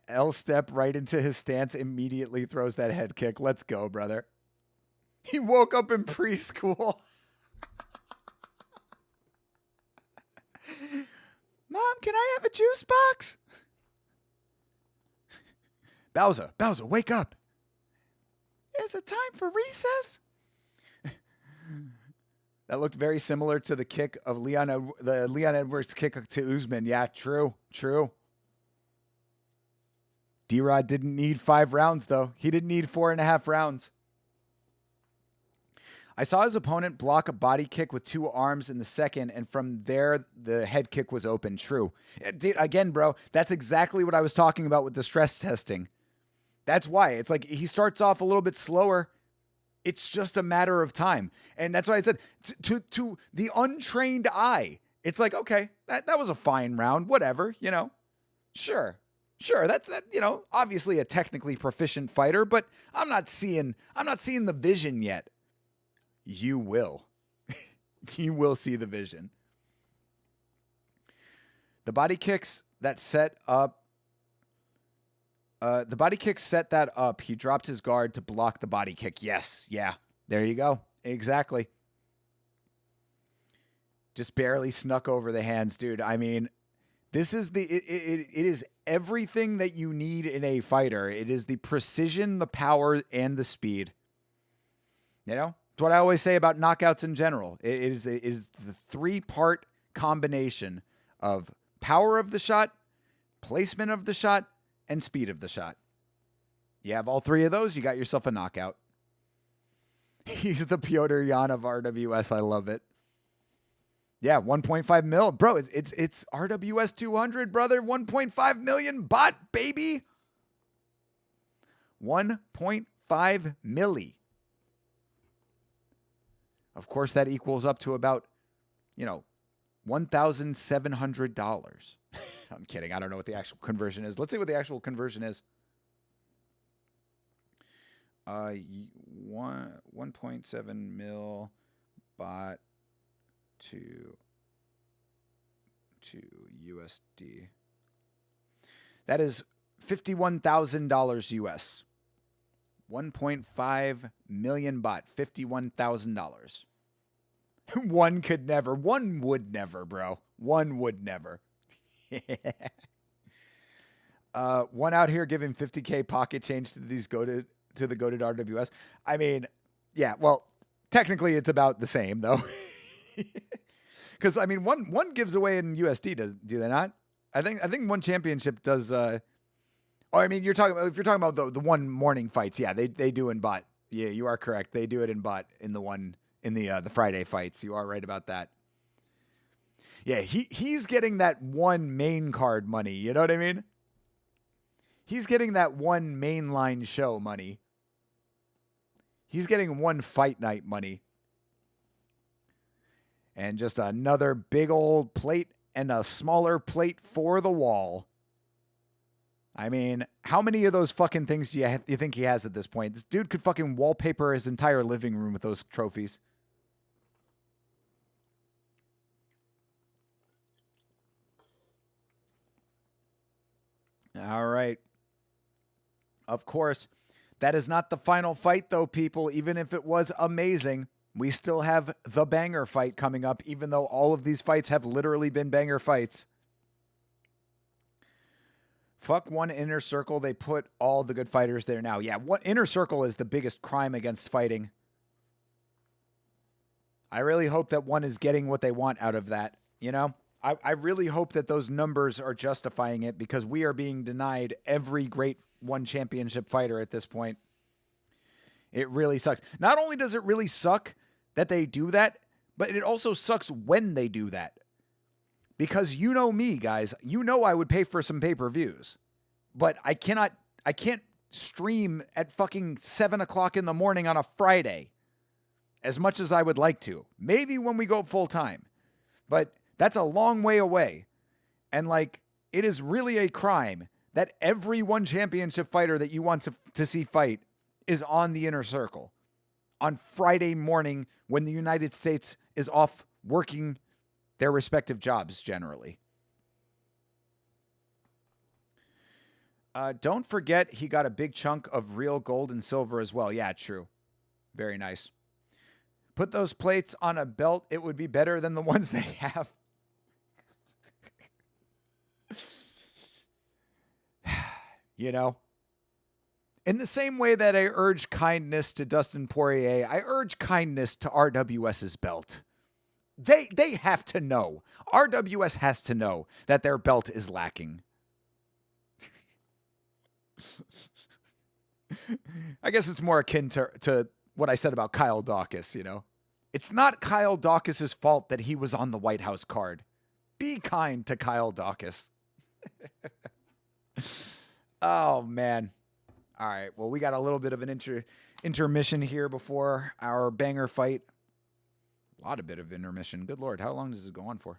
L step right into his stance, immediately throws that head kick. Let's go, brother. He woke up in preschool. Mom, can I have a juice box? Bauza, wake up. Is it time for recess? That looked very similar to the kick of Leon Edwards' kick to Usman. Yeah, true. D-Rod didn't need 5 rounds, though. He didn't need 4.5 rounds. I saw his opponent block a body kick with 2 arms in the second, and from there, the head kick was open. True. Again, bro, that's exactly what I was talking about with the stress testing. That's why. It's like he starts off a little bit slower. It's just a matter of time. And that's why I said, to the untrained eye, it's like, okay, that was a fine round. Whatever, you know. Sure, that's obviously a technically proficient fighter, but I'm not seeing the vision yet. You will. You will see the vision. The body kicks that set up that up. He dropped his guard to block the body kick. Yes, yeah. There you go. Exactly. Just barely snuck over the hands, dude. I mean, this is it is everything that you need in a fighter. It is the precision, the power, and the speed. You know, it's what I always say about knockouts in general. It is the 3-part combination of power of the shot, placement of the shot, and speed of the shot. You have all 3 of those, you got yourself a knockout. He's the Piotr Jan of RWS. I love it. Yeah, 1.5 mil. Bro, it's RWS 200, brother. 1.5 million bot, baby. 1.5 milli. Of course, that equals up to about, $1,700. I'm kidding. I don't know what the actual conversion is. Let's see what the actual conversion is. 1.7 mil bot to USD. That is $51,000 US. 1.5 million baht, $51,000. One would never, bro. One would never. One out here giving 50K pocket change to the goated RWS. I mean, yeah, well, technically it's about the same though. Because I mean, one gives away in USD, do they not? I think one championship does. I mean, if you're talking about the one morning fights, yeah, they do in bot. Yeah, you are correct. They do it in bot in the Friday fights. You are right about that. Yeah, he's getting that one main card money. You know what I mean? He's getting that one mainline show money. He's getting one fight night money. And just another big old plate and a smaller plate for the wall. I mean, how many of those fucking things do you think he has at this point? This dude could fucking wallpaper his entire living room with those trophies. All right. Of course, that is not the final fight, though, people. Even if it was amazing, we still have the banger fight coming up, even though all of these fights have literally been banger fights. Fuck one inner circle. They put all the good fighters there now. Yeah, what inner circle is the biggest crime against fighting. I really hope that one is getting what they want out of that, you know? I really hope that those numbers are justifying it, because we are being denied every great one championship fighter at this point. It really sucks. Not only does it really suck that they do that, but it also sucks when they do that. Because you know me, guys. You know I would pay for some pay-per-views. But I can't stream at fucking 7 o'clock in the morning on a Friday. As much as I would like to. Maybe when we go full time. But that's a long way away. And it is really a crime that every one championship fighter that you want to see fight is on the inner circle. On Friday morning when the United States is off working their respective jobs generally. Don't forget he got a big chunk of real gold and silver as well. Yeah, true. Very nice. Put those plates on a belt. It would be better than the ones they have. You know, in the same way that I urge kindness to Dustin Poirier, I urge kindness to RWS's belt. They have to know. RWS has to know that their belt is lacking. I guess it's more akin to what I said about Kyle Dawkins, you know. It's not Kyle Dawkins' fault that he was on the White House card. Be kind to Kyle Dawkins. Oh, man. All right. Well, we got a little bit of an intermission here before our banger fight. A lot of bit of intermission. Good Lord. How long does this go on for?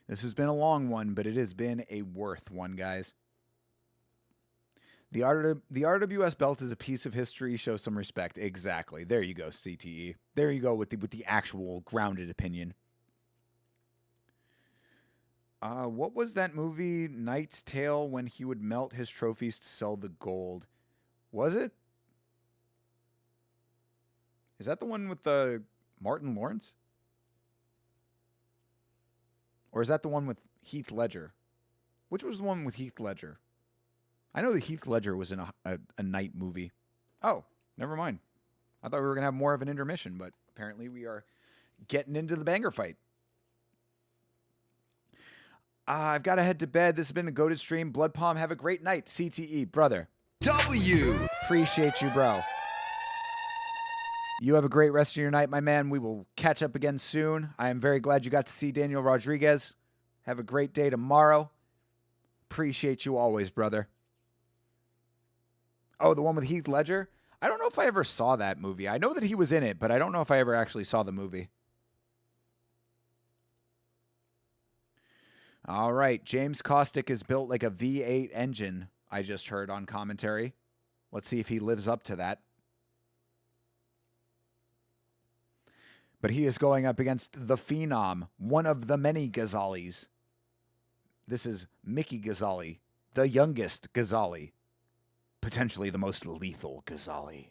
This has been a long one, but it has been a worth one, guys. The RWS belt is a piece of history. Show some respect. Exactly. There you go, CTE. There you go with the actual grounded opinion. What was that movie, Knight's Tale, when he would melt his trophies to sell the gold? Was it? Is that the one with the Martin Lawrence? Or is that the one with Heath Ledger? Which was the one with Heath Ledger? I know that Heath Ledger was in a night movie. Oh, never mind. I thought we were going to have more of an intermission, but apparently we are getting into the banger fight. I've got to head to bed. This has been a goated stream. Blood Palm, have a great night. CTE, brother. W. Appreciate you, bro. You have a great rest of your night, my man. We will catch up again soon. I am very glad you got to see Daniel Rodriguez. Have a great day tomorrow. Appreciate you always, brother. Oh, the one with Heath Ledger? I don't know if I ever saw that movie. I know that he was in it, but I don't know if I ever actually saw the movie. All right. James Caustic is built like a V8 engine, I just heard on commentary. Let's see if he lives up to that. But he is going up against the Phenom, one of the many Ghazalis. This is Mickey Ghazali, the youngest Ghazali. Potentially the most lethal Ghazali.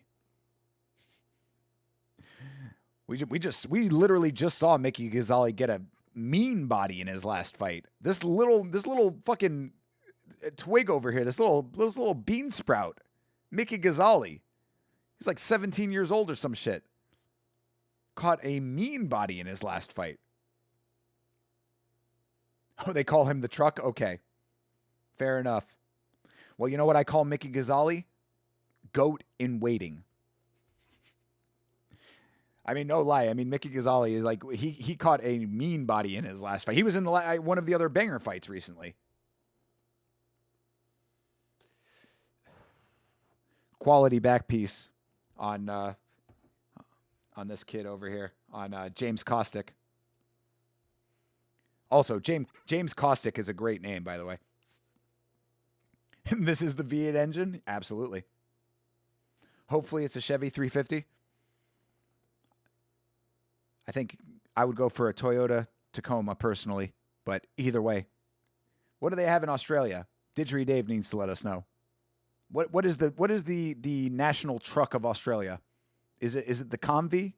We literally just saw Mickey Ghazali get a mean body in his last fight. This little fucking twig over here, this little bean sprout, Mickey Ghazali. He's like 17 years old or some shit. Caught a mean body in his last fight. Oh, they call him the truck? Okay. Fair enough. Well, you know what I call Mickey Ghazali? Goat in waiting. I mean, no lie. I mean, Mickey Ghazali is like, he caught a mean body in his last fight. He was in one of the other banger fights recently. Quality back piece on this kid over here, on James Caustic. Also, James Caustic is a great name, by the way. This is the V8 engine? Absolutely. Hopefully it's a Chevy 350. I think I would go for a Toyota Tacoma personally, but either way. What do they have in Australia? Didgeridoo Dave needs to let us know. What is the national truck of Australia? Is it the Combi?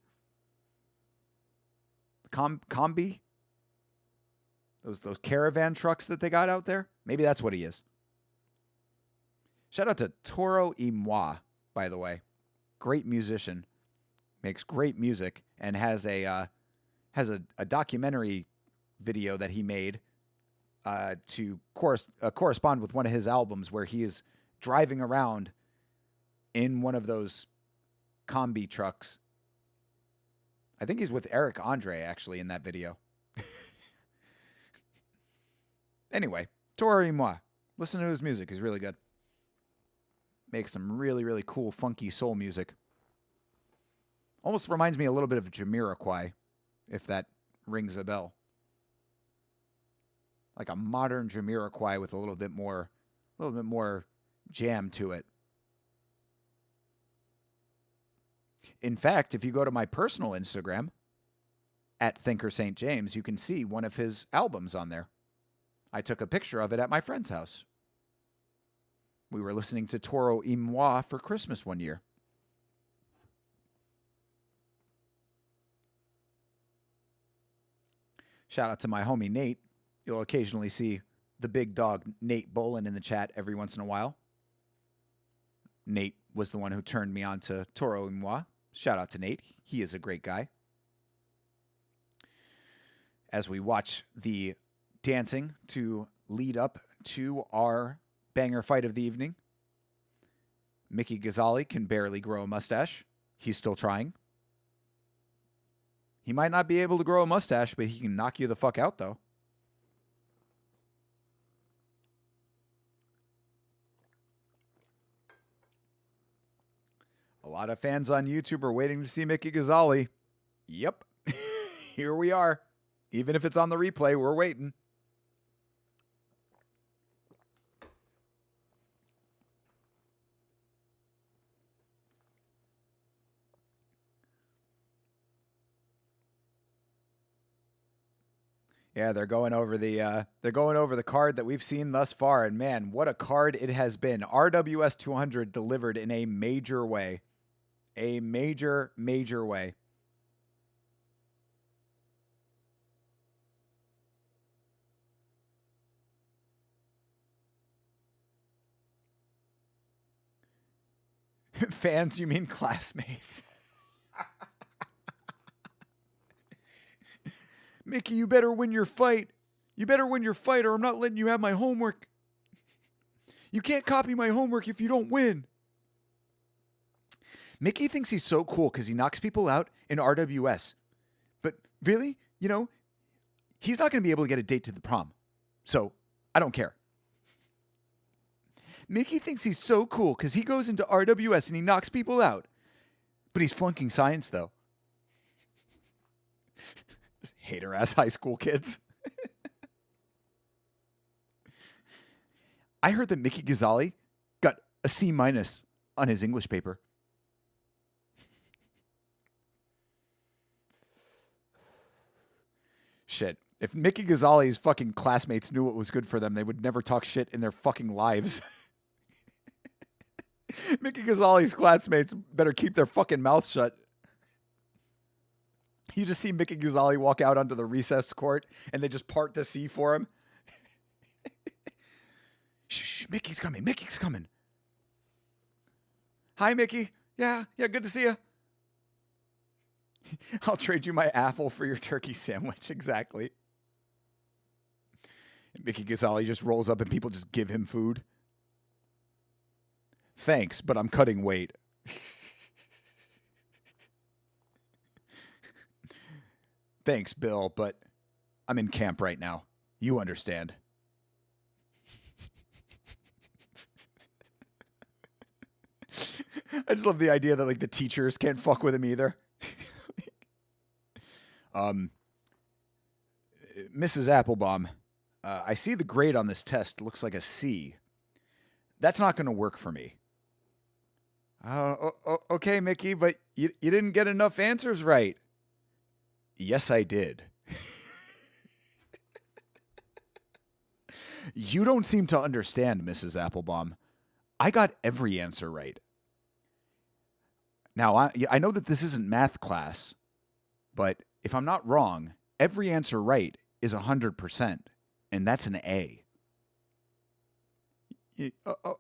Combi? Those caravan trucks that they got out there? Maybe that's what he is. Shout out to Toro y Moi, by the way. Great musician. Makes great music and has a documentary video that he made to correspond with one of his albums where he is driving around in one of those combi trucks. I think he's with Eric Andre, actually, in that video. Anyway, Toro y Moi. Listen to his music. He's really good. Makes some really, really cool, funky soul music. Almost reminds me a little bit of Jamiroquai, if that rings a bell. Like a modern Jamiroquai with a little bit more jam to it. In fact, if you go to my personal Instagram, at Thinker St. James, you can see one of his albums on there. I took a picture of it at my friend's house. We were listening to Toro y Moi for Christmas one year. Shout out to my homie Nate. You'll occasionally see the big dog Nate Bolin in the chat every once in a while. Nate was the one who turned me on to Toro y Moi. Shout out to Nate. He is a great guy. As we watch the dancing to lead up to our banger fight of the evening. Mickey Ghazali can barely grow a mustache. He's still trying. He might not be able to grow a mustache, but he can knock you the fuck out, though. A lot of fans on YouTube are waiting to see Mickey Ghazali. Yep. Here we are. Even if it's on the replay, we're waiting. Yeah, they're going over the card that we've seen thus far, and man, what a card it has been. RWS 200 delivered in a major way. A major, major way. Fans, you mean classmates? Mickey, you better win your fight. You better win your fight or I'm not letting you have my homework. You can't copy my homework if you don't win. Mickey thinks he's so cool because he knocks people out in RWS. But really, he's not going to be able to get a date to the prom. So I don't care. Mickey thinks he's so cool because he goes into RWS and he knocks people out. But he's flunking science, though. Hater-ass high school kids. I heard that Mickey Ghazali got a C- on his English paper. Shit. If Mickey Ghazali's fucking classmates knew what was good for them, they would never talk shit in their fucking lives. Mickey Ghazali's classmates better keep their fucking mouth shut. You just see Mickey Ghazali walk out onto the recess court and they just part the C for him. Shh, Mickey's coming. Mickey's coming. Hi, Mickey. Yeah, good to see you. I'll trade you my apple for your turkey sandwich. Exactly. And Mickey Ghazali just rolls up and people just give him food. Thanks, but I'm cutting weight. Thanks, Bill, but I'm in camp right now. You understand. I just love the idea that like the teachers can't fuck with him either. Mrs. Applebaum, I see the grade on this test looks like a C. That's not going to work for me. Okay, Mickey, but you didn't get enough answers right. Yes, I did. You don't seem to understand, Mrs. Applebaum. I got every answer right. Now, I know that this isn't math class, but if I'm not wrong, every answer right is 100%, and that's an A.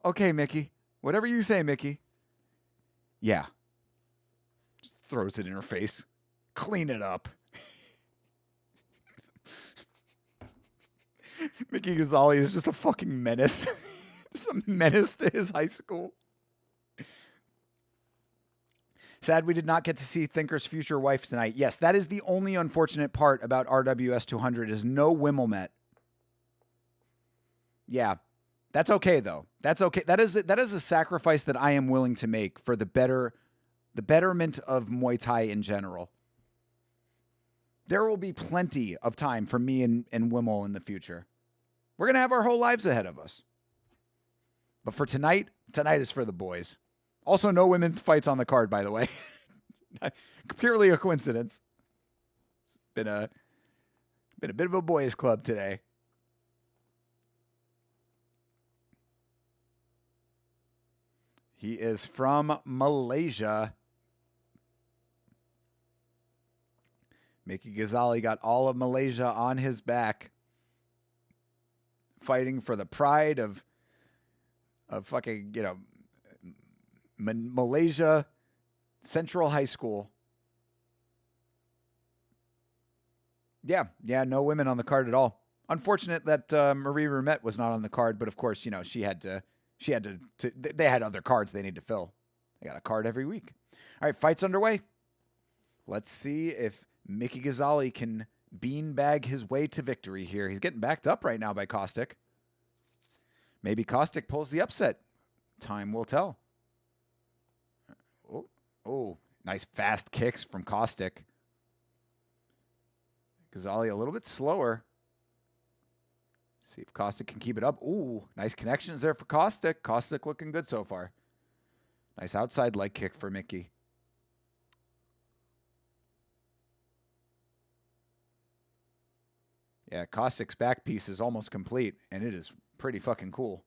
Okay, Mickey. Whatever you say, Mickey. Yeah. Just throws it in her face. Clean it up. Mickey Ghazali is just a fucking menace. Just a menace to his high school. Sad we did not get to see Thinker's future wife tonight. Yes, that is the only unfortunate part about RWS 200 is no Wimbledon. Yeah, that's okay though. That's okay. That is a sacrifice that I am willing to make for the betterment of Muay Thai in general. There will be plenty of time for me and Wimmel in the future. We're going to have our whole lives ahead of us. But for tonight is for the boys. Also, no women's fights on the card, by the way. Purely a coincidence. It's been a bit of a boys' club today. He is from Malaysia. Mickey Ghazali got all of Malaysia on his back, fighting for the pride of fucking, Malaysia Central High School. Yeah, no women on the card at all. Unfortunate that Marie Rumet was not on the card, but of course, they had other cards they need to fill. They got a card every week. All right, fight's underway. Let's see if Mickey Ghazali can beanbag his way to victory here. He's getting backed up right now by Caustic. Maybe Caustic pulls the upset. Time will tell. Oh, nice fast kicks from Caustic. Ghazali a little bit slower. See if Caustic can keep it up. Ooh, nice connections there for Caustic. Caustic looking good so far. Nice outside leg kick for Mickey. Yeah, Caustic's back piece is almost complete, and it is pretty fucking cool.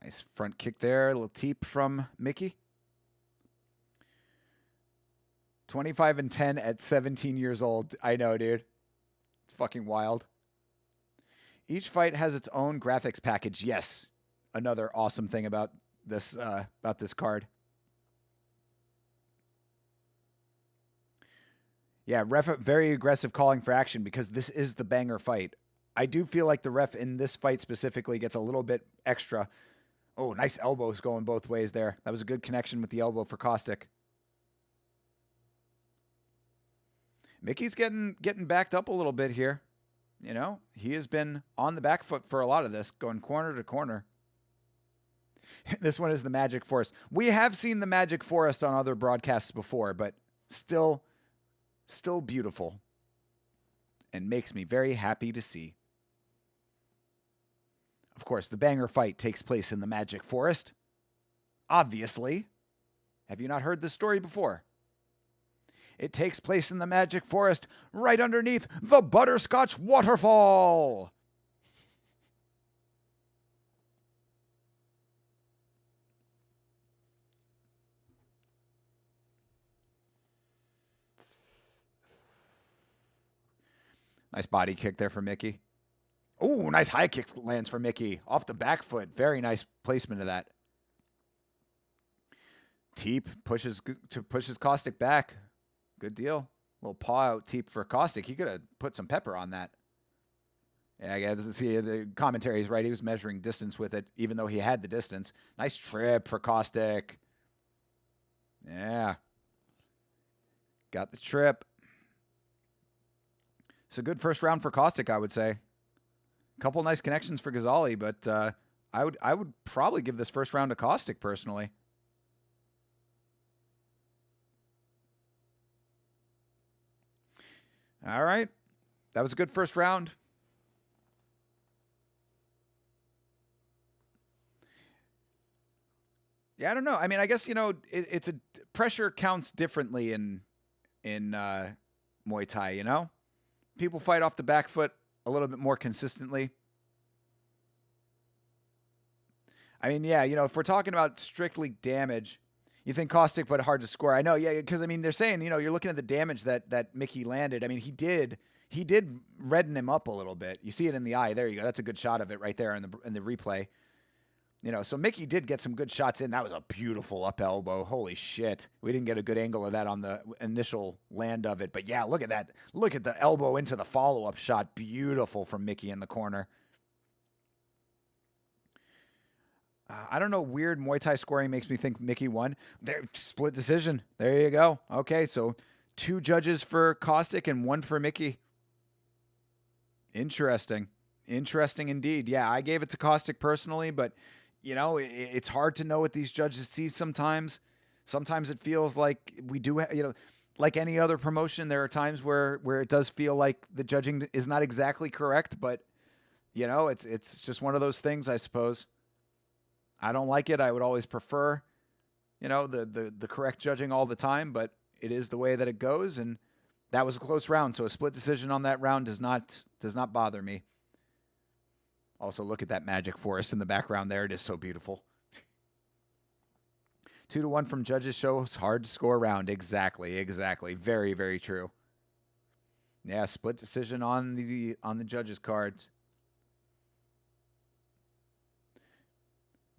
Nice front kick there. A little teep from Mickey. 25-10 at 17 years old. I know, dude. It's fucking wild. Each fight has its own graphics package. Yes. Another awesome thing about this card. Yeah, ref very aggressive calling for action because this is the banger fight. I do feel like the ref in this fight specifically gets a little bit extra. Oh, nice elbows going both ways there. That was a good connection with the elbow for Caustic. Mickey's getting backed up a little bit here. You know, he has been on the back foot for a lot of this, going corner to corner. This one is the Magic Forest. We have seen the Magic Forest on other broadcasts before, but still beautiful and makes me very happy to see. Of course, the banger fight takes place in the Magic Forest. Obviously. Have you not heard this story before? It takes place in the Magic Forest right underneath the Butterscotch Waterfall. Nice body kick there for Mickey. Oh, nice high kick lands for Mickey. Off the back foot. Very nice placement of that. Teep pushes Caustic back. Good deal. Little paw out teep for Caustic. He could have put some pepper on that. Yeah, I guess see the commentary is right. He was measuring distance with it, even though he had the distance. Nice trip for Caustic. Yeah. Got the trip. It's a good first round for Caustic, I would say. A couple nice connections for Ghazali, but I would probably give this first round to Caustic personally. All right. That was a good first round. Yeah, I don't know. I mean, I guess, you know, it's a pressure counts differently in Muay Thai, you know? People fight off the back foot a little bit more consistently. I mean, yeah, you know, if we're talking about strictly damage, you think Caustic, but hard to score. I know, yeah, because I mean, they're saying, you know, you're looking at the damage that Mickey landed. I mean, he did redden him up a little bit. You see it in the eye. There you go. That's a good shot of it right there in the replay. You know, so Mickey did get some good shots in. That was a beautiful up elbow. Holy shit. We didn't get a good angle of that on the initial land of it. But yeah, look at that. Look at the elbow into the follow-up shot. Beautiful from Mickey in the corner. I don't know. Weird Muay Thai scoring makes me think Mickey won. There, split decision. There you go. Okay, so 2 judges for Caustic and 1 for Mickey. Interesting. Interesting indeed. Yeah, I gave it to Caustic personally, but, you know, it's hard to know what these judges see sometimes. Sometimes it feels like we do, you know, like any other promotion, there are times where it does feel like the judging is not exactly correct, but, you know, it's just one of those things, I suppose. I don't like it. I would always prefer, you know, the correct judging all the time, but it is the way that it goes, and that was a close round, so a split decision on that round does not bother me. Also, look at that Magic Forest in the background there. It is so beautiful. 2-1 from judges shows hard to score round. Exactly. Very, very true. Yeah, split decision on the judges' cards.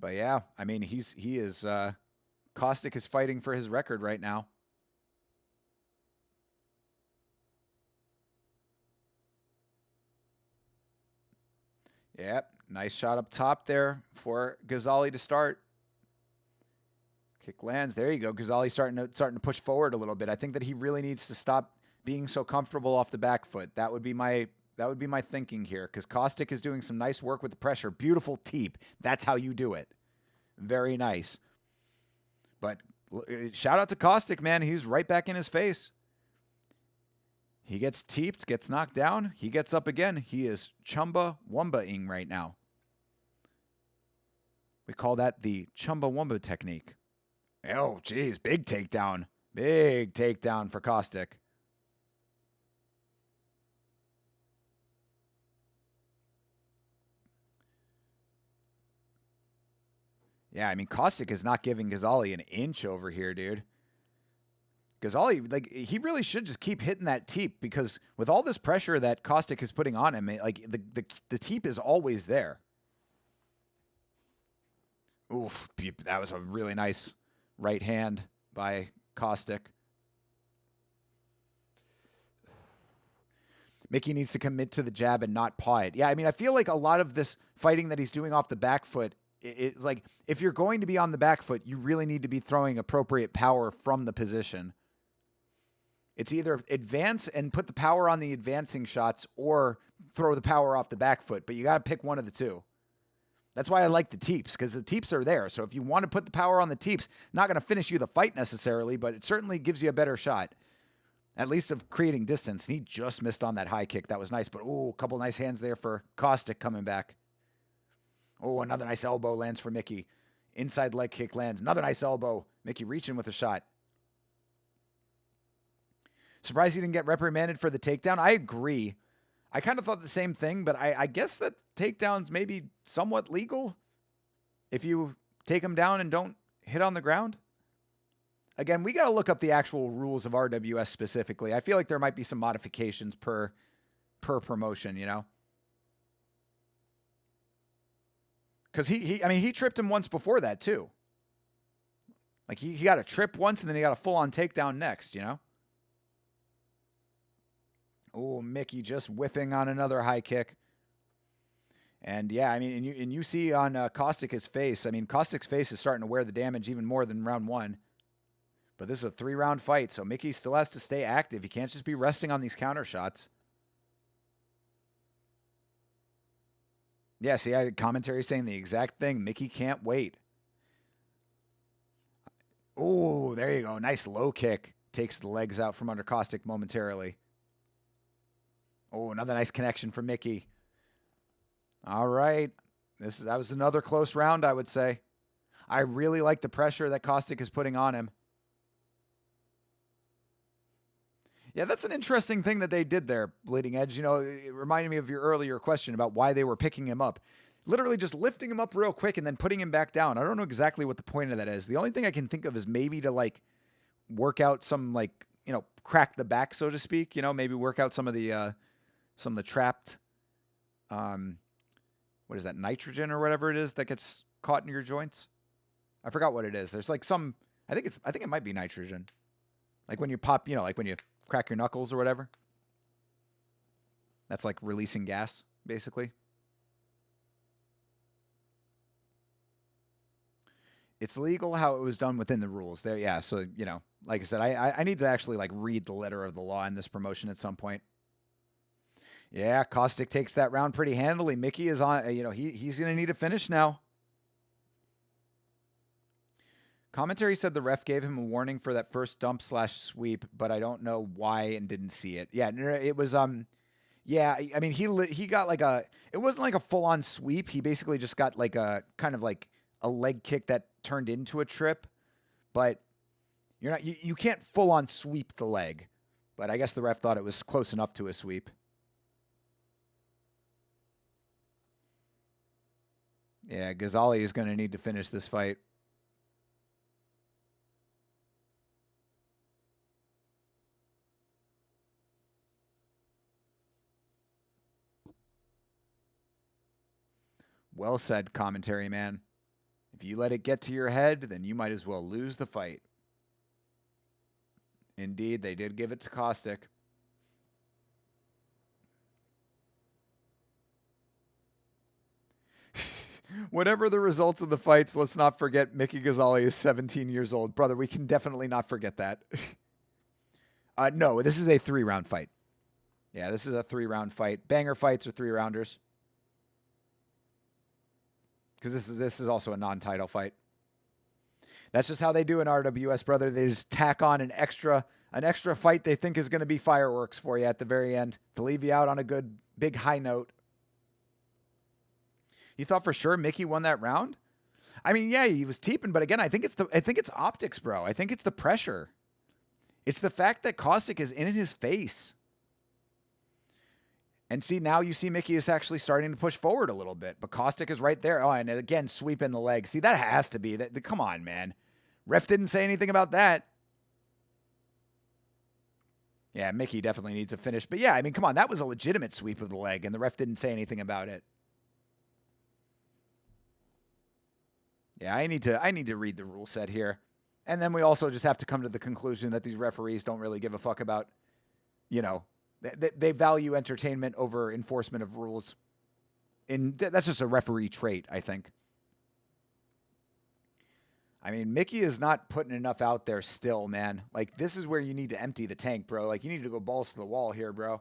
But yeah, I mean, he is Caustic is fighting for his record right now. Yep, nice shot up top there for Ghazali to start. Kick lands. There you go. Ghazali starting to push forward a little bit. I think that he really needs to stop being so comfortable off the back foot. That would be my thinking here, because Caustic is doing some nice work with the pressure. Beautiful teep. That's how you do it. Very nice. But shout out to Caustic, man. He's right back in his face. He gets teeped, gets knocked down. He gets up again. He is Chumba-Wumba-ing right now. We call that the Chumba-Wumba technique. Oh, geez. Big takedown. Big takedown for Caustic. Yeah, I mean, Caustic is not giving Ghazali an inch over here, dude. Ghazali, like, he really should just keep hitting that teep because with all this pressure that Caustic is putting on him, like, the teep is always there. Oof, that was a really nice right hand by Caustic. Mickey needs to commit to the jab and not paw it. Yeah, I mean, I feel like a lot of this fighting that he's doing off the back foot, it's like, if you're going to be on the back foot, you really need to be throwing appropriate power from the position. It's either advance and put the power on the advancing shots or throw the power off the back foot, but you got to pick one of the two. That's why I like the teeps, because the teeps are there. So if you want to put the power on the teeps, not going to finish you the fight necessarily, but it certainly gives you a better shot, at least of creating distance. And he just missed on that high kick. That was nice, but a couple nice hands there for Caustic coming back. Oh, another nice elbow lands for Mickey. Inside leg kick lands. Another nice elbow. Mickey reaching with a shot. Surprised he didn't get reprimanded for the takedown. I agree. I kind of thought the same thing, but I guess that takedowns may be somewhat legal if you take them down and don't hit on the ground. Again, we got to look up the actual rules of RWS specifically. I feel like there might be some modifications per promotion, you know? Because he tripped him once before that, too. Like, he got a trip once, and then he got a full-on takedown next, you know? Oh, Mickey just whiffing on another high kick. And, yeah, I mean, and you see on Caustic's face, I mean, Caustic's face is starting to wear the damage even more than round one. But this is a 3-round fight, so Mickey still has to stay active. He can't just be resting on these counter shots. Yeah, see, commentary saying the exact thing. Mickey can't wait. Oh, there you go. Nice low kick. Takes the legs out from under Caustic momentarily. Oh, another nice connection for Mickey. All right. That was another close round, I would say. I really like the pressure that Caustic is putting on him. Yeah, that's an interesting thing that they did there, Bleeding Edge. You know, it reminded me of your earlier question about why they were picking him up. Literally just lifting him up real quick and then putting him back down. I don't know exactly what the point of that is. The only thing I can think of is maybe to, like, work out some, like, you know, crack the back, so to speak. You know, maybe work out some of the trapped, what is that, nitrogen or whatever it is that gets caught in your joints. I forgot what it is. There's like some, I think it might be nitrogen. Like when you pop, you know, like when you crack your knuckles or whatever. That's like releasing gas, basically. It's legal how it was done within the rules there. Yeah. So, you know, like I said, I need to actually like read the letter of the law in this promotion at some point. Yeah. Caustic takes that round pretty handily. Mickey is on, you know, he's going to need a finish now. Commentary said the ref gave him a warning for that first dump / sweep, but I don't know why and didn't see it. Yeah, it was yeah, I mean he got like it wasn't like a full on sweep. He basically just got like a kind of like a leg kick that turned into a trip, but you can't full on sweep the leg. But I guess the ref thought it was close enough to a sweep. Yeah, Ghazali is going to need to finish this fight. Well said, commentary man. If you let it get to your head, then you might as well lose the fight. Indeed, they did give it to Caustic. Whatever the results of the fights, let's not forget Mickey Ghazali is 17 years old. Brother, we can definitely not forget that. No, this is a 3-round fight. Yeah, this is a 3-round fight. Banger fights are 3-rounders. Because this is also a non-title fight. That's just how they do in RWS, brother. They just tack on an extra fight they think is going to be fireworks for you at the very end to leave you out on a good big high note. You thought for sure Mickey won that round? I mean, yeah, he was teeping, but again, I think it's optics, bro. I think it's the pressure. It's the fact that Caustic is in his face. And see, now you see Mickey is actually starting to push forward a little bit, but Caustic is right there. Oh, and again, sweep in the leg. See, that has to be that. Come on, man. Ref didn't say anything about that. Yeah, Mickey definitely needs a finish. But yeah, I mean, come on. That was a legitimate sweep of the leg, and the ref didn't say anything about it. Yeah, I need to read the rule set here. And then we also just have to come to the conclusion that these referees don't really give a fuck about, they value entertainment over enforcement of rules. And that's just a referee trait, I think. I mean, Mickey is not putting enough out there still, man. Like, this is where you need to empty the tank, bro. Like, you need to go balls to the wall here, bro.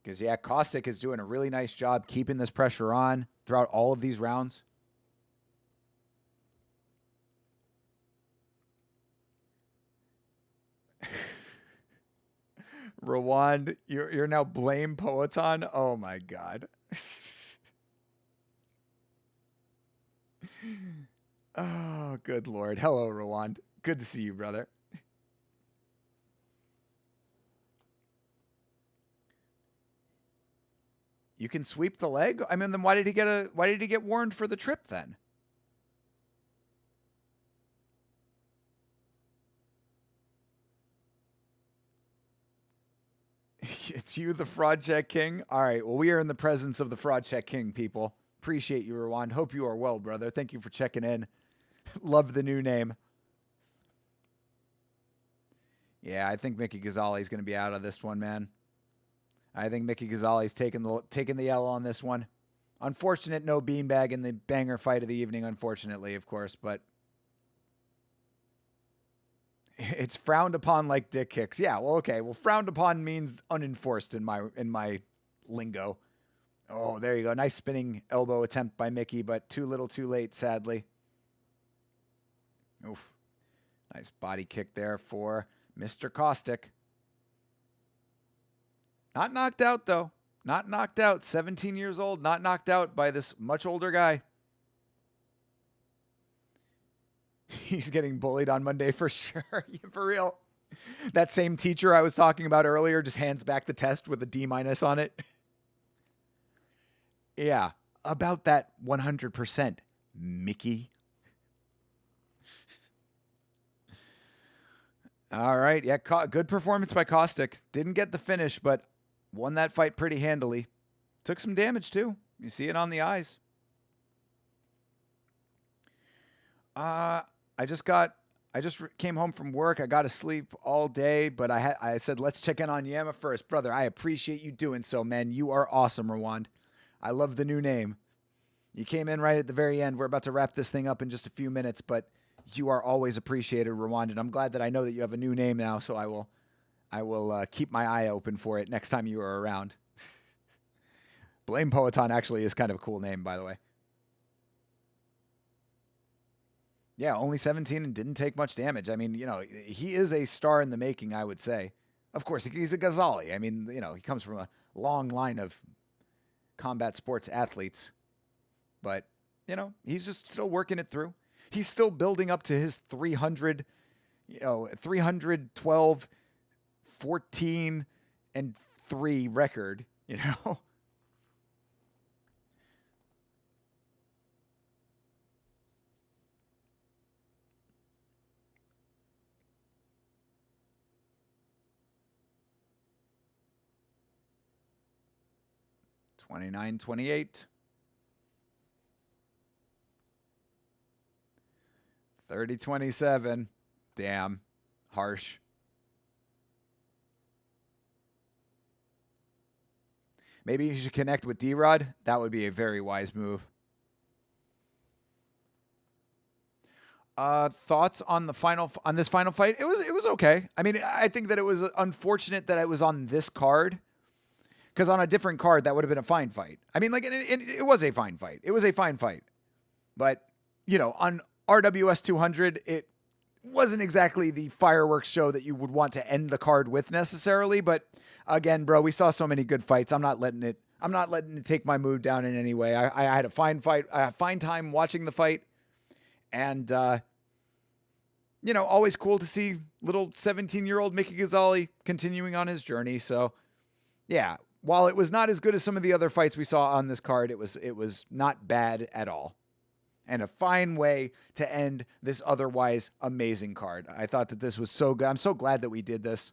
Because, yeah, Caustic is doing a really nice job keeping this pressure on throughout all of these rounds. Rwand, you're now blame Poetan? Oh, my God. Oh, good Lord. Hello, Rwand. Good to see you, brother. You can sweep the leg? I mean, then why did he get warned for the trip then? It's you, the Fraud Check King? All right, well, we are in the presence of the Fraud Check King, people. Appreciate you, Rwand. Hope you are well, brother. Thank you for checking in. Love the new name. Yeah, I think Mickey Ghazali is going to be out of this one, man. I think Mickey Ghazali's taking the L on this one. Unfortunate no beanbag in the banger fight of the evening, unfortunately, of course, but it's frowned upon like dick kicks. Yeah, well, okay. Well, frowned upon means unenforced in my lingo. Oh, there you go. Nice spinning elbow attempt by Mickey, but too little too late, sadly. Oof. Nice body kick there for Mr. Caustic. Not knocked out, though. Not knocked out. 17 years old, not knocked out by this much older guy. He's getting bullied on Monday for sure. Yeah, for real. That same teacher I was talking about earlier just hands back the test with a D- on it. Yeah, about that 100%, Mickey. All right, yeah, good performance by Caustic. Didn't get the finish, but won that fight pretty handily. Took some damage, too. You see it on the eyes. I just came home from work. I got to sleep all day, but I said, let's check in on Yama first. Brother, I appreciate you doing so, man. You are awesome, Rwand. I love the new name. You came in right at the very end. We're about to wrap this thing up in just a few minutes, but you are always appreciated, Rwand, and I'm glad that I know that you have a new name now, so I will keep my eye open for it next time you are around. Blame Poetan actually is kind of a cool name, by the way. Yeah, only 17 and didn't take much damage. I mean, he is a star in the making, I would say. Of course, he's a Ghazali. I mean, he comes from a long line of combat sports athletes. But, he's just still working it through. He's still building up to his 312, 14, and 3 record, 29-28. 30-27. Damn. Harsh. Maybe you should connect with D-Rod. That would be a very wise move. Thoughts on this final fight? It was okay. I mean, I think that it was unfortunate that it was on this card. Because on a different card, that would have been a fine fight. I mean, it was a fine fight. It was a fine fight. But, on RWS 200, it wasn't exactly the fireworks show that you would want to end the card with necessarily. But again, bro, we saw so many good fights. I'm not letting it take my mood down in any way. I had a fine fight. I had a fine time watching the fight. And, always cool to see little 17-year-old Mickey Ghazali continuing on his journey. So, yeah, while it was not as good as some of the other fights we saw on this card, it was not bad at all. And a fine way to end this otherwise amazing card. I thought that this was so good. I'm so glad that we did this.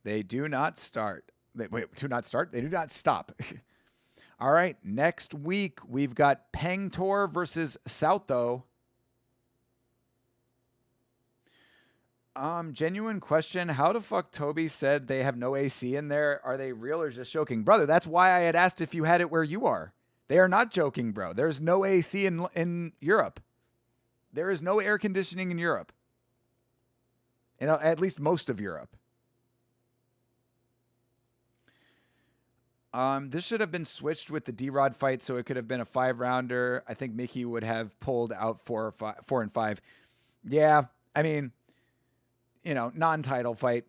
They do not start. Do not start? They do not stop. All right, next week we've got Peng Tor versus Southo. Genuine question. How the fuck Toby said they have no AC in there? Are they real or just joking? Brother, that's why I had asked if you had it where you are. They are not joking, bro. There's no AC in Europe. There is no air conditioning in Europe. At least most of Europe. This should have been switched with the D-Rod fight, so it could have been a 5-rounder. I think Mickey would have pulled out 4 and 5. Yeah, I mean, non-title fight.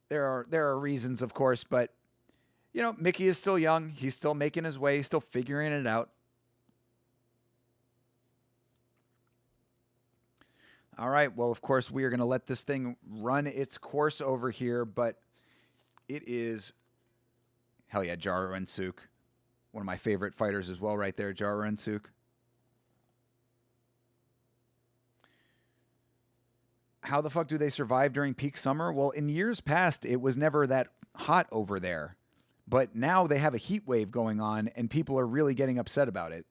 There are reasons, of course, but Mickey is still young. He's still making his way. He's still figuring it out. All right. Well, of course, we are going to let this thing run its course over here, but it is. Hell yeah, Jaro Ensuk. One of my favorite fighters as well right there, Jaro Ensuk. How the fuck do they survive during peak summer? Well, in years past, it was never that hot over there. But now they have a heat wave going on, and people are really getting upset about it.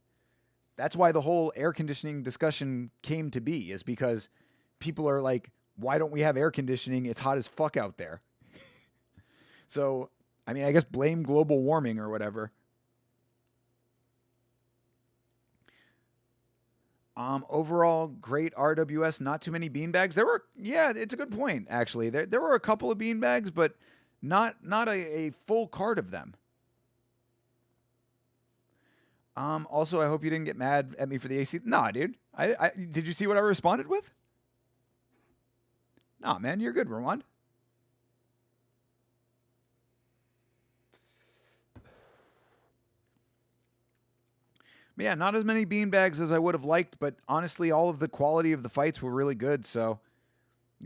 That's why the whole air conditioning discussion came to be, is because people are like, why don't we have air conditioning? It's hot as fuck out there. So, I mean, I guess blame global warming or whatever. Overall, great RWS, not too many beanbags. It's a good point, actually. There were a couple of beanbags, but not a full card of them. Also, I hope you didn't get mad at me for the AC. Nah, dude. Did you see what I responded with? Nah, man, you're good, Ramon. Yeah, not as many beanbags as I would have liked, but honestly, all of the quality of the fights were really good. So,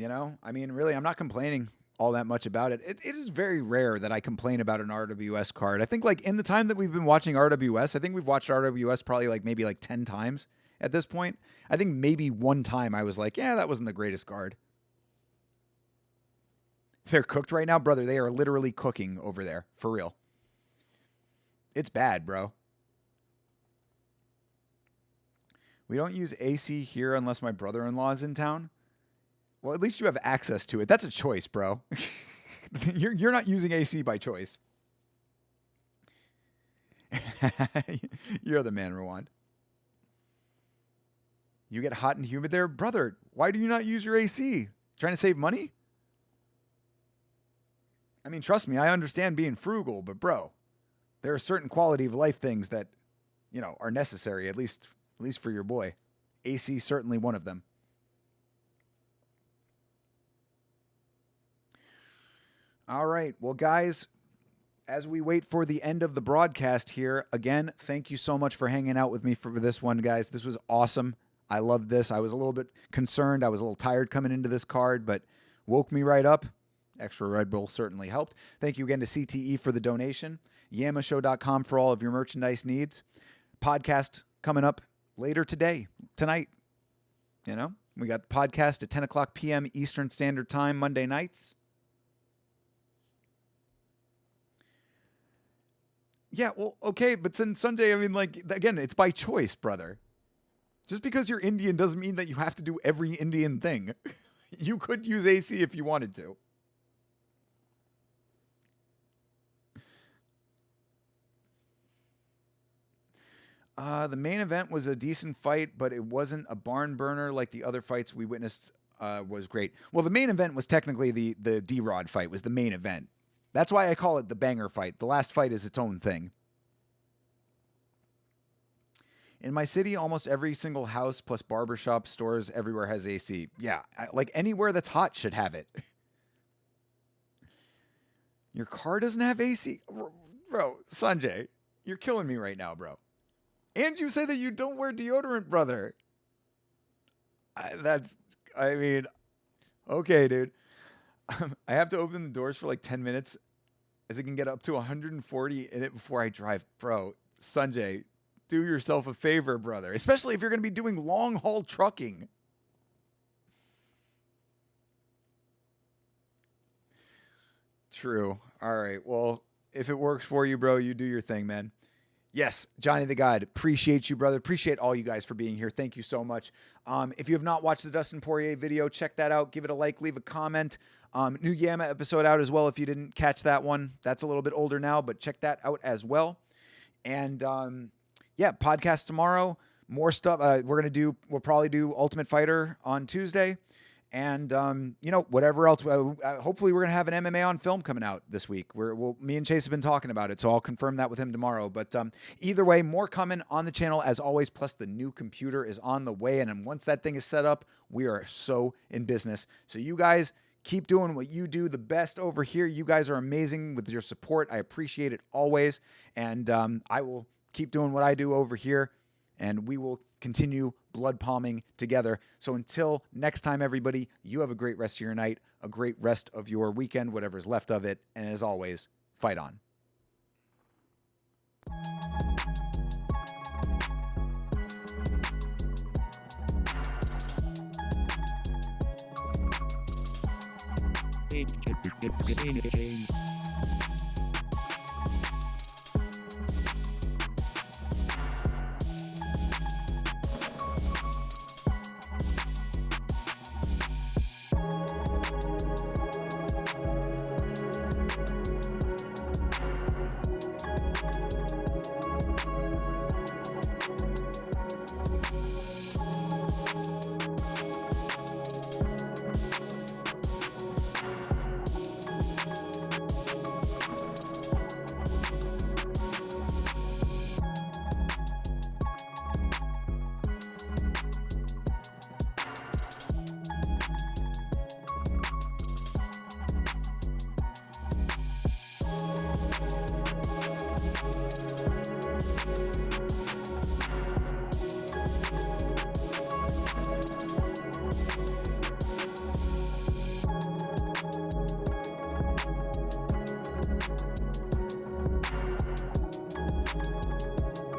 I mean, really, I'm not complaining all that much about it. It is very rare that I complain about an RWS card. I think, like, in the time that we've been watching RWS, I think we've watched RWS probably maybe 10 times at this point. I think maybe one time I was like, yeah, that wasn't the greatest card. They're cooked right now, brother. They are literally cooking over there, for real. It's bad, bro. We don't use AC here unless my brother-in-law is in town. Well, at least you have access to it. That's a choice, bro. You're not using AC by choice. You're the man, Rwand. You get hot and humid there? Brother, why do you not use your AC? Trying to save money? I mean, trust me, I understand being frugal, but bro, there are certain quality of life things that, are necessary, at least for your boy. AC certainly one of them. All right. Well, guys, as we wait for the end of the broadcast here, again, thank you so much for hanging out with me for this one, guys. This was awesome. I loved this. I was a little bit concerned. I was a little tired coming into this card, but woke me right up. Extra Red Bull certainly helped. Thank you again to CTE for the donation. Yamashow.com for all of your merchandise needs. Podcast coming up later tonight. We got the podcast at 10 o'clock p.m. Eastern Standard Time, Monday nights. Yeah, well, okay, but then Sunday, I mean, again, it's by choice, brother. Just because you're Indian doesn't mean that you have to do every Indian thing. You could use AC if you wanted to. The main event was a decent fight, but it wasn't a barn burner like the other fights we witnessed was great. Well, the main event was technically the D-Rod fight was the main event. That's why I call it the banger fight. The last fight is its own thing. In my city, almost every single house plus barbershop stores everywhere has AC. Yeah, anywhere that's hot should have it. Your car doesn't have AC? Bro, Sanjay, You're killing me right now, bro. And you say that you don't wear deodorant, brother. Okay, dude. I have to open the doors for like 10 minutes as it can get up to 140 in it before I drive. Bro, Sanjay, do yourself a favor, brother. Especially if you're going to be doing long haul trucking. True. All right. Well, if it works for you, bro, you do your thing, man. Yes, Johnny the God, appreciate you, brother. Appreciate all you guys for being here. Thank you so much. If you have not watched the Dustin Poirier video, check that out. Give it a like, leave a comment. New Yama episode out as well if you didn't catch that one. That's a little bit older now, but check that out as well. And yeah, podcast tomorrow. More stuff. We'll probably do Ultimate Fighter on Tuesday. And, whatever else. Hopefully we're going to have an MMA on film coming out this week. Me and Chase have been talking about it, so I'll confirm that with him tomorrow. But either way, more coming on the channel as always. Plus, the new computer is on the way. And then once that thing is set up, we are so in business. So you guys keep doing what you do the best over here. You guys are amazing with your support. I appreciate it always. And I will keep doing what I do over here. And we will continue blood palming together. So until next time, everybody, you have a great rest of your night, a great rest of your weekend, whatever's left of it. And as always, fight on.